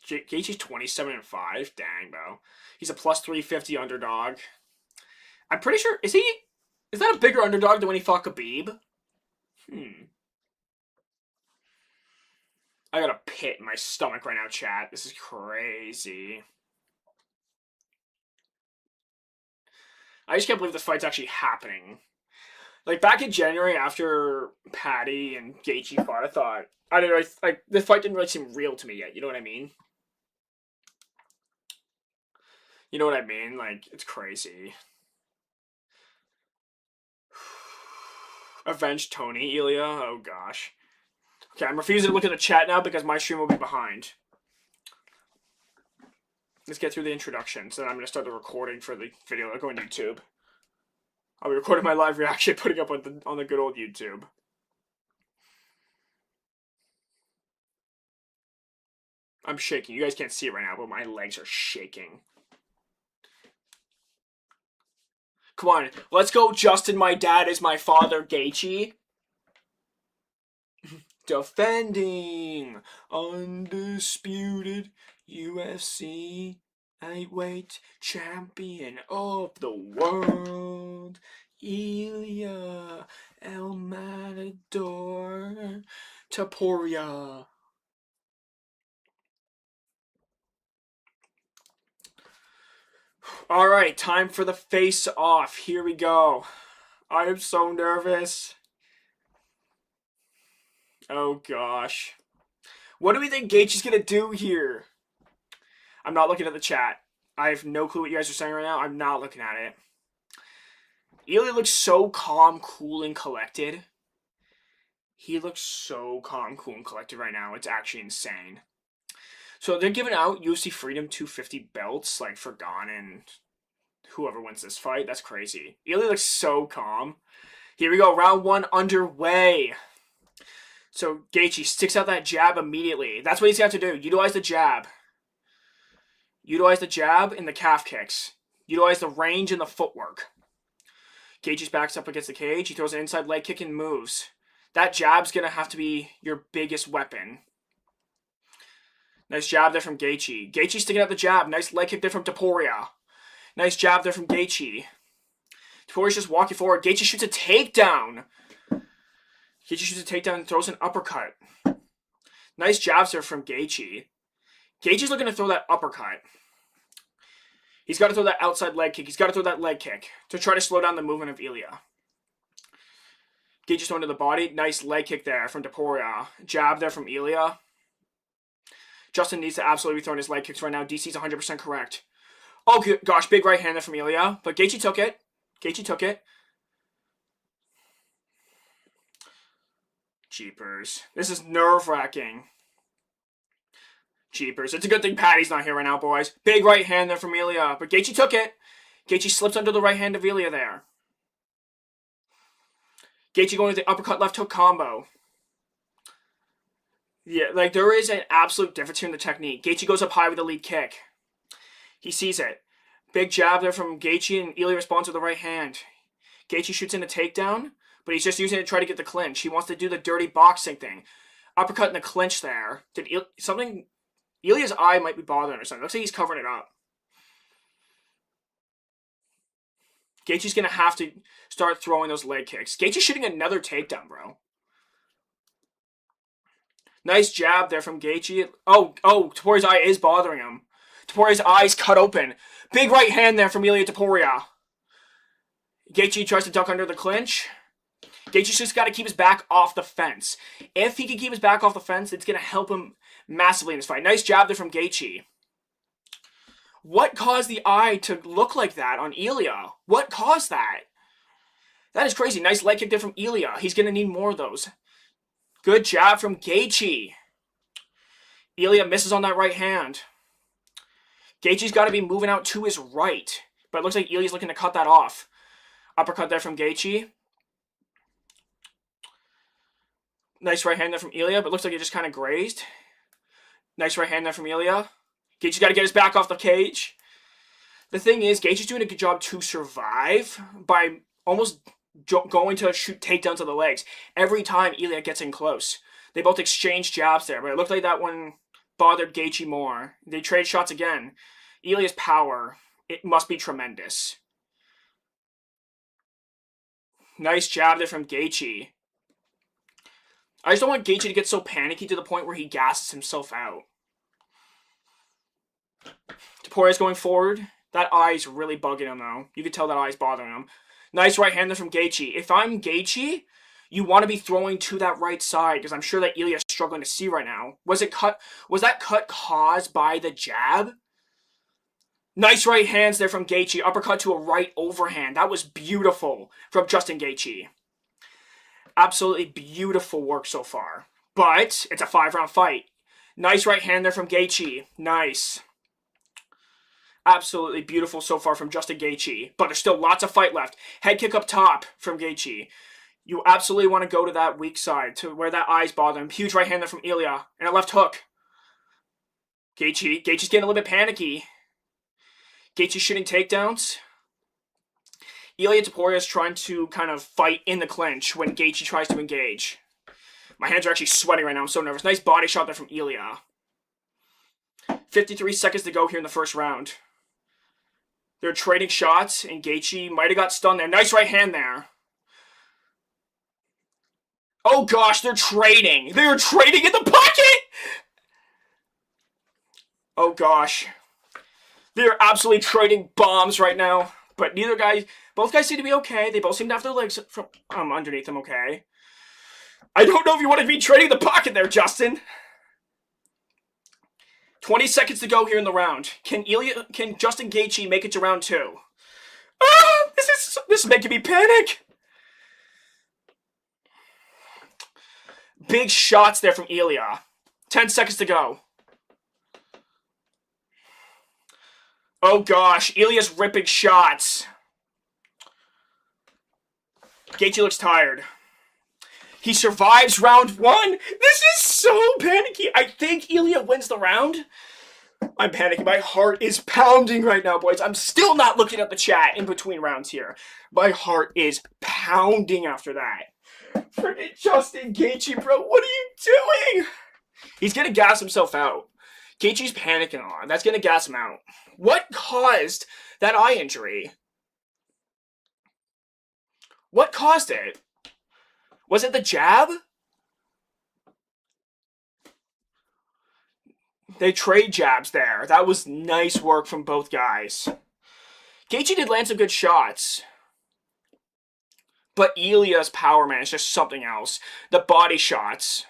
Gaethje's 27-5. Dang, bro. He's a plus 350 underdog. I'm pretty sure. Is that a bigger underdog than when he fought Khabib? I got a pit in my stomach right now, chat. This is crazy. I just can't believe this fight's actually happening. Like, back in January after Patty and Gaethje fought, I thought, I don't know, like, this fight didn't really seem real to me yet. You know what I mean? You know what I mean? Like, it's crazy. Avenge Tony, Ilya? Oh, gosh. Okay, I'm refusing to look at the chat now because my stream will be behind. Let's get through the introductions, then I'm going to start the recording for the video. I'll go on YouTube. I'll be recording my live reaction, putting up on the good old YouTube. I'm shaking. You guys can't see it right now, but my legs are shaking. Come on, let's go, Justin. My dad is my father, Gaethje. Defending undisputed UFC lightweight champion of the world, Ilya El Matador Topuria. Alright, time for the face-off. Here we go. I am so nervous. Oh gosh. What do we think Gaethje's gonna do here? I'm not looking at the chat. I have no clue what you guys are saying right now. I'm not looking at it. Ilya looks so calm, cool, and collected. He looks so calm, cool, and collected right now. It's actually insane. So they're giving out UFC Freedom 250 belts, like, for Gon and whoever wins this fight. That's crazy. Ilya looks so calm. Here we go. Round 1 underway. So Gaethje sticks out that jab immediately. That's what he's got to do. Utilize the jab. Utilize the jab and the calf kicks. Utilize the range and the footwork. Gaethje backs up against the cage. He throws an inside leg kick and moves. That jab's going to have to be your biggest weapon. Nice jab there from Gaethje. Gaethje sticking out the jab. Nice leg kick there from Topuria. Nice jab there from Gaethje. Topuria's just walking forward. Gaethje shoots a takedown. Gaethje shoots a takedown and throws an uppercut. Nice jabs there from Gaethje. Gaethje's looking to throw that uppercut. He's got to throw that outside leg kick. He's got to throw that leg kick to try to slow down the movement of Ilya. Gaethje's throwing to the body. Nice leg kick there from Topuria. Jab there from Ilya. Justin needs to absolutely be throwing his leg kicks right now. DC's 100% correct. Oh, gosh, big right hand there from Ilya. But Gaethje took it. Gaethje took it. Jeepers. This is nerve-wracking. Jeepers. It's a good thing Patty's not here right now, boys. Big right hand there from Ilya. But Gaethje took it. Gaethje slips under the right hand of Ilya there. Gaethje going with the uppercut left hook combo. Yeah, like, there is an absolute difference here in the technique. Gaethje goes up high with the lead kick. He sees it. Big jab there from Gaethje, and Ilya responds with the right hand. Gaethje shoots in a takedown, but he's just using it to try to get the clinch. He wants to do the dirty boxing thing. Uppercut in the clinch there. Ilya's eye might be bothering or something. Looks like he's covering it up. Gaethje's going to have to start throwing those leg kicks. Gaethje's shooting another takedown, bro. Nice jab there from Gaethje. Oh, Topuria's eye is bothering him. Topuria's eye's cut open. Big right hand there from Ilya Topuria. Gaethje tries to duck under the clinch. Gaethje's just got to keep his back off the fence. If he can keep his back off the fence, it's going to help him massively in this fight. Nice jab there from Gaethje. What caused the eye to look like that on Ilya? What caused that? That is crazy. Nice leg kick there from Ilya. He's going to need more of those. Good jab from Gaethje. Ilya misses on that right hand. Gaethje's got to be moving out to his right. But it looks like Ilya's looking to cut that off. Uppercut there from Gaethje. Nice right hand there from Ilya, but looks like it just kind of grazed. Nice right hand there from Ilya. Gaethje's got to get his back off the cage. The thing is, Gaethje's doing a good job to survive by almost going to shoot takedowns of the legs every time Ilya gets in close. They both exchange jabs there, but it looked like that one bothered Gaethje more? They trade shots again. Ilya's power, it must be tremendous. Nice jab there from Gaethje. I just don't want Gaethje to get so panicky to the point where he gasses himself out. Topuria is going forward. That eye's really bugging him, though. You can tell that eye's bothering him. Nice right hander from Gaethje. If I'm Gaethje, you want to be throwing to that right side, because I'm sure that Ilya's struggling to see right now. Was that cut caused by the jab? Nice right hands there from Gaethje. Uppercut to a right overhand. That was beautiful from Justin Gaethje. Absolutely beautiful work so far. But it's a 5-round fight. Nice right hand there from Gaethje. Nice. Absolutely beautiful so far from Justin Gaethje. But there's still lots of fight left. Head kick up top from Gaethje. You absolutely want to go to that weak side, to where that eye's bothering him. Huge right hand there from Ilya. And a left hook. Gaethje's getting a little bit panicky. Gaethje's shooting takedowns. Ilia Topuria is trying to kind of fight in the clinch when Gaethje tries to engage. My hands are actually sweating right now. I'm so nervous. Nice body shot there from Ilya. 53 seconds to go here in the first round. They're trading shots, and Gaethje might have got stunned there. Nice right hand there. Oh gosh, they're trading. They're trading in the pocket! Oh gosh. They're absolutely trading bombs right now. But both guys seem to be okay. They both seem to have their legs from underneath them okay. I don't know if you want to be trading the pocket there, Justin. 20 seconds to go here in the round. Can Justin Gaethje make it to round 2? Ah, this is making me panic. Big shots there from Ilya. 10 seconds to go. Oh gosh, Ilya's ripping shots. Gaethje looks tired. He survives round 1. This is so panicky. I think Ilya wins the round. I'm panicking. My heart is pounding right now, boys. I'm still not looking at the chat in between rounds here. My heart is pounding after that. Freaking Justin Gaethje, bro. What are you doing? He's going to gas himself out. Gaethje's panicking on. That's going to gas him out. What caused that eye injury? What caused it? Was it the jab? They trade jabs there. That was nice work from both guys. Gaethje did land some good shots. But Ilya's power, man, is just something else. The body shots.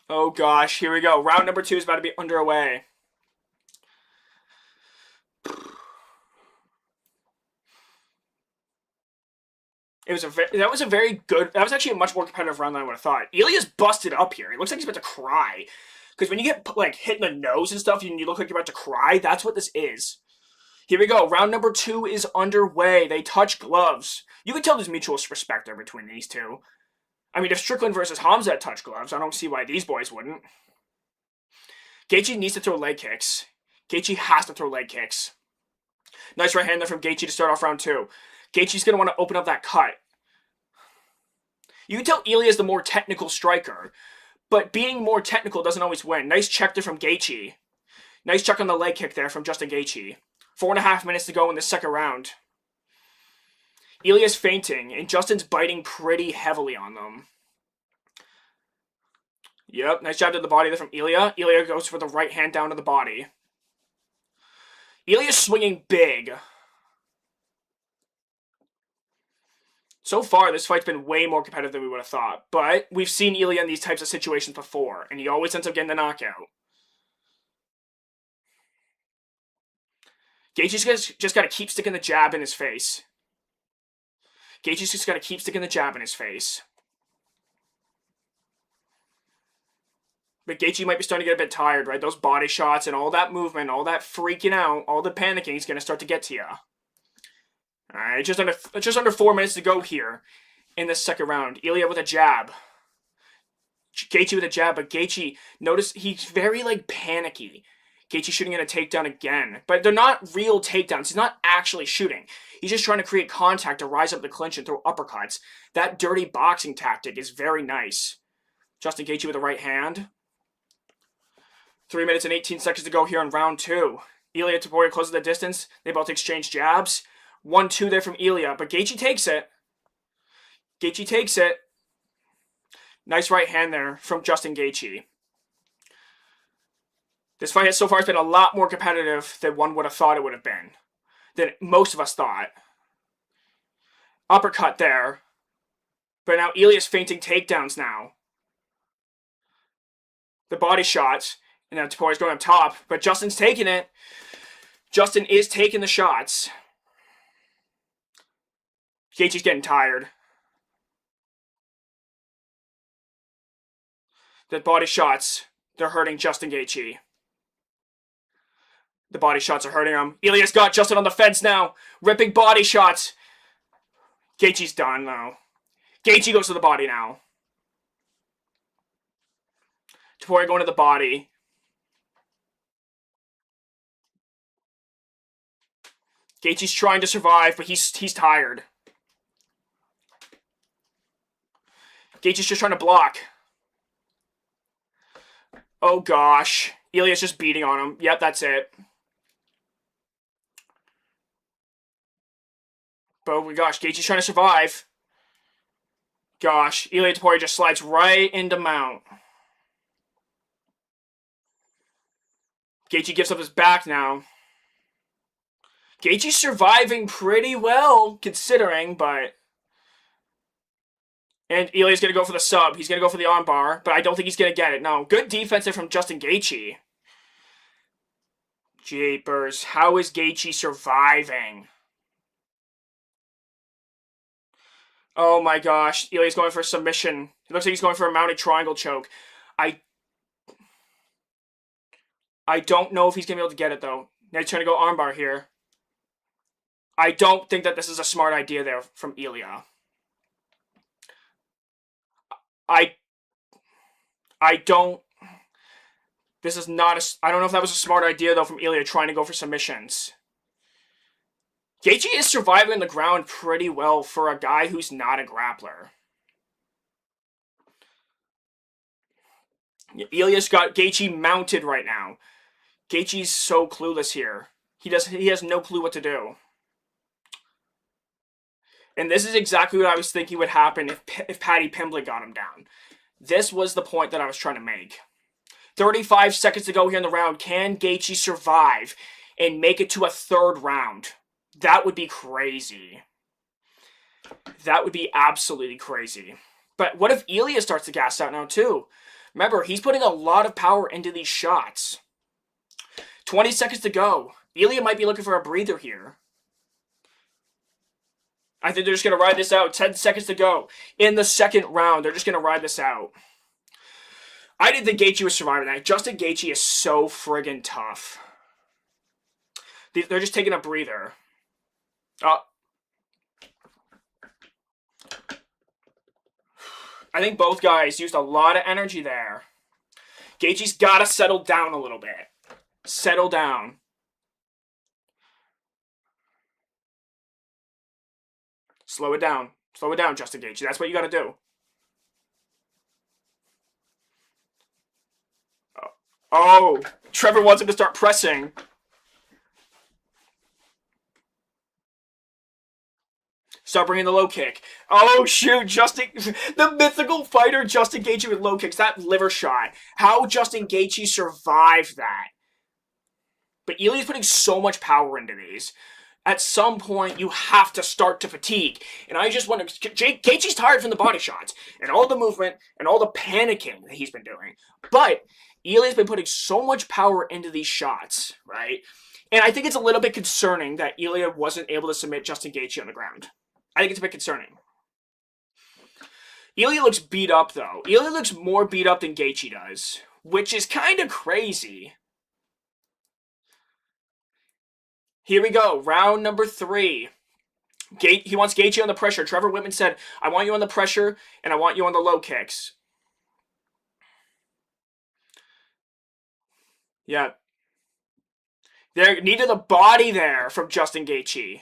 Oh gosh, here we go. Round number 2 is about to be underway. That was actually a much more competitive round than I would have thought. Ilya's busted up here. It looks like he's about to cry. Because when you get like hit in the nose and stuff, and you look like you're about to cry, that's what this is. Here we go. Round number 2 is underway. They touch gloves. You can tell there's mutual respect there between these two. I mean, if Strickland versus Hamza had touched gloves, I don't see why these boys wouldn't. Gaethje needs to throw leg kicks. Gaethje has to throw leg kicks. Nice right hand there from Gaethje to start off round 2. Gaethje's going to want to open up that cut. You can tell Ilya's the more technical striker, but being more technical doesn't always win. Nice check there from Gaethje. Nice check on the leg kick there from Justin Gaethje. 4.5 minutes to go in the second round. Ilya's fainting, and Justin's biting pretty heavily on them. Yep, nice jab to the body there from Ilya. Ilya goes for the right hand down to the body. Ilya's swinging big. So far, this fight's been way more competitive than we would have thought, but we've seen Ilya in these types of situations before, and he always ends up getting the knockout. Gaethje's just got to keep sticking the jab in his face. Gaethje's just got to keep sticking the jab in his face. But Gaethje might be starting to get a bit tired, right? Those body shots and all that movement, all that freaking out, all the panicking is going to start to get to you. Alright, just under 4 minutes to go here in the second round. Ilya with a jab. Gaethje with a jab, but Gaethje, notice he's very, panicky. Gaethje shooting in a takedown again. But they're not real takedowns. He's not actually shooting. He's just trying to create contact to rise up the clinch and throw uppercuts. That dirty boxing tactic is very nice. Justin Gaethje with the right hand. 3 minutes and 18 seconds to go here in round 2. Ilia Topuria closes the distance. They both exchange jabs. 1-2 there from Ilia, but Gaethje takes it. Gaethje takes it. Nice right hand there from Justin Gaethje. This fight so far has been a lot more competitive than one would have thought it would have been. Than most of us thought. Uppercut there. But now Ilia's feinting takedowns now. The body shots. And now Topuria's going up top. But Justin's taking it. Justin is taking the shots. Gaethje's getting tired. The body shots, they're hurting Justin Gaethje. The body shots are hurting him. Ilia's got Justin on the fence now. Ripping body shots. Gaethje's done, though. Gaethje goes to the body now. Topuria going to the body. Gaethje's trying to survive, but he's tired. Gaethje's just trying to block. Oh gosh. Ilia's just beating on him. Yep, that's it. But oh my gosh, Gaethje's trying to survive. Gosh, Ilia Topuria just slides right into mount. Gaethje gives up his back now. Gaethje's surviving pretty well, considering, but... And Ilia's going to go for the sub. He's going to go for the armbar, but I don't think he's going to get it. No, good defense there from Justin Gaethje. Jeepers, how is Gaethje surviving? Oh my gosh, Ilia's going for a submission. It looks like he's going for a mounted triangle choke. I don't know if he's going to be able to get it, though. Now he's trying to go armbar here. I don't think that this is a smart idea there from Ilia. I don't... This is not a... I don't know if that was a smart idea, though, from Ilia trying to go for submissions. Gaethje is surviving on the ground pretty well for a guy who's not a grappler. Ilia's got Gaethje mounted right now. Gaethje's so clueless here. He has no clue what to do. And this is exactly what I was thinking would happen if Paddy Pimblett got him down. This was the point that I was trying to make. 35 seconds to go here in the round. Can Gaethje survive and make it to a third round? That would be crazy. That would be absolutely crazy. But what if Ilia starts to gas out now too? Remember, he's putting a lot of power into these shots. 20 seconds to go. Ilia might be looking for a breather here. I think they're just going to ride this out. 10 seconds to go. In the second round, they're just going to ride this out. I didn't think Gaethje was surviving that. Justin Gaethje is so friggin' tough. They're just taking a breather. I think both guys used a lot of energy there. Gaethje's got to settle down a little bit. Settle down. Slow it down. Slow it down, Justin Gaethje. That's what you got to do. Oh, Trevor wants him to start pressing. Start bringing the low kick. Oh, shoot, the mythical fighter Justin Gaethje with low kicks. That liver shot. How Justin Gaethje survived that. But Ilia's putting so much power into these. At some point, you have to start to fatigue. And I just want to... Gaethje's tired from the body shots. And all the movement and all the panicking that he's been doing. But Ilia's been putting so much power into these shots, right? And I think it's a little bit concerning that Ilia wasn't able to submit Justin Gaethje on the ground. I think it's a bit concerning. Ilia looks beat up, though. Ilia looks more beat up than Gaethje does. Which is kind of crazy. Here we go. Round number 3. He wants Gaethje on the pressure. Trevor Whitman said, I want you on the pressure, and I want you on the low kicks. Yeah. There needed a body there from Justin Gaethje.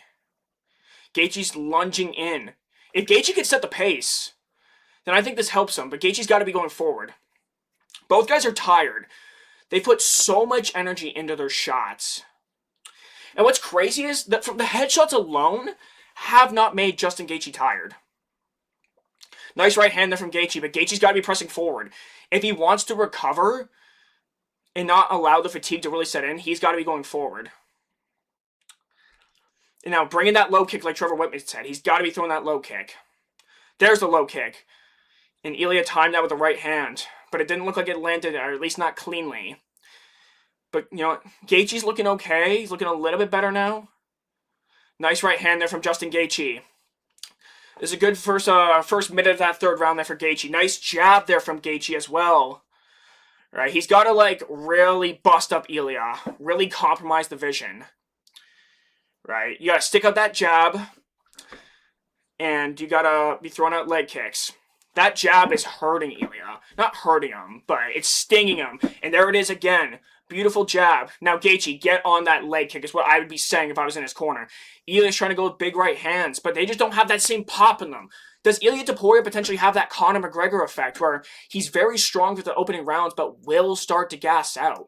Gaethje's lunging in. If Gaethje can set the pace, then I think this helps him. But Gaethje's got to be going forward. Both guys are tired. They put so much energy into their shots. And what's crazy is that from the headshots alone have not made Justin Gaethje tired. Nice right hand there from Gaethje, but Gaethje's got to be pressing forward. If he wants to recover and not allow the fatigue to really set in, he's got to be going forward. And now bringing that low kick like Trevor Whitman said, he's got to be throwing that low kick. There's the low kick. And Ilya timed that with the right hand, but it didn't look like it landed, or at least not cleanly. But, you know, Gaethje's looking okay. He's looking a little bit better now. Nice right hand there from Justin Gaethje. This is a good first minute of that third round there for Gaethje. Nice jab there from Gaethje as well. Right, he's got to, like, really bust up Ilya. Really compromise the vision. Right, you got to stick out that jab. And you got to be throwing out leg kicks. That jab is hurting Ilya. Not hurting him, but it's stinging him. And there it is again. Beautiful jab. Now, Gaethje, get on that leg kick is what I would be saying if I was in his corner. Ilya's trying to go with big right hands, but they just don't have that same pop in them. Does Ilia Topuria potentially have that Conor McGregor effect where he's very strong for the opening rounds, but will start to gas out?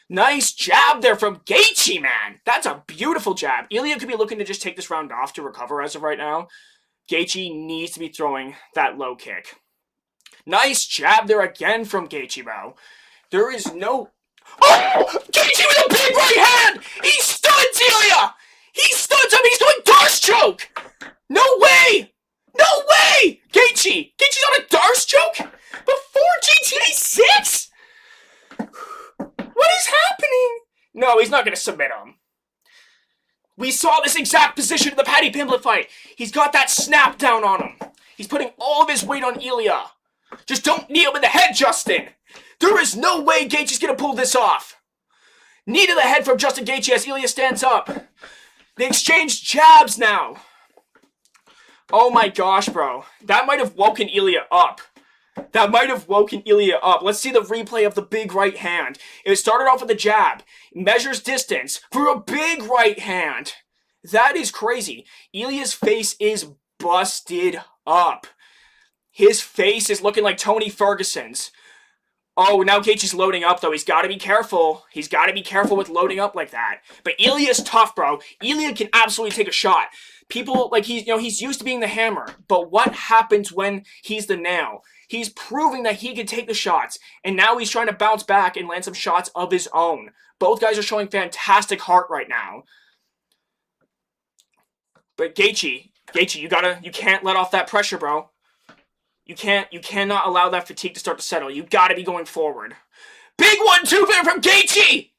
Nice jab there from Gaethje, man. That's a beautiful jab. Ilya could be looking to just take this round off to recover as of right now. Gaethje needs to be throwing that low kick. Nice jab there again from Gaethje, bro. There is no... Oh! Gaethje with a big right hand! He stuns Ilya! He stuns him! He's doing Darce choke! No way! No way! Gaethje! Gaethje's on a Darce choke? Before GTA 6? What is happening? No, he's not going to submit him. We saw this exact position in the Paddy Pimblett fight. He's got that snap down on him. He's putting all of his weight on Ilya. Just don't knee him in the head, Justin. There is no way Gaethje's going to pull this off. Knee to the head from Justin Gaethje as Ilya stands up. They exchange jabs now. Oh my gosh, bro. That might have woken Ilya up. That might have woken Ilya up. Let's see the replay of the big right hand. It started off with a jab. Measures distance for a big right hand. That is crazy. Ilya's face is busted up. His face is looking like Tony Ferguson's. Oh, now Gaethje's loading up, though. He's got to be careful. He's got to be careful with loading up like that. But Ilya's tough, bro. Ilya can absolutely take a shot. People, like, he's used to being the hammer. But what happens when he's the nail? He's proving that he can take the shots. And now he's trying to bounce back and land some shots of his own. Both guys are showing fantastic heart right now. But Gaethje, you can't let off that pressure, bro. You cannot allow that fatigue to start to settle. You gotta be going forward. Big 1-2 there from Gaethje!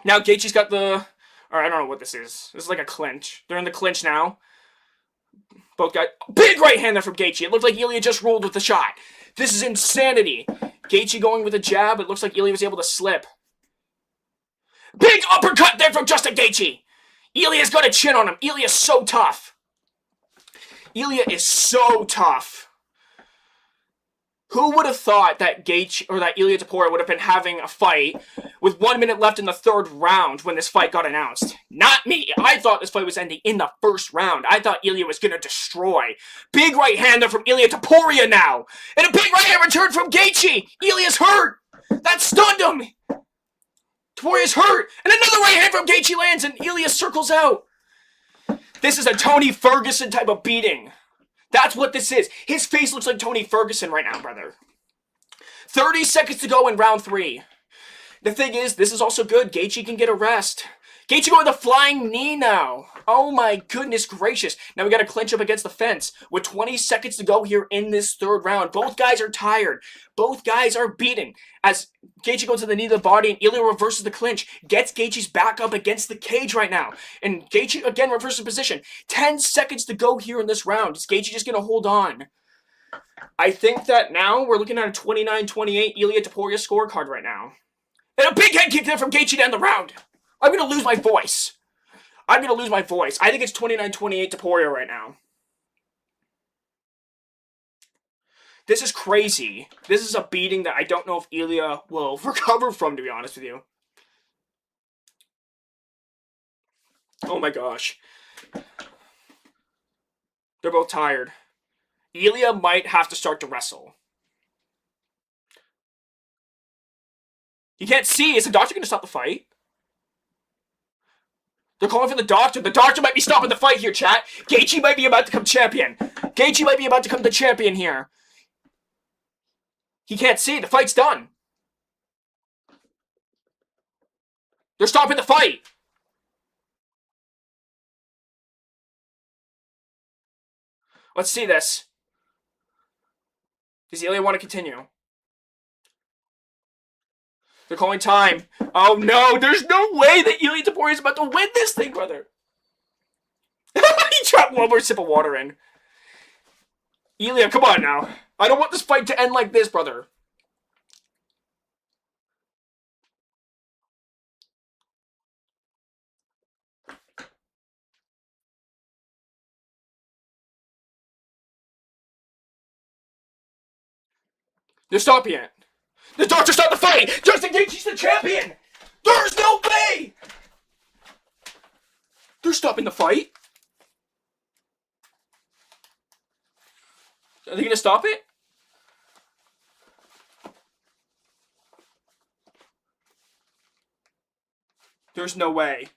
Now Gaethje's got the... Alright, I don't know what this is. This is like a clinch. They're in the clinch now. Both guys... Big right hand there from Gaethje. It looked like Ilya just rolled with the shot. This is insanity. Gaethje going with a jab. It looks like Ilya was able to slip. Big uppercut there from Justin Gaethje! Ilya's got a chin on him. Ilya's so tough. Ilya is so tough. Who would have thought that Gaethje or that Ilia Topuria would have been having a fight with 1 minute left in the third round when this fight got announced? Not me. I thought this fight was ending in the first round. I thought Ilya was going to destroy. Big right hander from Ilia Topuria now. And a big right hand return from Gaethje. Ilya's hurt. That stunned him. Topuria's hurt. And another right hand from Gaethje lands and Ilya circles out. This is a Tony Ferguson type of beating. That's what this is. His face looks like Tony Ferguson right now, brother. 30 seconds to go in round 3. The thing is, this is also good. Gaethje can get a rest. Gaethje going with a flying knee now. Oh my goodness gracious. Now we got to clinch up against the fence. With 20 seconds to go here in this third round. Both guys are tired. Both guys are beaten. As Gaethje goes to the knee to the body and Ilya reverses the clinch. Gets Gaethje's back up against the cage right now. And Gaethje again reverses position. 10 seconds to go here in this round. Is Gaethje just going to hold on? I think that now we're looking at a 29-28 Ilia Topuria scorecard right now. And a big head kick there from Gaethje to end the round. I'm going to lose my voice. I think it's 29-28 Topuria right now. This is crazy. This is a beating that I don't know if Ilya will recover from, to be honest with you. Oh my gosh. They're both tired. Ilya might have to start to wrestle. He can't see. Is the doctor going to stop the fight? They're calling for the doctor. The doctor might be stopping the fight here, chat. Gaethje might be about to become champion. Gaethje might be about to become the champion here. He can't see. The fight's done. They're stopping the fight. Let's see this. Does Ilya want to continue? They're calling time. Oh no, there's no way that Ilya Topuria is about to win this thing, brother. He dropped one more sip of water in. Ilya, come on now. I don't want this fight to end like this, brother. They're stopping it. The doctor stopped the fight! Justin Gaethje's the champion! There's no way! They're stopping the fight? Are they gonna stop it? There's no way.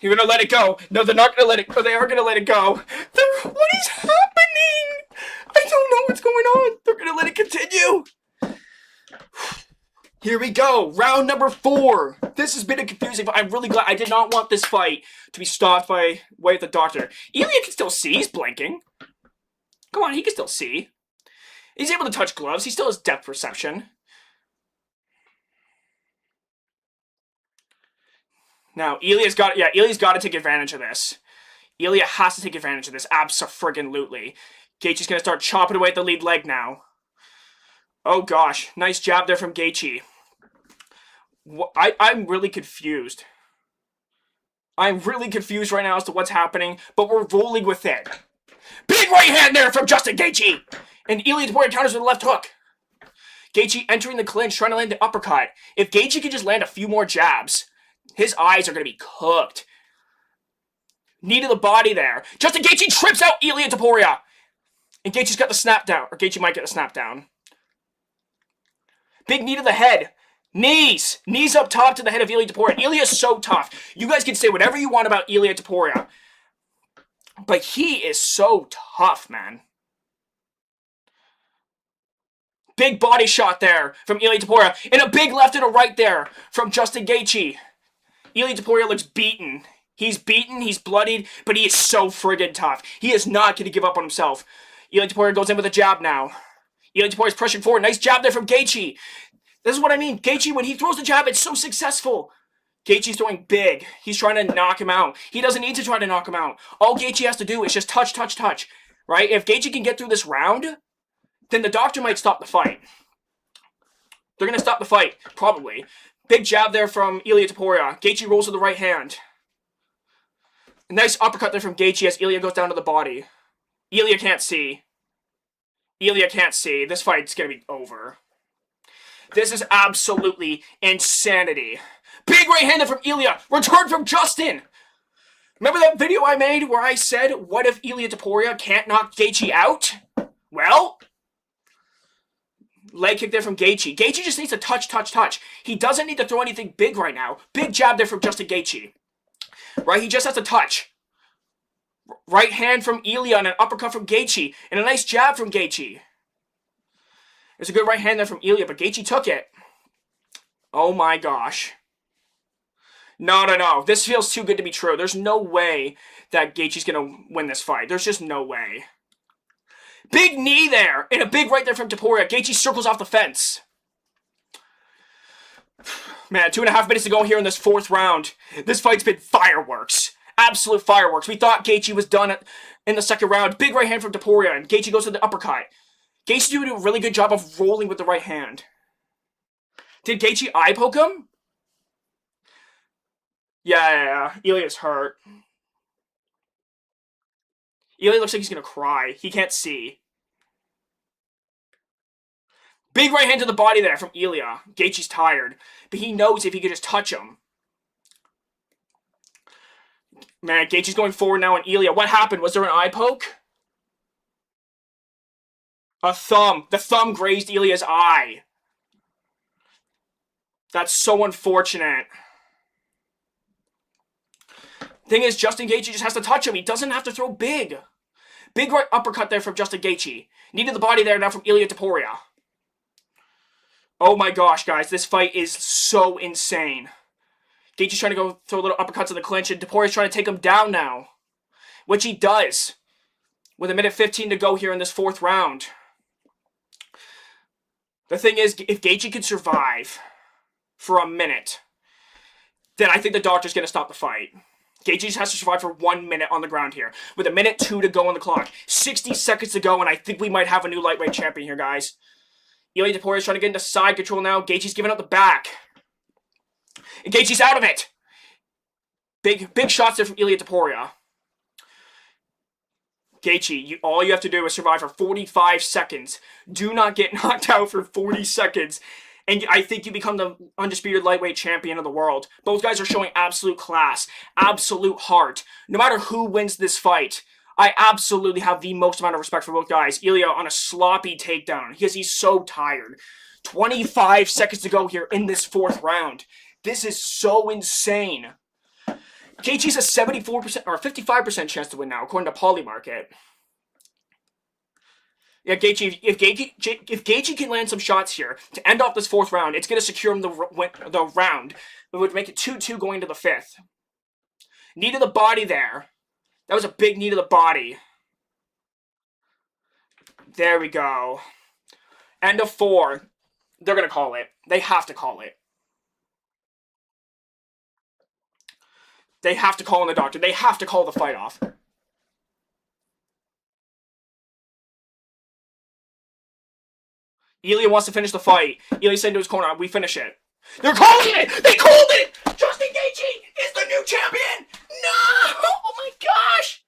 You're gonna let it go. No, they're not gonna let it go. They are gonna let it go. What is happening? I don't know what's going on. They're gonna let it continue. Here we go. Round number 4. This has been a confusing fight. I'm really glad. I did not want this fight to be stopped by way of the doctor. Ilya can still see. He's blinking. Come on, he can still see. He's able to touch gloves. He still has depth perception. Now, Ilya's got to take advantage of this. Ilya has to take advantage of this. Abso-friggin-lutely. Gaethje's gonna start chopping away at the lead leg now. Oh gosh, nice jab there from Gaethje. I'm really confused. I'm really confused right now as to what's happening, but we're rolling with it. Big right hand there from Justin Gaethje! And Ilya Topuria counters with a left hook. Gaethje entering the clinch, trying to land the uppercut. If Gaethje can just land a few more jabs, his eyes are going to be cooked. Knee to the body there. Justin Gaethje trips out Ilya Topuria. And Gaethje's got the snap down. Or Gaethje might get the snap down. Big knee to the head. Knees. Knees up top to the head of Ilya Topuria. Ilya's so tough. You guys can say whatever you want about Ilya Topuria. But he is so tough, man. Big body shot there from Ilya Topuria. And a big left and a right there from Justin Gaethje. Ilya Topuria looks beaten. He's beaten, he's bloodied, but he is so friggin' tough. He is not going to give up on himself. Ilya Topuria goes in with a jab now. Ilya Topuria's pushing forward. Nice jab there from Gaethje. This is what I mean. Gaethje, when he throws the jab, it's so successful. Gaethje's throwing big. He's trying to knock him out. He doesn't need to try to knock him out. All Gaethje has to do is just touch, touch, touch. Right? If Gaethje can get through this round, then the doctor might stop the fight. They're going to stop the fight, probably. Big jab there from Ilya Topuria. Gaethje rolls with the right hand. A nice uppercut there from Gaethje as Ilya goes down to the body. Ilya can't see. Ilya can't see. This fight's going to be over. This is absolutely insanity. Big right hander from Ilya. Return from Justin. Remember that video I made where I said, what if Ilya Topuria can't knock Gaethje out? Well, leg kick there from Gaethje. Gaethje just needs to touch, touch, touch. He doesn't need to throw anything big right now. Big jab there from Justin Gaethje. Right? He just has to touch. Right hand from Ilya and an uppercut from Gaethje. And a nice jab from Gaethje. There's a good right hand there from Ilya, but Gaethje took it. Oh my gosh. No, no, no. This feels too good to be true. There's no way that Gaethje's going to win this fight. There's just no way. Big knee there. And a big right there from Topuria. Gaethje circles off the fence. Man, 2.5 minutes to go here in this 4th round. This fight's been fireworks. Absolute fireworks. We thought Gaethje was done in the 2nd round. Big right hand from Topuria. And Gaethje goes to the uppercut. Gaethje's doing a really good job of rolling with the right hand. Did Gaethje eye poke him? Yeah. Ilya's hurt. Ilya looks like he's going to cry. He can't see. Big right hand to the body there from Ilya. Gaethje's tired, but he knows if he could just touch him. Man, Gaethje's going forward now on Ilya. What happened? Was there an eye poke? A thumb. The thumb grazed Ilya's eye. That's so unfortunate. Thing is, Justin Gaethje just has to touch him. He doesn't have to throw big. Big right uppercut there from Justin Gaethje. Needed the body there now from Ilia Topuria. Oh my gosh, guys. This fight is so insane. Gaethje's trying to go throw little uppercuts in the clinch, and Topuria's trying to take him down now. Which he does. With 1:15 to go here in this 4th round. The thing is, if Gaethje can survive for a minute, then I think the doctor's going to stop the fight. Gaethje just has to survive for 1 minute on the ground here. With 1:02 to go on the clock. 60 seconds to go, and I think we might have a new lightweight champion here, guys. Ilia Topuria's trying to get into side control now. Gaethje's giving up the back. And Gaethje's out of it. Big shots there from Ilia Topuria. Gaethje, all you have to do is survive for 45 seconds. Do not get knocked out for 40 seconds. And I think you become the undisputed lightweight champion of the world. Both guys are showing absolute class, absolute heart. No matter who wins this fight, I absolutely have the most amount of respect for both guys. Ilia on a sloppy takedown because he's so tired. 25 seconds to go here in this 4th round. This is so insane. Gaethje's a 74% or 55% chance to win now, according to Polymarket. Yeah, Gaethje, if Gaethje can land some shots here to end off this 4th round, it's going to secure him the round. It would make it 2-2 going to the 5th. Knee to the body there. That was a big knee to the body. There we go. End of 4. They're going to call it. They have to call it. They have to call in the doctor. They have to call the fight off. Ilia wants to finish the fight. Ilia said to his corner, we finish it. They're calling it! They called it! Justin Gaethje is the new champion! No! Oh my gosh!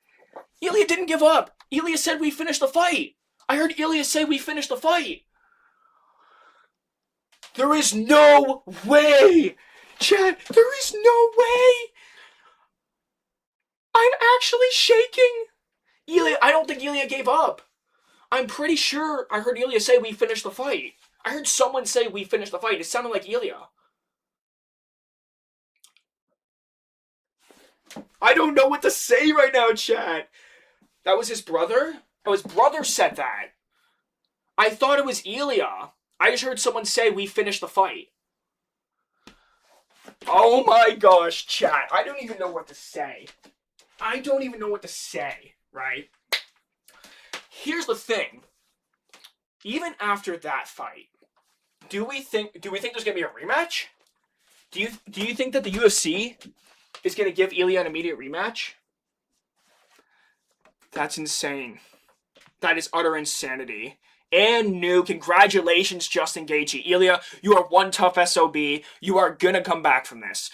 Ilia didn't give up. Ilia said we finished the fight. I heard Ilia say we finished the fight. There is no way! Chat, there is no way! I'm actually shaking! Ilia, I don't think Ilia gave up. I'm pretty sure I heard Ilia say we finished the fight. I heard someone say we finished the fight. It sounded like Ilia. I don't know what to say right now, chat. That was his brother? Oh, his brother said that. I thought it was Ilia. I just heard someone say we finished the fight. Oh my gosh, chat. I don't even know what to say. I don't even know what to say, right? Here's the thing. Even after that fight, do we think there's gonna be a rematch? Do you think that the UFC is gonna give Ilia an immediate rematch? That's insane. That is utter insanity. And new, congratulations, Justin Gaethje. Ilia, you are one tough SOB. You are gonna come back from this.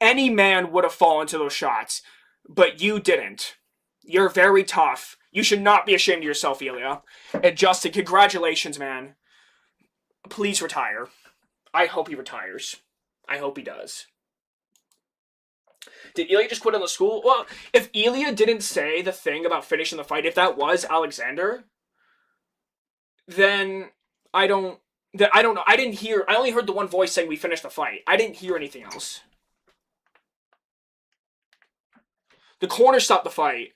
Any man would have fallen to those shots, but you didn't. You're very tough. You should not be ashamed of yourself, Ilia. And Justin, congratulations, man. Please retire. I hope he retires. I hope he does. Did Ilia just quit on the school? Well, if Ilia didn't say the thing about finishing the fight, if that was Alexander, then I don't know. I only heard the one voice saying we finished the fight. I didn't hear anything else. The corner stopped the fight.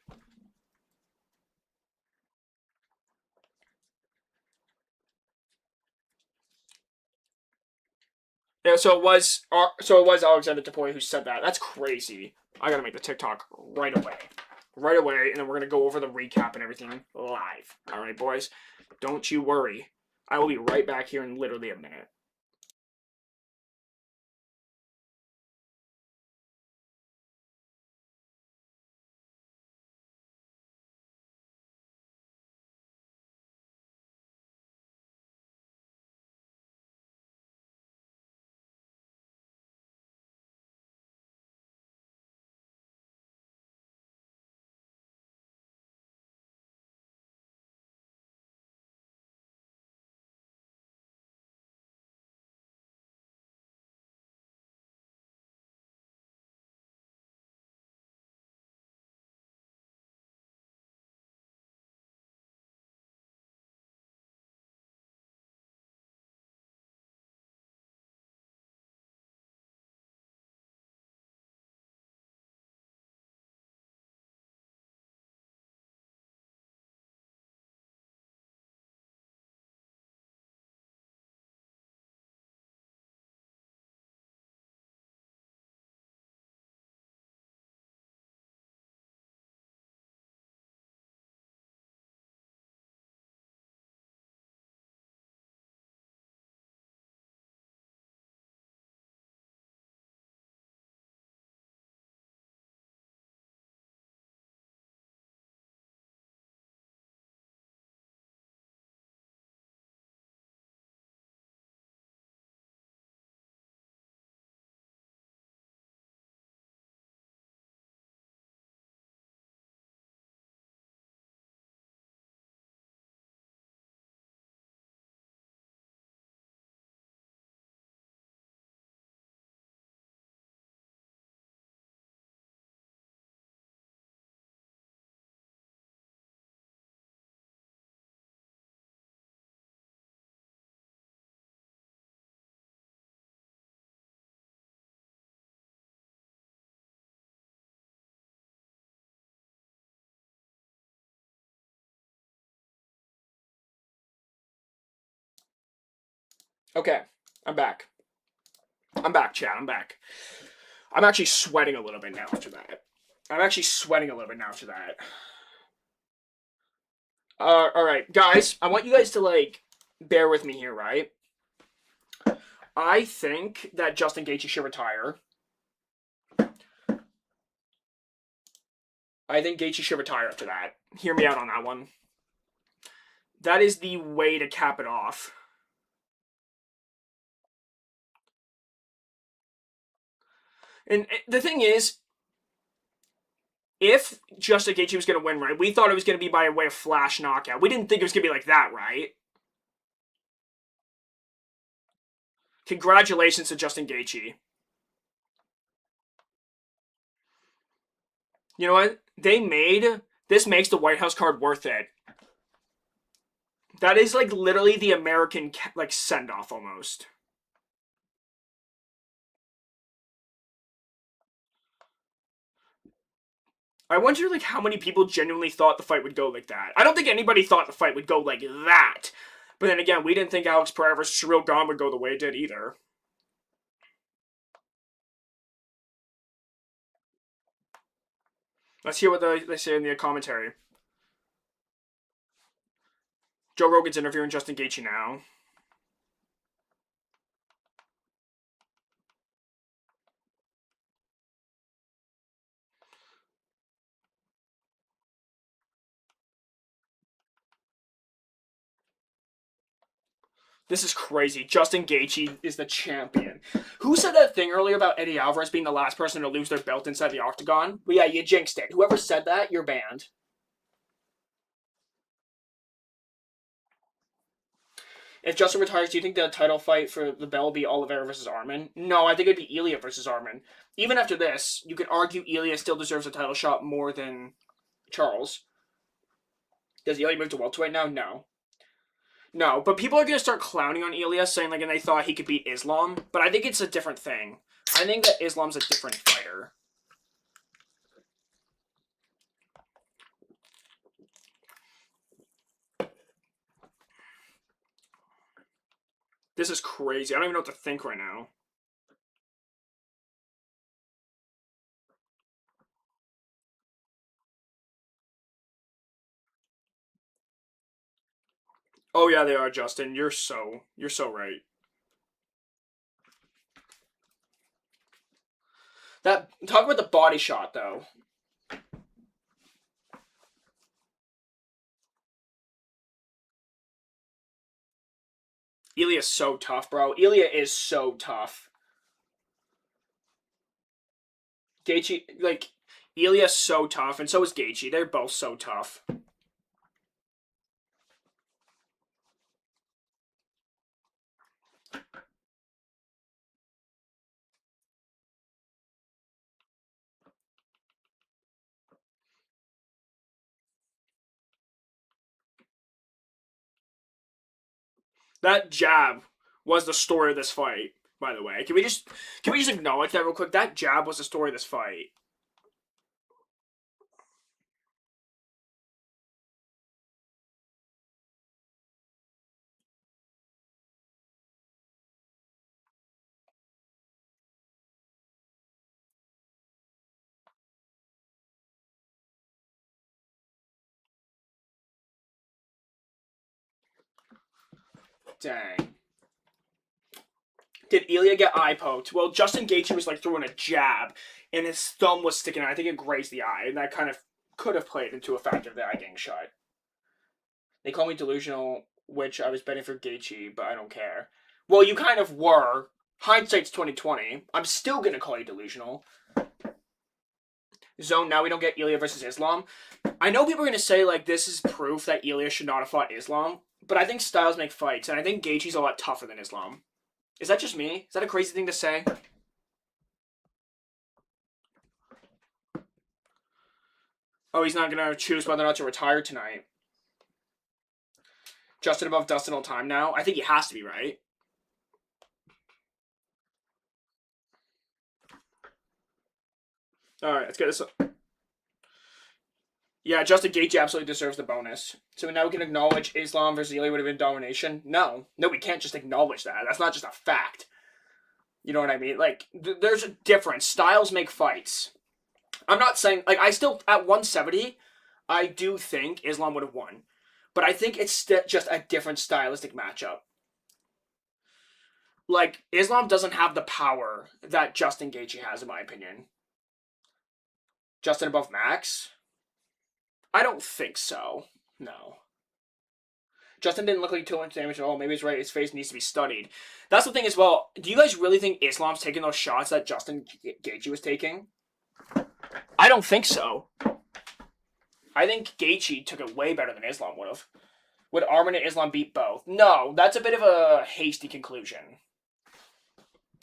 Yeah, so it was Alexander Topuria who said that. That's crazy. I gotta make the TikTok right away. Right away, and then we're gonna go over the recap and everything live. Alright, boys? Don't you worry. I will be right back here in literally a minute. Okay, I'm back. I'm back, chat. I'm back. I'm actually sweating a little bit now after that. All right, guys. I want you guys to like bear with me here, right? I think that Justin Gaethje should retire. I think Gaethje should retire after that. Hear me out on that one. That is the way to cap it off. And the thing is, if Justin Gaethje was going to win, right, we thought it was going to be by way of flash knockout. We didn't think it was going to be like that, right? Congratulations to Justin Gaethje. You know what? This makes the White House card worth it. That is like literally the American like send off almost. I wonder like how many people genuinely thought the fight would go like that. I don't think anybody thought the fight would go like that. But then again, we didn't think Alex Pereira versus Ciryl Gane would go the way it did either. Let's hear what they say in the commentary. Joe Rogan's interviewing Justin Gaethje now. This is crazy. Justin Gaethje is the champion. Who said that thing earlier about Eddie Alvarez being the last person to lose their belt inside the octagon? Well, yeah, you jinxed it. Whoever said that, you're banned. If Justin retires, do you think the title fight for the belt will be Oliveira versus Arman? No, I think it'd be Ilya versus Arman. Even after this, you could argue Ilya still deserves a title shot more than Charles. Does Ilya move to welterweight now? No. No, but people are going to start clowning on Ilya, saying like, and they thought he could beat Islam. But I think it's a different thing. I think that Islam's a different fighter. This is crazy. I don't even know what to think right now. Oh yeah, they are, Justin. You're so right. That talk about the body shot though. Ilya's so tough, bro. Ilya is so tough. Gaethje, like, Ilya's so tough, and so is Gaethje. They're both so tough. That jab was the story of this fight, by the way. Can we just acknowledge that real quick? That jab was the story of this fight. Dang. Did Ilya get eye poked? Well, Justin Gaethje was like throwing a jab, and his thumb was sticking out. I think it grazed the eye, and that kind of could have played into a factor of the eye getting shut. They call me delusional, which I was betting for Gaethje, but I don't care. Well, you kind of were. Hindsight's 2020. I'm still gonna call you delusional. Zone. Now we don't get Ilya versus Islam. I know people are gonna say like this is proof that Ilya should not have fought Islam, but I think styles make fights, and I think Gaethje's a lot tougher than Islam. Is that just me? Is that a crazy thing to say? Oh, he's not gonna choose whether or not to retire tonight. Justin above Dustin all time now. I think he has to be, right? All right, let's get this. Yeah, Justin Gaethje absolutely deserves the bonus. So now we can acknowledge Islam versus Ilya would have been domination. No, we can't just acknowledge that. That's not just a fact. You know what I mean? Like, there's a difference. Styles make fights. I'm not saying like I still at 170, I do think Islam would have won, but I think it's just a different stylistic matchup. Like Islam doesn't have the power that Justin Gaethje has, in my opinion. Justin above Max? I don't think so. No. Justin didn't look like too much damage at all. Maybe it's right. His face needs to be studied. That's the thing as well. Do you guys really think Islam's taking those shots that Justin Gaethje was taking? I don't think so. I think Gaethje took it way better than Islam would have. Would Arman and Islam beat both? No, that's a bit of a hasty conclusion.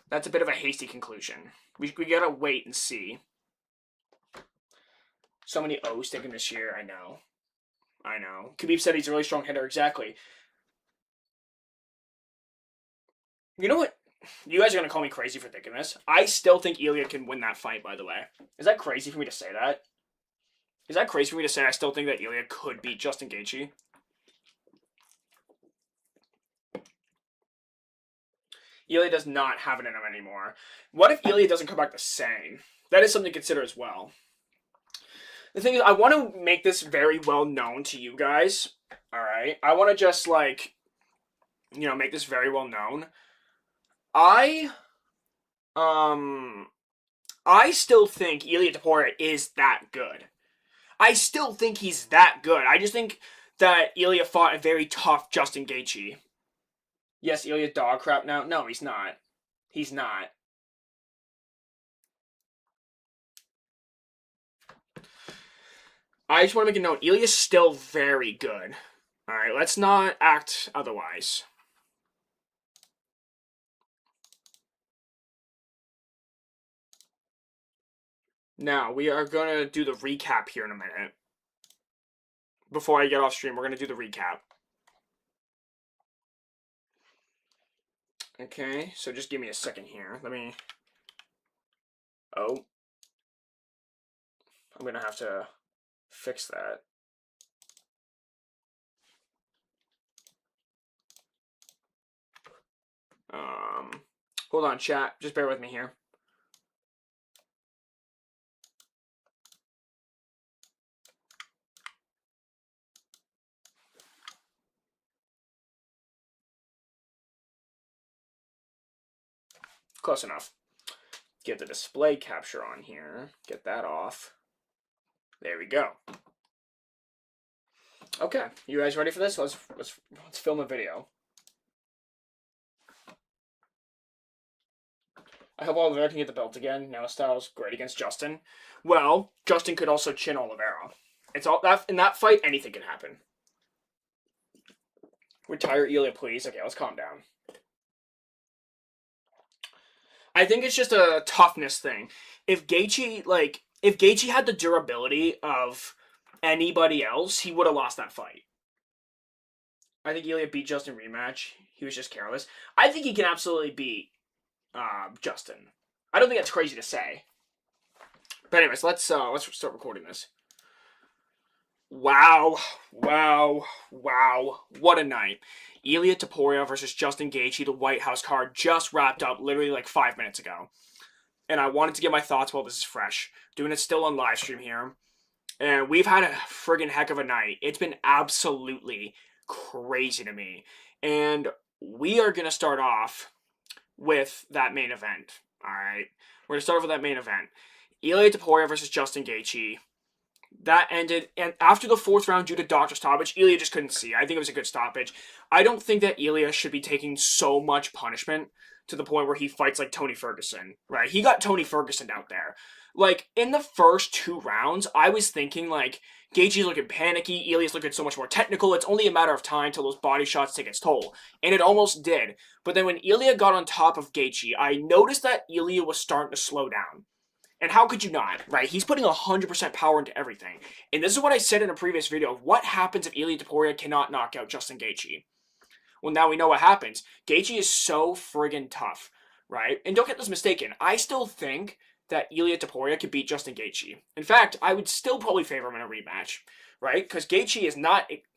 That's a bit of a hasty conclusion. We gotta wait and see. So many O's taken this year. I know. Khabib said he's a really strong hitter. Exactly. You know what? You guys are gonna call me crazy for thinking this. I still think Ilya can win that fight. By the way, is that crazy for me to say that? Is that crazy for me to say I still think that Ilya could beat Justin Gaethje? Ilya does not have it in him anymore. What if Ilya doesn't come back the same? That is something to consider as well. The thing is, I want to make this very well known to you guys. Alright? I want to just, like, make this very well known. I still think Ilya Topuria is that good. I still think he's that good. I just think that Ilya fought a very tough Justin Gaethje. Yes, Ilya dog crap now. No, he's not. He's not. I just want to make a note. Ilya's still very good. Alright, let's not act otherwise. Now, we are going to do the recap here in a minute. Before I get off stream, we're going to do the recap. Okay, so just give me a second here. Let me... Oh. I'm going to have to fix that. Hold on, chat. Just bear with me here. Close enough. Get the display capture on here. Get that off. There we go. Okay, you guys ready for this? Let's film a video. I hope Oliveira can get the belt again. Now Styles great against Justin. Well, Justin could also chin Oliveira. It's all that in that fight. Anything can happen. Retire Ilya, please. Okay, let's calm down. I think it's just a toughness thing. If Gaethje had the durability of anybody else, he would have lost that fight. I think Ilya beat Justin rematch. He was just careless. I think he can absolutely beat Justin. I don't think that's crazy to say. But anyways, let's start recording this. Wow. What a night. Ilya Topuria versus Justin Gaethje, the White House card, just wrapped up literally like 5 minutes ago. And I wanted to get my thoughts while this is fresh. Doing it still on live stream here. And we've had a friggin' heck of a night. It's been absolutely crazy to me. And we are going to start off with that main event. Alright? We're going to start off with that main event. Ilya Topuria versus Justin Gaethje. That ended, and after the 4th round due to doctor stoppage, Ilya just couldn't see. I think it was a good stoppage. I don't think that Ilya should be taking so much punishment to the point where he fights like Tony Ferguson, right? He got Tony Ferguson out there. Like, in the first 2 rounds, I was thinking, like, Gaethje's looking panicky, Ilya's looking so much more technical, it's only a matter of time till those body shots take its toll. And it almost did. But then when Ilya got on top of Gaethje, I noticed that Ilya was starting to slow down. And how could you not, right? He's putting 100% power into everything. And this is what I said in a previous video. What happens if Ilya Topuria cannot knock out Justin Gaethje? Well, now we know what happens. Gaethje is so friggin' tough, right? And don't get this mistaken. I still think that Ilia Topuria could beat Justin Gaethje. In fact, I would still probably favor him in a rematch, right? Because Gaethje is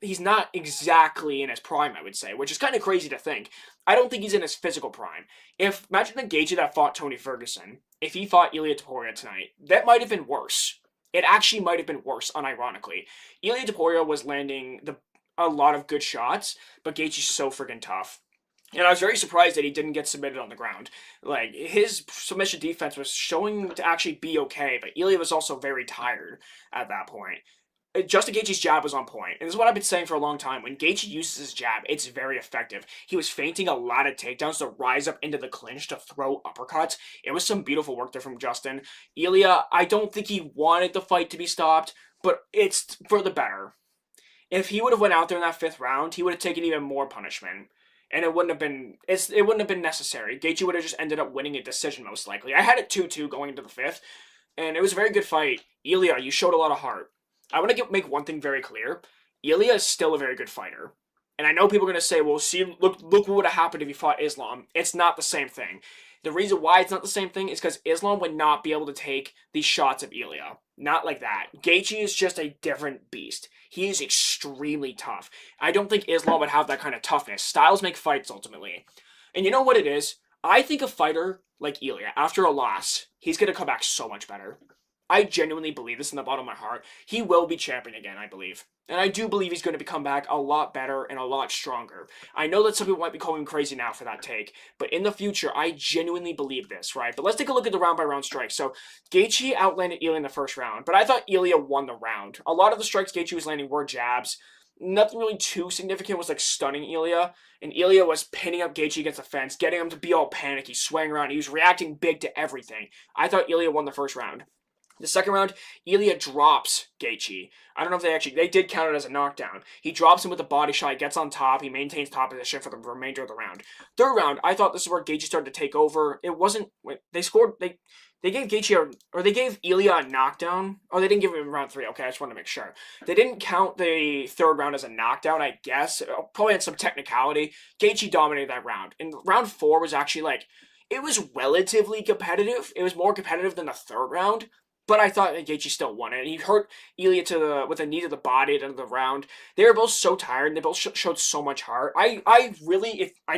he's not exactly in his prime, I would say, which is kind of crazy to think. I don't think he's in his physical prime. Imagine the Gaethje that fought Tony Ferguson, if he fought Ilia Topuria tonight, that might have been worse. It actually might have been worse, unironically. Ilia Topuria was landing a lot of good shots, but Gaethje's so freaking tough. And I was very surprised that he didn't get submitted on the ground. Like, his submission defense was showing to actually be okay, but Ilya was also very tired at that point. Justin Gaethje's jab was on point, and this is what I've been saying for a long time. When Gaethje uses his jab, it's very effective. He was feinting a lot of takedowns to rise up into the clinch to throw uppercuts. It was some beautiful work there from Justin. Ilya, I don't think he wanted the fight to be stopped, but it's for the better. If he would have went out there in that 5th round, he would have taken even more punishment. And it wouldn't have been necessary. Gaethje would have just ended up winning a decision most likely. I had it 2-2 going into the 5th, and it was a very good fight. Ilya, you showed a lot of heart. I want to make one thing very clear. Ilya is still a very good fighter. And I know people are going to say, well, see, look what would have happened if he fought Islam. It's not the same thing. The reason why it's not the same thing is because Islam would not be able to take these shots of Ilya. Not like that. Gaethje is just a different beast. He is extremely tough. I don't think Islam would have that kind of toughness. Styles make fights, ultimately. And you know what it is? I think a fighter like Ilya, after a loss, he's going to come back so much better. I genuinely believe this in the bottom of my heart. He will be champion again, I believe. And I do believe he's going to come back a lot better and a lot stronger. I know that some people might be calling me crazy now for that take, but in the future, I genuinely believe this, right? But let's take a look at the round-by-round strikes. So, Gaethje outlanded Ilya in the first round, but I thought Ilya won the round. A lot of the strikes Gaethje was landing were jabs. Nothing really too significant was like stunning Ilya, and Ilya was pinning up Gaethje against the fence, getting him to be all panicky, swaying around. He was reacting big to everything. I thought Ilya won the first round. The second round, Ilya drops Gaethje. I don't know if they did count it as a knockdown. He drops him with a body shot, gets on top, he maintains top position for the remainder of the round. Third round, I thought this is where Gaethje started to take over. It wasn't, they gave Gaethje, or they gave Ilya a knockdown. Oh, they didn't give him round 3, okay, I just wanted to make sure. They didn't count the third round as a knockdown, I guess. Probably had some technicality. Gaethje dominated that round. And round 4 was actually it was relatively competitive. It was more competitive than the third round. But I thought Gaethje still won it. And he hurt Ilya with a knee to the body at the end of the round. They were both so tired, and they both showed so much heart. I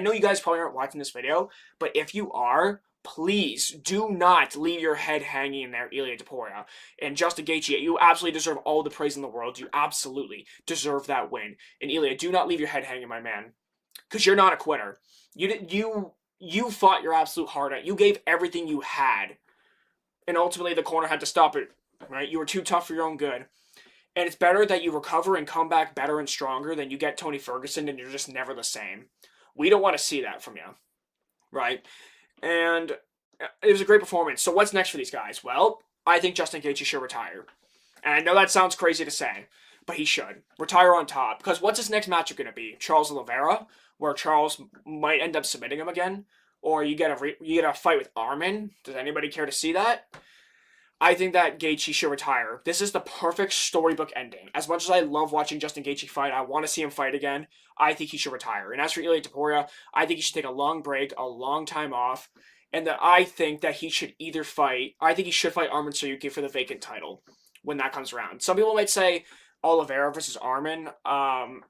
know you guys probably aren't watching this video, but if you are, please do not leave your head hanging in there, Ilia Topuria. And Justin Gaethje, you absolutely deserve all the praise in the world. You absolutely deserve that win. And Ilia, do not leave your head hanging, my man, because you're not a quitter. You fought your absolute heart out. You gave everything you had. And ultimately, the corner had to stop it, right? You were too tough for your own good. And it's better that you recover and come back better and stronger than you get Tony Ferguson and you're just never the same. We don't want to see that from you, right? And it was a great performance. So what's next for these guys? Well, I think Justin Gaethje should retire. And I know that sounds crazy to say, but he should. Retire on top. Because what's his next matchup going to be? Charles Oliveira, where Charles might end up submitting him again? Or you get a fight with Arman. Does anybody care to see that? I think that Gaethje should retire. This is the perfect storybook ending. As much as I love watching Justin Gaethje fight, I want to see him fight again. I think he should retire. And as for Ilia Topuria, I think he should take a long break, a long time off, and that I think that he should fight Arman Tsarukyan for the vacant title when that comes around. Some people might say Oliveira versus Arman.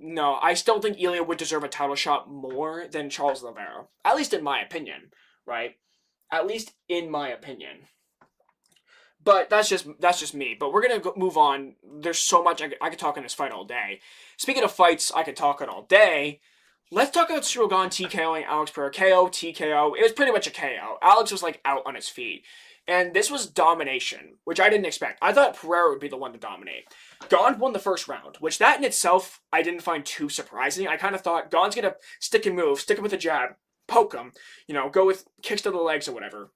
No, I still think Ilya would deserve a title shot more than Charles Oliveira. At least in my opinion, right? At least in my opinion. But that's just me. But we're gonna move on. There's so much I could talk on this fight all day. Speaking of fights I could talk on all day, let's talk about Ciryl Gane TKOing Alex Pereira. KO, TKO. It was pretty much a KO. Alex was out on his feet. And this was domination, which I didn't expect. I thought Pereira would be the one to dominate. Gane won the first round, which that in itself I didn't find too surprising. I kind of thought Gane's going to stick him with a jab, poke him, go with kicks to the legs or whatever.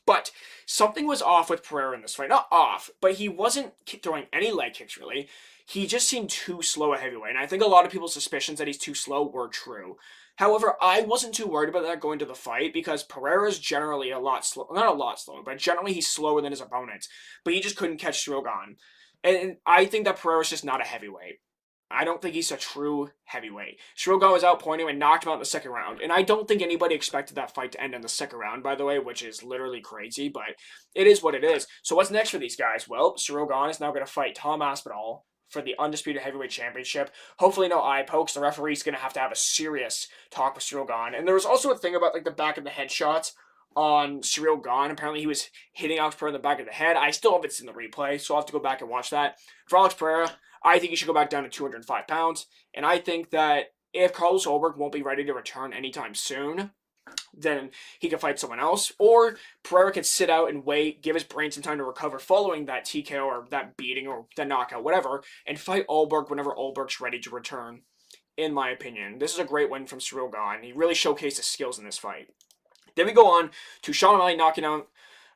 But something was off with Pereira in this fight. Not off, but he wasn't throwing any leg kicks, really. He just seemed too slow at heavyweight, and I think a lot of people's suspicions that he's too slow were true. However, I wasn't too worried about that going to the fight because Pereira's generally a lot slow. Not a lot slower, but generally he's slower than his opponents. But he just couldn't catch Ciryl Gane. And I think that Pereira's just not a heavyweight. I don't think he's a true heavyweight. Ciryl Gane was outpointing him and knocked him out in the second round. And I don't think anybody expected that fight to end in the second round, by the way, which is literally crazy, but it is what it is. So what's next for these guys? Well, Ciryl Gane is now going to fight Tom Aspinall for the Undisputed Heavyweight Championship. Hopefully no eye pokes. The referee's going to have a serious talk with Ciryl Gane. And there was also a thing about like the back of the head shots on Ciryl Gane. Apparently he was hitting Alex Pereira in the back of the head. I still haven't seen the replay, so I'll have to go back and watch that. For Alex Pereira, I think he should go back down to 205 pounds. And I think that if Carlos Ulberg won't be ready to return anytime soon, then he can fight someone else. Or Pereira can sit out and wait, give his brain some time to recover following that TKO or that beating or that knockout, whatever, and fight Ulberg whenever Ulberg's ready to return, in my opinion. This is a great win from Ciryl Gane. He really showcased his skills in this fight. Then we go on to Sean O'Malley knocking out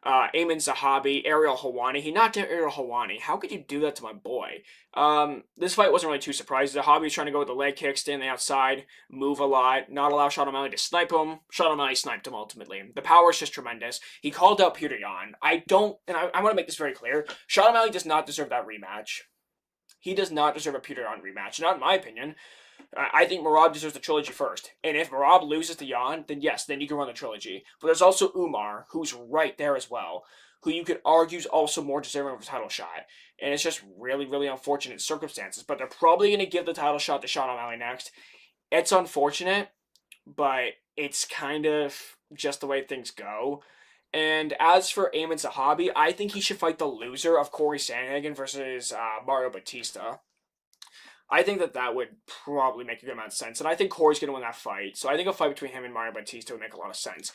Ayman Zahabi, Ariel Helwani. He knocked out Ariel Helwani. How could you do that to my boy? This fight wasn't really too surprising. Zahabi was trying to go with the leg kick, stay on the outside, move a lot, not allow Sean O'Malley to snipe him. Sean O'Malley sniped him ultimately. The power is just tremendous. He called out Peter Yan. I want to make this very clear. Sean O'Malley does not deserve that rematch. He does not deserve a Peter Yan rematch. Not in my opinion. I think Merab deserves the trilogy first. And if Merab loses to Yan, then yes, then you can run the trilogy. But there's also Umar, who's right there as well, who you could argue is also more deserving of a title shot. And it's just really, really unfortunate circumstances. But they're probably going to give the title shot to Sean O'Malley next. It's unfortunate, but it's kind of just the way things go. And as for Ayman Zahabi, I think he should fight the loser of Corey Sandhagen versus Mario Batista. I think that would probably make a good amount of sense. And I think Corey's going to win that fight. So I think a fight between him and Mario Batista would make a lot of sense.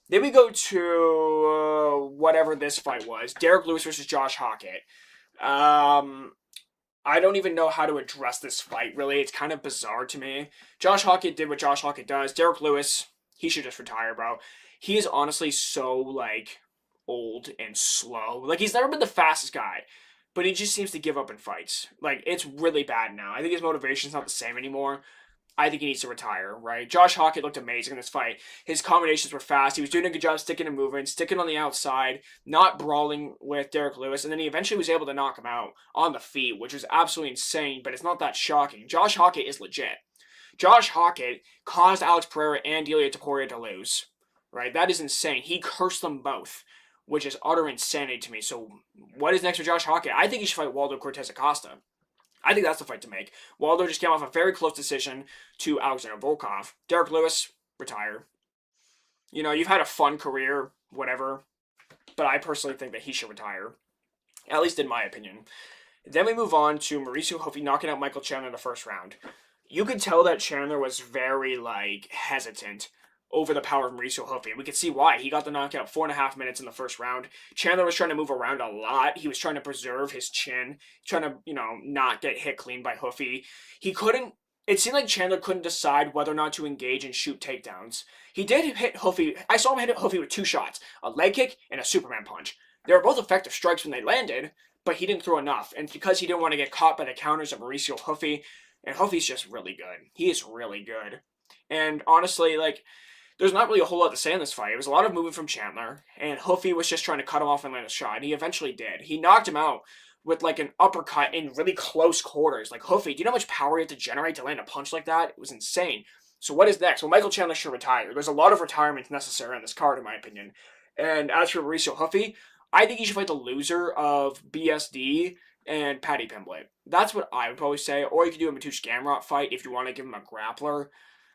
Then we go to whatever this fight was. Derek Lewis versus Josh Hockett. I don't even know how to address this fight, really. It's kind of bizarre to me. Josh Hockett did what Josh Hockett does. Derek Lewis, he should just retire, bro. He is honestly so, like, old and slow. Like, he's never been the fastest guy. But he just seems to give up in fights. Like, it's really bad now. I think his motivation's not the same anymore. I think he needs to retire, right? Josh Hockett looked amazing in this fight. His combinations were fast. He was doing a good job sticking and moving, sticking on the outside, not brawling with Derek Lewis, and then he eventually was able to knock him out on the feet, which was absolutely insane, but it's not that shocking. Josh Hockett is legit. Josh Hockett caused Alex Pereira and Ilia Topuria to lose, right? That is insane. He cursed them both, which is utter insanity to me. So what is next for Josh Hockett? I think he should fight Waldo Cortez Acosta. I think that's the fight to make. Waldo just came off a very close decision to Alexander Volkov. Derek Lewis, retire. You know, you've had a fun career, whatever. But I personally think that he should retire. At least in my opinion. Then we move on to Mauricio Hofi knocking out Michael Chandler in the first round. You could tell that Chandler was very, hesitant over the power of Mauricio Hofi. And we could see why. He got the knockout 4.5 minutes in the first round. Chandler was trying to move around a lot. He was trying to preserve his chin, trying to, not get hit clean by Hofi. It seemed like Chandler couldn't decide whether or not to engage and shoot takedowns. He did hit Hofi. I saw him hit Hofi with 2 shots, a leg kick and a Superman punch. They were both effective strikes when they landed, but he didn't throw enough. And because he didn't want to get caught by the counters of Mauricio Hofi, and Hofi's just really good. He is really good. And honestly, there's not really a whole lot to say in this fight. It was a lot of movement from Chandler, and Hofi was just trying to cut him off and land a shot, and he eventually did. He knocked him out with an uppercut in really close quarters. Hofi, do you know how much power you have to generate to land a punch like that? It was insane. So what is next? Well, Michael Chandler should retire. There's a lot of retirements necessary on this card, in my opinion. And as for Mauricio Hofi, I think he should fight the loser of BSD and Paddy Pimblett. That's what I would probably say. Or you could do a Mateusz Gamrot fight if you want to give him a grappler.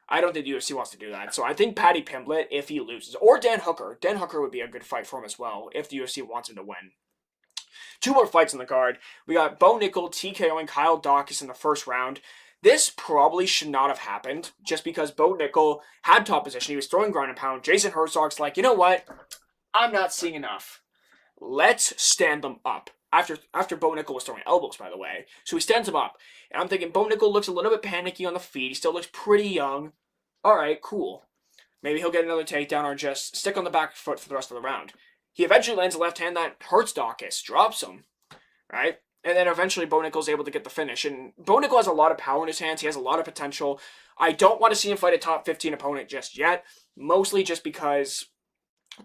I don't think the UFC wants to do that. So I think Paddy Pimblett, if he loses, or Dan Hooker. Dan Hooker would be a good fight for him as well, if the UFC wants him to win. 2 more fights on the card. We got Bo Nickel TKOing Kyle Dawkins in the first round. This probably should not have happened, just because Bo Nickel had top position. He was throwing ground and pound. Jason Herzog's like, you know what? I'm not seeing enough. Let's stand them up. After Bo Nickel was throwing elbows, by the way. So he stands him up. And I'm thinking, Bo Nickel looks a little bit panicky on the feet. He still looks pretty young. Alright, cool. Maybe he'll get another takedown or just stick on the back foot for the rest of the round. He eventually lands a left hand that hurts Dawkins, drops him. Right? And then eventually Bo Nickel's able to get the finish. And Bo Nickel has a lot of power in his hands. He has a lot of potential. I don't want to see him fight a top 15 opponent just yet. Mostly just because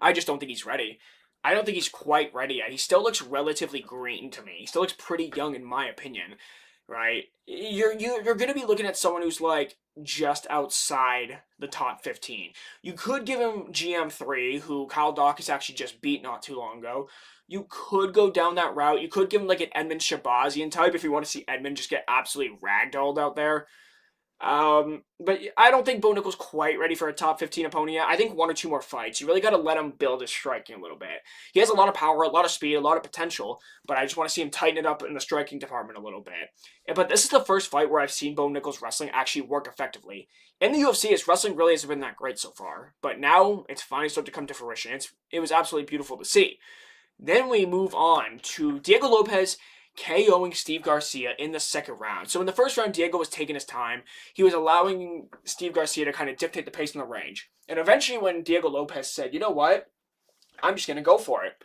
I just don't think he's ready. I don't think he's quite ready yet. He still looks relatively green to me. He still looks pretty young in my opinion. right? You're gonna be looking at someone who's like just outside the top 15. You could give him GM3, who Kyle Dawkins actually just beat not too long ago. You could go down that route. You could give him like an Edmund Shabazian type if you want to see Edmund just get absolutely ragdolled out there. But I don't think Bo Nickel's quite ready for a top 15 opponent yet. I think one or two more fights. You really got to let him build his striking a little bit. He has a lot of power, a lot of speed, a lot of potential, but I just want to see him tighten it up in the striking department a little bit. But this is the first fight where I've seen Bo Nickel's wrestling actually work effectively. In the UFC, his wrestling really hasn't been that great so far, but now it's finally starting to come to fruition. It was absolutely beautiful to see. Then we move on to Diego Lopez KOing Steve Garcia in the second round. So in the first round, Diego was taking his time. He was allowing Steve Garcia to kind of dictate the pace in the range. And eventually when Diego Lopez said, you know what, I'm just going to go for it.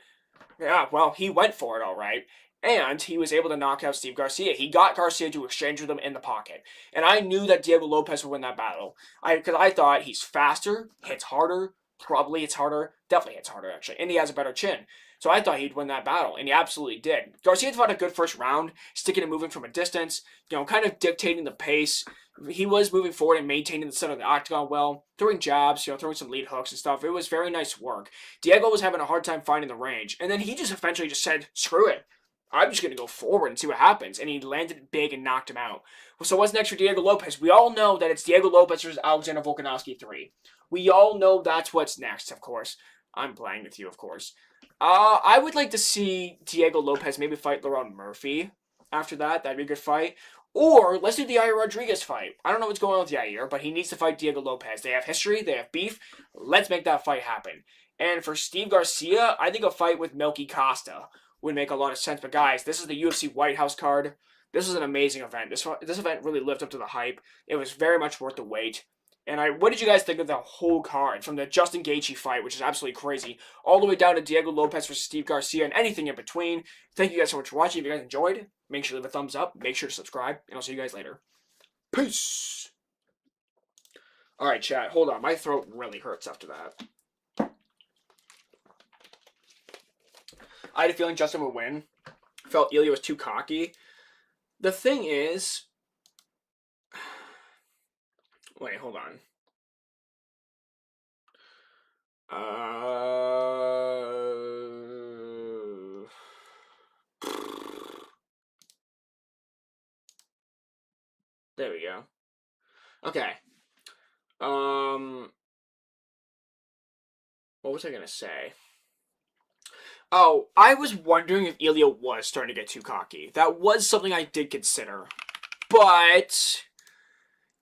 Yeah, well, he went for it all right. And he was able to knock out Steve Garcia. He got Garcia to exchange with him in the pocket. And I knew that Diego Lopez would win that battle. Because I thought he's faster, hits harder, probably hits harder, definitely hits harder actually, and he has a better chin. So I thought he'd win that battle, and he absolutely did. Garcia fought a good first round, sticking and moving from a distance, kind of dictating the pace. He was moving forward and maintaining the center of the octagon well, throwing jabs, throwing some lead hooks and stuff. It was very nice work. Diego was having a hard time finding the range, and then he just eventually just said, screw it. I'm just going to go forward and see what happens. And he landed big and knocked him out. So what's next for Diego Lopez? We all know that it's Diego Lopez versus Alexander Volkanovski 3. We all know that's what's next, of course. I'm playing with you, of course. I would like to see Diego Lopez maybe fight Lerone Murphy after that. That'd be a good fight. Or let's do the Yair Rodriguez fight. I don't know what's going on with Yair, but he needs to fight Diego Lopez. They have history. They have beef. Let's make that fight happen. And for Steve Garcia, I think a fight with Melky Costa would make a lot of sense. But guys, this is the UFC White House card. This was an amazing event. This event really lived up to the hype. It was very much worth the wait. And what did you guys think of the whole card? From the Justin Gaethje fight, which is absolutely crazy, all the way down to Diego Lopez versus Steve Garcia and anything in between. Thank you guys so much for watching. If you guys enjoyed, make sure to leave a thumbs up. Make sure to subscribe. And I'll see you guys later. Peace. All right, chat. Hold on. My throat really hurts after that. I had a feeling Justin would win. Felt Ilya was too cocky. The thing is... Wait, hold on. There we go. Okay. What was I gonna say? Oh, I was wondering if Ilya was starting to get too cocky. That was something I did consider. But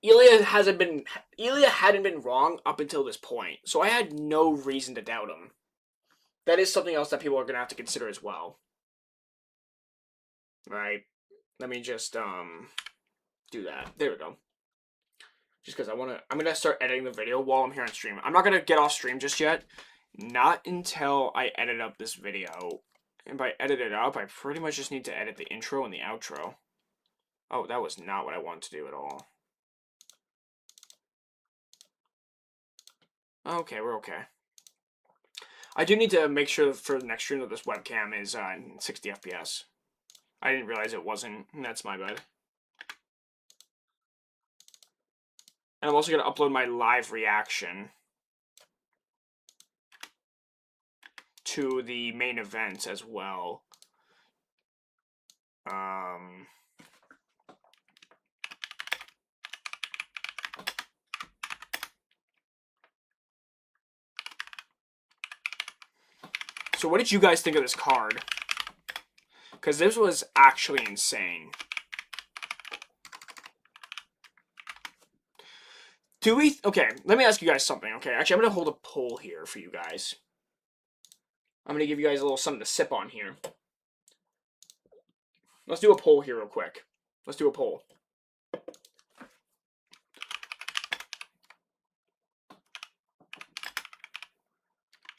Ilya hadn't been wrong up until this point, so I had no reason to doubt him. That is something else that people are gonna have to consider as well. Right? Let me just do that. There we go. Just because I'm gonna start editing the video while I'm here on stream. I'm not gonna get off stream just yet. Not until I edit up this video. And by edit it up, I pretty much just need to edit the intro and the outro. Oh, that was not what I wanted to do at all. Okay, we're okay. I do need to make sure for the next stream that this webcam is 60 FPS. I didn't realize it wasn't. That's my bad. And I'm also going to upload my live reaction to the main event as well. So what did you guys think of this card? Because this was actually insane. Okay, let me ask you guys something, okay? Actually, I'm going to hold a poll here for you guys. I'm going to give you guys a little something to sip on here. Let's do a poll here real quick. Let's do a poll.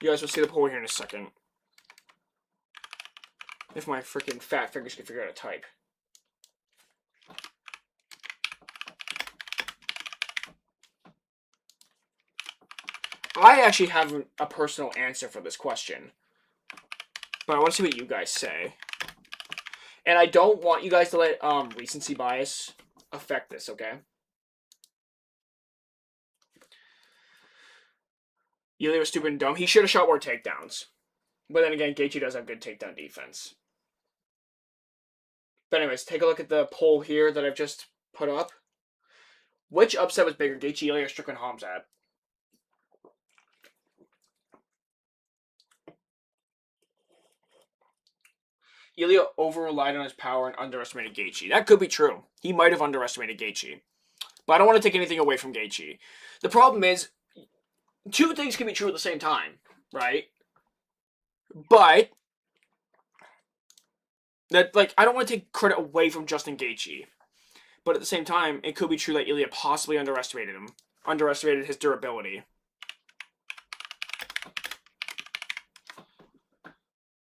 You guys will see the poll here in a second. If my freaking fat fingers can figure out how to type. I actually have a personal answer for this question. But I want to see what you guys say. And I don't want you guys to let recency bias affect this, okay? Ilya was stupid and dumb. He should have shot more takedowns. But then again, Gaethje does have good takedown defense. But anyways, take a look at the poll here that I've just put up. Which upset was bigger, Gaethje, Ilya, or Strickland Hamzat? Ilya over-relied on his power and underestimated Gaethje. That could be true. He might have underestimated Gaethje. But I don't want to take anything away from Gaethje. The problem is, two things can be true at the same time, right? But that, like, I don't want to take credit away from Justin Gaethje. But at the same time, it could be true that Ilya possibly underestimated him. Underestimated his durability.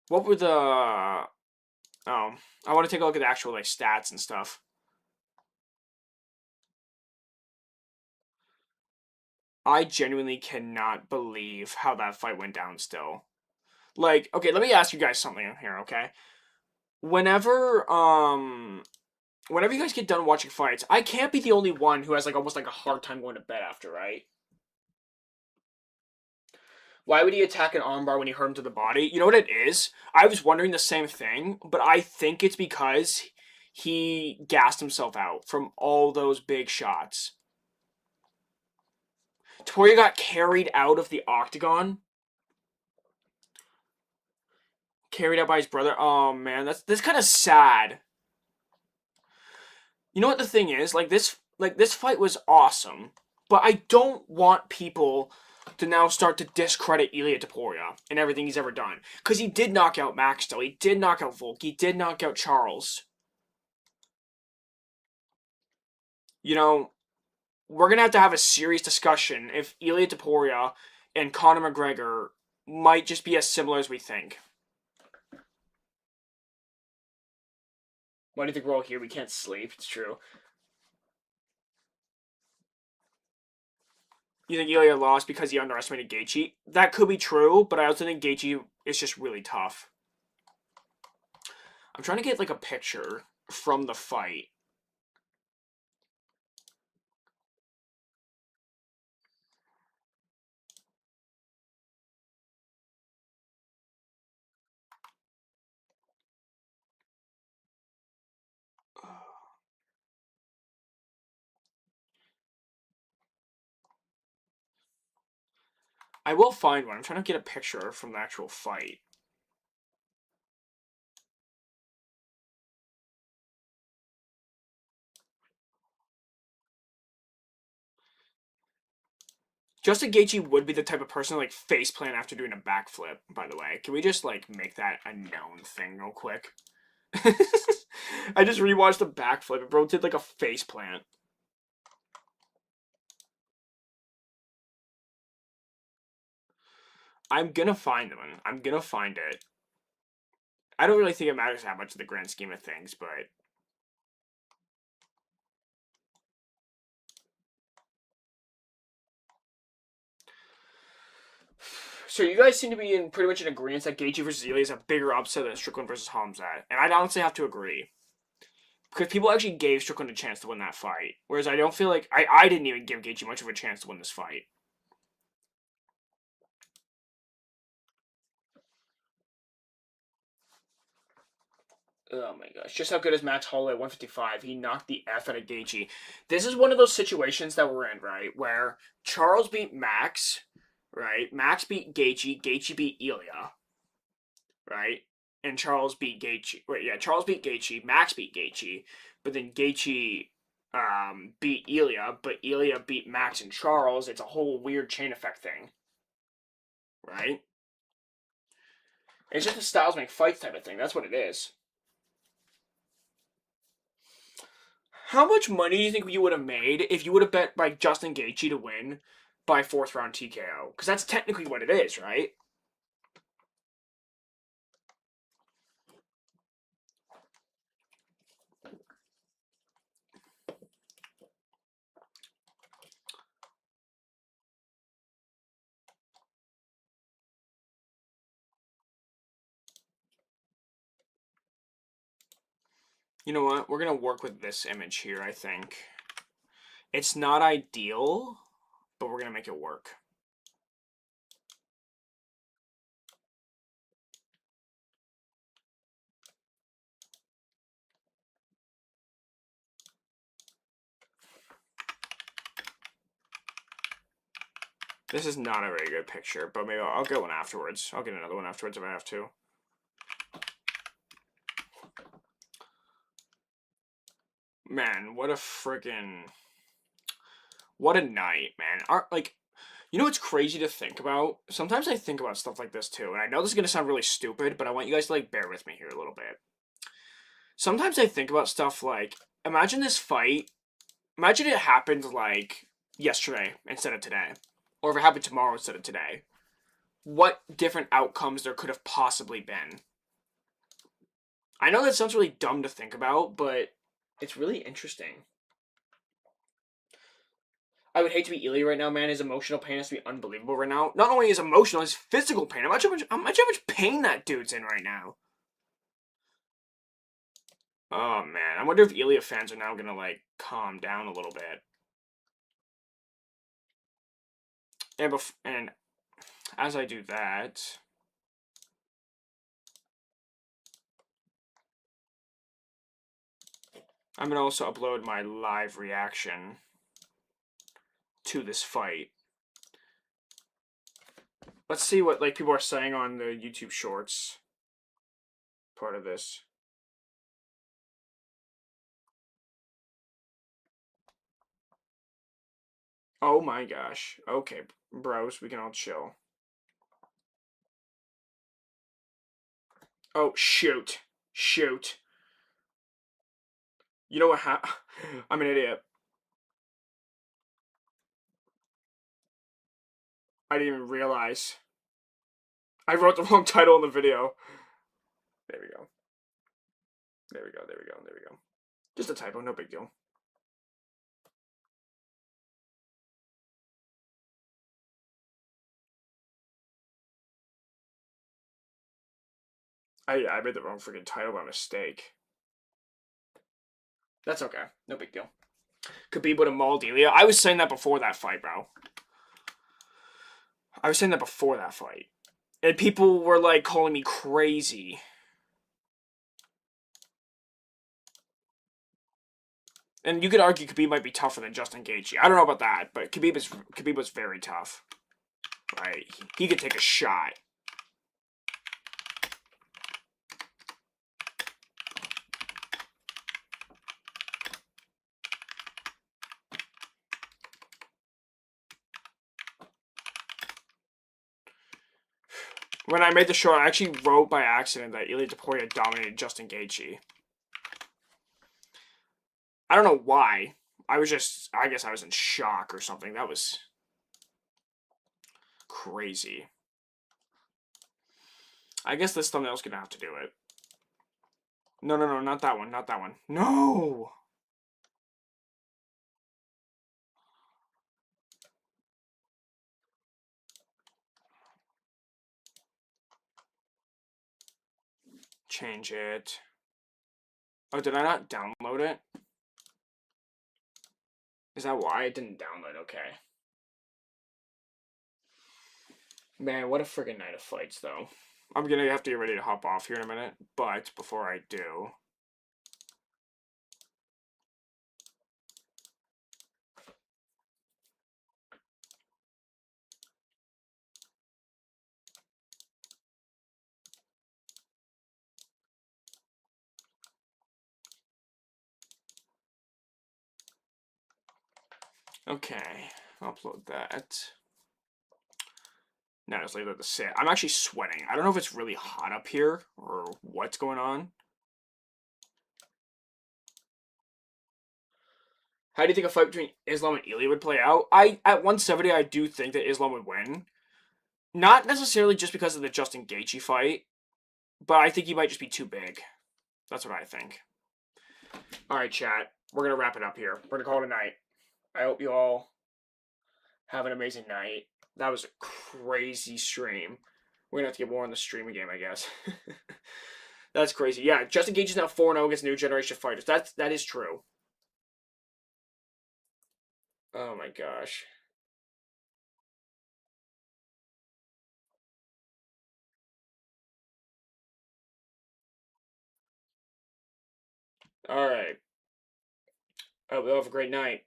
What were the... Oh, I want to take a look at the actual, like, stats and stuff. I genuinely cannot believe how that fight went down still. Like, okay, let me ask you guys something here, okay? Whenever you guys get done watching fights, I can't be the only one who has, like, almost, like, a hard time going to bed after, right? Why would he attack an armbar when he hurt him to the body? You know what it is? I was wondering the same thing, but I think it's because he gassed himself out from all those big shots. Toria got carried out of the octagon. Carried out by his brother. Oh man, that's kind of sad. You know what the thing is? Like this fight was awesome, but I don't want people to now start to discredit Ilia Topuria and everything he's ever done. Because he did knock out Max still. He did knock out Volk. He did knock out Charles. You know, we're going to have a serious discussion if Ilia Topuria and Conor McGregor might just be as similar as we think. Why do you think we're all here? We can't sleep. It's true. You think Ilya lost because he underestimated Gaethje? That could be true, but I also think Gaethje is just really tough. I'm trying to get like a picture from the fight. I will find one. I'm trying to get a picture from the actual fight. Justin Gaethje would be the type of person to, like, faceplant after doing a backflip, by the way. Can we just, like, make that a known thing real quick? I just rewatched the backflip. Bro did, like, a faceplant. I'm gonna find one. I'm gonna find it. I don't really think it matters that much in the grand scheme of things, but... So you guys seem to be in pretty much in agreement that Gaethje versus Ilya is a bigger upset than Strickland versus Hamzat. And I'd honestly have to agree. Because people actually gave Strickland a chance to win that fight. Whereas I don't feel like... I didn't even give Gaethje much of a chance to win this fight. Oh my gosh. Just how good is Max Holloway at 155? He knocked the F out of Gaethje. This is one of those situations that we're in, right? Where Charles beat Max, right? Max beat Gaethje. Gaethje beat Ilya, right? And Charles beat Gaethje. Wait, yeah, Charles beat Gaethje. Max beat Gaethje. But then Gaethje beat Ilya. But Ilya beat Max and Charles. It's a whole weird chain effect thing, right? It's just a styles make fights type of thing. That's what it is. How much money do you think you would have made if you would have bet by Justin Gaethje to win by fourth round TKO? Because that's technically what it is, right? You know what? We're gonna work with this image here, I think. It's not ideal, but we're gonna make it work. This is not a very good picture, but maybe I'll get one afterwards. I'll get another one afterwards if I have to. Man, what a friggin'... What a night, man. Like, you know what's crazy to think about? Sometimes I think about stuff like this too, and I know this is gonna sound really stupid, but I want you guys to, like, bear with me here a little bit. Sometimes I think about stuff like, imagine this fight, imagine it happened, like, yesterday instead of today. Or if it happened tomorrow instead of today. What different outcomes there could have possibly been. I know that sounds really dumb to think about, but it's really interesting. I would hate to be Ely right now, man. His emotional pain has to be unbelievable right now. Not only his emotional, his physical pain. Imagine how much pain that dude's in right now. Oh, man. I wonder if Ilya fans are now gonna, like, calm down a little bit. And as I do that... I'm gonna also upload my live reaction to this fight. Let's see what, like, people are saying on the YouTube Shorts part of this. Oh my gosh. Okay, bros, we can all chill. Oh, shoot. Shoot. You know what I'm an idiot. I didn't even realize. I wrote the wrong title in the video. There we go. There we go, there we go, there we go. Just a typo, no big deal. I made the wrong freaking title by mistake. That's okay. No big deal. Khabib would have mauled Ilya. I was saying that before that fight, bro. I was saying that before that fight. And people were, like, calling me crazy. And you could argue Khabib might be tougher than Justin Gaethje. I don't know about that, but Khabib was very tough. Right? He could take a shot. When I made the show, I actually wrote by accident that Ilia Topuria dominated Justin Gaethje. I don't know why. I guess I was in shock or something. That was crazy. I guess this thumbnail's gonna have to do it. No, not that one, not that one. No! Change it. Oh, did I not download it? Is that why it didn't download? Okay. Man, what a friggin' night of fights, though. I'm gonna have to get ready to hop off here in a minute, but before I do... Okay, upload that. Now just leave that to sit. I'm actually sweating. I don't know if it's really hot up here or what's going on. How do you think a fight between Islam and Ilya would play out? At 170, I do think that Islam would win. Not necessarily just because of the Justin Gaethje fight, but I think he might just be too big. That's what I think. All right, chat. We're gonna wrap it up here. We're gonna call it a night. I hope you all have an amazing night. That was a crazy stream. We're gonna have to get more on the streaming game, I guess. That's crazy. Yeah, Justin Gage is now 4-0 against new generation fighters. That is true. Oh my gosh. All right. I hope you have a great night.